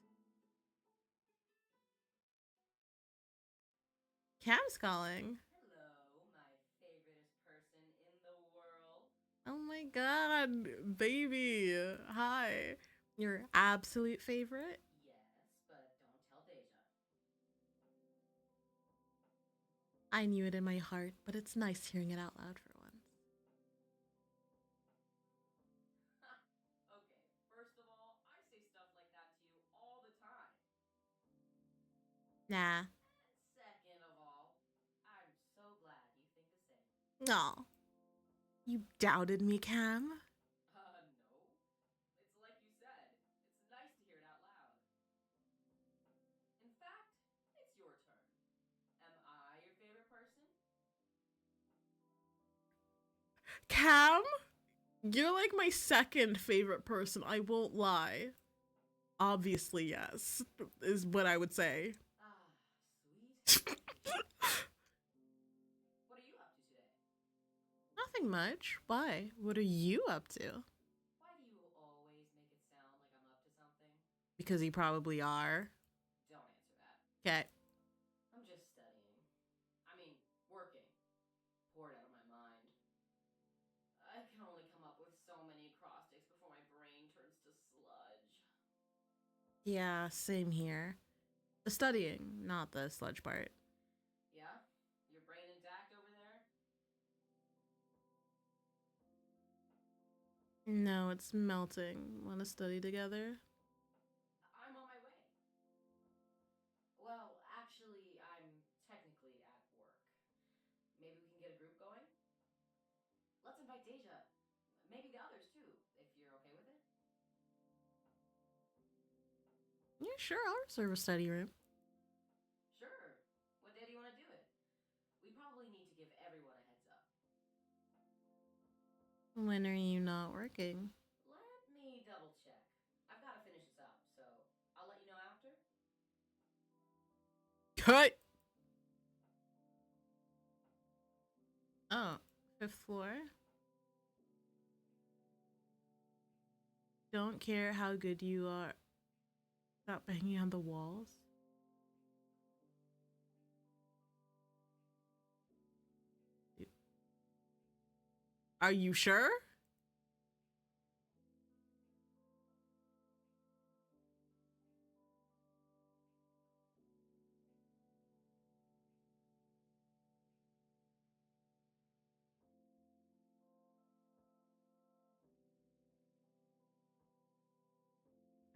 Speaker 1: Cam's calling.
Speaker 2: Hello, my favoriteest person in the world.
Speaker 1: Oh my god, baby. Hi. Your absolute favorite?
Speaker 2: Yes, but don't tell Deja.
Speaker 1: I knew it in my heart, but it's nice hearing it out loud for once.
Speaker 2: Okay, first of all, I say stuff like that to you all the time.
Speaker 1: Nah.
Speaker 2: Second of all, I'm so glad you think the same.
Speaker 1: Aw. You doubted me, Cam?
Speaker 2: No. It's like you said. It's nice to hear it out loud. In fact, it's your turn. Am I your favorite person?
Speaker 1: Cam? You're like my second favorite person, I won't lie. Obviously, yes, is what I would say.
Speaker 2: Ah, sweet. What are you up to today?
Speaker 1: Nothing much. Why? What are you up to?
Speaker 2: Why do you always make it sound like I'm up to something?
Speaker 1: Because you probably are.
Speaker 2: Don't answer that.
Speaker 1: Okay.
Speaker 2: I'm just studying. I mean, working. Bored out of my mind. I can only come up with so many acrostics before my brain turns to sludge.
Speaker 1: Yeah, same here. The studying, not the sludge part.
Speaker 2: Yeah? Your brain intact over there?
Speaker 1: No, it's melting. Want to study together?
Speaker 2: I'm on my way. Well, actually, I'm technically at work. Maybe we can get a group going? Let's invite Deja. Maybe the others too, if you're okay with it.
Speaker 1: Yeah, sure, I'll reserve a study room.
Speaker 2: Sure. What day do you want to do it? We probably need to give everyone a heads up.
Speaker 1: When are you not working?
Speaker 2: Let me double check. I've got to finish this up, so I'll let you know after.
Speaker 1: Cut! Oh, 5th floor? Don't care how good you are. Stop banging on the walls. Are you sure?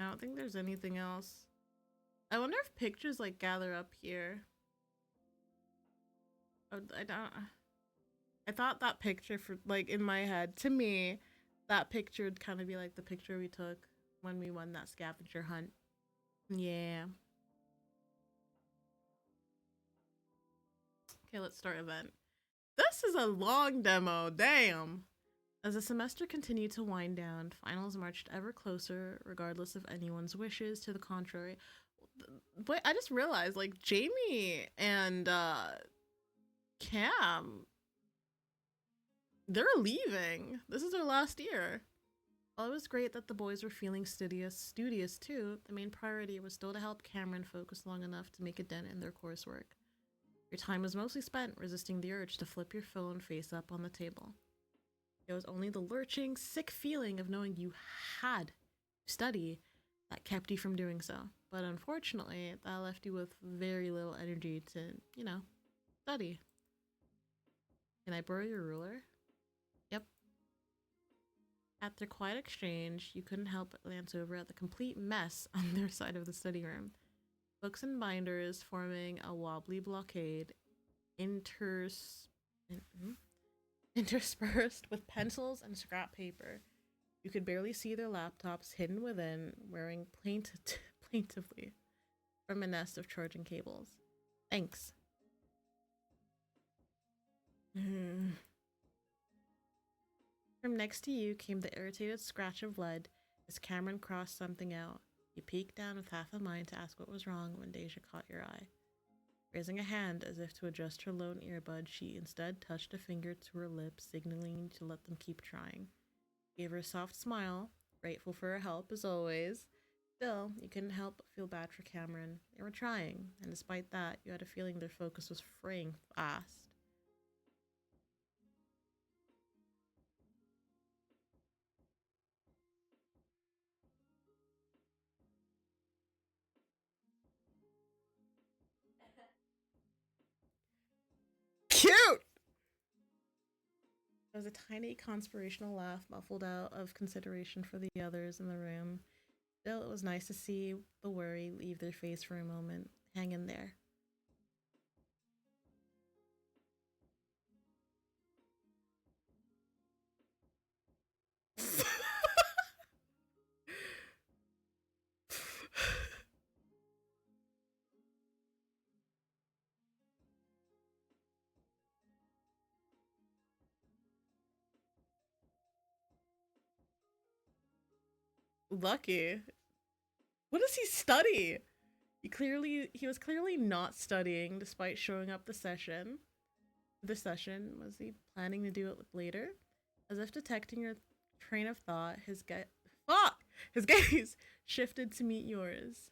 Speaker 1: I don't think there's anything else. I wonder if pictures like gather up here. Oh, I thought that picture for like in my head, to me, that picture would kind of be like the picture we took when we won that scavenger hunt. Yeah. Okay, let's start event. This is a long demo, damn. As the semester continued to wind down, finals marched ever closer, regardless of anyone's wishes to the contrary. But I just realized, like, Jamie and Cam, they're leaving. This is their last year. While it was great that the boys were feeling studious too, the main priority was still to help Cameron focus long enough to make a dent in their coursework. Your time was mostly spent resisting the urge to flip your phone face up on the table. It was only the lurching, sick feeling of knowing you had to study that kept you from doing so. But unfortunately, that left you with very little energy to, you know, study. Can I borrow your ruler? Yep. At their quiet exchange, you couldn't help but glance over at the complete mess on their side of the study room. Books and binders forming a wobbly blockade, interspersed with pencils and scrap paper. You could barely see their laptops hidden within, wearing plaintively from a nest of charging cables. Thanks. From next to you came the irritated scratch of lead as Cameron crossed something out. You peeked down with half a mind to ask what was wrong when Deja caught your eye. Raising a hand as if to adjust her lone earbud, she instead touched a finger to her lips, signaling to let them keep trying. Gave her a soft smile, grateful for her help as always. Still, you couldn't help but feel bad for Cameron. They were trying, and despite that, you had a feeling their focus was fraying fast. Cute! There was a tiny conspirational laugh muffled out of consideration for the others in the room. Still, it was nice to see the worry leave their face for a moment. Hang in there. Lucky. What does he study? He was clearly not studying despite showing up the session. Was he planning to do it later? As if detecting your train of thought, his gaze shifted to meet yours.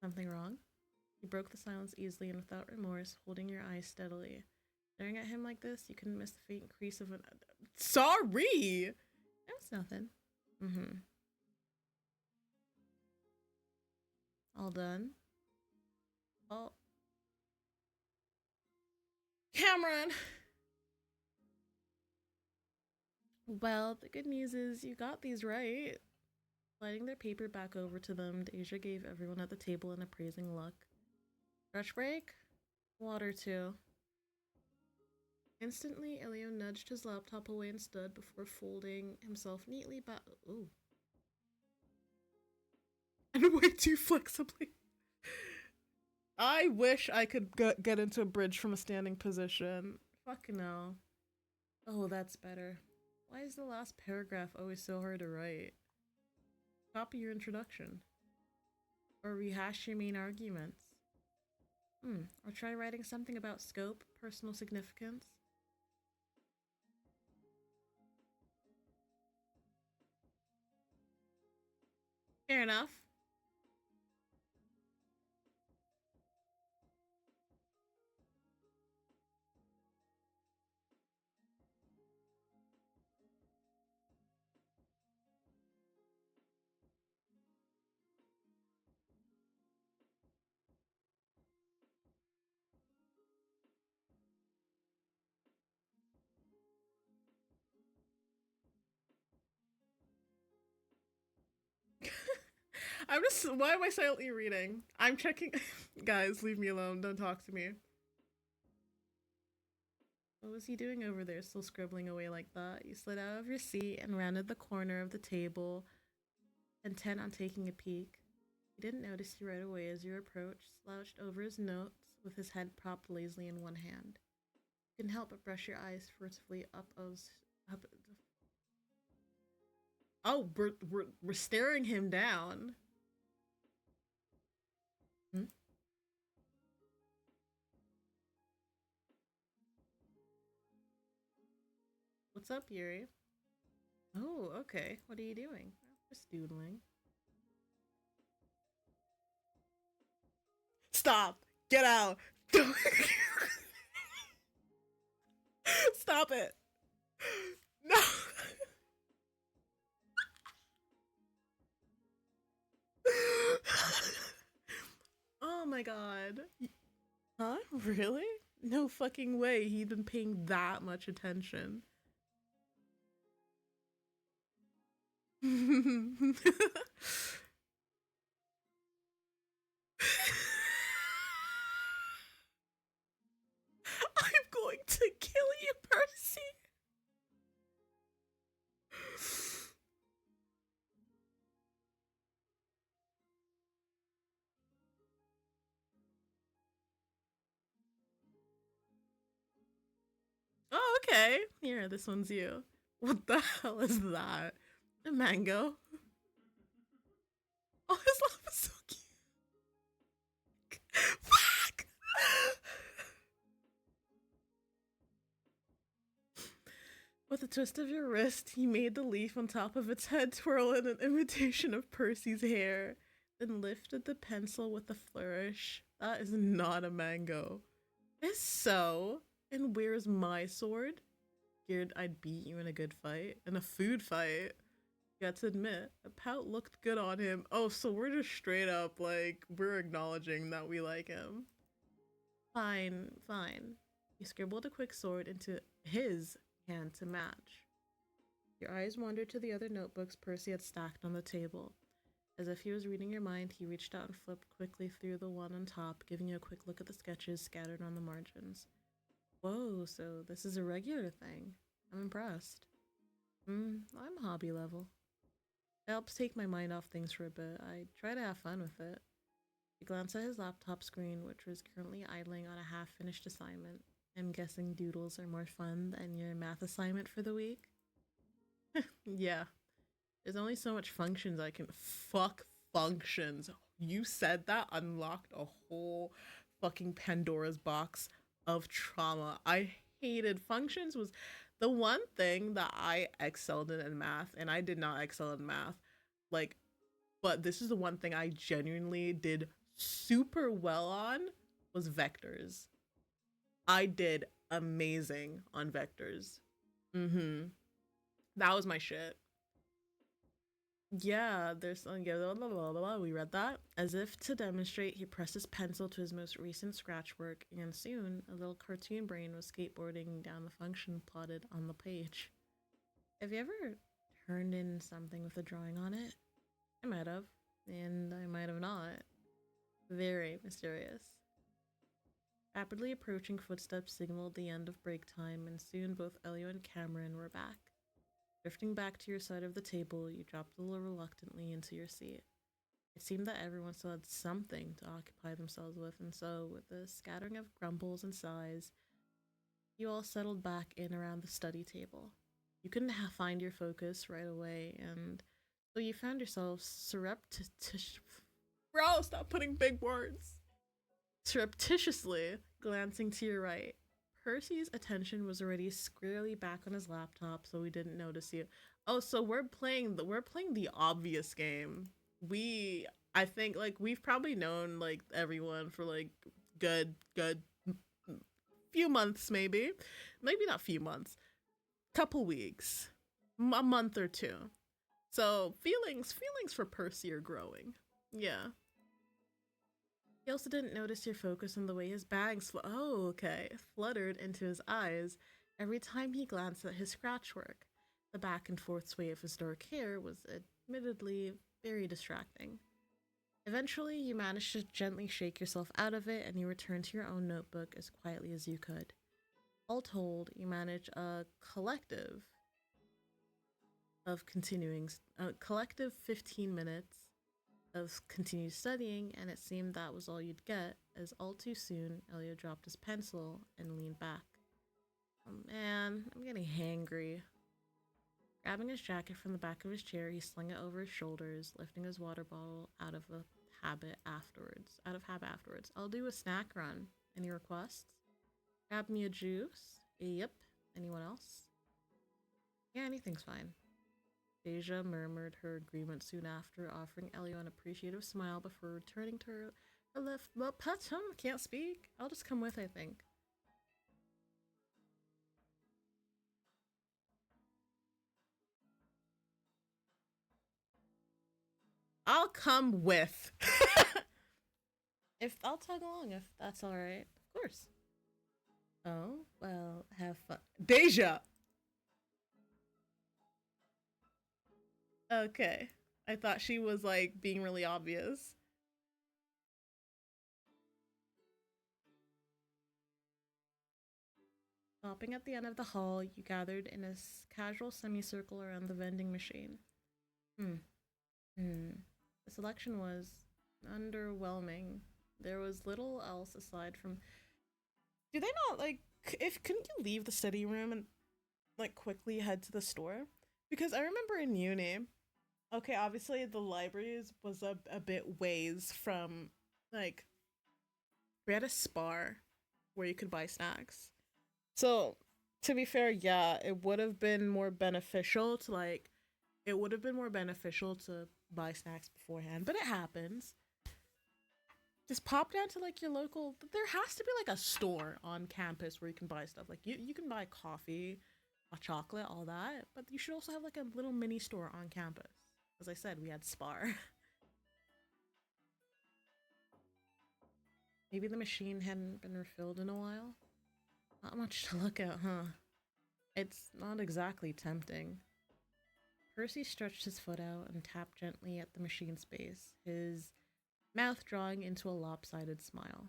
Speaker 1: Something wrong? You broke the silence easily and without remorse, holding your eyes steadily. Staring at him like this, you couldn't miss the faint crease of an... Sorry! That was nothing. All done? Oh. Cameron! Well, the good news is you got these right. Sliding their paper back over to them, Deja gave everyone at the table an appraising look. Stretch break? Water too. Instantly, Elio nudged his laptop away and stood before folding himself neatly back. Ooh. And way too flexibly. I wish I could get into a bridge from a standing position. Fucking no. Oh, that's better. Why is the last paragraph always so hard to write? Copy your introduction. Or rehash your main arguments. Or try writing something about scope, personal significance. Fair enough. Why am I silently reading? I'm checking. Guys, leave me alone. Don't talk to me. What was he doing over there, still scribbling away like that? You slid out of your seat and rounded the corner of the table, intent on taking a peek. He didn't notice you right away as you approached, slouched over his notes with his head propped lazily in one hand. You couldn't help but brush your eyes furtively up. Oh, we're staring him down. What's up, Yuri? Oh, okay. What are you doing? Just doodling. Stop! Get out! Stop it! No! god. Huh? Really? No fucking way he'd been paying that much attention. I'm going to kill you, Percy. Oh, okay. Here, this one's you. What the hell is that? A mango? Oh, his laugh is so cute. Fuck! With a twist of your wrist, he made the leaf on top of its head twirl in an imitation of Percy's hair, then lifted the pencil with a flourish. That is not a mango. Is so? And where's my sword? Scared I'd beat you in a good fight? In a food fight? You got to admit, a pout looked good on him. Oh, so we're just straight up, like, we're acknowledging that we like him. Fine, fine. He scribbled a quick sword into his hand to match. Your eyes wandered to the other notebooks Percy had stacked on the table. As if he was reading your mind, he reached out and flipped quickly through the one on top, giving you a quick look at the sketches scattered on the margins. Whoa, so this is a regular thing. I'm impressed. I'm hobby level. It helps take my mind off things for a bit. I try to have fun with it. He glanced at his laptop screen, which was currently idling on a half-finished assignment. I'm guessing doodles are more fun than your math assignment for the week? Yeah. There's only so much functions I can— Fuck functions. You said that unlocked a whole fucking Pandora's box of trauma. I hated functions. Was the one thing that I excelled in math, and I did not excel in math. Like, but this is the one thing I genuinely did super well on was vectors. I did amazing on vectors. That was my shit. Yeah, there's something. Blah, blah, blah, blah. We read that. As if to demonstrate, he pressed his pencil to his most recent scratch work, and soon a little cartoon brain was skateboarding down the function plotted on the page. Have you ever turned in something with a drawing on it? I might have, and I might have not. Very mysterious. Rapidly approaching footsteps signaled the end of break time, and soon both Elio and Cameron were back. Drifting back to your side of the table, you dropped a little reluctantly into your seat. It seemed that everyone still had something to occupy themselves with, and so, with a scattering of grumbles and sighs, you all settled back in around the study table. You couldn't find your focus right away, and so you found yourself Bro, stop putting big words! Surreptitiously glancing to your right. Percy's attention was already squarely back on his laptop, so we didn't notice you. Oh, so we're playing the obvious game. I think, like, we've probably known, like, everyone for, like, good few months, maybe not few months, couple weeks, a month or two. So feelings for Percy are growing. Yeah. He also didn't notice your focus on the way his bags fluttered into his eyes every time he glanced at his scratch work. The back and forth sway of his dark hair was admittedly very distracting. Eventually, you managed to gently shake yourself out of it, and you returned to your own notebook as quietly as you could. All told, you managed a collective 15 minutes of continued studying, and it seemed that was all you'd get, as all too soon, Elio dropped his pencil and leaned back. Oh man, I'm getting hangry. Grabbing his jacket from the back of his chair, he slung it over his shoulders, lifting his water bottle out of habit afterwards. I'll do a snack run. Any requests? Grab me a juice? Yep. Anyone else? Yeah, anything's fine. Deja murmured her agreement soon after, offering Elio an appreciative smile before returning to her left. Well, can't speak. I'll just come with, I think. I'll come with. If I'll tag along, if that's all right, of course. Oh, well, have fun. Deja! Okay. I thought she was, like, being really obvious. Stopping at the end of the hall, you gathered in a casual semicircle around the vending machine. The selection was underwhelming. There was little else aside from... Do they not, like... Couldn't you leave the study room and, like, quickly head to the store? Because I remember in uni... Okay, obviously the libraries was a bit ways from, like... We had a Spar where you could buy snacks. So, to be fair, yeah, it would have been more beneficial to, like, it would have been more beneficial to buy snacks beforehand, but it happens. Just pop down to, like, your local, there has to be, like, a store on campus where you can buy stuff. Like, you can buy coffee, chocolate, all that, but you should also have, like, a little mini store on campus. As I said, we had Spar. Maybe the machine hadn't been refilled in a while? Not much to look at, huh? It's not exactly tempting. Percy stretched his foot out and tapped gently at the machine's base, his mouth drawing into a lopsided smile.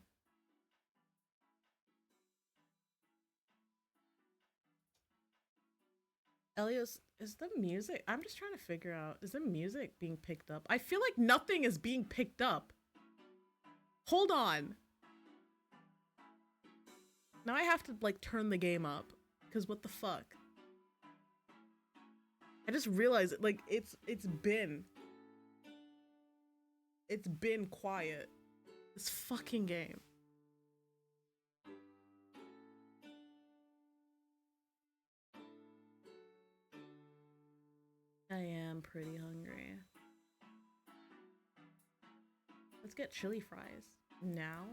Speaker 1: Elios, is the music... I'm just trying to figure out, is the music being picked up? I feel like nothing is being picked up. Hold on. Now I have to, like, turn the game up. Because what the fuck? I just realized, like, it's been quiet. This fucking game. I am pretty hungry. Let's get chili fries. Now?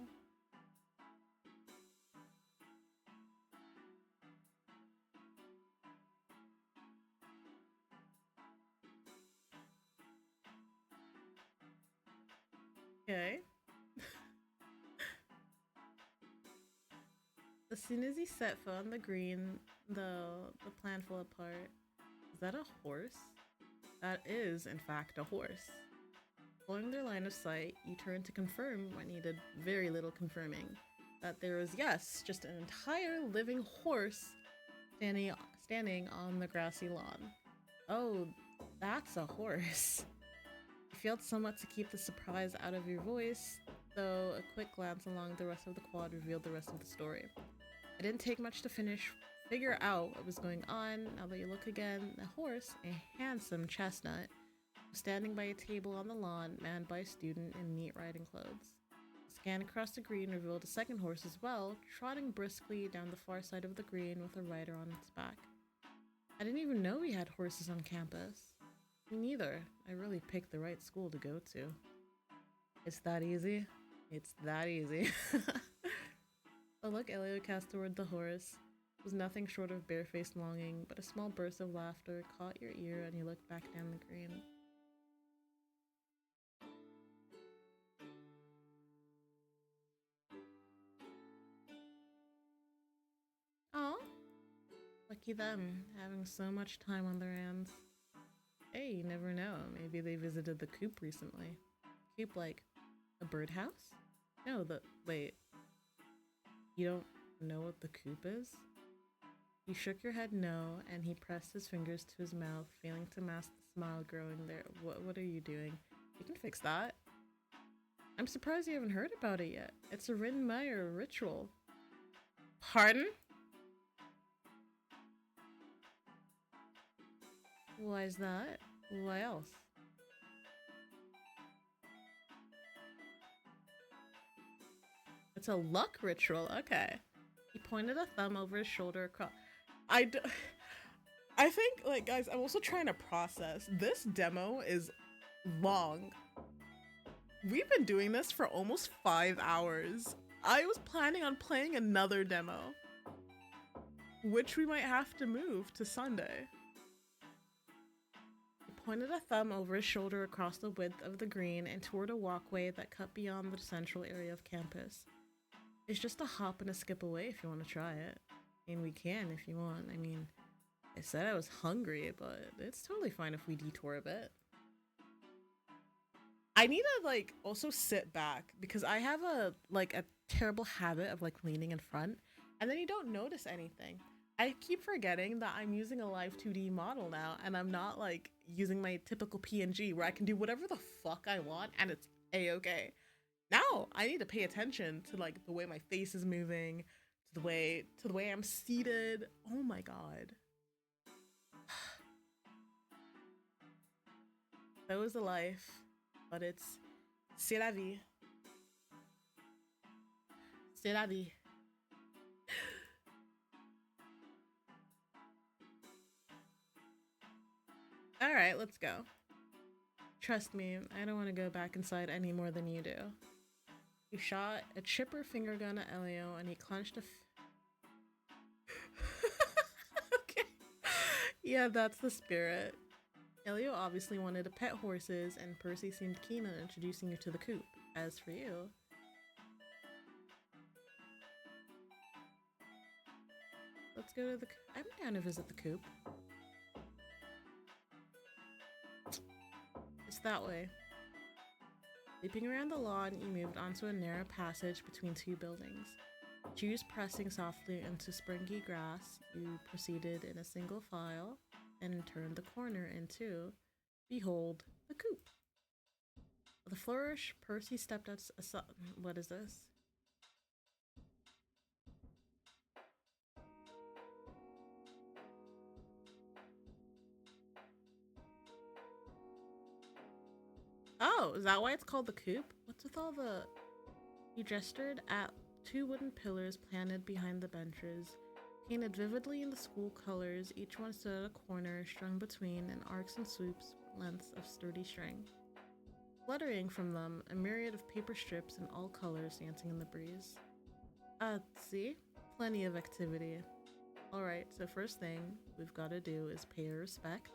Speaker 1: Okay. As soon as he set foot on the green, the plan fell apart. Is that a horse? That is, in fact, a horse. Following their line of sight, you turned to confirm what needed very little confirming. That there was, yes, just an entire living horse standing on the grassy lawn. Oh, that's a horse. You failed somewhat to keep the surprise out of your voice, though a quick glance along the rest of the quad revealed the rest of the story. It didn't take much to figure out what was going on. Now that you look again, the horse, a handsome chestnut, was standing by a table on the lawn, manned by a student in neat riding clothes. A scan across the green revealed a second horse as well, trotting briskly down the far side of the green with a rider on its back. I didn't even know we had horses on campus. Me neither. I really picked the right school to go to. It's that easy. It's that easy. The look Elio cast toward the horse was nothing short of barefaced longing, but a small burst of laughter caught your ear and you looked back down the green. Aw. Lucky them, having so much time on their hands. Hey, you never know. Maybe they visited the coop recently. Coop like a birdhouse? No, wait. You don't know what the coop is? You shook your head no, and he pressed his fingers to his mouth, failing to mask the smile growing there. What are you doing? You can fix that. I'm surprised you haven't heard about it yet. It's a Rinmeyer ritual. Pardon? Why is that? Why else? It's a luck ritual. Okay. He pointed a thumb over his shoulder across. I think, like, guys, I'm also trying to process. This demo is long. We've been doing this for almost 5 hours. I was planning on playing another demo, which we might have to move to Sunday. He pointed a thumb over his shoulder across the width of the green and toward a walkway that cut beyond the central area of campus. It's just a hop and a skip away if you want to try it. I mean, we can if you want. I mean, I said I was hungry, but it's totally fine if we detour a bit. I need to like also sit back because I have a terrible habit of like leaning in front and then you don't notice anything. I keep forgetting that I'm using a live 2D model now and I'm not like using my typical PNG where I can do whatever the fuck I want and it's a-okay. Now I need to pay attention to like the way my face is moving, to the way I'm seated. Oh my god. That was the life, but c'est la vie. C'est la vie. All right, let's go. Trust me, I don't want to go back inside any more than you do. You shot a chipper finger gun at Elio and he clenched a okay. Yeah, that's the spirit. Elio obviously wanted to pet horses and Percy seemed keen on introducing you to the coop. As for you... Let's go to the... I'm down to visit the coop. It's that way. Leaping around the lawn, you moved onto a narrow passage between two buildings. Shoes pressing softly into springy grass, you proceeded in a single file and turned the corner into, behold, the coop. With a flourish, Percy stepped out. What is this? Oh, is that why it's called the coop? What's with all the... You gestured at two wooden pillars planted behind the benches, painted vividly in the school colors. Each one stood at a corner, strung between in arcs and swoops, lengths of sturdy string. Fluttering from them, a myriad of paper strips in all colors dancing in the breeze. See? Plenty of activity. Alright, so first thing we've got to do is pay our respects.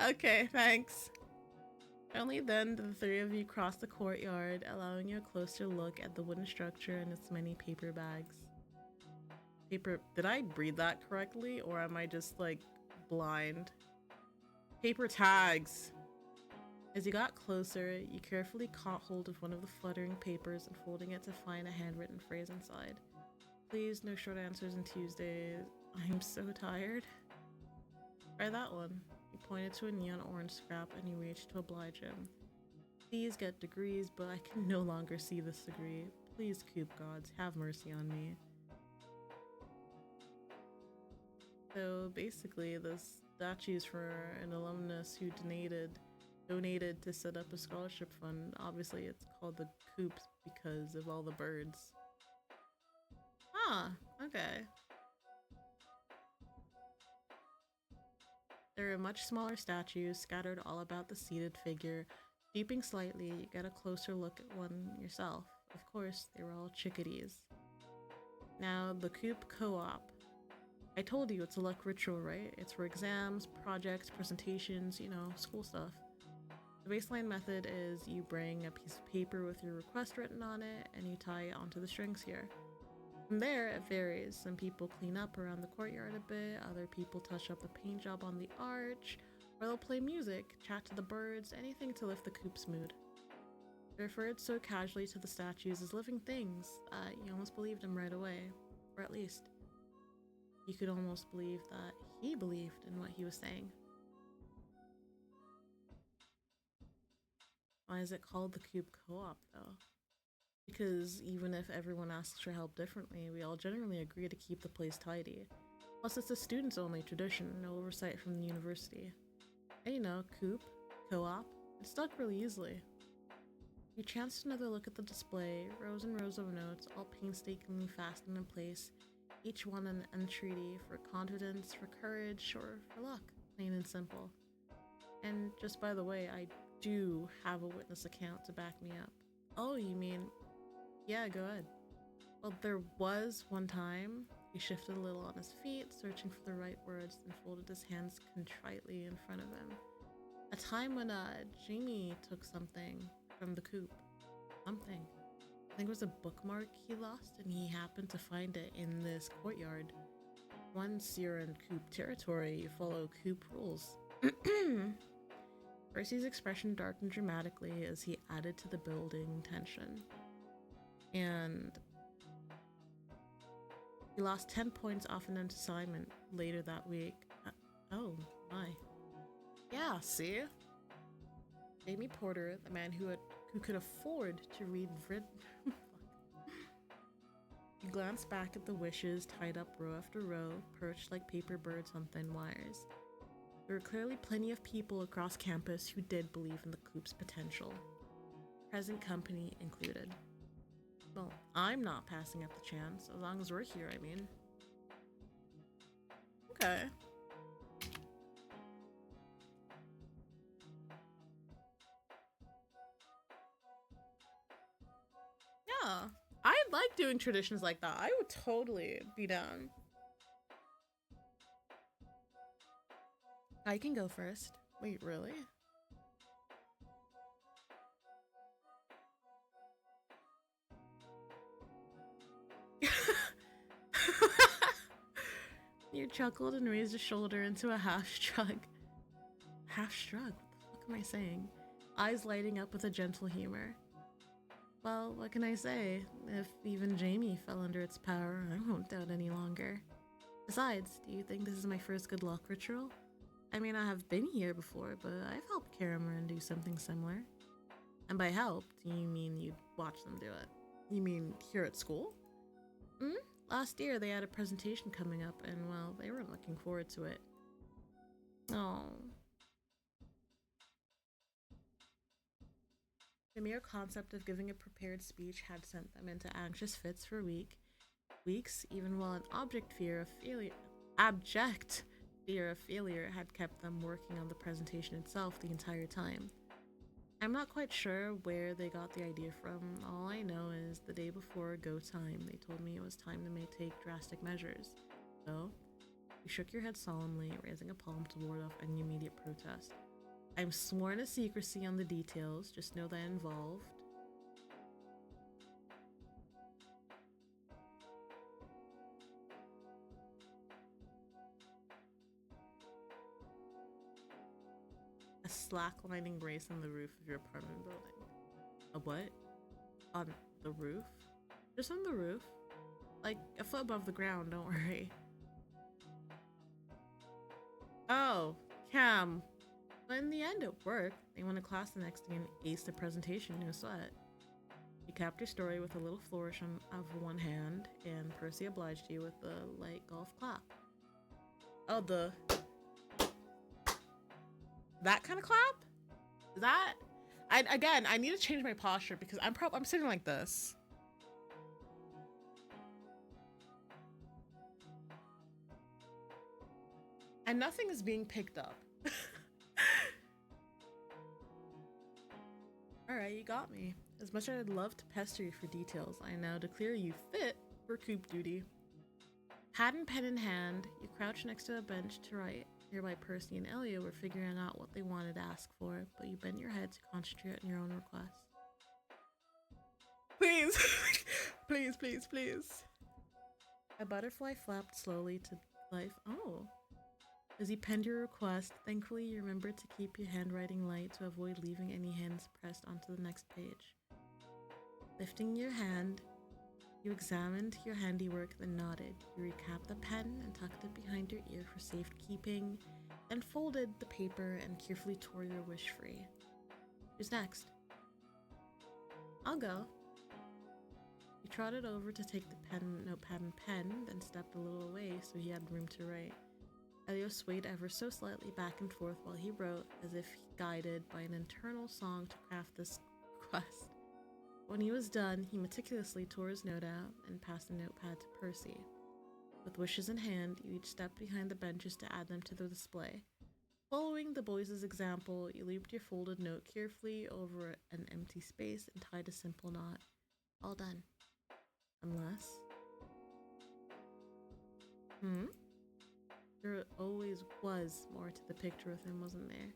Speaker 1: Okay, thanks. Only then did the three of you cross the courtyard, allowing you a closer look at the wooden structure and its many paper bags. Did I read that correctly, or am I just, like, blind? Paper tags! As you got closer, you carefully caught hold of one of the fluttering papers and folding it to find a handwritten phrase inside. Please, no short answers on Tuesdays. I'm so tired. Try that one. He pointed to a neon orange scrap and he reached to oblige him. Please get degrees, but I can no longer see this degree. Please, Coop Gods, have mercy on me. So basically, the statue's for an alumnus who donated to set up a scholarship fund. Obviously, it's called the Coop because of all the birds. Ah, okay. There are much smaller statues scattered all about the seated figure. Stooping slightly, you get a closer look at one yourself. Of course, they were all chickadees. Now, the Coop Co-op. I told you it's a luck ritual, right? It's for exams, projects, presentations, you know, school stuff. The baseline method is you bring a piece of paper with your request written on it and you tie it onto the strings here. From there, it varies. Some people clean up around the courtyard a bit, other people touch up the paint job on the arch, or they'll play music, chat to the birds, anything to lift the Coop's mood. They referred so casually to the statues as living things that you almost believed them right away, or at least you could almost believe that he believed in what he was saying. Why is it called the Coop Co-op though? Because even if everyone asks for help differently, we all generally agree to keep the place tidy. Plus it's a students only tradition, no oversight from the university. And you know, Coop, Co-op, it stuck really easily. You chanced another look at the display, rows and rows of notes, all painstakingly fastened in place, each one an entreaty for confidence, for courage, or for luck, plain and simple. And just by the way, I do have a witness account to back me up. Oh, you mean... Yeah, go ahead. Well, there was one time he shifted a little on his feet, searching for the right words, and folded his hands contritely in front of him. A time when, Jamie took something from the coop. Something. I think it was a bookmark he lost, and he happened to find it in this courtyard. Once you're in coop territory, you follow coop rules. Percy's expression darkened dramatically as he added to the building tension. And he lost 10 points off an assignment later that week. Oh my. Yeah, see? Jamie Porter, the man who could afford to read He glanced back at the wishes tied up row after row, perched like paper birds on thin wires. There were clearly plenty of people across campus who did believe in the coop's potential. Present company included. Well, I'm not passing up the chance, as long as we're here, I mean. Okay. Yeah, I like doing traditions like that. I would totally be down. I can go first. Wait, really? You chuckled and raised a shoulder into a half shrug. Half shrug? What the fuck am I saying? Eyes lighting up with a gentle humor. Well, what can I say? If even Jamie fell under its power, I won't doubt any longer. Besides, do you think this is my first good luck ritual? I mean, I have been here before, but I've helped Cameron do something similar. And by help, do you mean you'd watch them do it? You mean here at school? Last year they had a presentation coming up, and well, they weren't looking forward to it. Oh. The mere concept of giving a prepared speech had sent them into anxious fits for weeks, even while an abject fear of failure had kept them working on the presentation itself the entire time. I'm not quite sure where they got the idea from. All I know is the day before go time, they told me it was time to take drastic measures. So, you shook your head solemnly, raising a palm to ward off any immediate protest. I'm sworn to secrecy on the details, just know that involved. A slack-lining brace on the roof of your apartment building. A what? On the roof? Just on the roof. Like, a foot above the ground, don't worry. Oh, Cam. But in the end, it worked. They went to class the next day and aced the presentation, no sweat. You capped your story with a little flourish of one hand, and Percy obliged you with a light golf clap. Oh, that kind of clap? That? I need to change my posture because I'm sitting like this. And nothing is being picked up. Alright, you got me. As much as I'd love to pester you for details, I now declare you fit for coop duty. Hat and pen in hand, you crouch next to a bench to write. Nearby Percy and Elliot were figuring out what they wanted to ask for, but you bent your head to concentrate on your own request. Please! Please, please, please. A butterfly flapped slowly to life. Oh. As you penned your request, thankfully you remembered to keep your handwriting light to avoid leaving any hands pressed onto the next page. Lifting your hand, you examined your handiwork, then nodded. You recapped the pen and tucked it behind your ear for safekeeping, then folded the paper and carefully tore your wish free. Who's next? I'll go. You trotted over to take the notepad and pen, then stepped a little away so he had room to write. Elio swayed ever so slightly back and forth while he wrote, as if guided by an internal song to craft this request. When he was done, he meticulously tore his note out and passed the notepad to Percy. With wishes in hand, you each stepped behind the benches to add them to the display. Following the boys' example, you looped your folded note carefully over an empty space and tied a simple knot. All done. Unless... There always was more to the picture with him, wasn't there?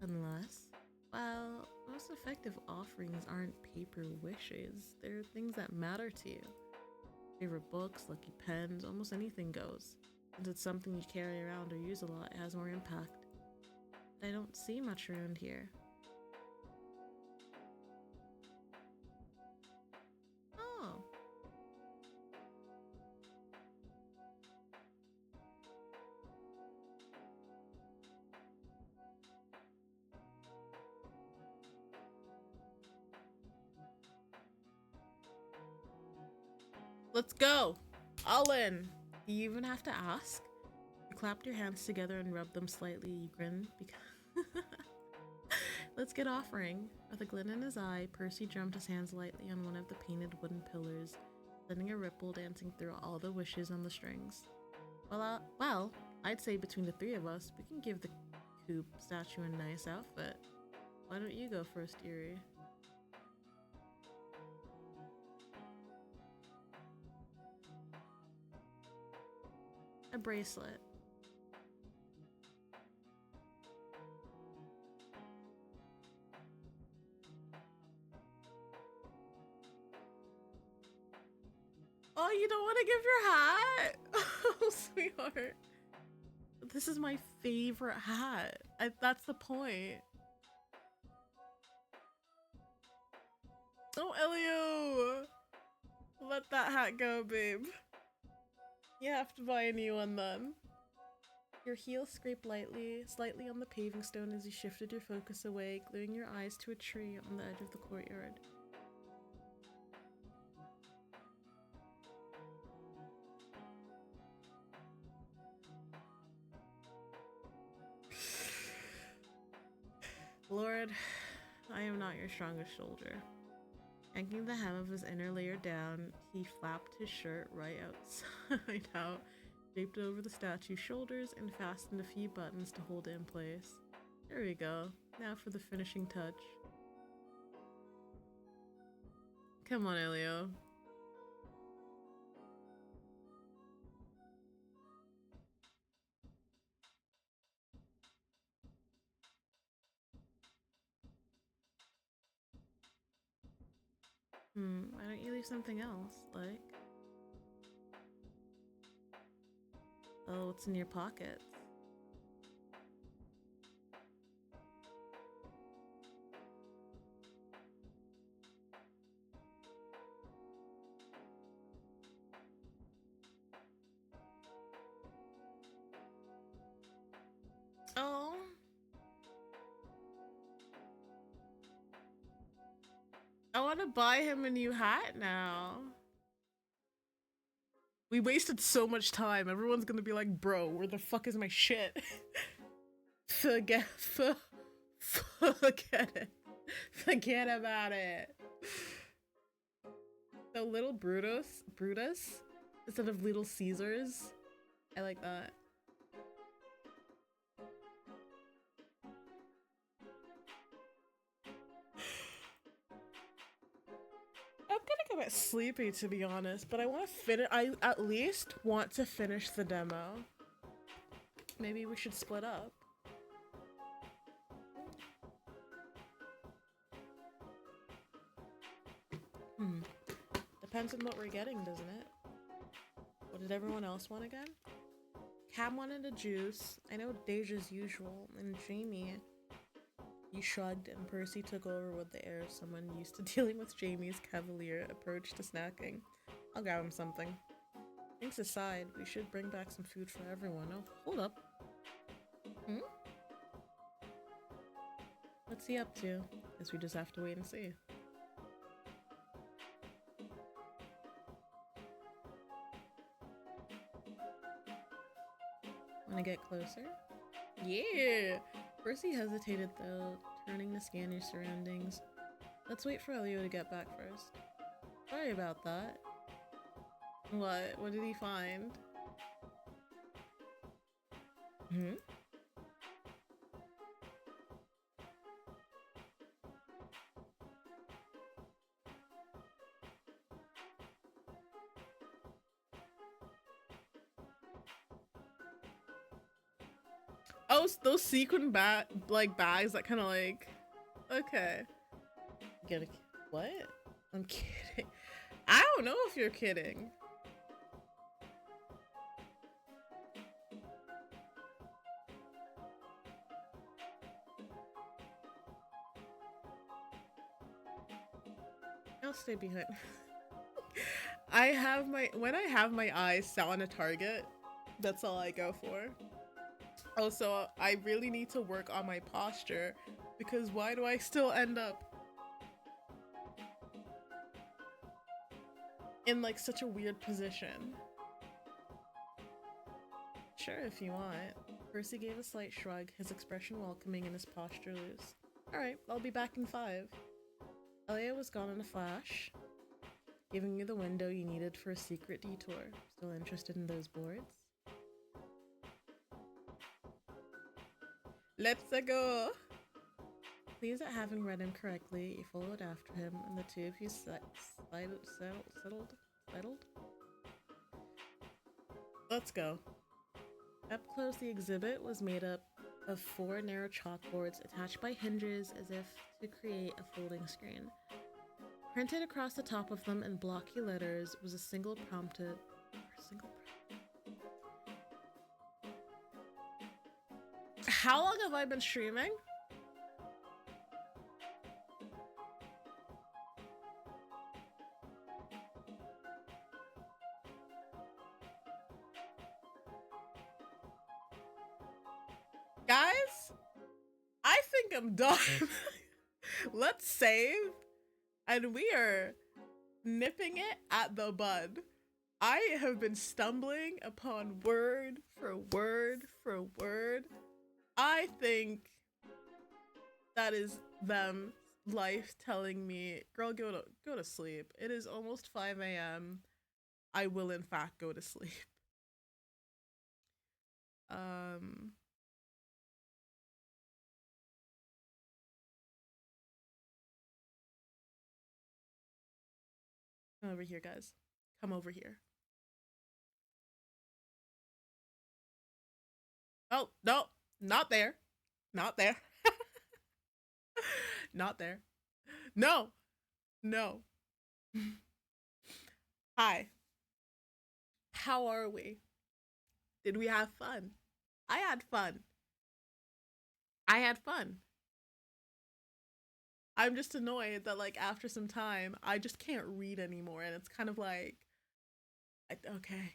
Speaker 1: Unless... Well, most effective offerings aren't paper wishes. They're things that matter to you. Favorite books, lucky pens, almost anything goes. Since it's something you carry around or use a lot, it has more impact. But I don't see much around here. Oh. Let's go! All in! Do you even have to ask? You clapped your hands together and rubbed them slightly. You grinned because... Let's get offering. With a glint in his eye, Percy drummed his hands lightly on one of the painted wooden pillars, sending a ripple dancing through all the wishes on the strings. Well, I'd say between the three of us, we can give the Coop statue a nice outfit. Why don't you go first, Yuri? A bracelet. Oh, you don't want to give your hat? Oh, sweetheart. This is my favorite hat. That's the point. Oh, Elio! Let that hat go, babe. You have to buy a new one then. Your heel scraped slightly on the paving stone as you shifted your focus away, gluing your eyes to a tree on the edge of the courtyard. Lord, I am not your strongest soldier. Yanking the hem of his inner layer down, he flapped his shirt right outside out, draped it over the statue's shoulders, and fastened a few buttons to hold it in place. There we go. Now for the finishing touch. Come on, Elio. Why don't you leave something else, like? Oh, what's in your pockets? Oh. I want to buy him a new hat now. We wasted so much time. Everyone's gonna be like, bro, where the fuck is my shit? Forget it. Forget about it. So little Brutus instead of Little Caesars. I like that. I'm gonna go get sleepy, to be honest, but I want to finish. I at least want to finish the demo. Maybe we should split up. Depends on what we're getting, doesn't it? What did everyone else want again? Cam wanted a juice. I know Deja's usual, and Jamie. He shrugged, and Percy took over with the air of someone used to dealing with Jamie's cavalier approach to snacking. I'll grab him something. Drinks aside, we should bring back some food for everyone. Oh, hold up. What's he up to? Guess we just have to wait and see. Wanna get closer? Yeah! Percy hesitated though, turning to scan your surroundings. Let's wait for Elio to get back first. Sorry about that. What? What did he find? Oh, those sequin like bags that kind of like, okay. Get a what? I'm kidding. I don't know if you're kidding. I'll stay behind. When I have my eyes set on a target, that's all I go for. Also, I really need to work on my posture because why do I still end up in like such a weird position? Sure, if you want. Percy gave a slight shrug, his expression welcoming and his posture loose. Alright, I'll be back in 5. Elia was gone in a flash, giving you the window you needed for a secret detour. Still interested in those boards? Let's go! Pleased at having read him correctly, you followed after him, and the two of you settled? Let's go. Up close, the exhibit was made up of 4 narrow chalkboards attached by hinges as if to create a folding screen. Printed across the top of them in blocky letters was a single prompted. How long have I been streaming? Guys, I think I'm done. Let's save. And we are nipping it at the bud. I have been stumbling upon word for word for word. I think that is them life telling me, girl, go to sleep. It is almost 5 a.m. I will in fact go to sleep. Come over here, guys. Come over here. Oh, no, not there. Not there. Not there. No. No. Hi. How are we? Did we have fun? I had fun. I had fun. I'm just annoyed that like after some time, I just can't read anymore. And it's kind of like, okay.